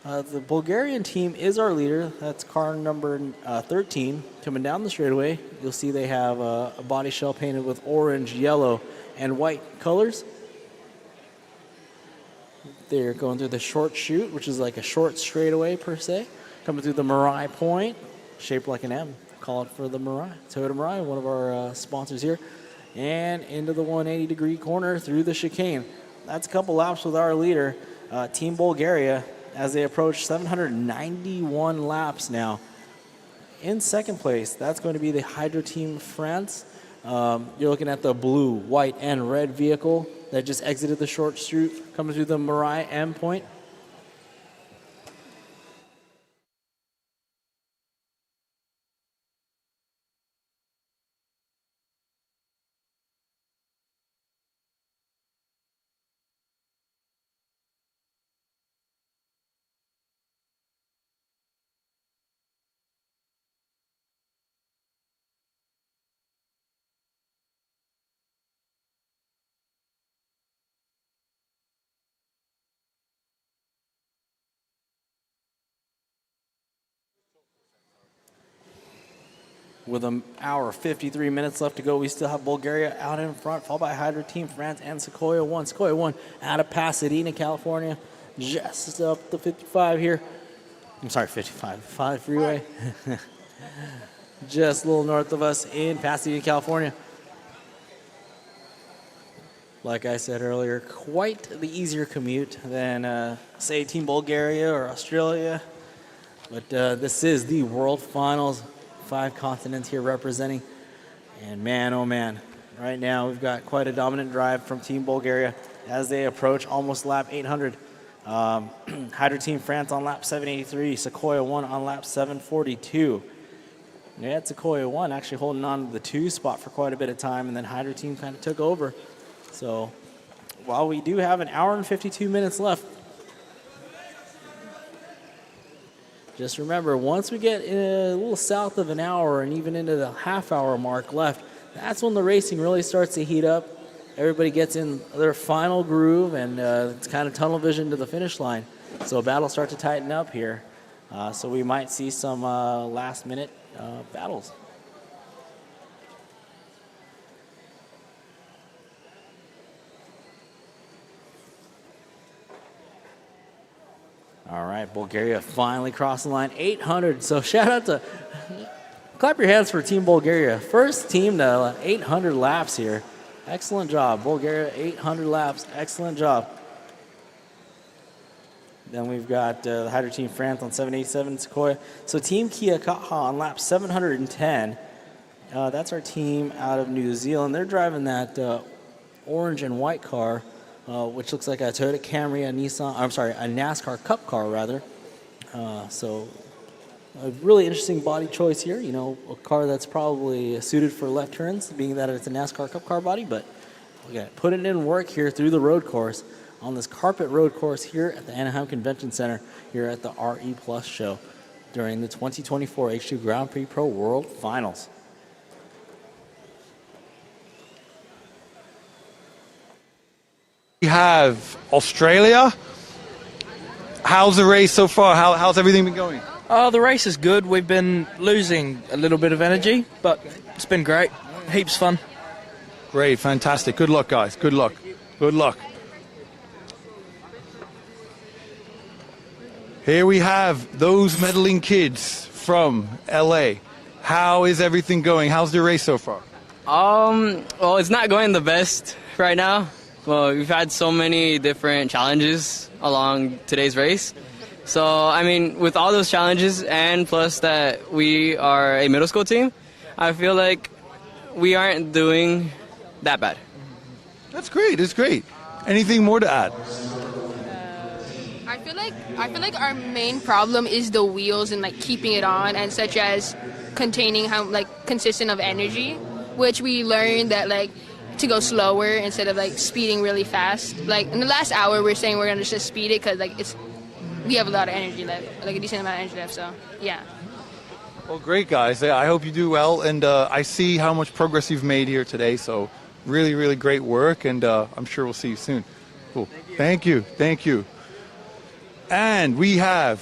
The Bulgarian team is our leader. That's car number 13. Coming down the straightaway, you'll see they have a body shell painted with orange, yellow, and white colors. They're going through the short chute, which is like a short straightaway per se. Coming through the Mirai point, shaped like an M. Call it for the Mirai. Toyota Mirai, one of our sponsors here. And into the 180-degree corner through the chicane. That's a couple laps with our leader, Team Bulgaria, as they approach 791 laps now. In second place, that's going to be the Hydro Team France. You're looking at the blue, white, and red vehicle that just exited the short chute, coming through the Mirai M point. With an hour, 53 minutes left to go, we still have Bulgaria out in front, followed by Hydro Team France and Sequoia 1. Sequoia 1 out of Pasadena, California, just up the 55 here. I'm sorry, 5 freeway. Just a little north of us in Pasadena, California. Like I said earlier, quite the easier commute than, say, Team Bulgaria or Australia. But this is the World Finals. 5 continents here representing. And man, oh man, right now we've got quite a dominant drive from Team Bulgaria as they approach almost lap 800. Hydro Team France on lap 783, Sequoia 1 on lap 742. Yeah, Sequoia 1 actually holding on to the 2 spot for quite a bit of time, and then Hydro Team kind of took over. So while we do have an hour and 52 minutes left, just remember, once we get a little south of an hour and even into the half-hour mark left, that's when the racing really starts to heat up. Everybody gets in their final groove, and it's kind of tunnel vision to the finish line. So battles start to tighten up here. So we might see some last-minute battles. All right, Bulgaria finally crossed the line, 800. So shout out to, clap your hands for Team Bulgaria. First team to 800 laps here. Excellent job, Bulgaria, 800 laps, excellent job. Then we've got the Hydro Team France on 787 Sequoia. So Team Kia Kaha on lap 710. That's our team out of New Zealand. They're driving that orange and white car, which looks like a Toyota Camry, a NASCAR Cup car, rather. So a really interesting body choice here. You know, a car that's probably suited for left turns, being that it's a NASCAR Cup car body, but we got putting in work here through the road course on this carpet road course here at the Anaheim Convention Center here at the RE Plus show during the 2024 H2 Grand Prix Pro World Finals. We have Australia. How's the race so far? How's everything been going? The race is good. We've been losing a little bit of energy, but it's been great. Heaps fun. Great, fantastic. Good luck, guys. Good luck. Good luck. Here we have those medaling kids from LA. How is everything going? How's the race so far? Well, it's not going the best right now. Well, we've had so many different challenges along today's race. So, I mean, with all those challenges and plus that we are a middle school team, I feel like we aren't doing that bad. That's great. That's great. Anything more to add? I feel like our main problem is the wheels and like keeping it on, and such as containing how like consistent of energy, which we learned that like to go slower instead of like speeding really fast. Like in the last hour, we're saying we're gonna just speed it because like we have a lot of energy left, like a decent amount of energy left. So yeah. Well, great, guys. I hope you do well, and I see how much progress you've made here today. So really, really great work, and I'm sure we'll see you soon. Cool. Thank you. Thank you. And we have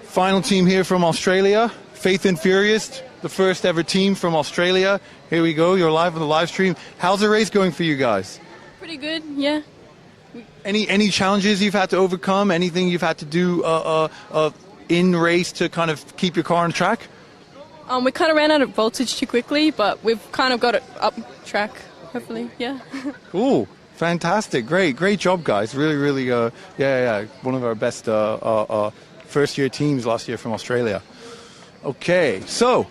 final team here from Australia, Faith and Furious, the first ever team from Australia. Here we go. You're live on the live stream. How's the race going for you guys? Pretty good, yeah. Any challenges you've had to overcome? Anything you've had to do in race to kind of keep your car on track? We kind of ran out of voltage too quickly, but we've kind of got it up track, hopefully, yeah. Cool. Fantastic. Great job, guys. Really, one of our best first-year teams last year from Australia. Okay, so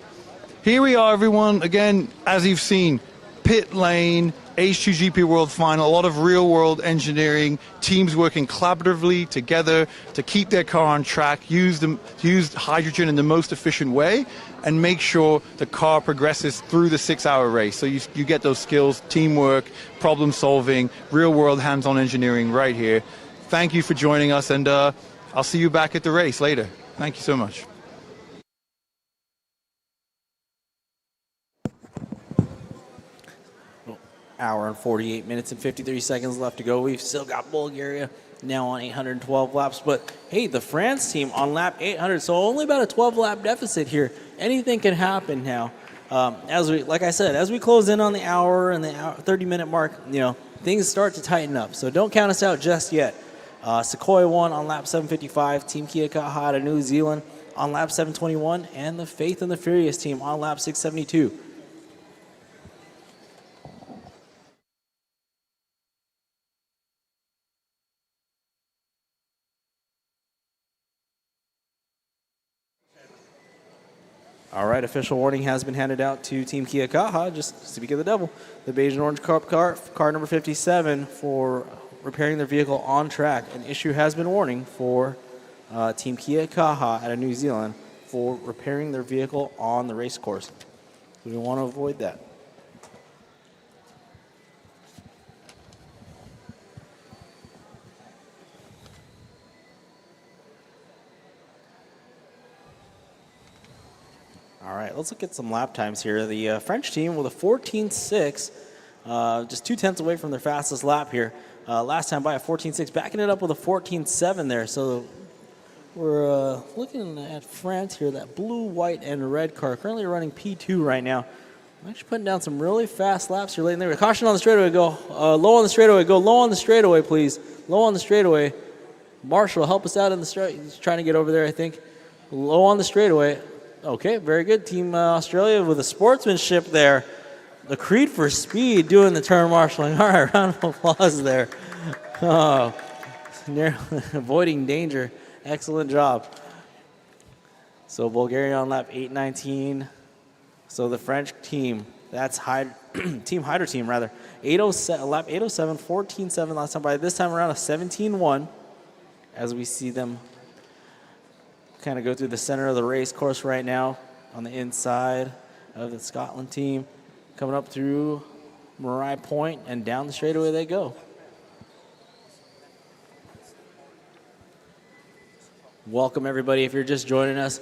here we are, everyone. Again, as you've seen, pit lane, H2GP World Final, a lot of real-world engineering, teams working collaboratively together to keep their car on track, use hydrogen in the most efficient way, and make sure the car progresses through the 6-hour race. So you get those skills, teamwork, problem solving, real-world hands-on engineering right here. Thank you for joining us, and I'll see you back at the race later. Thank you so much. Hour and 48 minutes and 53 seconds left to go. We've still got Bulgaria now on 812 laps. But, hey, the France team on lap 800, so only about a 12-lap deficit here. Anything can happen now. Like I said, as we close in on the hour and the 30-minute mark, things start to tighten up. So don't count us out just yet. Sequoia won on lap 755. Team Kia Kaha out of New Zealand on lap 721. And the Faith and the Furious team on lap 672. All right, official warning has been handed out to Team Kia Kaha, just speak of the devil. The beige and orange car number 57 for repairing their vehicle on track. An issue has been warning for Team Kia Kaha out of New Zealand for repairing their vehicle on the race course. So we want to avoid that. All right, let's look at some lap times here. The French team with a 14.6, just 0.2 away from their fastest lap here. Last time by a 14.6, backing it up with a 14.7 there. So we're looking at France here, that blue, white, and red car, currently running P2 right now. I'm actually putting down some really fast laps here late in the race. Caution on the straightaway, go low on the straightaway, go low on the straightaway, please. Low on the straightaway. Marshall, help us out in the straight. He's trying to get over there, I think. Low on the straightaway. Okay, very good. Team Australia with a sportsmanship there. The Creed for Speed doing the turn marshalling. All right, round of applause there. Oh, narrowly avoiding danger. Excellent job. So Bulgaria on lap 819. So the French team, that's Team Hyder team rather. 807, lap 807, 14.7 last time by. This time around a 17.1 as we see them kind of go through the center of the race course right now on the inside of the Scotland team. Coming up through Marai Point and down the straightaway they go. Welcome everybody if you're just joining us.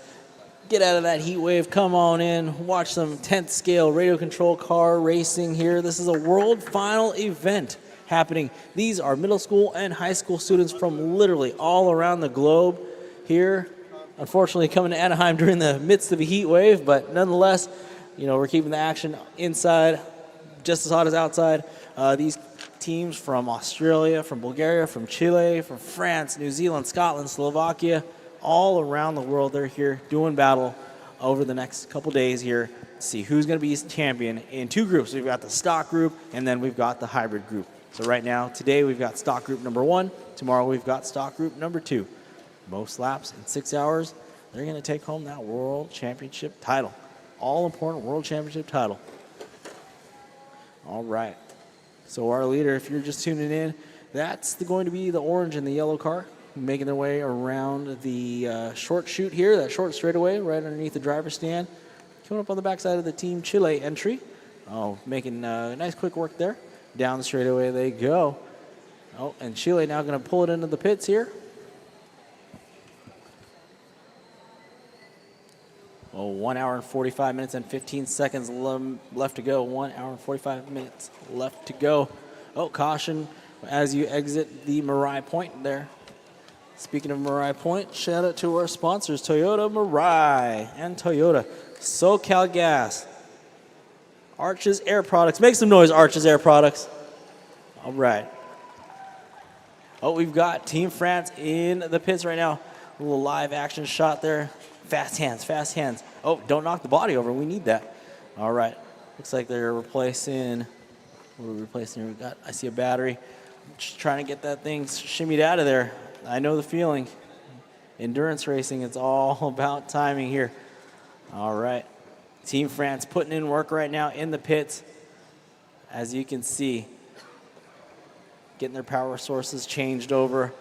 Get out of that heat wave, come on in, watch some 10th scale radio control car racing here. This is a world final event happening. These are middle school and high school students from literally all around the globe here. Unfortunately coming to Anaheim during the midst of a heat wave, but nonetheless, we're keeping the action inside just as hot as outside. These teams from Australia, from Bulgaria, from Chile, from France, New Zealand, Scotland, Slovakia, all around the world, they're here doing battle over the next couple days here to see who's going to be champion in two groups. We've got the stock group, and then we've got the hybrid group. So right now, today we've got stock group number 1. Tomorrow we've got stock group number 2. Most laps in 6 hours. They're going to take home that World Championship title. All-important World Championship title. All right. So our leader, if you're just tuning in, that's going to be the orange and the yellow car making their way around the short chute here, that short straightaway right underneath the driver's stand. Coming up on the backside of the Team Chile entry. Oh, making nice quick work there. Down the straightaway they go. Oh, and Chile now going to pull it into the pits here. Oh, 1 hour and 45 minutes and 15 seconds left to go. 1 hour and 45 minutes left to go. Oh, caution as you exit the Mirai Point there. Speaking of Mirai Point, shout out to our sponsors, Toyota Mirai and Toyota SoCal Gas. Arches Air Products. Make some noise, Arches Air Products. All right. Oh, we've got Team France in the pits right now. A little live action shot there. Fast hands, fast hands. Oh, don't knock the body over. We need that. All right. Looks like they're replacing. What are we replacing here? We got, I see a battery. Just trying to get that thing shimmied out of there. I know the feeling. Endurance racing, it's all about timing here. All right. Team France putting in work right now in the pits. As you can see, getting their power sources changed over.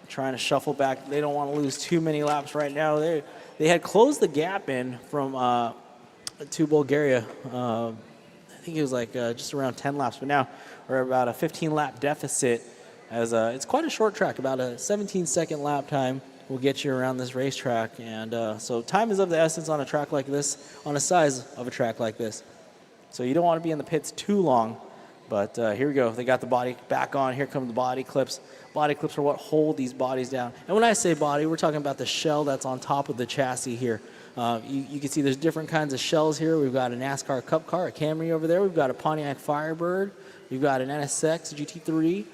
Trying to shuffle back. They don't want to lose too many laps right now. They had closed the gap in from to Bulgaria. I think it was like just around 10 laps, but now we're about a 15-lap deficit. As it's quite a short track, about a 17-second lap time will get you around this racetrack, and so time is of the essence on a track like this, on a size of a track like this. So you don't want to be in the pits too long. But here we go. They got the body back on. Here come the body clips. Body clips are what hold these bodies down. And when I say body, we're talking about the shell that's on top of the chassis here. You can see there's different kinds of shells here. We've got a NASCAR Cup car, a Camry over there. We've got a Pontiac Firebird. We've got an NSX GT3.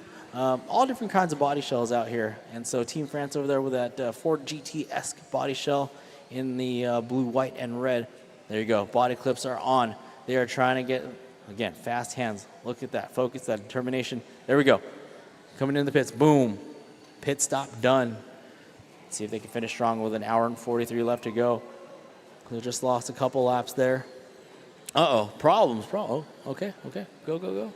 All different kinds of body shells out here. And so Team France over there with that Ford GT-esque body shell in the blue, white, and red. There you go. Body clips are on. They are trying to get... Again, fast hands. Look at that focus, that determination. There we go. Coming in the pits. Boom. Pit stop done. Let's see if they can finish strong with an hour and 43 left to go. They just lost a couple laps there. Uh-oh. Problems. Oh, okay. Go. Looks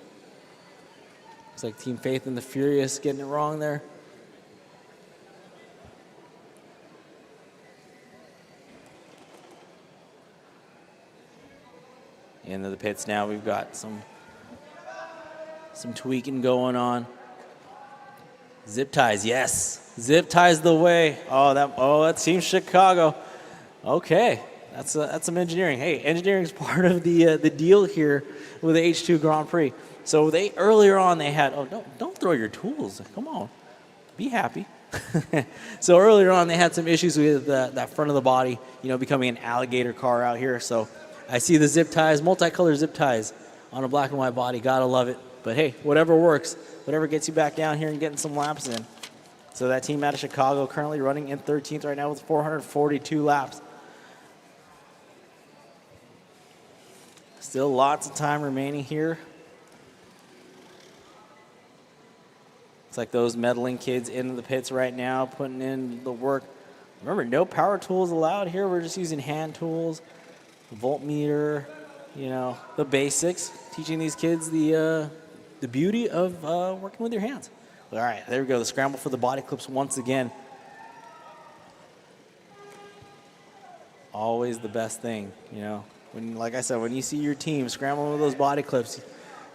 like Team Faith and the Furious getting it wrong there. Into the pits now. We've got some tweaking going on. Zip ties, yes. Zip ties the way. That's Team Chicago. Okay, that's some engineering. Hey, engineering is part of the deal here with the H2 Grand Prix. So they earlier on they had don't throw your tools. Come on, be happy. So earlier on they had some issues with that front of the body, becoming an alligator car out here. So I see the zip ties, multicolored zip ties on a black and white body. Gotta love it. But hey, whatever works, whatever gets you back down here and getting some laps in. So that team out of Chicago currently running in 13th right now with 442 laps. Still lots of time remaining here. Looks like those meddling kids in the pits right now, putting in the work. Remember, no power tools allowed here. We're just using hand tools. Voltmeter, the basics, teaching these kids the beauty of working with your hands. All right, there we go. The scramble for the body clips once again. Always the best thing, When, like I said, when you see your team scrambling with those body clips,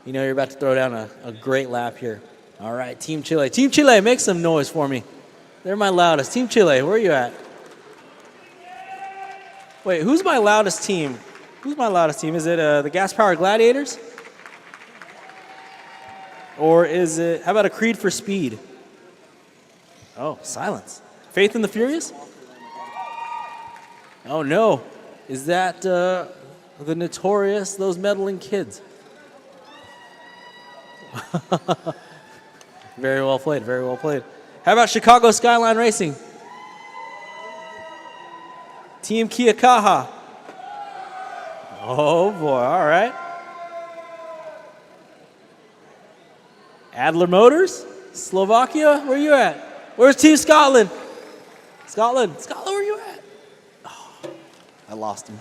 you're about to throw down a great lap here. All right, Team Chile. Team Chile, make some noise for me. They're my loudest. Team Chile, where are you at? Wait, who's my loudest team? Who's my loudest team? Is it the Gas Powered Gladiators? Or is it, how about a Creed for Speed? Oh, silence. Faith in the Furious? Oh, no. Is that the notorious, those meddling kids? Very well played, very well played. How about Chicago Skyline Racing? Team Kiakaha. Oh boy, all right. Adler Motors, Slovakia, where you at? Where's Team Scotland? Scotland, where you at? Oh, I lost him.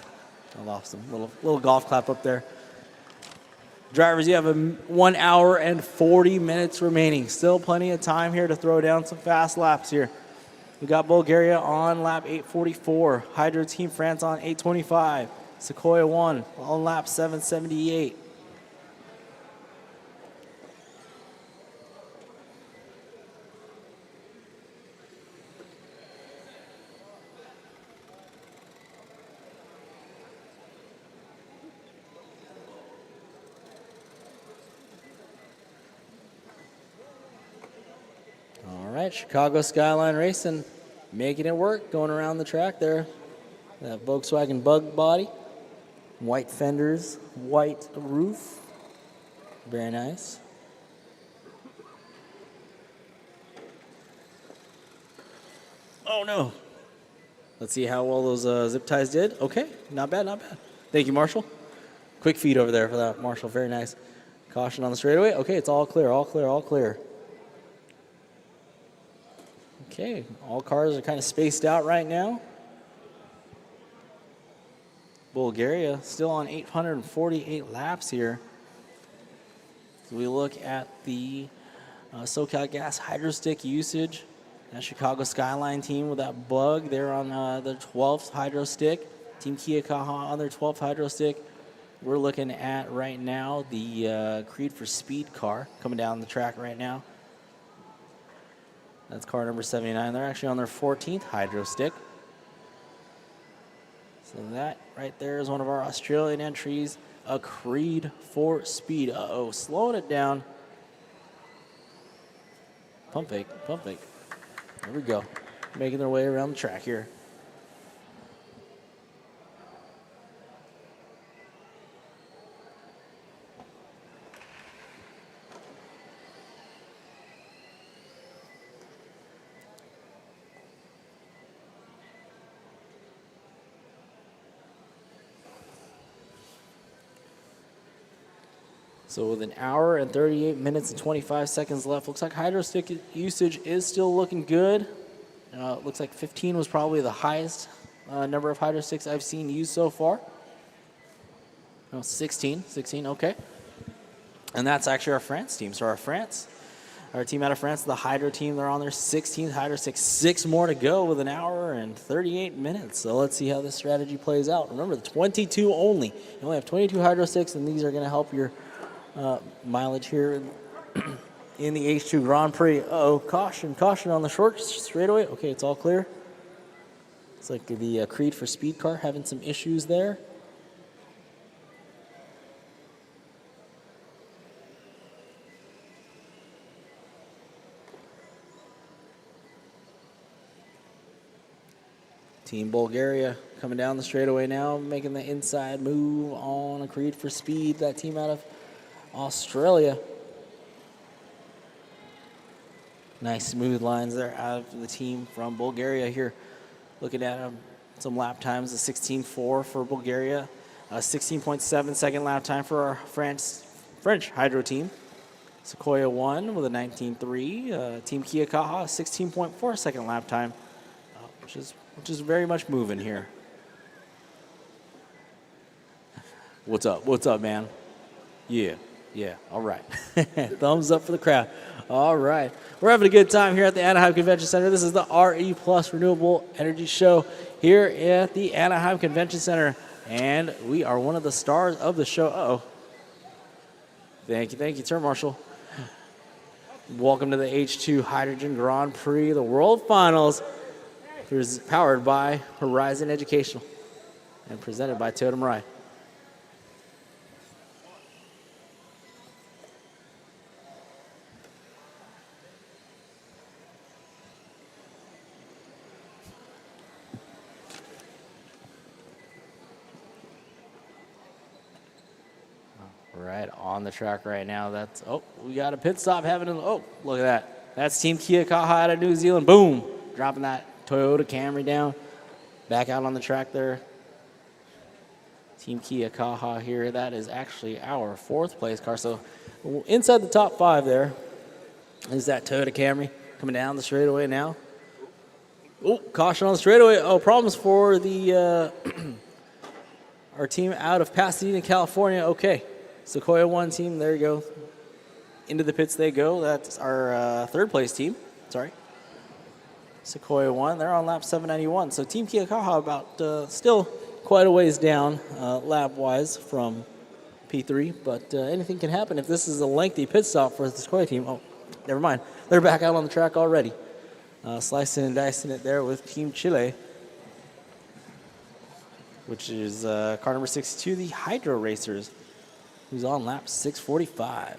Little golf clap up there. Drivers, you have 1 hour and 40 minutes remaining. Still plenty of time here to throw down some fast laps here. We got Bulgaria on lap 844. Hydro Team France on 825. Sequoia 1 on lap 778. All right, Chicago Skyline Racing making it work, going around the track there. That Volkswagen Bug body, white fenders, white roof. Very nice. Oh no. Let's see how well those zip ties did. Okay, not bad, not bad. Thank you, Marshall. Quick feed over there for that, Marshall. Very nice. Caution on the straightaway. Okay, it's all clear, all clear, all clear. Okay, all cars are kind of spaced out right now. Bulgaria still on 848 laps here. So we look at the SoCal Gas Hydro Stick usage. That Chicago Skyline team with that Bug, they're on their 12th Hydro Stick. Team Kia Kaha on their 12th Hydro Stick. We're looking at right now the Creed for Speed car coming down the track right now. That's car number 79. They're actually on their 14th Hydro Stick. So that right there is one of our Australian entries, a Creed for Speed. Uh-oh, slowing it down. Pump fake, pump fake. There we go. Making their way around the track here. So with an hour and 38 minutes and 25 seconds left, looks like Hydro Stick usage is still looking good. It looks like 15 was probably the highest number of Hydro Sticks I've seen used so far. No, 16, okay. And that's actually our France team. So our team out of France, the Hydro team, they're on their 16th Hydro Stick. 6 more to go with an hour and 38 minutes. So let's see how this strategy plays out. Remember, 22 only. You only have 22 Hydro Sticks, and these are going to help your mileage here in the H2 Grand Prix. Uh-oh, caution on the short straightaway. Okay, it's all clear. It's like the Creed for Speed car having some issues there. Team Bulgaria coming down the straightaway now, making the inside move on a Creed for Speed. That team out of Australia. Nice smooth lines there out of the team from Bulgaria here. Looking at some lap times, a 16.4 for Bulgaria, a 16.7 second lap time for our French Hydro team. Sequoia 1 with a 19.3. Team Kia Kaha, 16.4 second lap time, which is very much moving here. What's up, man? Yeah, all right. Thumbs up for the crowd. All right. We're having a good time here at the Anaheim Convention Center. This is the RE Plus Renewable Energy Show here at the Anaheim Convention Center. And we are one of the stars of the show. Uh-oh. Thank you, Turn Marshal. Welcome to the H2 Hydrogen Grand Prix, the World Finals. Powered by Horizon Educational and presented by Totem Ride. Right on the track right now. We got a pit stop happening. Oh, look at that. That's Team Kia Kaha out of New Zealand. Boom. Dropping that Toyota Camry down. Back out on the track there. Team Kia Kaha here. That is actually our 4th place car. So inside the top 5 there. Is that Toyota Camry coming down the straightaway now? Oh, caution on the straightaway. Oh, problems for the our team out of Pasadena, California. Okay, Sequoia 1 team, there you go. Into the pits they go. That's our third place team. Sorry. Sequoia 1, they're on lap 791. So Team Kia Kaha about still quite a ways down lap-wise from P3, but anything can happen if this is a lengthy pit stop for the Sequoia team. Oh, never mind. They're back out on the track already. Slicing and dicing it there with Team Chile, which is car number 62, the Hydro Racers, who's on lap 645.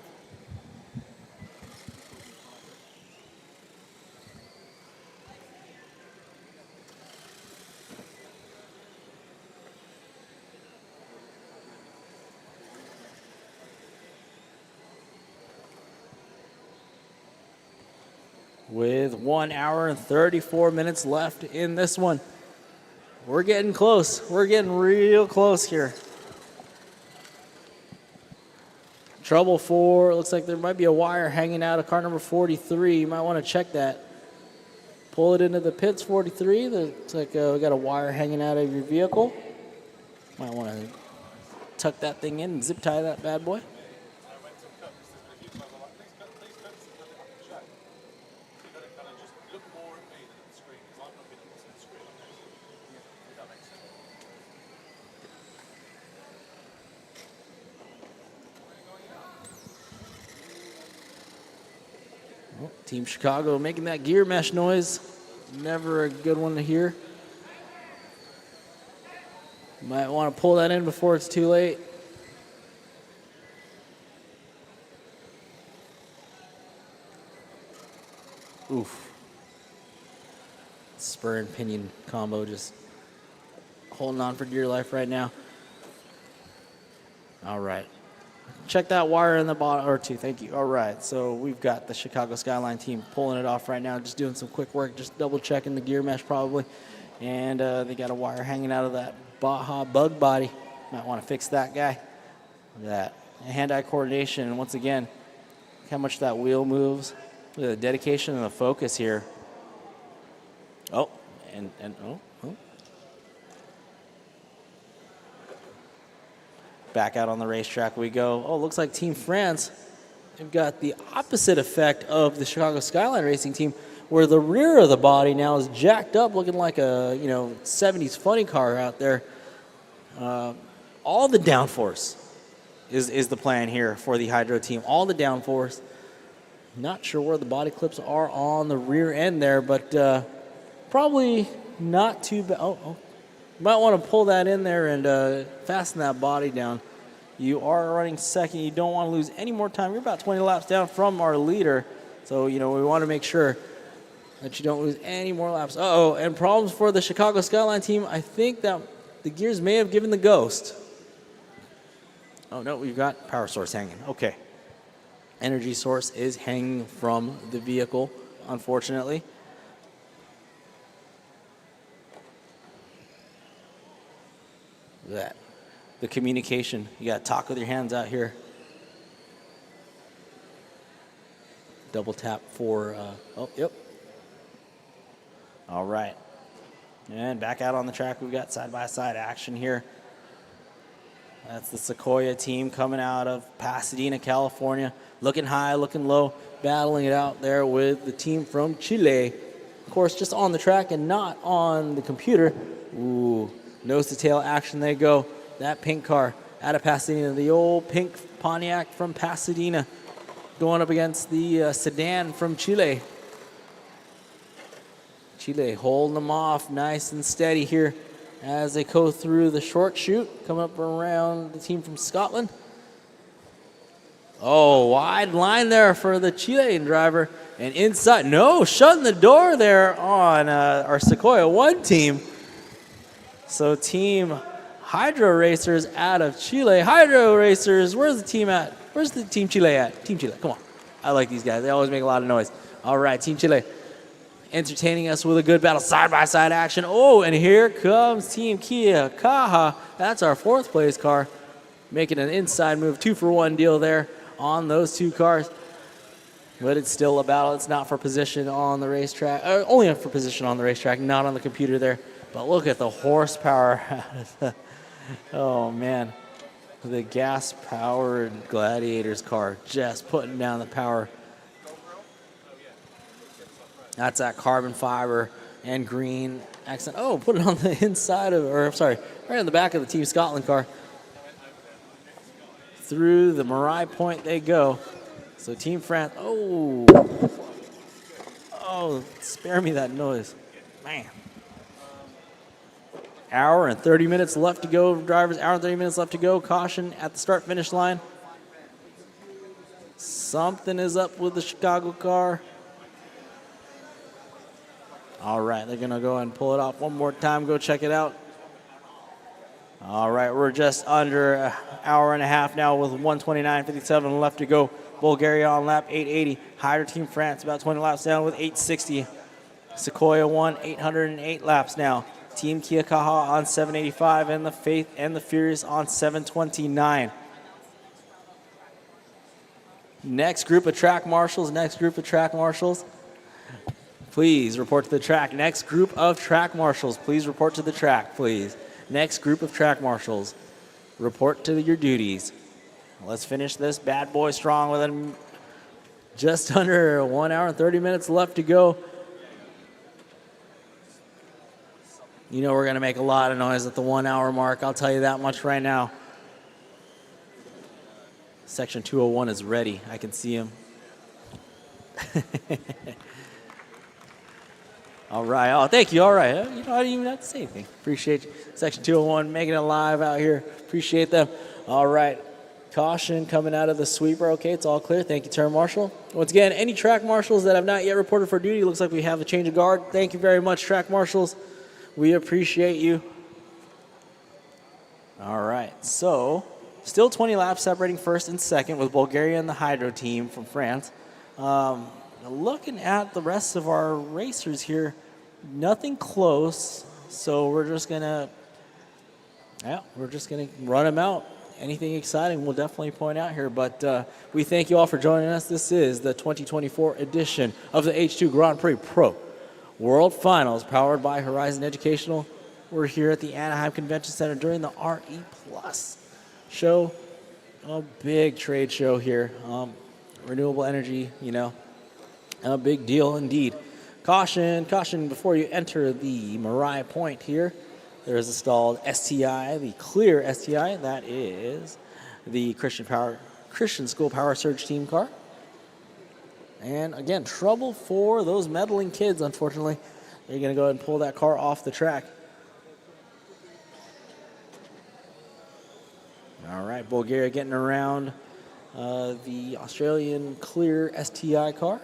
With 1 hour and 34 minutes left in this one. We're getting close. We're getting real close here. Trouble for, looks like there might be a wire hanging out of car number 43. You might want to check that. Pull it into the pits, 43. Looks like we got a wire hanging out of your vehicle. Might want to tuck that thing in and zip tie that bad boy. Team Chicago making that gear mesh noise. Never a good one to hear. Might want to pull that in before it's too late. Oof. Spur and pinion combo just holding on for dear life right now. All right. Check that wire in the bottom, or two, thank you. All right, so we've got the Chicago Skyline team pulling it off right now, just doing some quick work, just double checking the gear mesh probably. And they got a wire hanging out of that Baja bug body. Might want to fix that guy. Look at that. Hand-eye coordination, and once again, look how much that wheel moves. Look at the dedication and the focus here. Oh, and oh. Back out on the racetrack we go. Oh, looks like Team France have got the opposite effect of the Chicago Skyline Racing team, where the rear of the body now is jacked up, looking like a 70s funny car out there. All the downforce is the plan here for the Hydro team. All the downforce. Not sure where the body clips are on the rear end there, but probably not too bad. Oh. You might want to pull that in there and fasten that body down. You are running second. You don't want to lose any more time. You're about 20 laps down from our leader. So, we want to make sure that you don't lose any more laps. Uh-oh, and problems for the Chicago Skyline team. I think that the gears may have given the ghost. Oh, no, we've got power source hanging. Okay. Energy source is hanging from the vehicle, unfortunately. That the communication, you got to talk with your hands out here. Double tap for yep. All right, and back out on the track, we've got side-by-side action here. That's the Sequoia team coming out of Pasadena, California, looking high, looking low, battling it out there with the team from Chile, of course, just on the track and not on the computer. Ooh. Nose to tail action they go. That pink car out of Pasadena, the old pink Pontiac from Pasadena, going up against the sedan from Chile. Chile holding them off nice and steady here as they go through the short chute, coming up around the team from Scotland. Oh, wide line there for the Chilean driver. And inside, no, shutting the door there on our Sequoia 1 team. So Team Hydro Racers out of Chile. Hydro Racers, where's the team at? Where's the Team Chile at? Team Chile, come on. I like these guys. They always make a lot of noise. All right, Team Chile entertaining us with a good battle. Side-by-side action. Oh, and here comes Team Kia Kaha. That's our fourth place car. Making an inside move, 2-for-1 deal there on those two cars. But it's still a battle. It's not for position on the racetrack. Only for position on the racetrack, not on the computer there. But look at the horsepower. Oh, man. The gas-powered Gladiators car just putting down the power. That's that carbon fiber and green accent. Oh, put it on the inside of, or I'm sorry, right on the back of the Team Scotland car. Through the Marais Point they go. So Team France, oh, spare me that noise. Man. Hour and 30 minutes left to go, drivers. Hour and 30 minutes left to go. Caution at the start-finish line. Something is up with the Chicago car. All right, they're going to go and pull it off one more time. Go check it out. All right, we're just under an hour and a half now with 1:29:57 left to go. Bulgaria on lap 880. Higher Team France about 20 laps down with 860. Sequoia 1, 808 laps now. Team Kia Kaha on 785 and the Faith and the Furious on 729. Next group of track marshals. Please report to the track. Next group of track marshals. Please report to the track, please. Next group of track marshals. Report to your duties. Let's finish this bad boy strong with just under 1 hour and 30 minutes left to go. You know we're going to make a lot of noise at the 1 hour mark. I'll tell you that much right now. Section 201 is ready. I can see him. All right. Oh, thank you. All right. You know, I didn't even have to say anything. Appreciate you. Section 201 making it live out here. Appreciate them. All right. Caution coming out of the sweeper. Okay, it's all clear. Thank you, Turn Marshal. Once again, any track marshals that have not yet reported for duty, looks like we have a change of guard. Thank you very much, track marshals. We appreciate you. All right. So, still 20 laps separating first and second with Bulgaria and the Hydro team from France. Looking at the rest of our racers here, nothing close. So we're just gonna run them out. Anything exciting, we'll definitely point out here. But we thank you all for joining us. This is the 2024 edition of the H2 Grand Prix Pro World Finals, powered by Horizon Educational. We're here at the Anaheim Convention Center during the RE Plus show. A big trade show here. Renewable energy, you know, a big deal indeed. Caution, caution before you enter the Marais Point here. There is installed STI, the clear STI. That is the Christian School Power Surge team car. And again, trouble for those meddling kids, unfortunately. They're going to go ahead and pull that car off the track. All right, Bulgaria getting around the Australian clear STI car.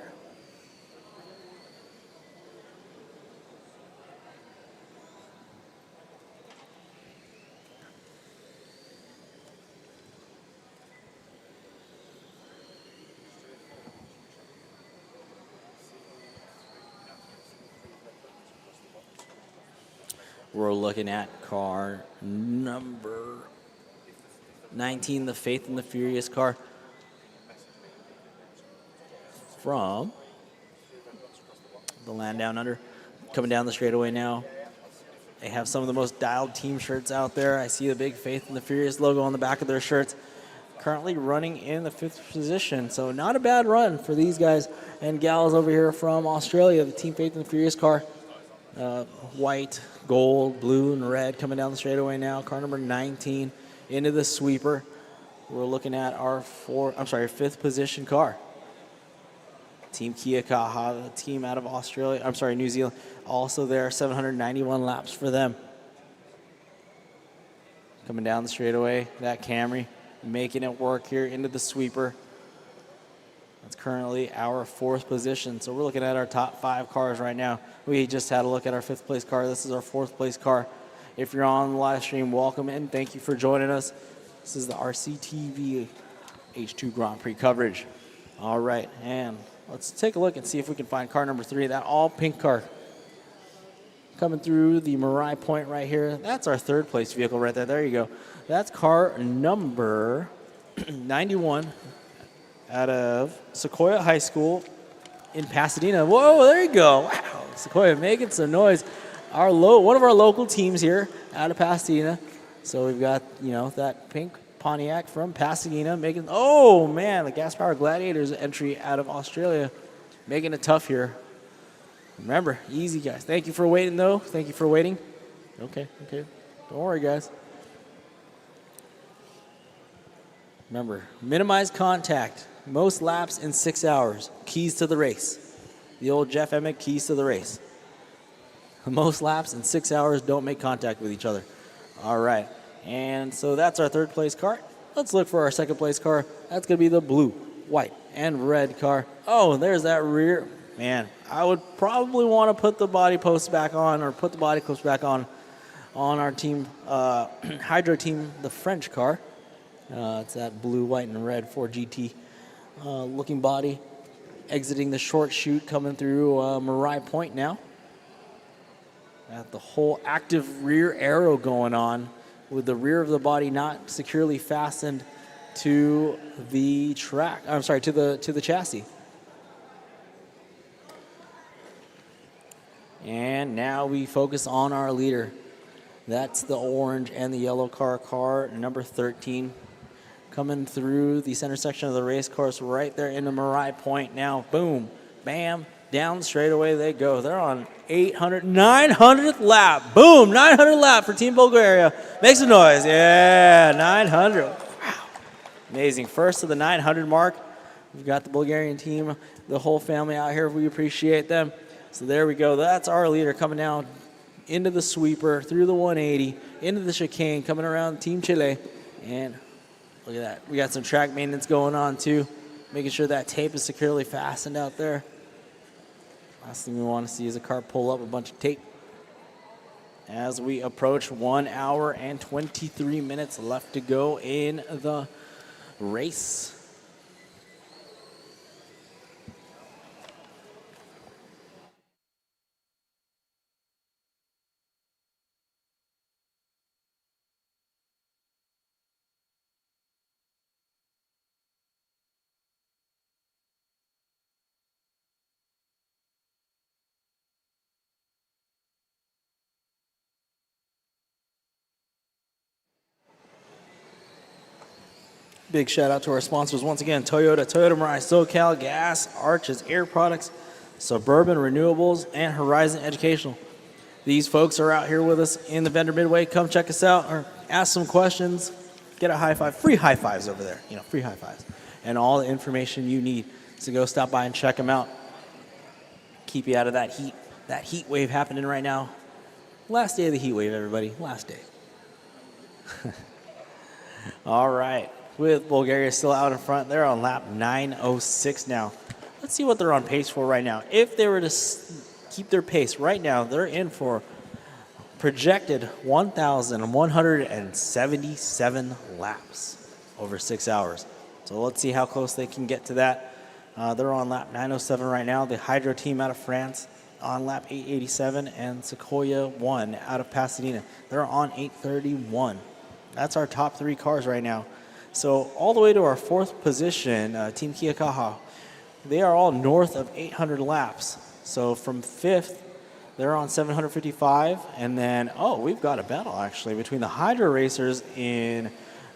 We're looking at car number 19, the Faith and the Furious car from the Land Down Under. Coming down the straightaway now. They have some of the most dialed team shirts out there. I see the big Faith and the Furious logo on the back of their shirts. Currently running in the 5th position, so not a bad run for these guys and gals over here from Australia. The Team Faith and the Furious car. White, gold, blue, and red coming down the straightaway now. Car number 19 into the sweeper. We're looking at our 5th position car. Team Kia Kaha, the team out of New Zealand. Also there, 791 laps for them. Coming down the straightaway, that Camry making it work here into the sweeper. That's currently our 4th position. So we're looking at our top 5 cars right now. We just had a look at our 5th place car. This is our 4th place car. If you're on the live stream, welcome in. Thank you for joining us. This is the RCTV H2 Grand Prix coverage. All right, and let's take a look and see if we can find car number 3, that all pink car. Coming through the Marais Point right here. That's our 3rd place vehicle right there. There you go. That's car number 91. out of Sequoia High School in Pasadena. Whoa, there you go. Wow, Sequoia making some noise. One of our local teams here out of Pasadena. So we've got, that pink Pontiac from Pasadena making, oh man, the Gas Power Gladiators entry out of Australia, making it tough here. Remember, easy guys. Thank you for waiting though. Thank you for waiting. Okay. Don't worry guys. Remember, minimize contact. Most laps in 6 hours. Keys to the race. The old Jeff Emick keys to the race. Most laps in 6 hours, don't make contact with each other. All right. And so that's our third place car. Let's look for our second place car. That's going to be the blue, white, and red car. Oh, there's that rear. Man, I would probably want to put the body post back on or put the body post back on our team, Hydro team, the French car. It's that blue, white, and red 4GT looking body. Exiting the short chute, coming through Marai Point now. Got the whole active rear arrow going on with the rear of the body not securely fastened to the track. I'm sorry, to the chassis. And now we focus on our leader. That's the orange and the yellow car number 13. Coming through the center section of the race course right there into Marai Point now. Boom, bam, down straight away they go. They're on 900th lap. Boom, 900th lap for Team Bulgaria. Make some noise. Yeah, 900. Wow. Amazing. First to the 900 mark. We've got the Bulgarian team, the whole family out here. We appreciate them. So there we go. That's our leader coming down into the sweeper, through the 180, into the chicane, coming around Team Chile. And look at that. We got some track maintenance going on too, making sure that tape is securely fastened out there. Last thing we want to see is a car pull up a bunch of tape. As we approach 1 hour and 23 minutes left to go in the race. Big shout out to our sponsors once again, Toyota Mirai, SoCal Gas, Arches Air Products, Suburban Renewables, and Horizon Educational. These folks are out here with us in the vendor midway. Come check us out or ask some questions. Get a high five. Free high fives over there. Free high fives. And all the information you need. So go stop by and check them out. Keep you out of that heat wave happening right now. Last day of the heat wave, everybody. Last day. All right. With Bulgaria still out in front. They're on lap 9:06 now. Let's see what they're on pace for right now. If they were to keep their pace right now, they're in for projected 1,177 laps over 6 hours. So let's see how close they can get to that. They're on lap 9:07 right now. The Hydro team out of France on lap 8:87, and Sequoia 1 out of Pasadena. They're on 8:31. That's our top three cars right now. So all the way to our fourth position, Team Kia Kaha, they are all north of 800 laps. So from fifth, they're on 755. And then, we've got a battle actually between the Hydro Racers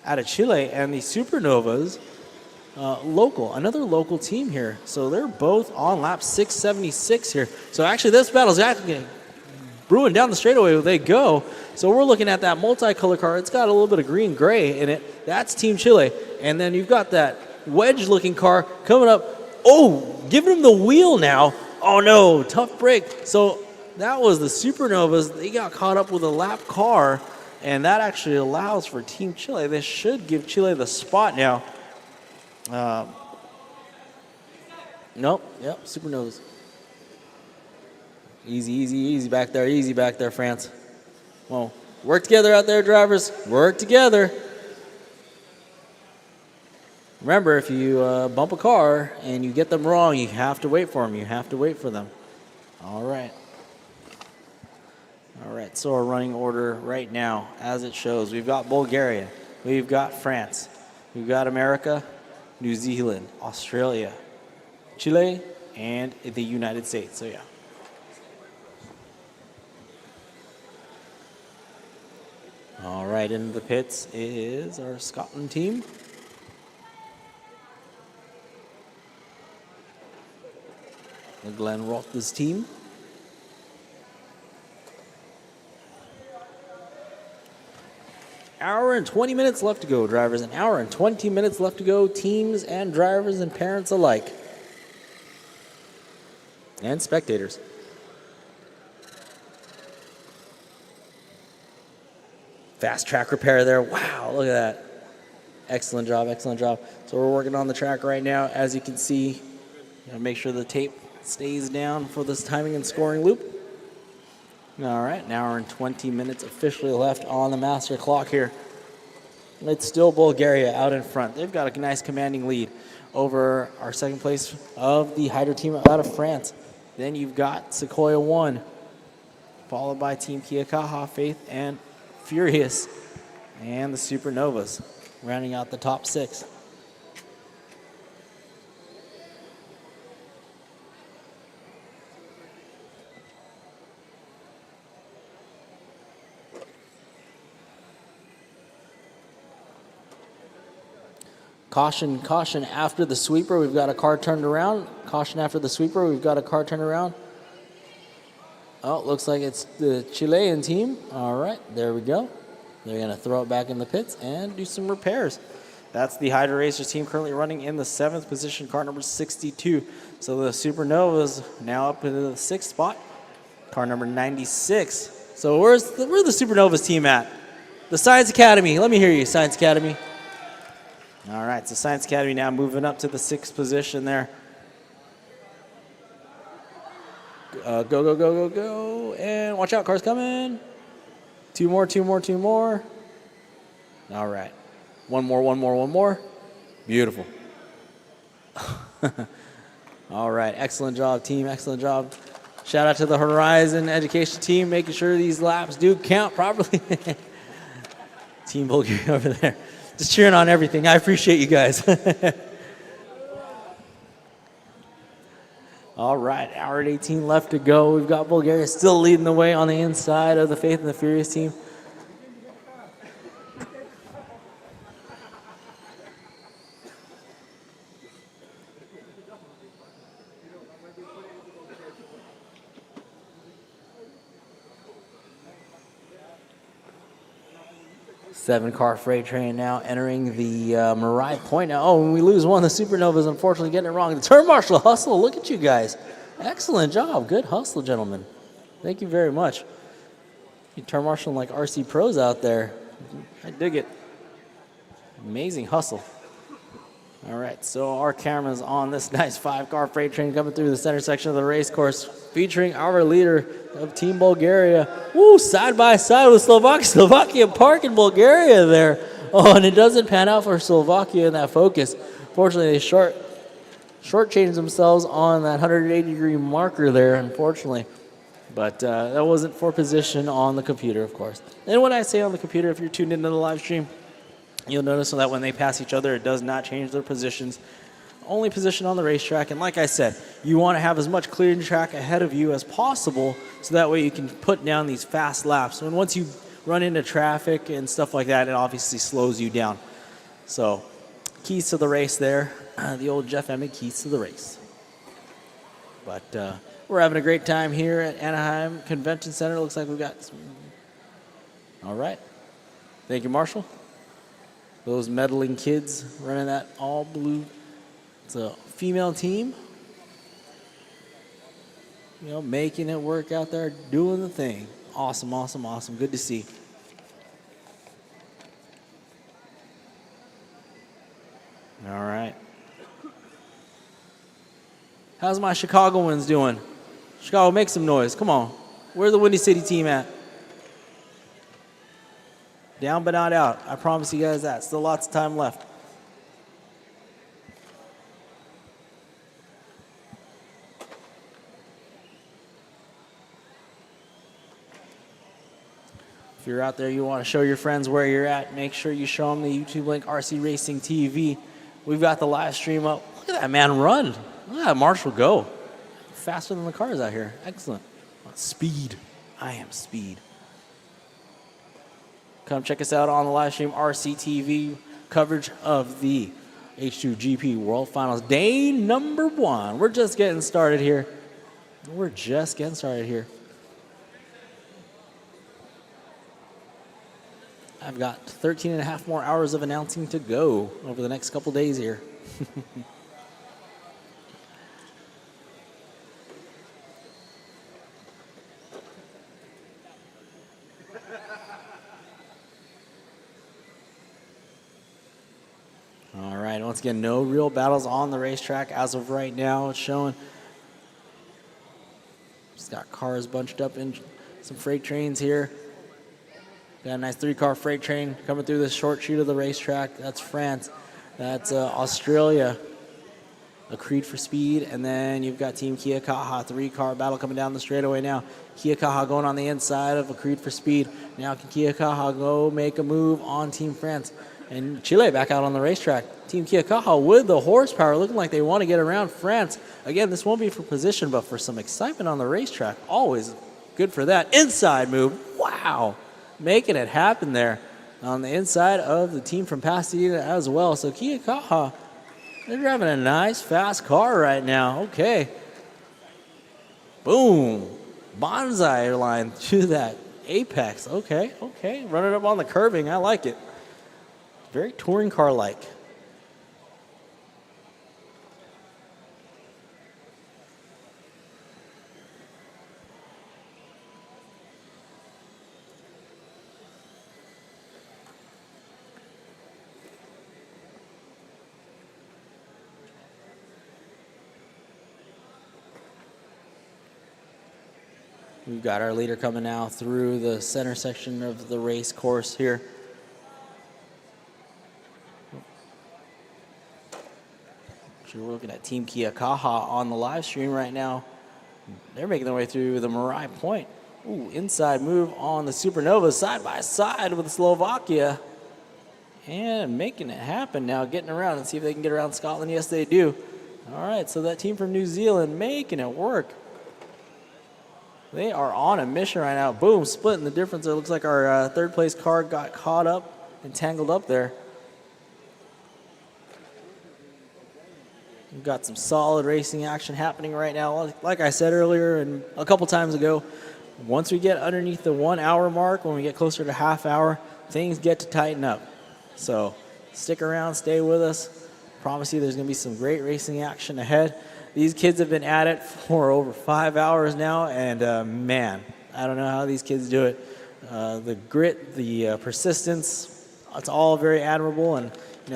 out of Chile and the Supernovas, another local team here. So they're both on lap 676 here. So actually this battle's actually brewing down the straightaway they go. So we're looking at that multicolor car. It's got a little bit of green gray in it. That's Team Chile. And then you've got that wedge looking car coming up. Oh, giving him the wheel now. Oh no, tough break. So that was the Supernovas. They got caught up with a lap car, and that actually allows for Team Chile. They should give Chile the spot now. Nope, yep, Supernovas. Easy back there. Easy back there, France. Well, work together out there, drivers. Work together. Remember, if you bump a car and you get them wrong, you have to wait for them. You have to wait for them. All right. All right, so our running order right now, as it shows, we've got Bulgaria. We've got France. We've got America. New Zealand, Australia, Chile, and the United States. So yeah. All right, in the pits is our Scotland team. The Glenn Roth's team. Hour and 20 minutes left to go, drivers. An hour and 20 minutes left to go, teams and drivers and parents alike. And spectators. Fast track repair there. Wow, look at that. Excellent job, excellent job. So we're working on the track right now. As you can see, make sure the tape stays down for this timing and scoring loop. All right, an hour and 20 minutes officially left on the master clock here. It's still Bulgaria out in front. They've got a nice commanding lead over our second place of the Hydro team out of France. Then you've got Sequoia 1, followed by Team Kiakaha, Faith, and Furious, and the Supernovas, rounding out the top 6. Caution, caution after the sweeper. We've got a car turned around. Caution after the sweeper. We've got a car turned around. Oh, looks like it's the Chilean team. All right, there we go. They're going to throw it back in the pits and do some repairs. That's the Hydro Racers team currently running in the 7th position, car number 62. So the Supernovas now up into the 6th spot, car number 96. So where's the Supernovas team at? The Science Academy. Let me hear you, Science Academy. All right, so Science Academy now moving up to the 6th position there. Go, go, go, go, go. And watch out, cars coming. 2 more, 2 more, 2 more. All right. 1 more, 1 more, 1 more. Beautiful. All right, excellent job, team, excellent job. Shout out to the Horizon Education team, making sure these laps do count properly. Team Bulgaria over there. Just cheering on everything. I appreciate you guys. All right, hour and 18 left to go. We've got Bulgaria still leading the way on the inside of the Faith and the Furious team. Seven-car freight train now entering the Marai Point now. Oh, when we lose one, the Supernovas unfortunately getting it wrong. The turn marshal hustle. Look at you guys. Excellent job. Good hustle, gentlemen. Thank you very much. You turn marshal like RC pros out there. I dig it. Amazing hustle. All right, so our camera's on this nice 5-car freight train coming through the center section of the race course, featuring our leader of Team Bulgaria. Woo, side by side with Slovakia. Slovakia parking Bulgaria there. Oh, and it doesn't pan out for Slovakia in that focus. Fortunately, they shortchanged themselves on that 180-degree marker there, unfortunately. But that wasn't for position on the computer, of course. And when I say on the computer, if you're tuned into the live stream, you'll notice that when they pass each other, it does not change their positions. Only position on the racetrack. And like I said, you want to have as much clear track ahead of you as possible so that way you can put down these fast laps. And once you run into traffic and stuff like that, it obviously slows you down. So keys to the race there. The old Jeff Emmett keys to the race. But we're having a great time here at Anaheim Convention Center. Looks like we've got some... All right. Thank you, Marshall. Those meddling kids running that all blue. It's a female team. You know, making it work out there, doing the thing. Awesome, awesome, awesome. Good to see. All right. How's my Chicagoans doing? Chicago, make some noise. Come on. Where's the Windy City team at? Down but not out. I promise you guys that. Still lots of time left. If you're out there, you want to show your friends where you're at, make sure you show them the YouTube link, RC Racing TV. We've got the live stream up. Look at that man run. Look at that Marshall go. Faster than the cars out here. Excellent. Speed. I am speed. Come check us out on the live stream, RCTV coverage of the H2GP World Finals, day number 1. We're just getting started here. I've got 13 and a half more hours of announcing to go over the next couple days here. All right, once again, no real battles on the racetrack as of right now. It's showing just got cars bunched up in some freight trains here. Got a nice 3-car freight train coming through this short chute of the racetrack. That's France. That's Australia. A Creed for Speed. And then you've got Team Kia Kaha. 3-car battle coming down the straightaway now. Kia Kaha going on the inside of a Creed for Speed. Now can Kia Kaha go make a move on Team France? And Chile back out on the racetrack. Team Kia Kaha with the horsepower, looking like they want to get around France. Again, this won't be for position, but for some excitement on the racetrack. Always good for that. Inside move. Wow. Making it happen there on the inside of the team from Pasadena as well. So Kia Kaha, they're driving a nice, fast car right now. Okay. Boom. Bonsai line to that apex. Okay. Running up on the curbing. I like it. Very touring car-like. We've got our leader coming now through the center section of the race course here. So we're looking at Team Kia Kaha on the live stream right now. They're making their way through the Marai Point. Ooh, inside move on the Supernova side by side with Slovakia. And making it happen now, getting around and see if they can get around Scotland. Yes, they do. All right, so that team from New Zealand making it work. They are on a mission right now. Boom, splitting the difference. It looks like our third place car got caught up and tangled up there. We've got some solid racing action happening right now. Like I said earlier and a couple times ago, once we get underneath the 1 hour mark, when we get closer to half hour, things get to tighten up. So stick around, stay with us. Promise you there's going to be some great racing action ahead. These kids have been at it for over 5 hours now, and man, I don't know how these kids do it. The grit, the persistence, it's all very admirable, and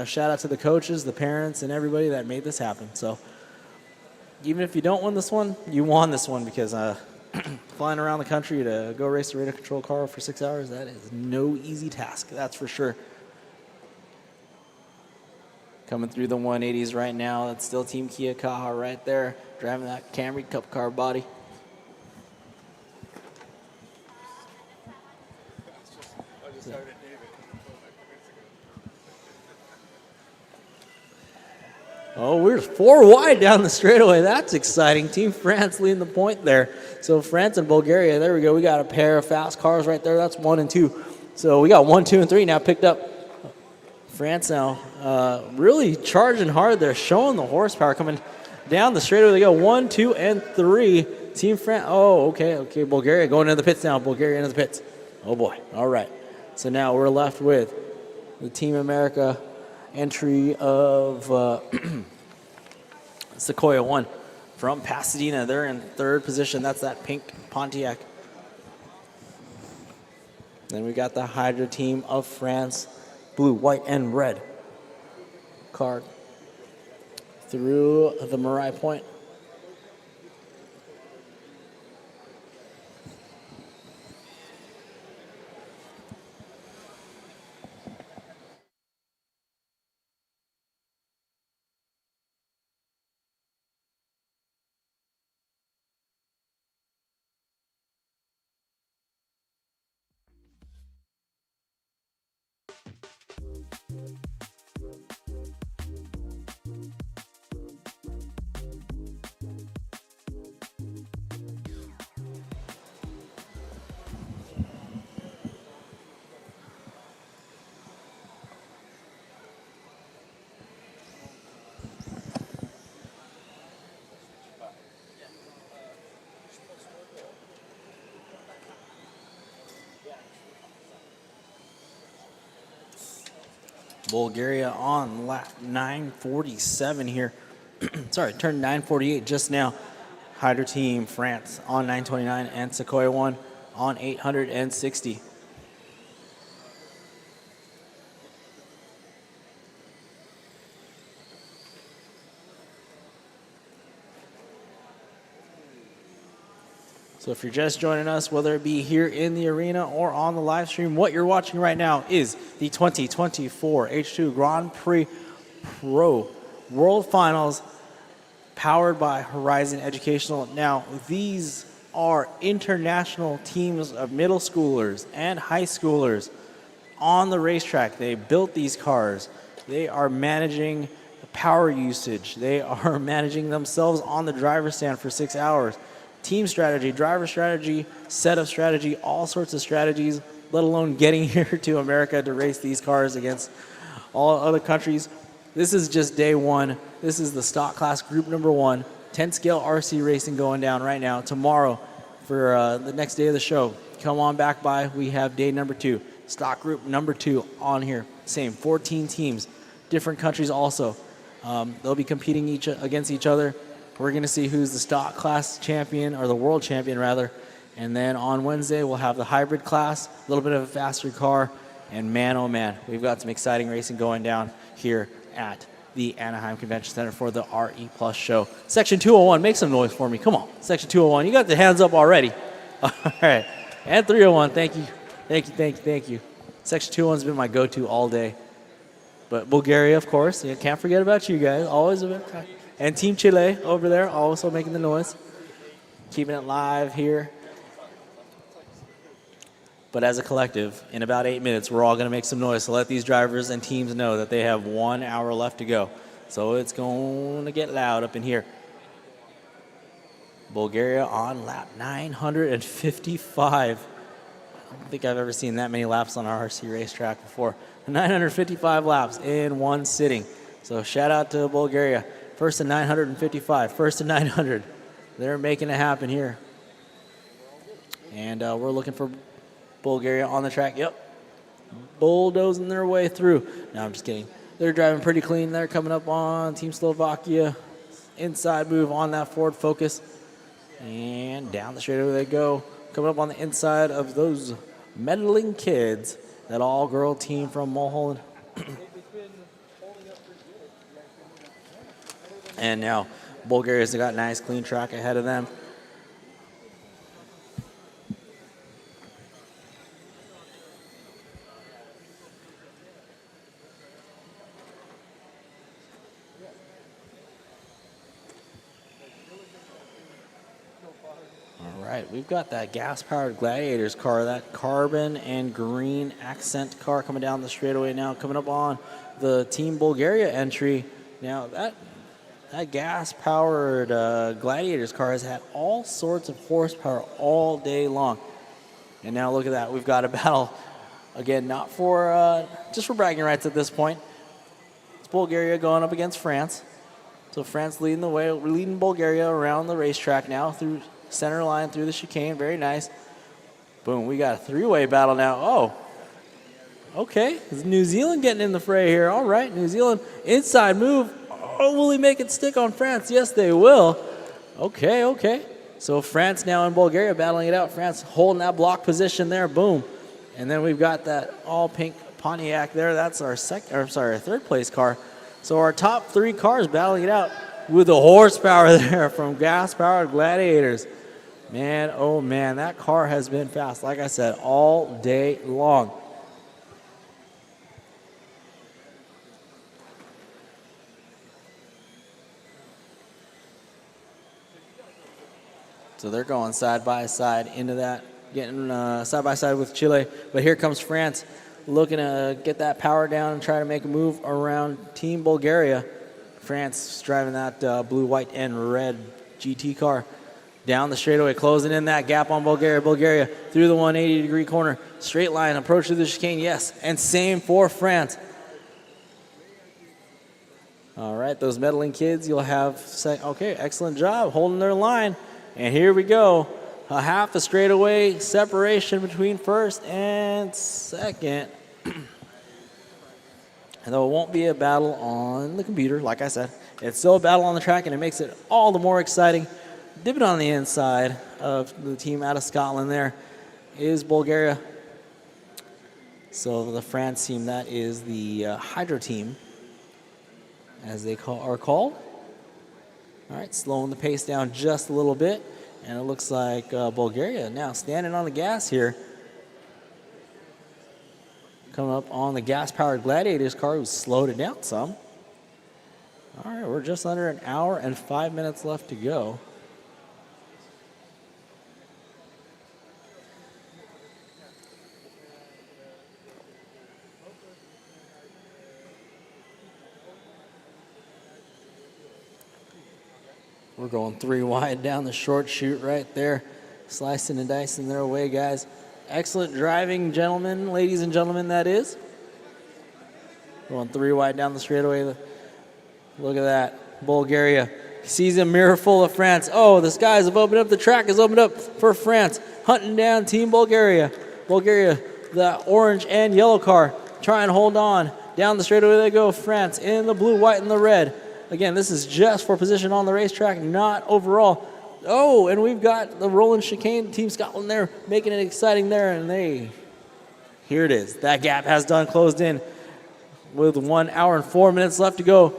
shout out to the coaches, the parents, and everybody that made this happen. So even if you don't win this one, you won this one, because flying around the country to go race a radar control car for 6 hours, that is no easy task, that's for sure. Coming through the 180s right now. That's still Team Kia Kaha right there, driving that Camry Cup car body. Oh, we're 4 wide down the straightaway. That's exciting. Team France leading the point there. So France and Bulgaria, there we go. We got a pair of fast cars right there. That's 1 and 2. So we got 1, 2, and 3 now picked up. France now really charging hard. They're showing the horsepower coming down the straightaway. They go 1, 2, and 3. Team France. Oh, okay. Bulgaria going into the pits now. Bulgaria into the pits. Oh, boy. All right. So now we're left with the Team America entry of Sequoia 1 from Pasadena. They're in 3rd position. That's that pink Pontiac. Then we got the Hydra team of France. Blue, white, and red car through the Marai Point. Bulgaria on lap 947 here. Sorry, turned 948 just now. Hydro Team France on 929 and Sequoia 1 on 860. So if you're just joining us, whether it be here in the arena or on the live stream, what you're watching right now is the 2024 H2 Grand Prix Pro World Finals powered by Horizon Educational. Now, these are international teams of middle schoolers and high schoolers on the racetrack. They built these cars. They are managing the power usage. They are managing themselves on the driver's stand for 6 hours. Team strategy, driver strategy, setup strategy, all sorts of strategies, let alone getting here to America to race these cars against all other countries. This is just day one. This is the stock class group number 1, 10 scale RC racing going down right now. Tomorrow for the next day of the show, come on back by. We have day number 2, stock group number 2 on here. Same, 14 teams, different countries also. They'll be competing against each other. We're going to see who's the stock class champion, or the world champion rather. And then on Wednesday, we'll have the hybrid class, a little bit of a faster car. And man, oh man, we've got some exciting racing going down here at the Anaheim Convention Center for the RE Plus show. Section 201, make some noise for me. Come on, Section 201. You got the hands up already. All right. And 301, thank you. Thank you, thank you, thank you. Section 201's been my go-to all day. But Bulgaria, of course. You can't forget about you guys. Always a bit. And Team Chile over there, also making the noise. Keeping it live here. But as a collective, in about 8 minutes, we're all going to make some noise to let these drivers and teams know that they have 1 hour left to go. So it's going to get loud up in here. Bulgaria on lap 955. I don't think I've ever seen that many laps on our RC racetrack before. 955 laps in one sitting. So shout out to Bulgaria. First to 955, first to 900. They're making it happen here. And we're looking for Bulgaria on the track. Yep. Bulldozing their way through. No, I'm just kidding. They're driving pretty clean. They're coming up on Team Slovakia. Inside move on that Ford Focus. And down the straightaway they go. Coming up on the inside of those meddling kids. That all-girl team from Mulholland. And now Bulgaria's got a nice clean track ahead of them. All right, we've got that gas-powered Gladiators car, that carbon and green accent car coming down the straightaway now, coming up on the Team Bulgaria entry. Now that gas-powered Gladiators car has had all sorts of horsepower all day long. And now look at that. We've got a battle, again, not for just for bragging rights at this point. It's Bulgaria going up against France. So France leading the way. We're leading Bulgaria around the racetrack now through center line, through the chicane. Very nice. Boom, we got a three-way battle now. Oh, okay. Is New Zealand getting in the fray here? All right, New Zealand, inside move. Oh, will he make it stick on France? Yes, they will. Okay, okay. So France now and Bulgaria battling it out. France holding that block position there. Boom. And then we've got that all-pink Pontiac there. That's our third place car. So our top three cars battling it out with the horsepower there from gas-powered Gladiators. Man, oh man, that car has been fast, like I said, all day long. So they're going side by side into that, getting side by side with Chile. But here comes France, looking to get that power down and try to make a move around Team Bulgaria. France driving that blue, white, and red GT car down the straightaway, closing in that gap on Bulgaria. Bulgaria through the 180-degree corner, straight line, approach to the chicane, yes, and same for France. All right, those meddling kids, you'll have, okay, excellent job holding their line. And here we go, a half a straightaway separation between first and second. And though it won't be a battle on the computer, like I said, it's still a battle on the track, and it makes it all the more exciting. Dipping on the inside of the team out of Scotland there is Bulgaria. So the France team, that is the Hydro team, as they are called. All right, slowing the pace down just a little bit. And it looks like Bulgaria now standing on the gas here. Coming up on the gas-powered Gladiators car, who slowed it down some. All right, we're just under an hour and 5 minutes left to go. We're going 3 wide down the short chute right there. Slicing and dicing their way, guys. Excellent driving, gentlemen, ladies and gentlemen, that is. Going 3 wide down the straightaway. Look at that. Bulgaria sees a mirror full of France. Oh, the skies have opened up. The track has opened up for France. Hunting down Team Bulgaria. Bulgaria, the orange and yellow car. Try and hold on. Down the straightaway they go. France in the blue, white, and the red. Again, this is just for position on the racetrack, not overall. Oh, and we've got the rolling chicane, Team Scotland there, making it exciting there, and here it is. That gap has done closed in with 1 hour and 4 minutes left to go.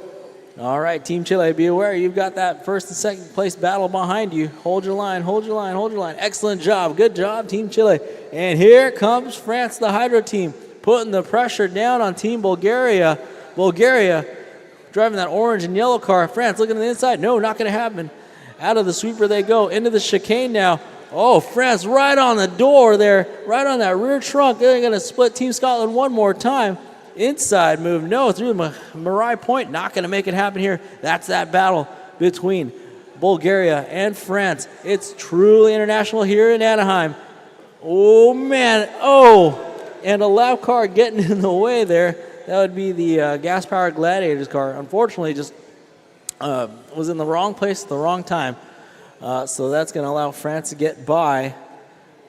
All right, Team Chile, be aware, you've got that first and second place battle behind you. Hold your line, hold your line, hold your line. Excellent job, good job, Team Chile. And here comes France, the Hydro team, putting the pressure down on Team Bulgaria. Bulgaria driving that orange and yellow car. France looking to the inside. No, not going to happen. Out of the sweeper they go. Into the chicane now. Oh, France right on the door there. Right on that rear trunk. They're going to split Team Scotland one more time. Inside move. No, through Marai Point. Not going to make it happen here. That's that battle between Bulgaria and France. It's truly international here in Anaheim. Oh, man. Oh, and a lap car getting in the way there. That would be the gas-powered Gladiators car. Unfortunately, just was in the wrong place at the wrong time. So that's going to allow France to get by.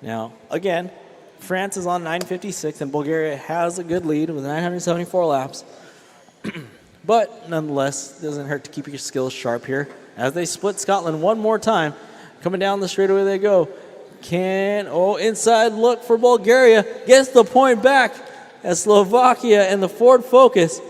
Now, again, France is on 956, and Bulgaria has a good lead with 974 laps. But nonetheless, it doesn't hurt to keep your skills sharp here. As they split Scotland one more time, coming down the straightaway they go. Inside look for Bulgaria. Gets the point back. As Slovakia and the Ford Focus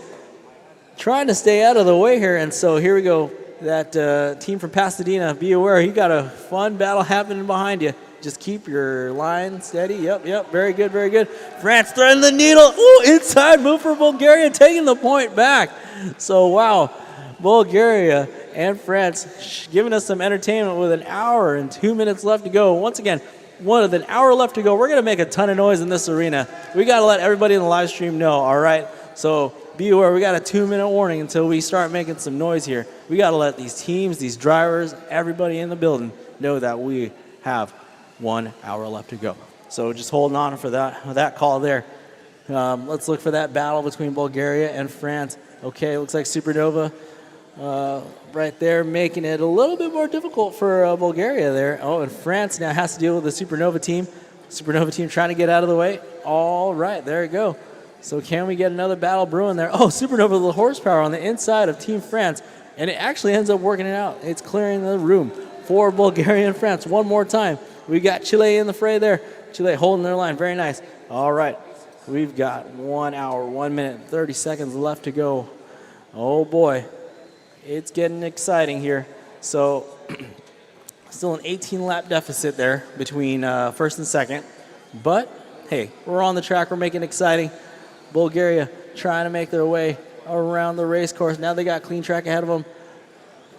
trying to stay out of the way here. And so here we go. That team from Pasadena, be aware, you got a fun battle happening behind you. Just keep your line steady. Yep. Very good, very good. France threading the needle. Ooh, inside move for Bulgaria, taking the point back. So, wow, Bulgaria and France giving us some entertainment with 1 hour and 2 minutes left to go. Once again, with an hour left to go, we're going to make a ton of noise in this arena. We got to let everybody in the live stream know, all right? So be aware, we got a 2-minute warning until we start making some noise here. We got to let these teams, these drivers, everybody in the building know that we have 1 hour left to go. So just holding on for that call there. Let's look for that battle between Bulgaria and France. Okay, looks like Supernova right there, making it a little bit more difficult for Bulgaria there. Oh, and France now has to deal with the Supernova team. Supernova team trying to get out of the way. All right, there you go. So can we get another battle brewing there? Oh, Supernova with the horsepower on the inside of Team France. And it actually ends up working it out. It's clearing the room for Bulgaria and France one more time. We got Chile in the fray there. Chile holding their line. Very nice. All right. We've got 1 hour, 1 minute, 30 seconds left to go. Oh, boy. It's getting exciting here. So still an 18-lap deficit there between first and second. But, hey, we're on the track. We're making it exciting. Bulgaria trying to make their way around the race course. Now they got clean track ahead of them.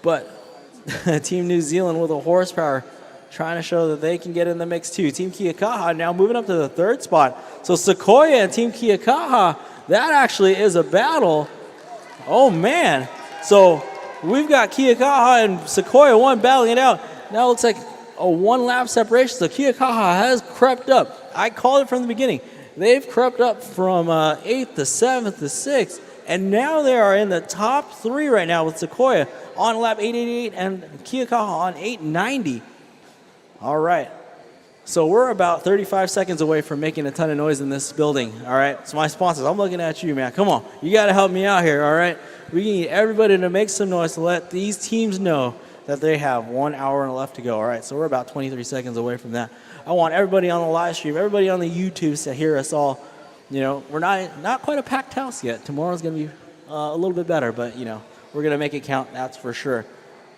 But Team New Zealand with a horsepower trying to show that they can get in the mix too. Team Kiakaha now moving up to the third spot. So Sequoia and Team Kiakaha, that actually is a battle. Oh, man. So we've got Kiakaha and Sequoia one battling it out. Now it looks like a one-lap separation. So Kiakaha has crept up. I called it from the beginning. They've crept up from 8th to 7th to 6th. And now they are in the top 3 right now with Sequoia on lap 888 and Kiakaha on 890. All right. So we're about 35 seconds away from making a ton of noise in this building, all right? So my sponsors, I'm looking at you, man. Come on. You got to help me out here, all right? We need everybody to make some noise to let these teams know that they have 1 hour left to go, all right? So we're about 23 seconds away from that. I want everybody on the live stream, everybody on the YouTube to hear us all. You know, we're not quite a packed house yet. Tomorrow's going to be a little bit better, but, you know, we're going to make it count, that's for sure,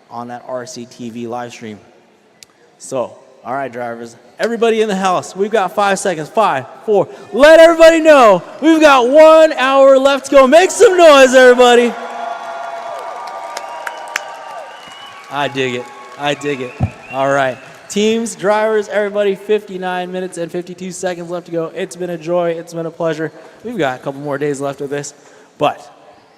on that RCTV live stream. So, all right, drivers. Everybody in the house, we've got 5 seconds. 5, 4. Let everybody know we've got 1 hour left to go. Make some noise, everybody. I dig it. I dig it. All right. Teams, drivers, everybody, 59 minutes and 52 seconds left to go. It's been a joy. It's been a pleasure. We've got a couple more days left of this, but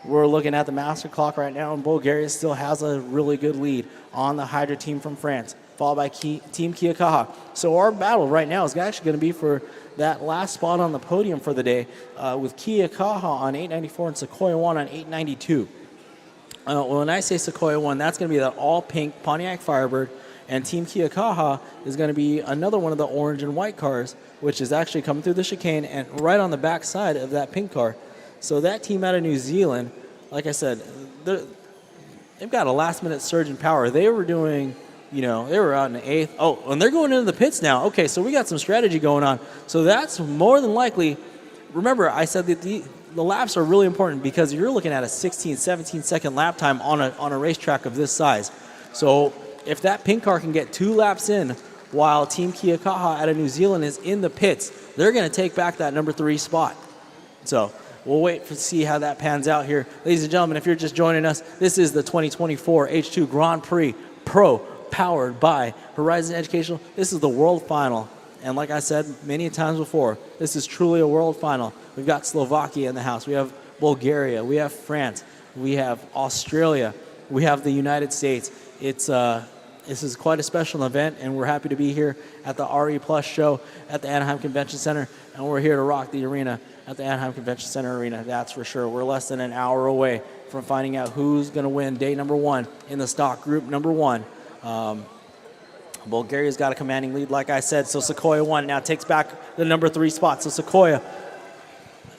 we're looking at the master clock right now, and Bulgaria still has a really good lead on the Hydra team from France, followed by Team Kia Kaha. So our battle right now is actually going to be for that last spot on the podium for the day, with Kia Kaha on 894 and Sequoia 1 on 892. When I say Sequoia 1, that's going to be that all-pink Pontiac Firebird, and Team Kia Kaha is going to be another one of the orange and white cars, which is actually coming through the chicane and right on the back side of that pink car. So that team out of New Zealand, like I said, they've got a last-minute surge in power. They were doing, you know, they were out in the 8th. Oh, and they're going into the pits now. Okay, so we got some strategy going on. So that's more than likely. Remember, I said that the laps are really important because you're looking at a 16, 17-second lap time on a racetrack of this size. So if that pink car can get 2 laps in while Team Kia Kaha out of New Zealand is in the pits, they're going to take back that number 3 spot. So we'll wait to see how that pans out here. Ladies and gentlemen, if you're just joining us, this is the 2024 H2 Grand Prix Pro powered by Horizon Educational. This is the World Final. And like I said many times before, this is truly a World Final. We've got Slovakia in the house. We have Bulgaria. We have France. We have Australia. We have the United States. This is quite a special event, and we're happy to be here at the RE Plus show at the Anaheim Convention Center, and we're here to rock the arena at the Anaheim Convention Center Arena, that's for sure. We're less than an hour away from finding out who's going to win day number 1 in the stock group number 1. Bulgaria's got a commanding lead, like I said, so Sequoia 1 now takes back the number 3 spot. So Sequoia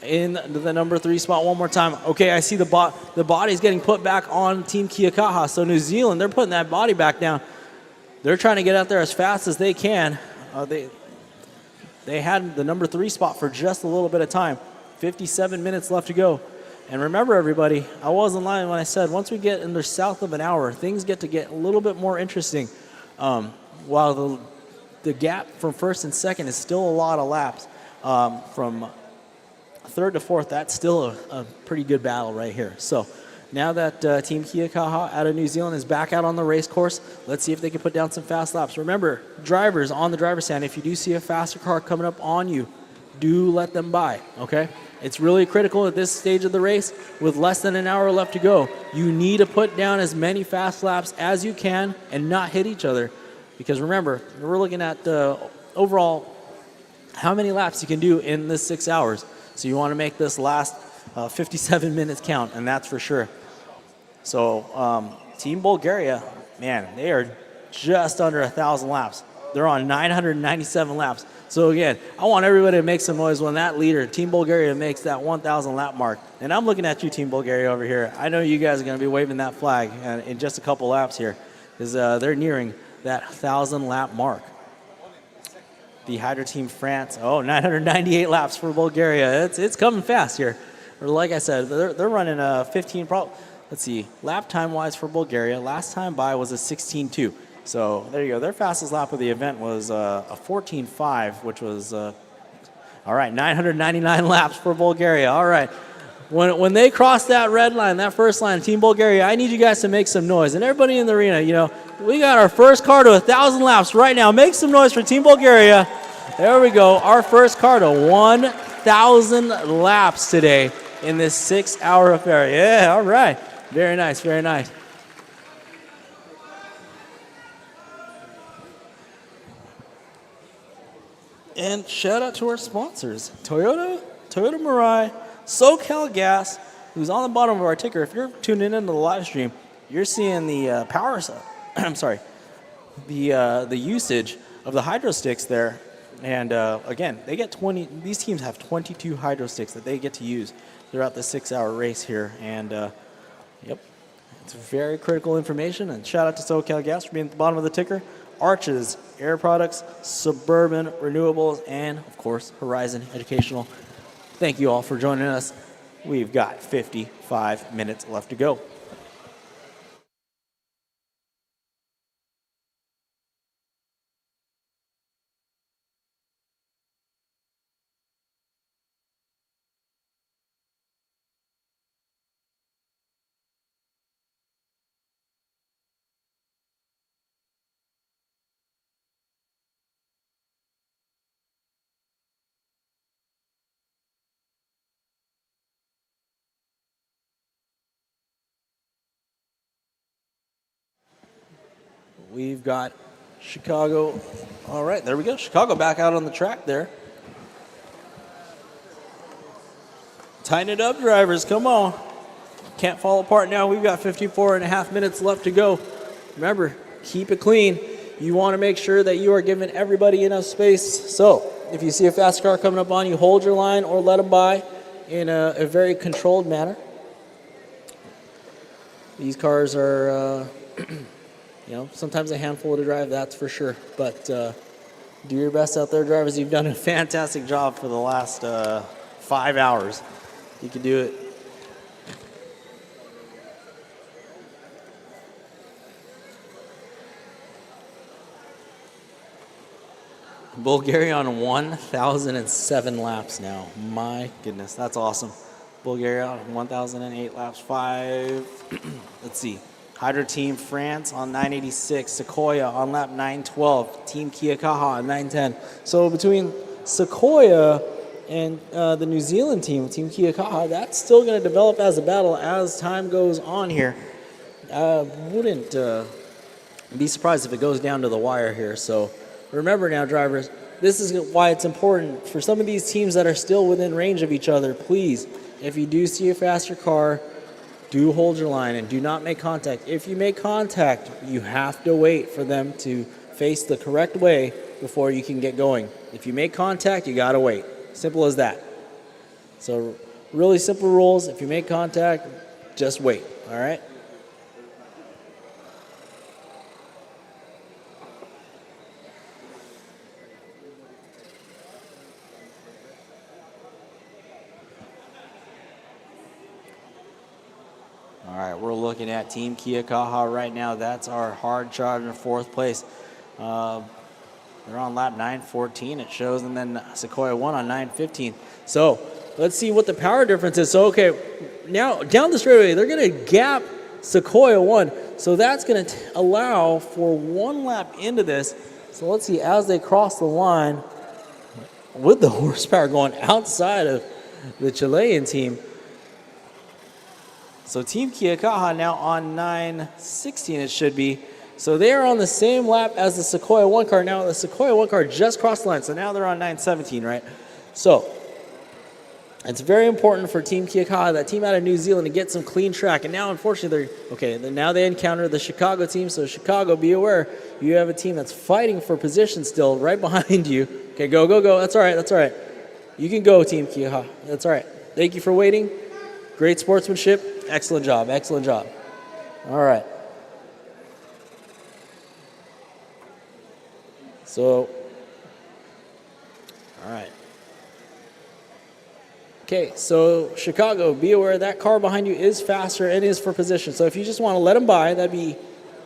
in the number 3 spot one more time. Okay, I see the body's getting put back on Team Kia Kaha. So New Zealand, they're putting that body back down. They're trying to get out there as fast as they can. They had the number 3 spot for just a little bit of time. 57 minutes left to go. And remember, everybody, I wasn't lying when I said once we get in the south of an hour, things get a little bit more interesting. While the gap from first and second is still a lot of laps, from third to fourth, that's still a pretty good battle right here. So now that Team Kia Kaha out of New Zealand is back out on the race course, let's see if they can put down some fast laps. Remember, drivers on the driver's stand, if you do see a faster car coming up on you, do let them by, okay? It's really critical at this stage of the race with less than an hour left to go. You need to put down as many fast laps as you can and not hit each other. Because remember, we're looking at overall how many laps you can do in this 6 hours. So you want to make this last 57 minutes count, and that's for sure. So Team Bulgaria, man, they are just under 1,000 laps. They're on 997 laps. So again, I want everybody to make some noise when that leader, Team Bulgaria, makes that 1,000 lap mark. And I'm looking at you, Team Bulgaria, over here. I know you guys are going to be waving that flag in just a couple laps here, because they're nearing that 1,000 lap mark. The Hydra Team France, 998 laps for Bulgaria. It's coming fast here. Or like I said, they're running a 15. Let's see, lap time wise for Bulgaria, last time by was a 16.2. So there you go. Their fastest lap of the event was a 14.5, which was all right. 999 laps for Bulgaria. All right. When they cross that red line, that first line, Team Bulgaria, I need you guys to make some noise. And everybody in the arena, you know, we got our first car to 1,000 laps right now. Make some noise for Team Bulgaria. There we go. Our first car to 1,000 laps today in this 6-hour affair. Yeah, all right. Very nice, very nice. And shout out to our sponsors, Toyota Mirai, SoCal Gas, who's on the bottom of our ticker. If you're tuning into the live stream, you're seeing the the usage of the hydro sticks there. And again, they get 20. These teams have 22 hydro sticks that they get to use throughout the 6-hour race here. And yep, it's very critical information. And shout out to SoCal Gas for being at the bottom of the ticker. Arches, Air Products, Suburban Renewables, and of course Horizon Educational. Thank you all for joining us. We've got 55 minutes left to go. We've got Chicago. All right, there we go. Chicago back out on the track there. Tighten it up, drivers. Come on. Can't fall apart now. We've got 54.5 minutes left to go. Remember, keep it clean. You want to make sure that you are giving everybody enough space. So if you see a fast car coming up on you, hold your line or let them by in a very controlled manner. These cars are... you know, sometimes a handful to drive, that's for sure. But do your best out there, drivers. You've done a fantastic job for the last 5 hours. You can do it. Bulgaria on 1,007 laps now. My goodness, that's awesome. Bulgaria on 1,008 laps. 5, let's see. Hydro Team France on 986, Sequoia on lap 912, Team Kia Kaha on 910. So between Sequoia and the New Zealand team, Team Kia Kaha, that's still going to develop as a battle as time goes on here. Wouldn't be surprised if it goes down to the wire here. So remember now, drivers, this is why it's important for some of these teams that are still within range of each other. Please, if you do see a faster car, do hold your line and do not make contact. If you make contact, you have to wait for them to face the correct way before you can get going. If you make contact, you gotta wait. Simple as that. So really simple rules. If you make contact, just wait, all right? All right, we're looking at Team Kia Kaha right now. That's our hard charge in 4th place. They're on lap 914, it shows, and then Sequoia 1 on 915. So let's see what the power difference is. So, okay, now down the straightaway, they're going to gap Sequoia 1. So that's going to allow for 1 lap into this. So let's see, as they cross the line, with the horsepower going outside of the Chilean team. So Team Kia Kaha now on 916 it should be. So they are on the same lap as the Sequoia 1 car. Now the Sequoia 1 car just crossed the line. So now they're on 917, right? So it's very important for Team Kia Kaha, that team out of New Zealand, to get some clean track. And now unfortunately now they encounter the Chicago team. So Chicago, be aware, you have a team that's fighting for position still right behind you. Okay, go, go, go. That's all right, that's all right. You can go, Team Kia Kaha. That's all right. Thank you for waiting. Great sportsmanship. Excellent job, excellent job. All right. So, all right. Okay, so Chicago, be aware that car behind you is faster and is for position. So if you just want to let them by, that'd be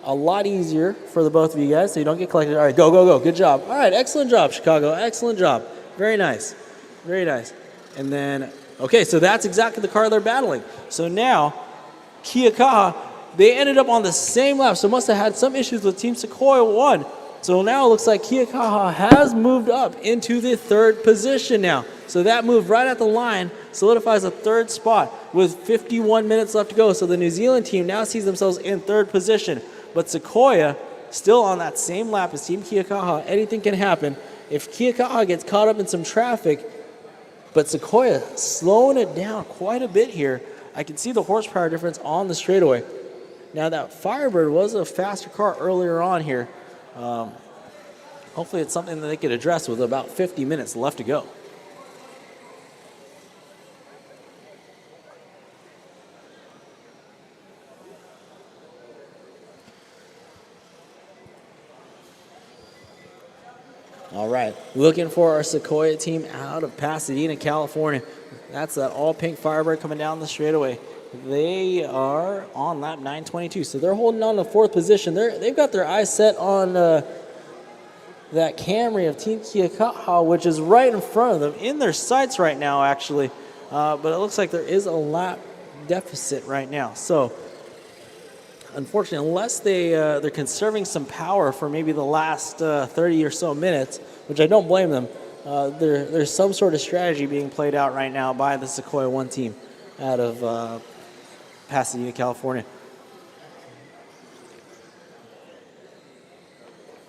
a lot easier for the both of you guys so you don't get collected. All right, go, go, go. Good job. All right, excellent job, Chicago. Excellent job. Very nice. Very nice. And then, okay, so that's exactly the car they're battling. So now, Kia Kaha, they ended up on the same lap, so must have had some issues with Team Sequoia 1. So now it looks like Kia Kaha has moved up into the 3rd position now. So that move right at the line solidifies a 3rd spot with 51 minutes left to go. So the New Zealand team now sees themselves in 3rd position. But Sequoia still on that same lap as Team Kia Kaha. Anything can happen. If Kia Kaha gets caught up in some traffic, but Sequoia slowing it down quite a bit here. I can see the horsepower difference on the straightaway. Now that Firebird was a faster car earlier on here. hopefully it's something that they could address with about 50 minutes left to go. All right, looking for our Sequoia team out of Pasadena, California. That's that all-pink Firebird coming down the straightaway. They are on lap 922, so they're holding on to fourth position. They've got their eyes set on that Camry of Team Kia Kaha, which is right in front of them, in their sights right now, actually. But it looks like there is a lap deficit right now. So, unfortunately, unless they're conserving some power for maybe the last 30 or so minutes, which I don't blame them, there's some sort of strategy being played out right now by the Sequoia 1 team out of Pasadena, California.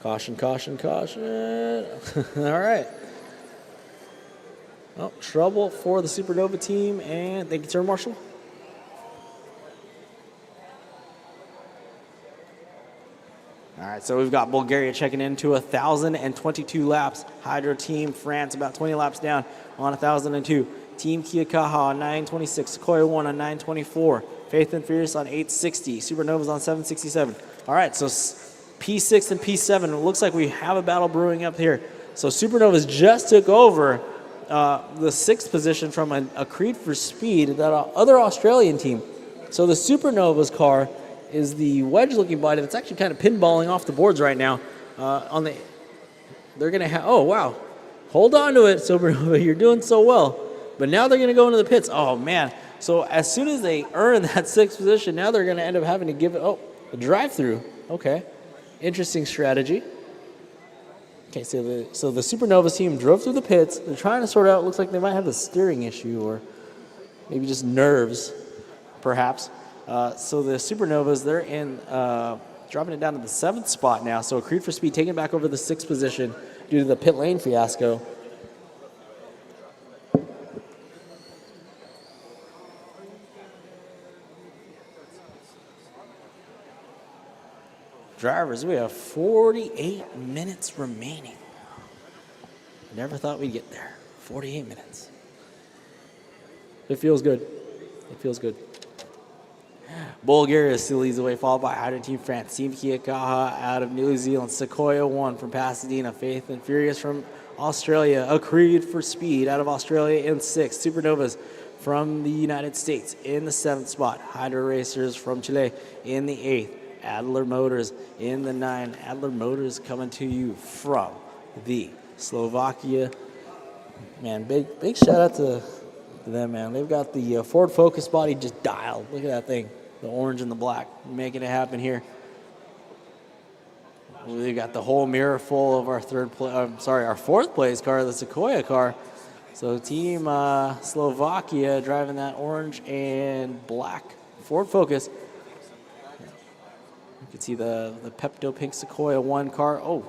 Caution, caution, caution. All right. Oh, trouble for the Supernova team, and thank you, Turn Marshal. All right, so we've got Bulgaria checking into 1,022 laps. Hydro Team France about 20 laps down on 1,002. Team Kia Kaha on 926. Sequoia 1 on 924. Faith and Furious on 860. Supernovas on 767. All right, so P6 and P7. It looks like we have a battle brewing up here. So Supernovas just took over the sixth position from a Creed for Speed, that other Australian team. So the Supernovas car is the wedge-looking body that's actually kind of pinballing off the boards right now. They're going to have, oh, wow. Hold on to it, Supernova. You're doing so well. But now they're going to go into the pits. Oh, man. So as soon as they earn that sixth position, now they're going to end up having to give it, a drive-through. Okay. Interesting strategy. Okay, so the Supernovas team drove through the pits. They're trying to sort out, looks like they might have a steering issue or maybe just nerves, perhaps. So the Supernovas, they're in, dropping it down to the 7th spot now. So Creed for Speed taking back over the 6th position due to the pit lane fiasco. Drivers, we have 48 minutes remaining. Never thought we'd get there. 48 minutes. It feels good. It feels good. Bulgaria still leads the way, followed by Hydro Team France. Team Kia Kaha out of New Zealand. Sequoia 1 from Pasadena. Faith and Furious from Australia. A Creed for Speed out of Australia in 6th. Supernovas from the United States in the 7th spot. Hydro Racers from Chile in the 8th. Adler Motors in the 9. Adler Motors coming to you from the Slovakia. Man, big shout out to them, man. They've got the Ford Focus body just dialed. Look at that thing, the orange and the black, making it happen here. We've got the whole mirror full of our our 4th place car, the Sequoia car. So Team Slovakia driving that orange and black Ford Focus. You can see the Pepto Pink Sequoia 1 car. Oh,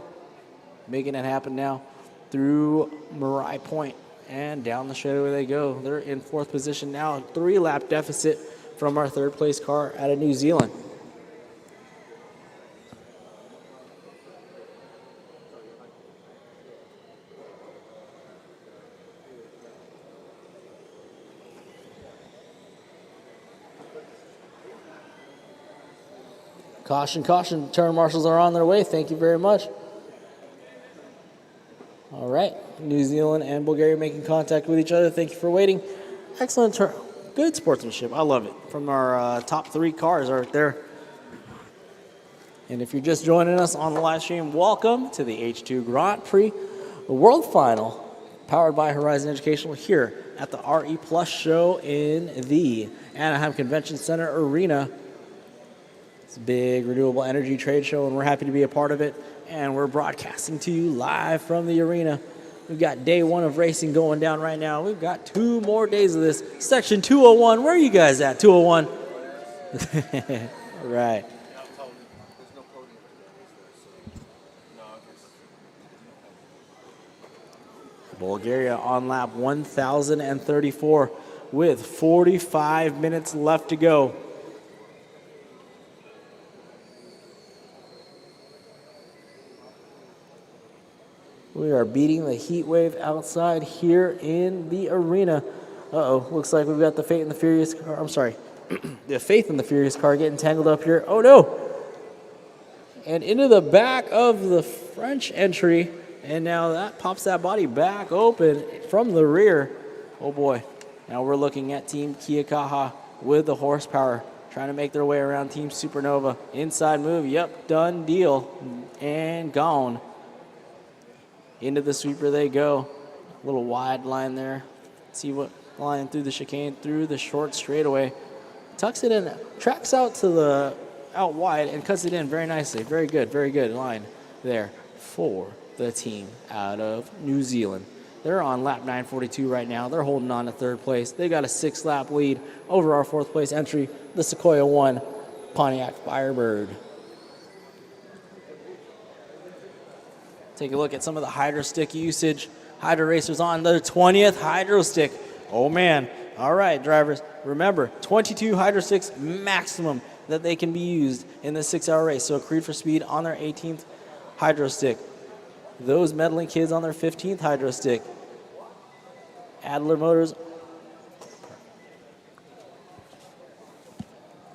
making it happen now through Marai Point and down the straightaway they go. They're in 4th position now. 3-lap deficit from our 3rd place car out of New Zealand. Caution, caution. Turn marshals are on their way. Thank you very much. All right. New Zealand and Bulgaria making contact with each other. Thank you for waiting. Excellent turn. Good sportsmanship. I love it. From our top 3 cars right there. And if you're just joining us on the live stream, welcome to the H2 Grand Prix World Final, powered by Horizon Educational here at the RE Plus show in the Anaheim Convention Center Arena. It's a big renewable energy trade show, and we're happy to be a part of it. And we're broadcasting to you live from the arena. We've got day 1 of racing going down right now. We've got 2 more days of this. Section 201, where are you guys at, 201? All right. Bulgaria on lap 1,034 with 45 minutes left to go. We are beating the heat wave outside here in the arena. Uh-oh, looks like we've got the Fate and the Furious car. I'm sorry. The Faith and the Furious car getting tangled up here. Oh, no. And into the back of the French entry. And now that pops that body back open from the rear. Oh, boy. Now we're looking at Team Kiakaha with the horsepower, trying to make their way around Team Supernova. Inside move. Yep, done deal. And gone. Into the sweeper they go. A little wide line there. See what line through the chicane, through the short straightaway. Tucks it in, tracks out to the out wide and cuts it in very nicely. Very good line there for the team out of New Zealand. They're on lap 942 right now. They're holding on to third place. They got a 6-lap lead over our fourth place entry, the Sequoia 1 Pontiac Firebird. Take a look at some of the hydro stick usage. Hydro Racers on their 20th hydro stick. Oh man. All right, drivers. Remember, 22 hydro sticks maximum that they can be used in the 6-hour race. So Creed for Speed on their 18th hydro stick. Those meddling kids on their 15th hydro stick. Adler Motors.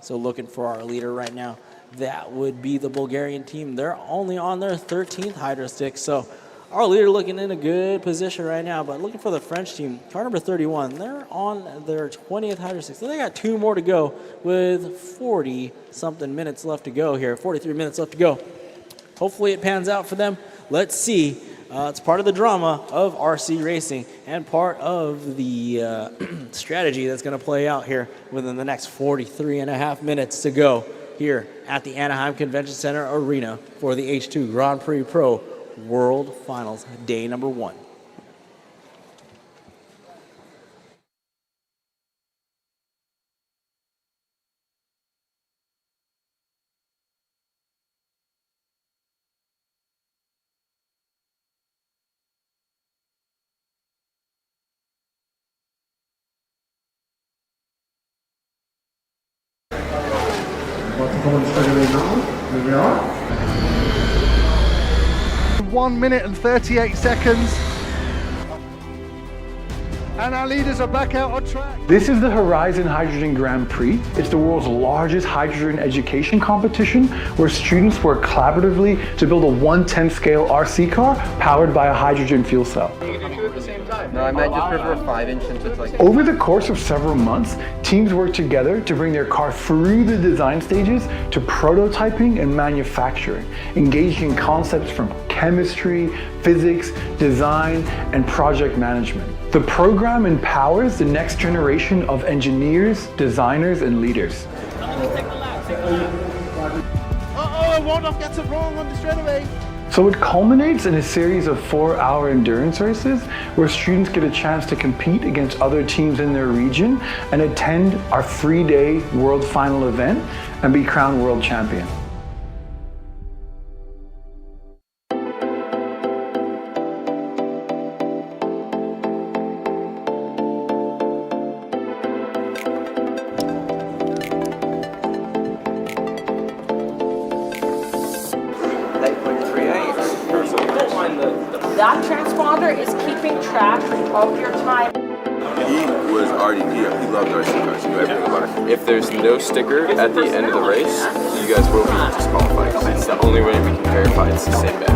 So looking for our leader right now. That would be the Bulgarian team. They're only on their 13th hydro stick. So our leader looking in a good position right now, but looking for the French team, car number 31, they're on their 20th hydro stick. So they got 2 more to go with 40-something minutes left to go here, 43 minutes left to go. Hopefully it pans out for them. Let's see. It's part of the drama of RC racing and part of the strategy that's going to play out here within the next 43 and a half minutes to go here at the Anaheim Convention Center Arena for the H2 Grand Prix Pro World Finals, day number 1. Moving on. 1 minute and 38 seconds. And our leaders are back out on track. This is the Horizon Hydrogen Grand Prix. It's the world's largest hydrogen education competition where students work collaboratively to build a 1/10 scale RC car powered by a hydrogen fuel cell. No, I might just prefer 5-inch since it's like... Over the course of several months, teams work together to bring their car through the design stages to prototyping and manufacturing, engaging in concepts from chemistry, physics, design, and project management. The program empowers the next generation of engineers, designers, and leaders. Uh-oh, Waldorf gets it wrong on the straightaway. So it culminates in a series of 4-hour endurance races where students get a chance to compete against other teams in their region and attend our 3-day World Final event and be crowned world champion. That transponder is keeping track of your time. He was already he loved RC cars. He knew everything about it. If there's no sticker at the end of the race, you guys will be disqualified. It's the only way we can verify it's the same banner.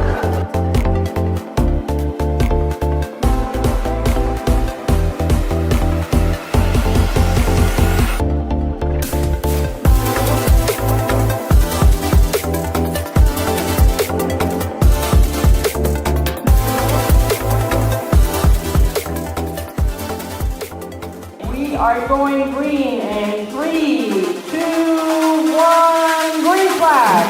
Are going green in 3, 2, 1, green flag.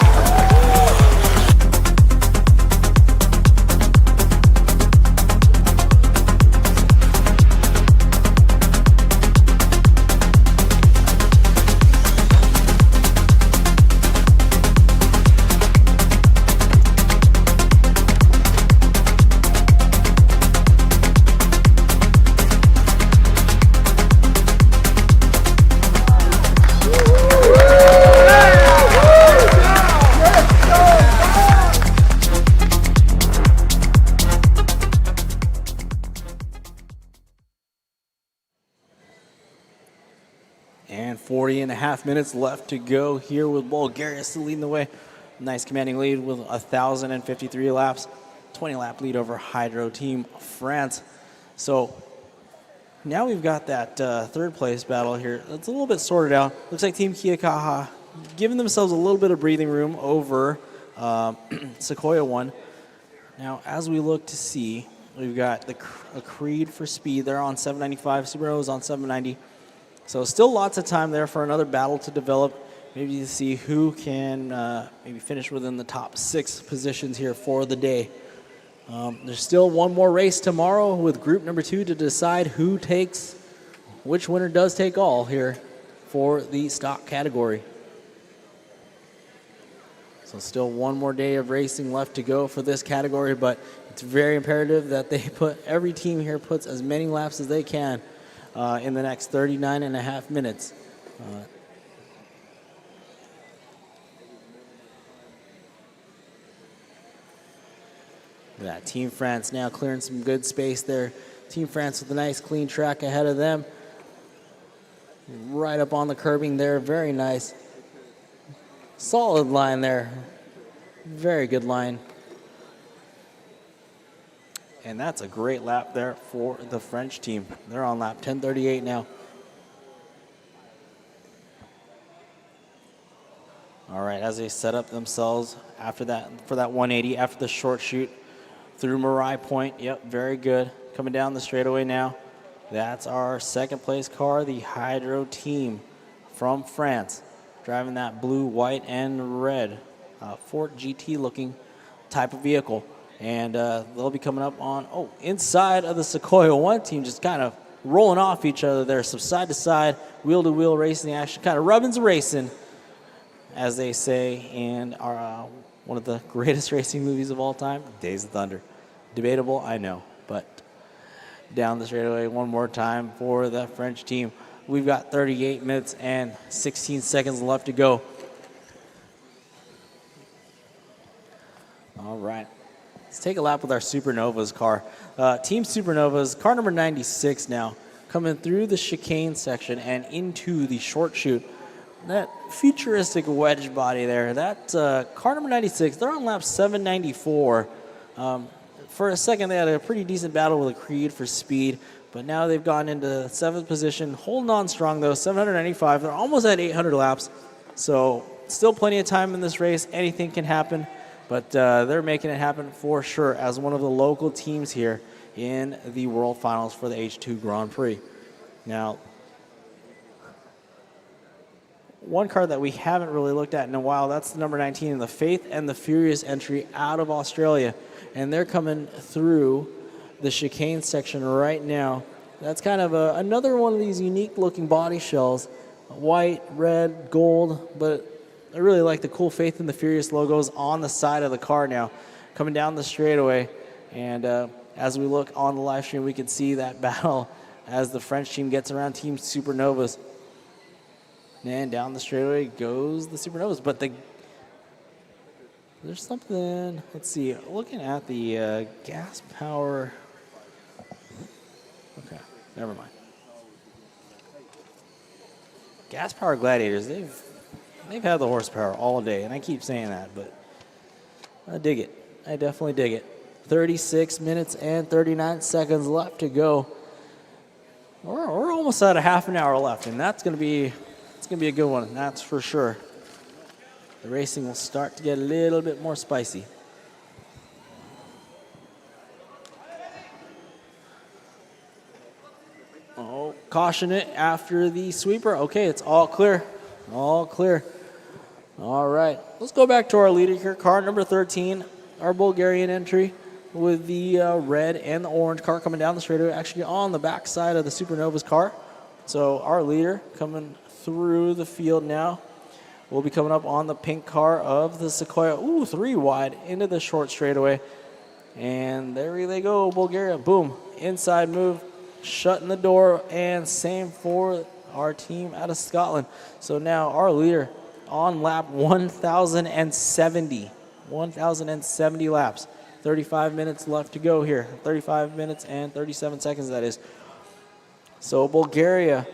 40.5 minutes left to go here with Bulgaria still leading the way. Nice commanding lead with 1,053 laps. 20-lap lead over Hydro Team France. So now we've got that third place battle here. It's a little bit sorted out. Looks like Team Kiakaha giving themselves a little bit of breathing room over Sequoia 1. Now, as we look to see, we've got a Creed for speed. They're on 795. Subaru's on 790. So still lots of time there for another battle to develop. Maybe to see who can maybe finish within the top 6 positions here for the day. There's still one more race tomorrow with group number 2 to decide which winner does take all here for the stock category. So still one more day of racing left to go for this category, but it's very imperative that every team here puts as many laps as they can in the next 39.5 minutes. That Team France now clearing some good space there. Team France with a nice clean track ahead of them. Right up on the curbing there, very nice. Solid line there. Very good line. And that's a great lap there for the French team. They're on lap 10:38 now. All right, as they set up themselves after that for that 180 after the short shoot through Marai Point. Yep, very good. Coming down the straightaway now. That's our second place car, the Hydro Team from France. Driving that blue, white, and red Ford GT looking type of vehicle. And they'll be coming up on, inside of the Sequoia 1 team, just kind of rolling off each other there. Some side to side, wheel to wheel racing action, kind of rubbins racing, as they say in our, one of the greatest racing movies of all time, Days of Thunder. Debatable, I know, but down the straightaway one more time for the French team. We've got 38 minutes and 16 seconds left to go. All right. Let's take a lap with our Supernovas car. Team Supernovas, car number 96 now, coming through the chicane section and into the short chute. That futuristic wedge body there, that car number 96, they're on lap 794. For a second, they had a pretty decent battle with a Creed for speed, but now they've gone into 7th position, holding on strong though, 795. They're almost at 800 laps, so still plenty of time in this race. Anything can happen, but they're making it happen for sure as one of the local teams here in the World Finals for the H2 Grand Prix. Now, one car that we haven't really looked at in a while, that's the number 19 in the Faith and the Furious entry out of Australia. And they're coming through the chicane section right now. That's kind of another one of these unique looking body shells. White, red, gold, but I really like the cool Faith and the Furious logos on the side of the car now. Coming down the straightaway. And as we look on the live stream, we can see that battle as the French team gets around Team Supernovas. And down the straightaway goes the Supernovas. But there's something, let's see, looking at the gas power. Okay, never mind. Gas power Gladiators, they've had the horsepower all day, and I keep saying that, but I dig it. I definitely dig it. 36 minutes and 39 seconds left to go. We're almost at a half an hour left, and that's going to be a good one, that's for sure. The racing will start to get a little bit more spicy. Oh, caution it after the sweeper. Okay, it's all clear. All clear. All right, let's go back to our leader here. Car number 13, our Bulgarian entry with the red and the orange car coming down the straightaway, actually on the back side of the Supernovas car. So our leader coming through the field now. We'll be coming up on the pink car of the Sequoia. Ooh, 3 wide into the short straightaway. And there they go, Bulgaria. Boom. Inside move, shutting the door, and same for our team out of Scotland. So now our leader on lap 1,070. 1,070 laps. 35 minutes left to go here. 35 minutes and 37 seconds, that is. So Bulgaria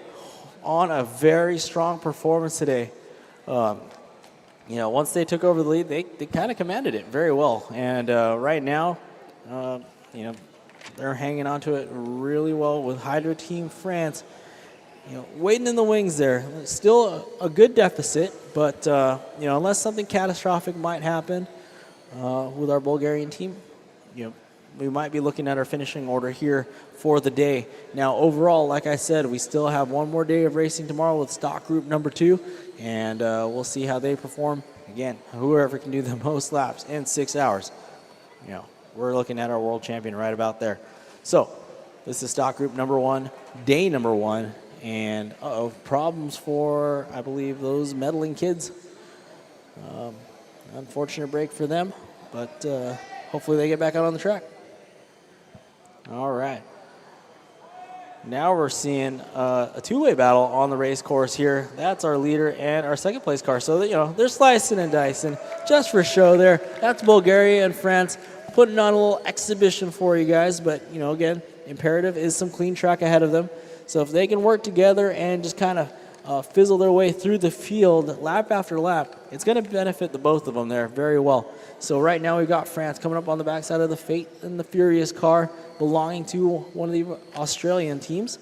on a very strong performance today. Once they took over the lead, they kind of commanded it very well. And right now, they're hanging on to it really well with Hydro Team France, waiting in the wings there. Still a good deficit, but, unless something catastrophic might happen with our Bulgarian team, we might be looking at our finishing order here for the day. Now, overall, like I said, we still have one more day of racing tomorrow with stock group number 2, and we'll see how they perform. Again, whoever can do the most laps in 6 hours, we're looking at our world champion right about there. So, this is stock group number 1, day number 1, and problems for, I believe, those meddling kids. Unfortunate break for them, but hopefully they get back out on the track. All right. Now we're seeing a two-way battle on the race course here. That's our leader and our second place car. So, they're slicing and dicing just for show there. That's Bulgaria and France putting on a little exhibition for you guys. But, again, imperative is some clean track ahead of them. So if they can work together and just kind of fizzle their way through the field lap after lap, it's going to benefit the both of them there very well. So right now we've got France coming up on the backside of the Fate and the Furious car belonging to one of the Australian teams.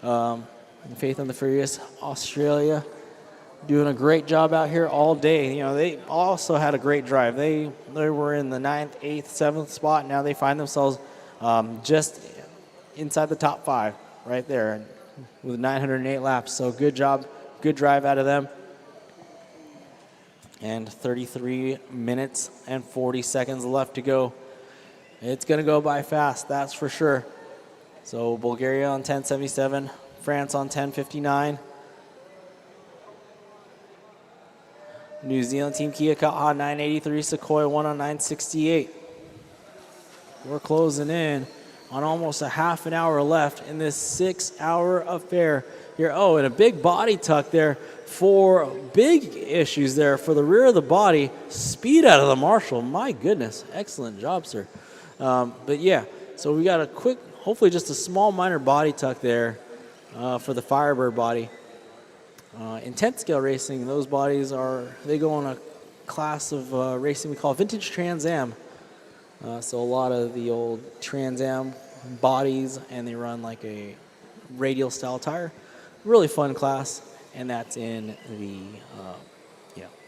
Faith and the Furious Australia doing a great job out here all day. They also had a great drive. They were in the 9th, 8th, 7th spot. Now they find themselves just inside the top 5 right there with 908 laps. So good job, good drive out of them. And 33 minutes and 40 seconds left to go. It's going to go by fast, that's for sure. So Bulgaria on 10:77, France on 10:59. New Zealand Team Kia Kaha 9:83, Sequoia 1 on 9:68. We're closing in on almost a half an hour left in this 6-hour affair here. Oh, and a big body tuck there for big issues there for the rear of the body. Speed out of the Marshall. My goodness. Excellent job, sir. But yeah, so we got a quick, hopefully just a small minor body tuck there for the Firebird body. In 10th scale racing, those bodies they go on a class of racing we call vintage Trans Am. So a lot of the old Trans Am bodies, and they run like a radial style tire. Really fun class, and that's in the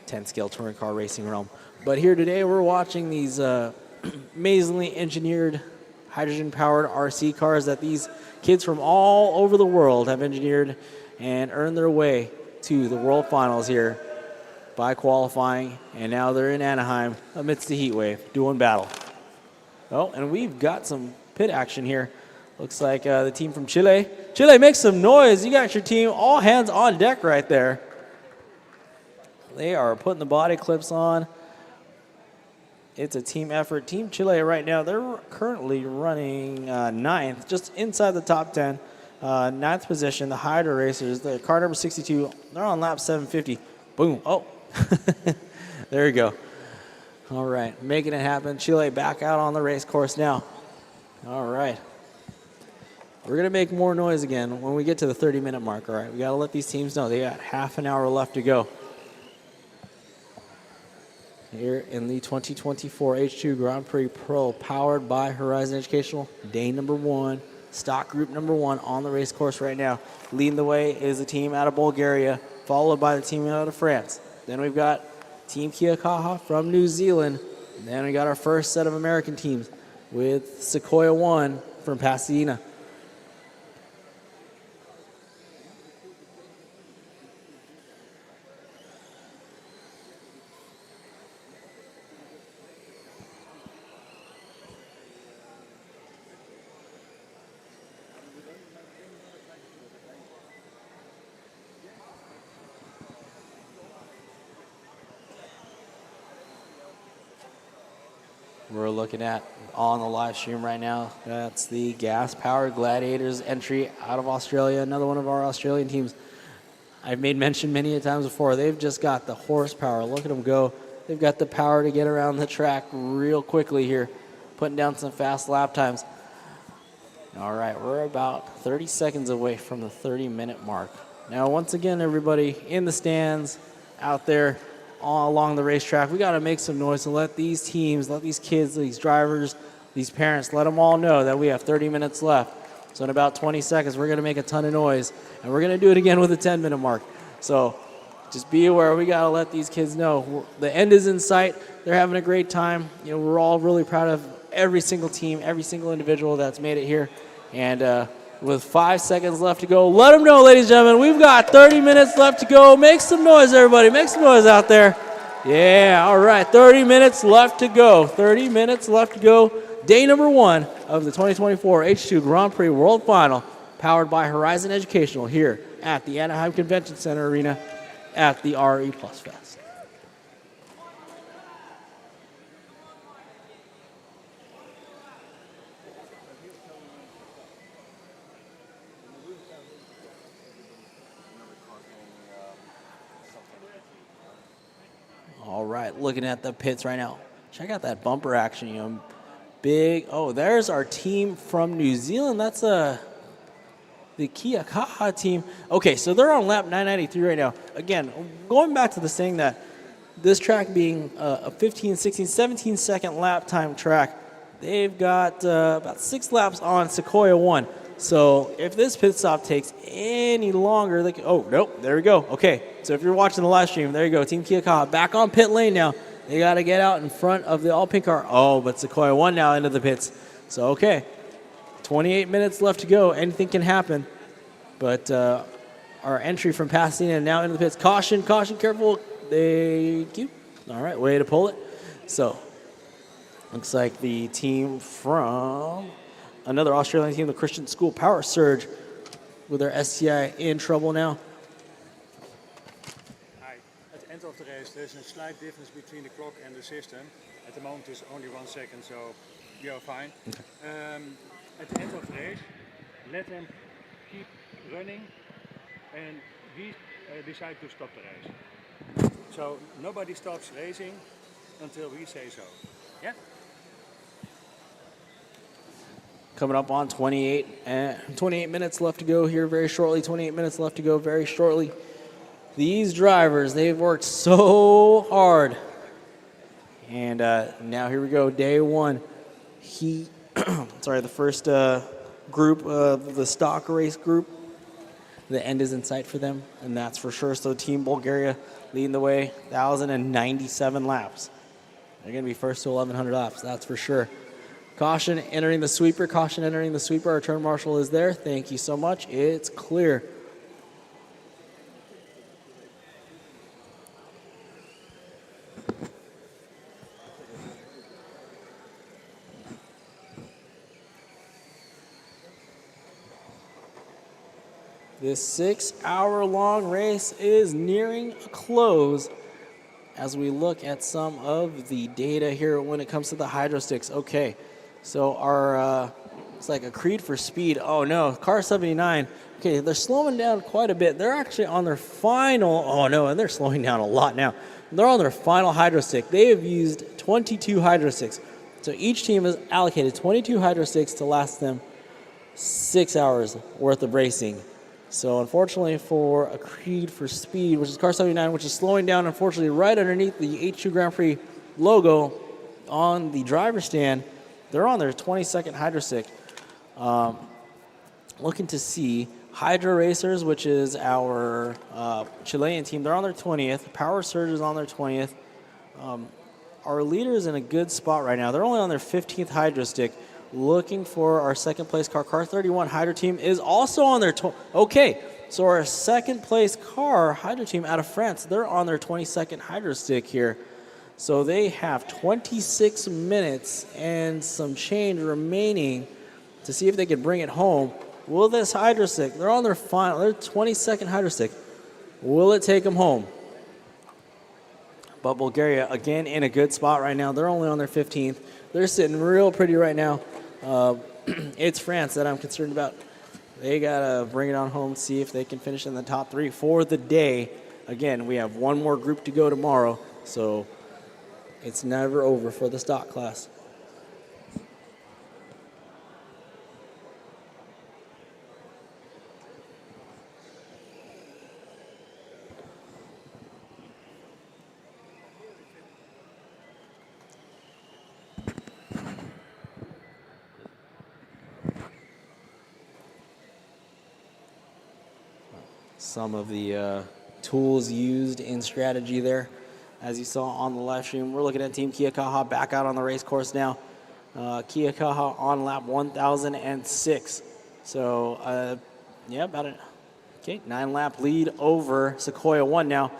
10 scale touring car racing realm. But here today we're watching these amazingly engineered hydrogen powered RC cars that these kids from all over the world have engineered and earned their way to the World Finals here by qualifying, and now they're in Anaheim amidst the heat wave doing battle. Oh, and we've got some pit action here. Looks like the team from Chile. Chile, make some noise. You got your team all hands on deck right there. They are putting the body clips on. It's a team effort. Team Chile right now, they're currently running 9th, just inside the top 10. 9th position, the Hydra Racers, the car number 62, they're on lap 750. Boom. Oh, there you go. All right, making it happen. Chile back out on the race course now. All right. We're going to make more noise again when we get to the 30-minute mark, all right? We got to let these teams know they got half an hour left to go. Here in the 2024 H2 Grand Prix Pro, powered by Horizon Educational, day number 1, stock group number 1 on the race course right now. Leading the way is the team out of Bulgaria, followed by the team out of France. Then we've got Team Kia Kaha from New Zealand. And then we got our first set of American teams with Sequoia 1 from Pasadena. We're looking at on the live stream right now. That's the gas-powered Gladiators entry out of Australia, another one of our Australian teams. I've made mention many times before, they've just got the horsepower. Look at them go. They've got the power to get around the track real quickly here, putting down some fast lap times. All right, we're about 30 seconds away from the 30-minute mark. Now, once again, everybody in the stands, out there, all along the racetrack, we got to make some noise and let these teams, let these kids, these drivers, these parents, let them all know that we have 30 minutes left. So in about 20 seconds, we're going to make a ton of noise, and we're going to do it again with a 10-minute mark. So just be aware, we got to let these kids know. The end is in sight. They're having a great time. You know, we're all really proud of every single team, every single individual that's made it here. And with 5 seconds left to go, let them know, ladies and gentlemen, we've got 30 minutes left to go. Make some noise, everybody. Make some noise out there. Yeah, all right, 30 minutes left to go. 30 minutes left to go. Day number 1 of the 2024 H2 Grand Prix World Final, powered by Horizon Educational here at the Anaheim Convention Center Arena at the RE Plus Fest. All right, looking at the pits right now. Check out that bumper action, you know. Big, oh, there's our team from New Zealand. That's the Kia Kaha team. Okay, so they're on lap 993 right now. Again, going back to the saying that this track being a 15, 16, 17-second lap time track, they've got about 6 laps on Sequoia 1. So if this pit stop takes any longer, they can, oh, nope, there we go. Okay, so if you're watching the live stream, there you go. Team Kia Kaha back on pit lane now. They got to get out in front of the all-pink car. Oh, but Sequoia 1 now into the pits. So, okay, 28 minutes left to go. Anything can happen. But our entry from Pasadena now into the pits. Caution, caution, careful. Thank you. All right, way to pull it. So, looks like the team from another Australian team, the Christian School Power Surge, with their STI in trouble now. Hi. At the end of the race, there's a slight difference between the clock and the system. At the moment, it's only 1 second, so we are fine. At the end of the race, let them keep running, and we decide to stop the race. So nobody stops racing until we say so. Yeah? Coming up on 28 minutes left to go here very shortly. 28 minutes left to go very shortly. These drivers, they've worked so hard. And now here we go, day 1. The first group, the stock race group. The end is in sight for them, and that's for sure. So Team Bulgaria leading the way, 1,097 laps. They're going to be first to 1,100 laps, that's for sure. Caution entering the sweeper. Caution entering the sweeper. Our turn marshal is there. Thank you so much. It's clear. This 6-hour-long race is nearing a close as we look at some of the data here when it comes to the hydro sticks. Okay, so our, it's like a creed for speed. Oh no, car 79. Okay, they're slowing down quite a bit. They're actually on their final, oh no, and they're slowing down a lot now. They're on their final hydro stick. They have used 22 hydro sticks. So each team has allocated 22 hydro sticks to last them 6 hours worth of racing. So unfortunately for a creed for speed, which is car 79, which is slowing down, unfortunately, right underneath the H2 Grand Prix logo on the driver's stand, they're on their 22nd hydro stick. Looking to see Hydro Racers, which is our Chilean team, they're on their 20th. Power Surge is on their 20th. Our leader is in a good spot right now. They're only on their 15th hydro stick. Looking for our second place car. Car 31 Hydro Team is also on their... Okay, so our second place car, Hydro Team out of France, they're on their 22nd hydro stick here. So they have 26 minutes and some change remaining to see if they can bring it home. Will this hydro stick, they're on their final, their 22nd hydro stick. Will it take them home? But Bulgaria, again, in a good spot right now. They're only on their 15th. They're sitting real pretty right now. It's France that I'm concerned about. They got to bring it on home, see if they can finish in the top 3 for the day. Again, we have one more group to go tomorrow, so it's never over for the stock class. some of the tools used in strategy there. As you saw on the live stream, we're looking at Team Kiakaha back out on the race course now. Kiakaha on lap 1006. So, yeah, about a 9-lap lead over Sequoia 1 now.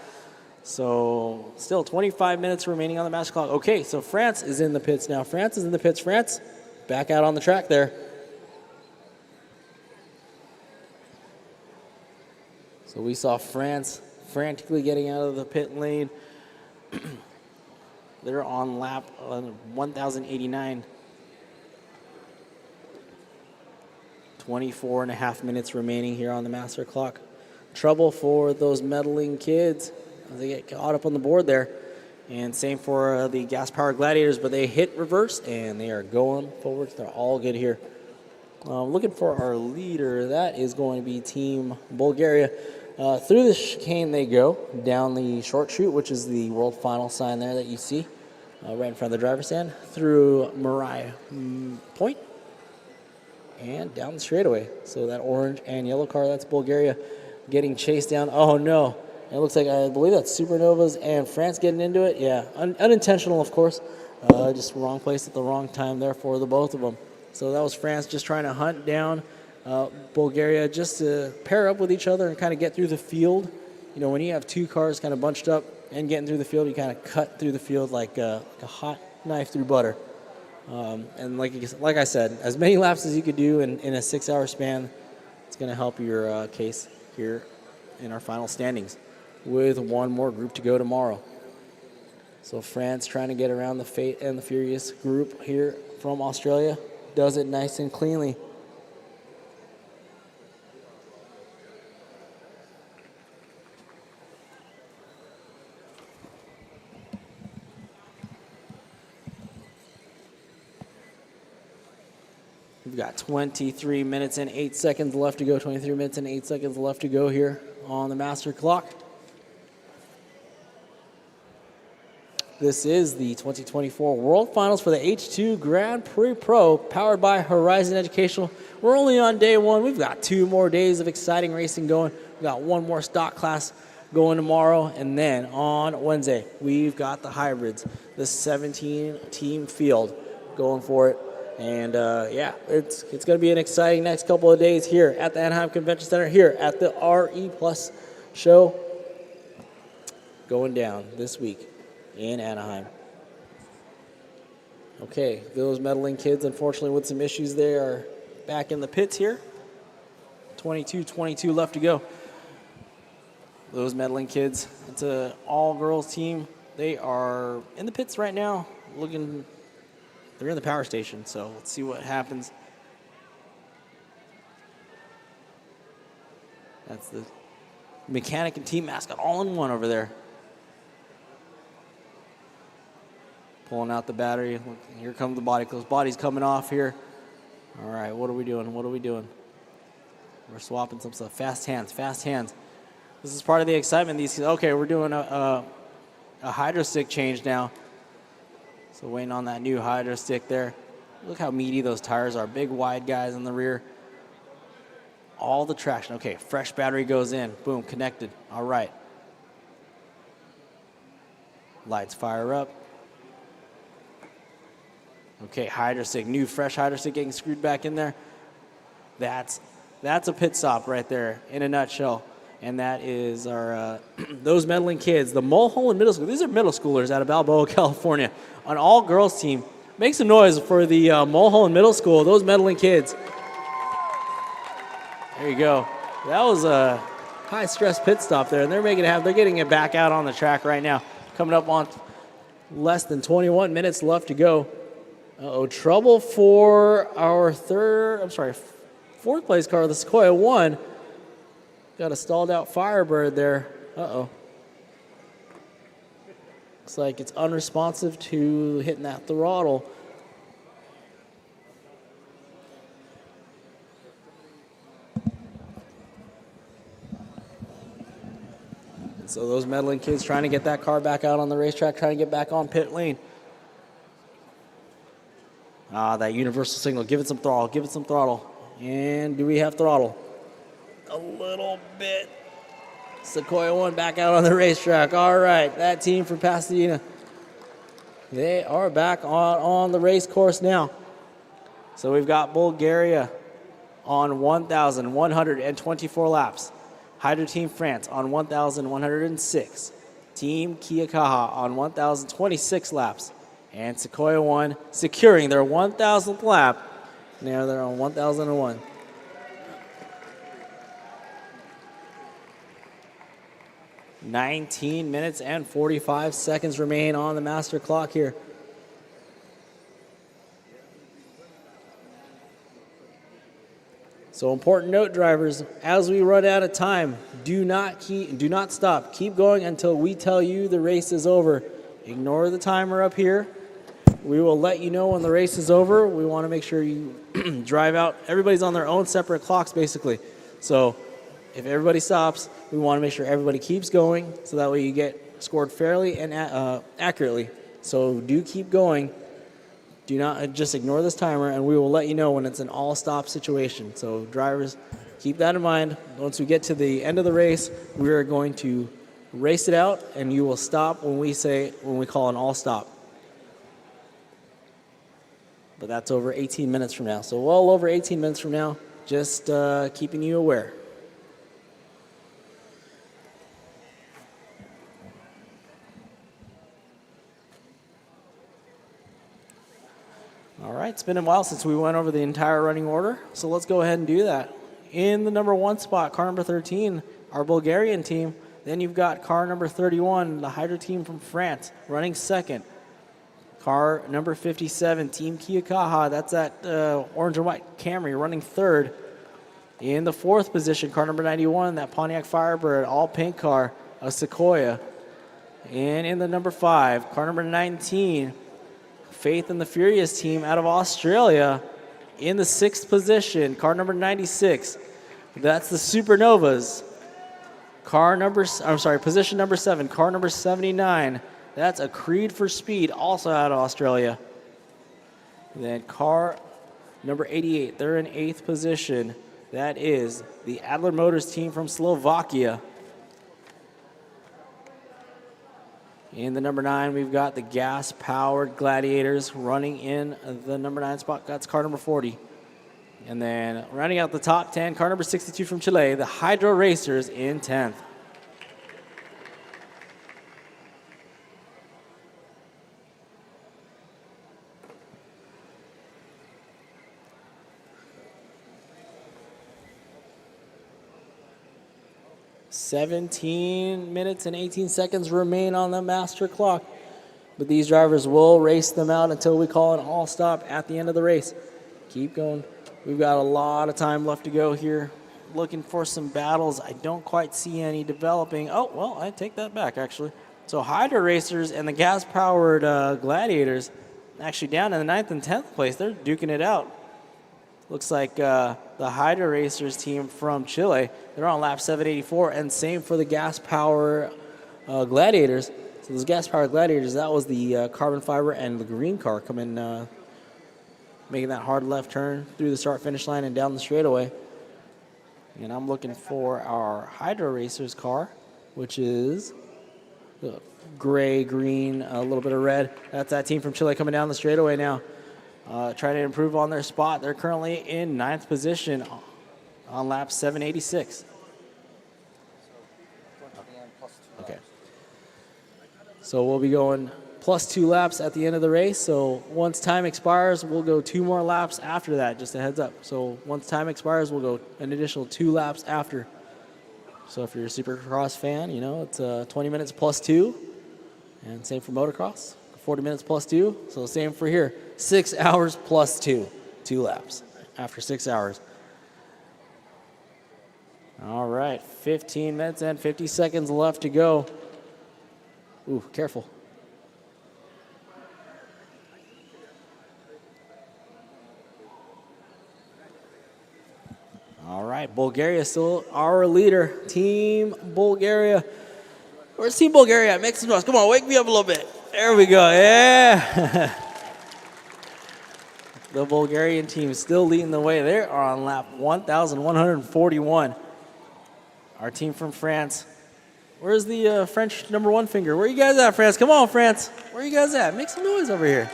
So, still 25 minutes remaining on the master clock. Okay, so France is in the pits now. France is in the pits. France, back out on the track there. So we saw France frantically getting out of the pit lane. They're on lap 1089. 24 and a half minutes remaining here on the master clock. Trouble for those medaling kids as they get caught up on the board there. And same for the gas-powered gladiators, but they hit reverse and they are going forward. They're all good here. Looking for our leader. That is going to be Team Bulgaria. Through the chicane they go, down the short chute, which is the World Final sign there that you see right in front of the driver's stand, through Mariah Point, and down the straightaway. So that orange and yellow car, that's Bulgaria getting chased down. Oh no, it looks like, I believe that's Supernovas and France getting into it. Yeah, unintentional, of course. Just wrong place at the wrong time there for the both of them. So that was France just trying to hunt down Bulgaria just to pair up with each other and kind of get through the field. You know, when you have two cars kind of bunched up and getting through the field, you kind of cut through the field like a hot knife through butter. And like I said, as many laps as you could do in a 6-hour span, it's going to help your case here in our final standings with one more group to go tomorrow. So France trying to get around the Fate and the Furious group here from Australia. Does it nice and cleanly. We've got 23 minutes and 8 seconds left to go. 23 minutes and 8 seconds left to go here on the master clock. This is the 2024 World Finals for the H2 Grand Prix Pro, powered by Horizon Educational. We're only on day one. We've got 2 more days of exciting racing going. We've got 1 more stock class going tomorrow, and then on Wednesday, we've got the hybrids, the 17-team field going for it. And yeah, it's going to be an exciting next couple of days here at the Anaheim Convention Center, here at the RE Plus show going down this week in Anaheim. Okay, those medaling kids, unfortunately, with some issues, they are back in the pits here. 22 left to go. Those medaling kids, it's an all-girls team. They are in the pits right now, looking. They're in the power station, so let's see what happens. That's the mechanic and team mascot all in one over there. Pulling out the battery. Here comes the body. Those bodies coming off here. All right, what are we doing? What are we doing? We're swapping some stuff. Fast hands, fast hands. This is part of the excitement. Okay, we're doing a hydro stick change now. So waiting on that new hydro stick there. Look how meaty those tires are. Big, wide guys in the rear. All the traction. Okay, fresh battery goes in. Boom, connected. All right. Lights fire up. Okay, hydro stick. New, fresh hydro stick getting screwed back in there. That's a pit stop right there in a nutshell. And that is our those medaling kids, the Mulholland Middle School. These are middle schoolers out of Balboa, California. An all-girls team. Make some noise for the Mulholland Middle School, those medaling kids. There you go. That was a high-stress pit stop there, and they're making it happen. They're getting it back out on the track right now. Coming up on less than 21 minutes left to go. Uh-oh, trouble for our fourth place car, the Sequoia 1. Got a stalled out Firebird there. Uh-oh. Looks like it's unresponsive to hitting that throttle. And so those medaling kids trying to get that car back out on the racetrack, trying to get back on pit lane. That universal signal. Give it some throttle. Give it some throttle. And do we have throttle? A little bit. Sequoia 1 back out on the racetrack. All right, that team from Pasadena, they are back on the race course now. So we've got Bulgaria on 1,124 laps. Hydro Team France on 1,106. Team Kiyakaha on 1,026 laps. And Sequoia 1 securing their 1,000th lap. Now they're on 1,001. "19 minutes and 45 seconds remain on the master clock here. So important note, drivers, as we run out of time, do not stop. Keep going until we tell you the race is over. Ignore the timer up here. We will let you know when the race is over. We want to make sure you drive out. Everybody's on their own separate clocks, basically. So if everybody stops, we want to make sure everybody keeps going so that way you get scored fairly and accurately. So do keep going. Do not just ignore this timer, and we will let you know when it's an all-stop situation. So drivers, keep that in mind. Once we get to the end of the race, we are going to race it out, and you will stop when we call an all-stop. But that's over 18 minutes from now. So well over 18 minutes from now, just keeping you aware. All right, it's been a while since we went over the entire running order, so let's go ahead and do that. In the number 1 spot, car number 13, our Bulgarian team. Then you've got car number 31, the Hydro team from France, running second. Car number 57, Team Kiyakaha, that's that orange and white Camry, running third. In the 4th position, car number 91, that Pontiac Firebird, all pink car, a Sequoia. And in the number 5, car number 19, Faith and the Furious team out of Australia. In the 6th position, car number 96, that's the Supernovas. Position number 7, car number 79, that's a Creed for Speed, also out of Australia. Then car number 88, they're in 8th position. That is the Adler Motors team from Slovakia. In the number 9, we've got the gas-powered Gladiators running in the number 9 spot. That's car number 40. And then rounding out the top 10, car number 62 from Chile, the Hydro Racers in 10th. "17 minutes and 18 seconds remain on the master clock. But these drivers will race them out until we call an all-stop at the end of the race. Keep going. We've got a lot of time left to go here. Looking for some battles. I don't quite see any developing. Oh, well, I take that back, actually. So Hydro Racers and the gas-powered Gladiators actually down in the 9th and 10th place. They're duking it out. Looks like the Hydro Racers team from Chile, they're on lap 784, and same for the gas power Gladiators. So those gas power Gladiators, that was the carbon fiber and the green car coming, making that hard left turn through the start-finish line and down the straightaway. And I'm looking for our Hydro Racers car, which is gray, green, a little bit of red. That's that team from Chile coming down the straightaway now. Trying to improve on their spot. They're currently in 9th position on lap 786. Okay. So we'll be going plus 2 laps at the end of the race. So once time expires, we'll go 2 more laps after that, just a heads up. So once time expires, we'll go an additional 2 laps after. So if you're a Supercross fan, you know, it's 20 minutes plus 2. And same for motocross. 40 minutes plus 2, so same for here. 6 hours plus 2 laps after 6 hours. All right, 15 minutes and 50 seconds left to go. Ooh, careful. All right, Bulgaria still our leader. Team Bulgaria. Where's Team Bulgaria? Make some noise. Come on, wake me up a little bit. There we go, yeah. The Bulgarian team is still leading the way. They are on lap 1,141. Our team from France Where's the French number 1 finger? Where you guys at, France? Come on, France. Where you guys at? Make some noise over here.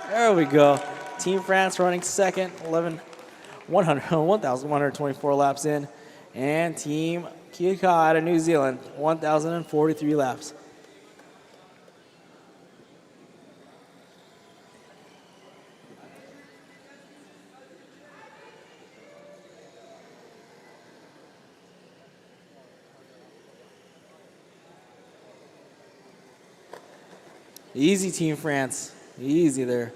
There we go. Team France running second, 1,124 laps in. And Team Kia Kaha out of New Zealand, 1,043 laps. Easy, Team France. Easy there.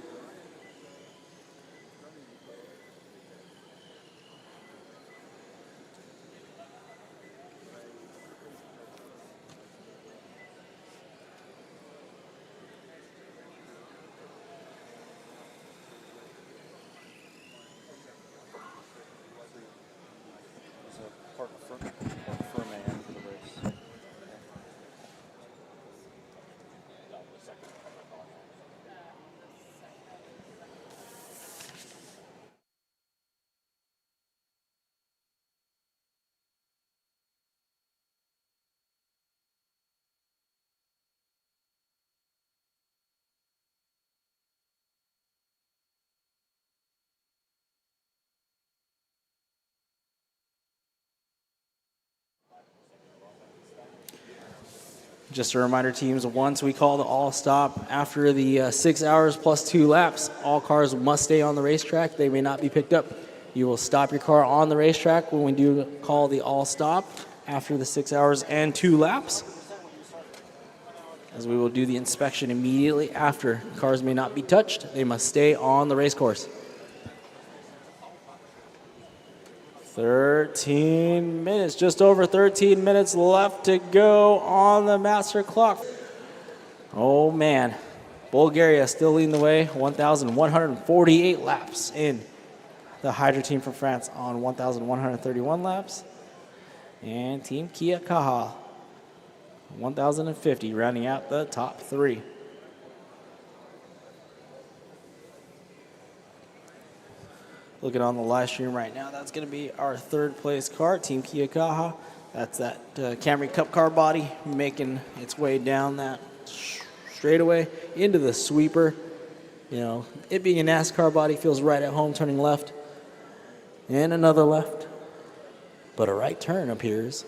Just a reminder, teams, once we call the all-stop after the 6 hours plus 2 laps, all cars must stay on the racetrack. They may not be picked up. You will stop your car on the racetrack when we do call the all-stop after the 6 hours and 2 laps, as we will do the inspection immediately after. Cars may not be touched. They must stay on the race course. 13 minutes, just over 13 minutes left to go on the master clock. Oh man, Bulgaria still leading the way, 1,148 laps in. The Hydra team from France on 1,131 laps. And Team Kia Kaha, 1,050, rounding out the top 3. Looking on the live stream right now, that's going to be our 3rd place car, Team Kia Kaha. That's that Camry Cup car body making its way down that straightaway into the sweeper. You know, it being a NASCAR body feels right at home, turning left and another left, but a right turn appears.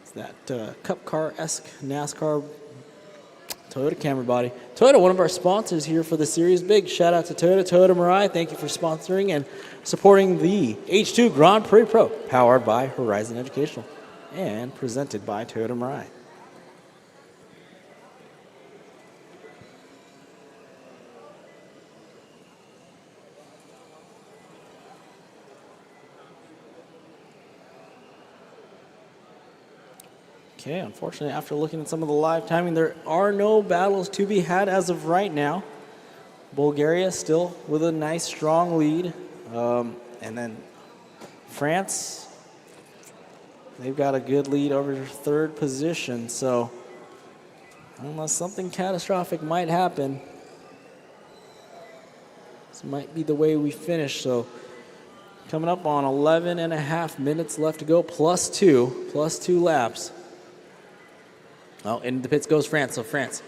It's that Cup car-esque NASCAR Toyota Camry body. Toyota, one of our sponsors here for the series. Big shout out to Toyota Mirai. Thank you for sponsoring and supporting the H2 Grand Prix Pro, powered by Horizon Educational and presented by Toyota Mirai. Okay, unfortunately, after looking at some of the live timing, there are no battles to be had as of right now. Bulgaria still with a nice, strong lead. And then France, they've got a good lead over 3rd position. So unless something catastrophic might happen, this might be the way we finish. So coming up on 11 and a half minutes left to go, plus 2 laps. Well, in the pits goes France, so France.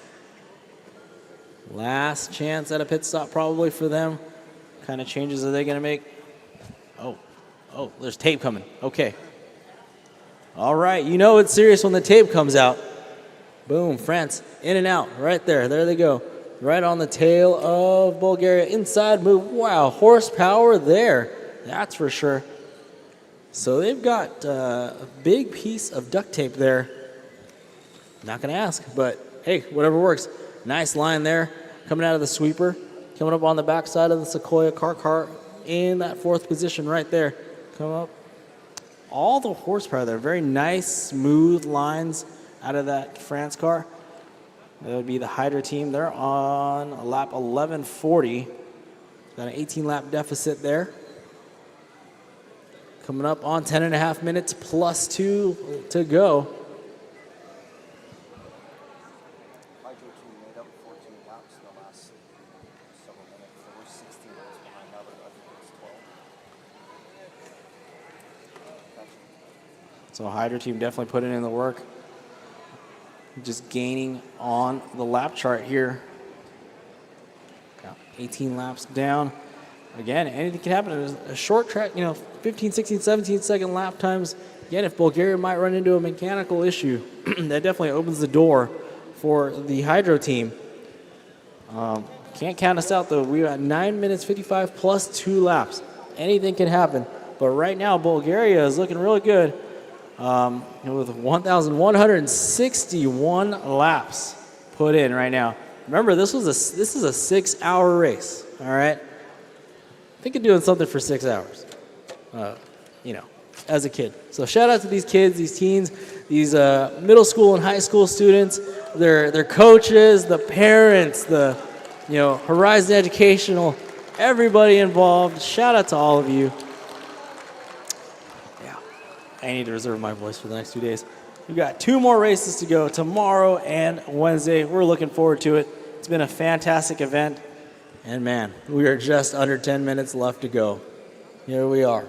Last chance at a pit stop probably for them. What kind of changes are they going to make? Oh, there's tape coming. Okay. All right, you know it's serious when the tape comes out. Boom, France, in and out, right there. There they go. Right on the tail of Bulgaria. Inside move. Wow, horsepower there. That's for sure. So they've got a big piece of duct tape there. Not going to ask, but hey, whatever works. Nice line there, coming out of the sweeper, coming up on the backside of the Sequoia car in that 4th position right there. Come up. All the horsepower there, very nice, smooth lines out of that France car. That would be the Hydra team. They're on a lap 1140. Got an 18-lap deficit there. Coming up on 10 and a half minutes plus 2 to go. So Hydro team definitely putting in the work. Just gaining on the lap chart here. Got 18 laps down. Again, anything can happen. A short track, 15, 16, 17 second lap times. Again, if Bulgaria might run into a mechanical issue, that definitely opens the door for the Hydro team. Can't count us out, though. We're at 9 minutes 55 plus 2 laps. Anything can happen. But right now, Bulgaria is looking really good with 1,161 laps put in right now. Remember, this is a 6-hour race, all right? Think of doing something for 6 hours, as a kid. So shout out to these kids, these teens, these middle school and high school students, their coaches, the parents, the Horizon Educational, everybody involved. Shout out to all of you. Yeah, I need to reserve my voice for the next 2 days. We've got 2 more races to go tomorrow and Wednesday. We're looking forward to it. It's been a fantastic event. And man, we are just under 10 minutes left to go. Here we are.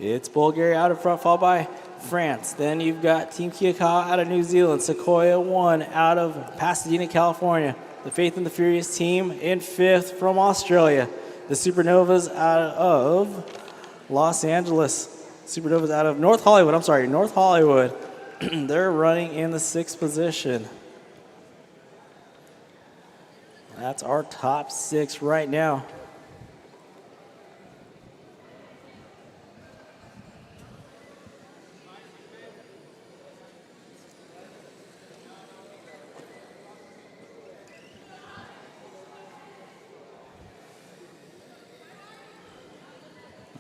It's Bulgaria out in front, followed by France. Then you've got Team Kiyakawa out of New Zealand, Sequoia 1 out of Pasadena, California. The Faith and the Furious team in 5th from Australia. The Supernovas out of Los Angeles. Supernovas out of North Hollywood. They're running in the 6th position. That's our top 6 right now.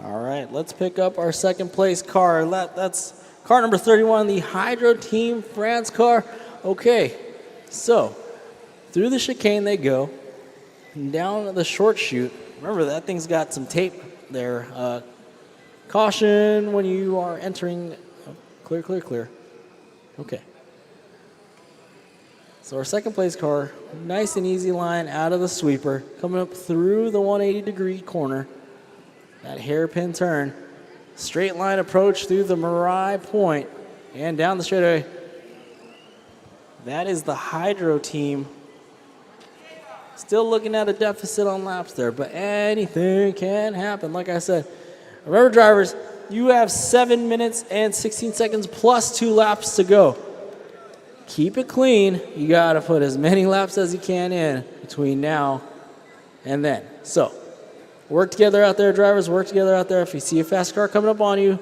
All right, let's pick up our second place car. That's car number 31, the Hydro Team France car. Okay, so through the chicane they go, and down the short chute. Remember, that thing's got some tape there. Caution when you are entering. Clear, clear, clear. Okay. So our second place car, nice and easy line out of the sweeper, coming up through the 180-degree corner. That hairpin turn, straight line approach through the Marai Point and down the straightaway. That is the Hydro team. Still looking at a deficit on laps there, but anything can happen. Like I said, remember drivers, you have 7 minutes and 16 seconds plus 2 laps to go. Keep it clean. You got to put as many laps as you can in between now and then. So, work together out there, drivers. Work together out there. If you see a fast car coming up on you,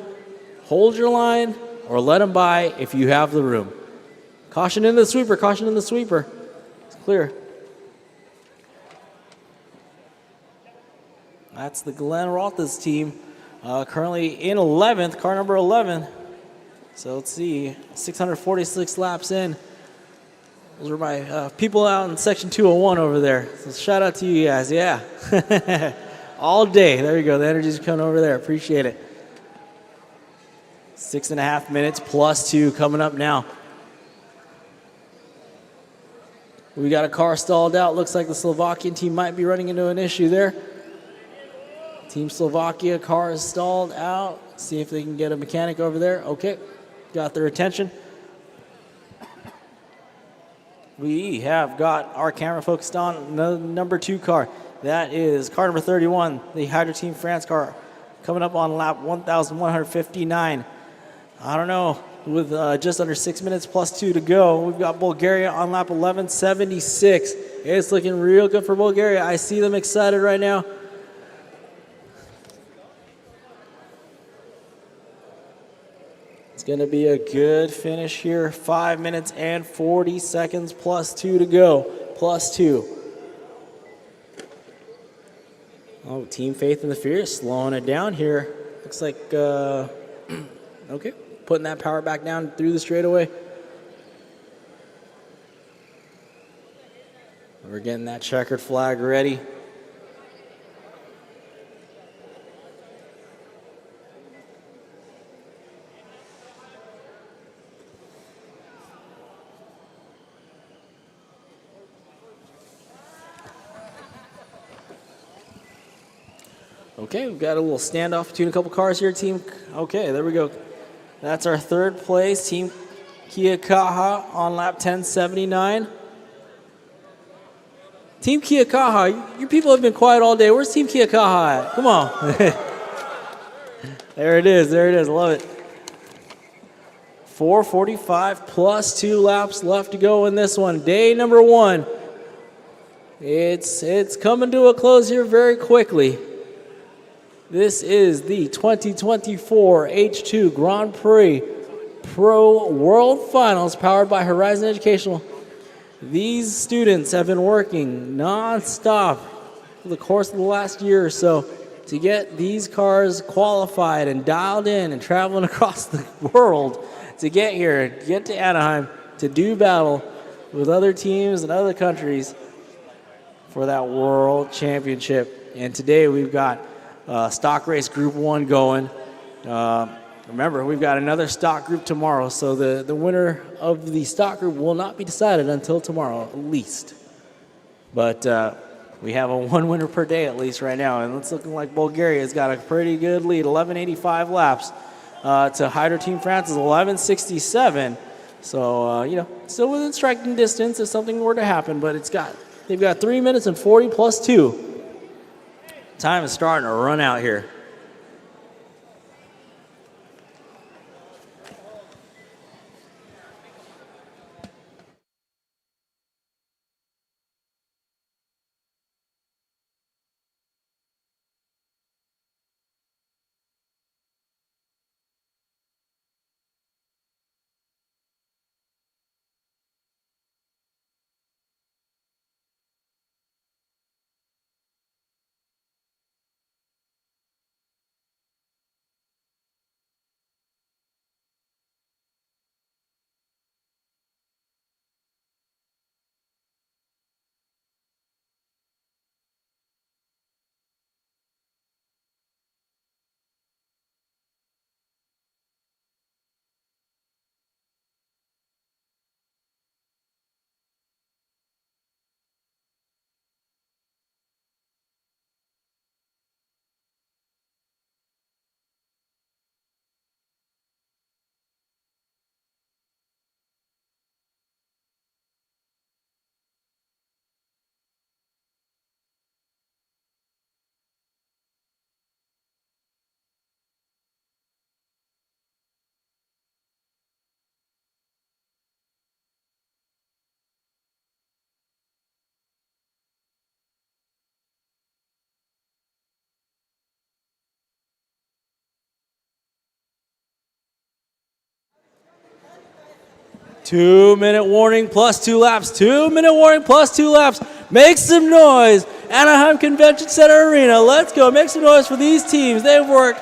hold your line or let them by if you have the room. Caution in the sweeper. Caution in the sweeper. It's clear. That's the Glenn Roth's team. Currently in 11th, car number 11. So let's see, 646 laps in. Those are my people out in section 201 over there. So shout out to you guys. Yeah. All day. There you go. The energy's coming over there. Appreciate it. 6.5 minutes plus 2 coming up now. We got a car stalled out. Looks like the Slovakian team might be running into an issue there. Team Slovakia car is stalled out. See if they can get a mechanic over there. Okay. Got their attention. We have got our camera focused on the number 2 car. That is car number 31, the Hydro Team France car, coming up on lap 1,159. I don't know, with just under 6 minutes plus 2 to go. We've got Bulgaria on lap 1176. It's looking real good for Bulgaria. I see them excited right now. It's going to be a good finish here. 5 minutes and 40 seconds plus 2 to go. Plus 2. Oh, Team Faith and the Fierce slowing it down here. Looks like, okay, putting that power back down through the straightaway. We're getting that checkered flag ready. Okay, we've got a little standoff between a couple cars here, team. Okay, there we go. That's our third place, Team Kiakaha on lap 1079. Team Kiakaha, you people have been quiet all day. Where's Team Kiakaha at? Come on. There it is, love it. 4:45 plus 2 laps left to go in this one. Day number 1. It's coming to a close here very quickly. This is the 2024 H2 Grand Prix Pro World Finals powered by Horizon Educational. These students have been working non-stop for the course of the last year or so to get these cars qualified and dialed in and traveling across the world to get here, get to Anaheim, to do battle with other teams and other countries for that World Championship. And today we've got stock race Group 1 going. Remember, we've got another stock group tomorrow, so the winner of the stock group will not be decided until tomorrow, at least. But we have a 1 winner per day, at least right now, and it's looking like Bulgaria's got a pretty good lead, 1185 laps to Hyder Team France's 1167. So, still within striking distance if something were to happen, but they've got 3 minutes and 40 plus 2. Time is starting to run out here. Two-minute warning plus 2 laps. 2-minute warning plus 2 laps. Make some noise. Anaheim Convention Center Arena. Let's go. Make some noise for these teams. They've worked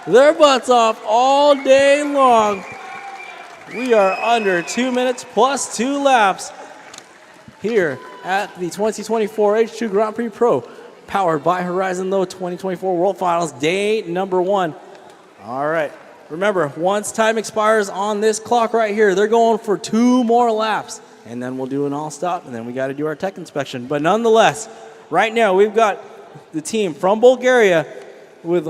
their butts off all day long. We are under 2 minutes plus 2 laps here at the 2024 H2 Grand Prix Pro, powered by Horizon 2024 World Finals, day number 1. All right. Remember, once time expires on this clock right here, they're going for 2 more laps. And then we'll do an all-stop, and then we got to do our tech inspection. But nonetheless, right now we've got the team from Bulgaria with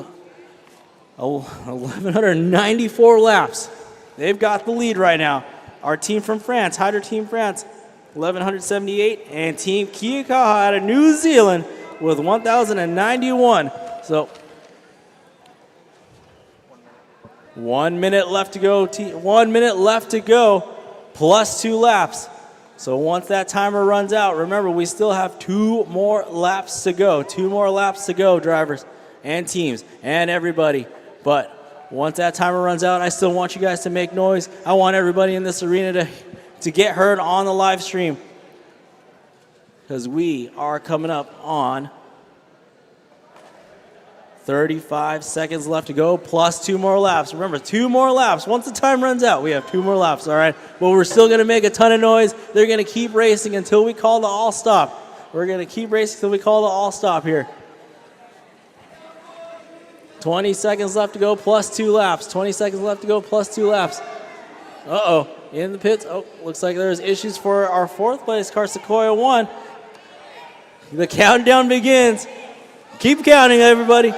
1,194 laps. They've got the lead right now. Our team from France, Hyder Team France, 1,178. And Team Kiakaha out of New Zealand with 1,091. So 1 minute left to go. 1 minute left to go, plus 2 laps. So once that timer runs out, remember we still have 2 more laps to go. 2 more laps to go, drivers and teams and everybody. But once that timer runs out, I still want you guys to make noise. I want everybody in this arena to get heard on the live stream, because we are coming up on 35 seconds left to go, plus 2 more laps. Remember, 2 more laps. Once the time runs out, we have 2 more laps, all right? But we're still going to make a ton of noise. They're going to keep racing until we call the all-stop. We're going to keep racing until we call the all-stop here. 20 seconds left to go, plus 2 laps. 20 seconds left to go, plus 2 laps. Uh-oh, in the pits. Oh, looks like there's issues for our 4th place car, Sequoia 1. The countdown begins. Keep counting, everybody.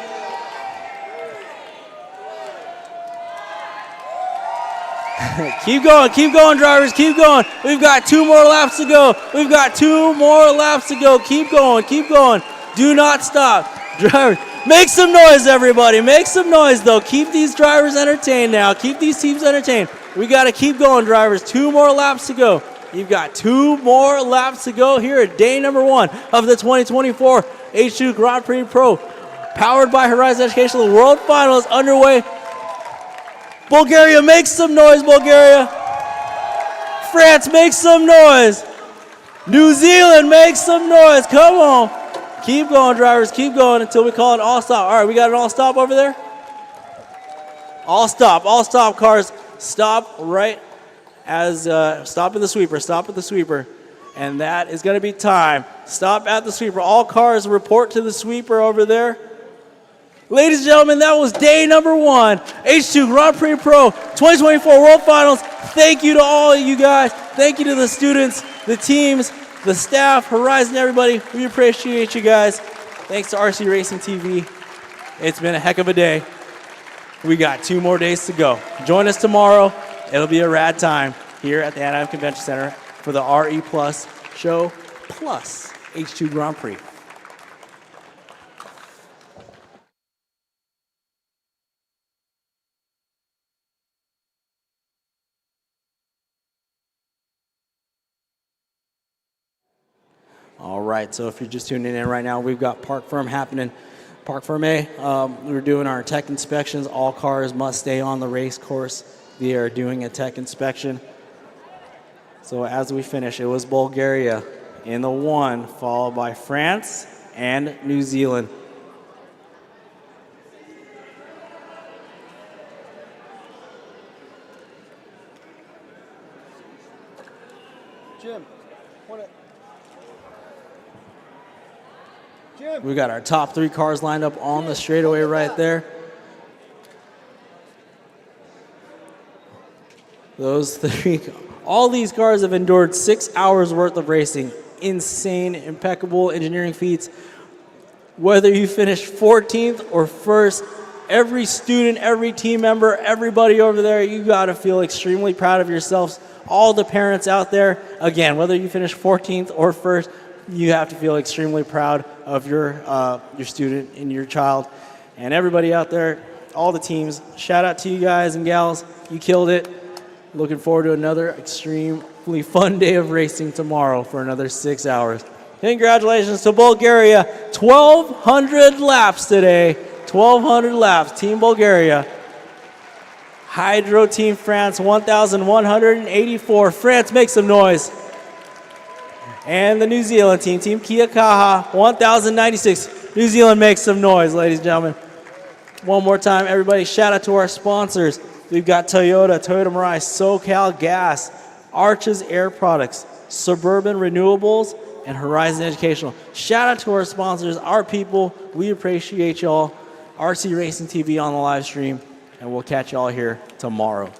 Keep going, drivers, keep going. We've got 2 more laps to go. We've got 2 more laps to go. Keep going. Do not stop. Drivers, make some noise, everybody. Make some noise, though. Keep these drivers entertained now. Keep these teams entertained. We got to keep going, drivers. 2 more laps to go. You've got 2 more laps to go here at day number 1 of the 2024 H2 Grand Prix Pro. Powered by Horizon Educational, the World Final is underway. Bulgaria, make some noise, Bulgaria. France, make some noise. New Zealand, make some noise. Come on. Keep going, drivers. Keep going until we call it all stop. All right, we got an all stop over there. All stop cars. Stop right as, stop at the sweeper. And that is going to be time. Stop at the sweeper. All cars report to the sweeper over there. Ladies and gentlemen, that was day number 1, H2 Grand Prix Pro 2024 World Finals. Thank you to all of you guys. Thank you to the students, the teams, the staff, Horizon, everybody. We appreciate you guys. Thanks to RC Racing TV. It's been a heck of a day. We got 2 more days to go. Join us tomorrow. It'll be a rad time here at the Anaheim Convention Center for the RE Plus show plus H2 Grand Prix. All right, so if you're just tuning in right now, we've got Park Firm happening. Park Firm A, we're doing our tech inspections. All cars must stay on the race course. They are doing a tech inspection. So as we finish, it was Bulgaria in the 1, followed by France and New Zealand. We got our top 3 cars lined up on the straightaway right there. Those 3, all these cars have endured 6 hours worth of racing. Insane, impeccable engineering feats. Whether you finish 14th or 1st, every student, every team member, everybody over there, you got to feel extremely proud of yourselves. All the parents out there, again, whether you finish 14th or 1st, you have to feel extremely proud of your student and your child. And everybody out there, all the teams, shout out to you guys and gals. You killed it. Looking forward to another extremely fun day of racing tomorrow for another 6 hours. Congratulations to Bulgaria. 1,200 laps today. 1,200 laps. Team Bulgaria. Hydro Team France, 1,184. France, make some noise. And the New Zealand team, Team Kia Kaha, 1,096. New Zealand makes some noise, ladies and gentlemen. One more time, everybody, shout out to our sponsors. We've got Toyota, Toyota Mirai, SoCal Gas, Arches Air Products, Suburban Renewables, and Horizon Educational. Shout out to our sponsors, our people. We appreciate y'all. RC Racing TV on the live stream, and we'll catch y'all here tomorrow.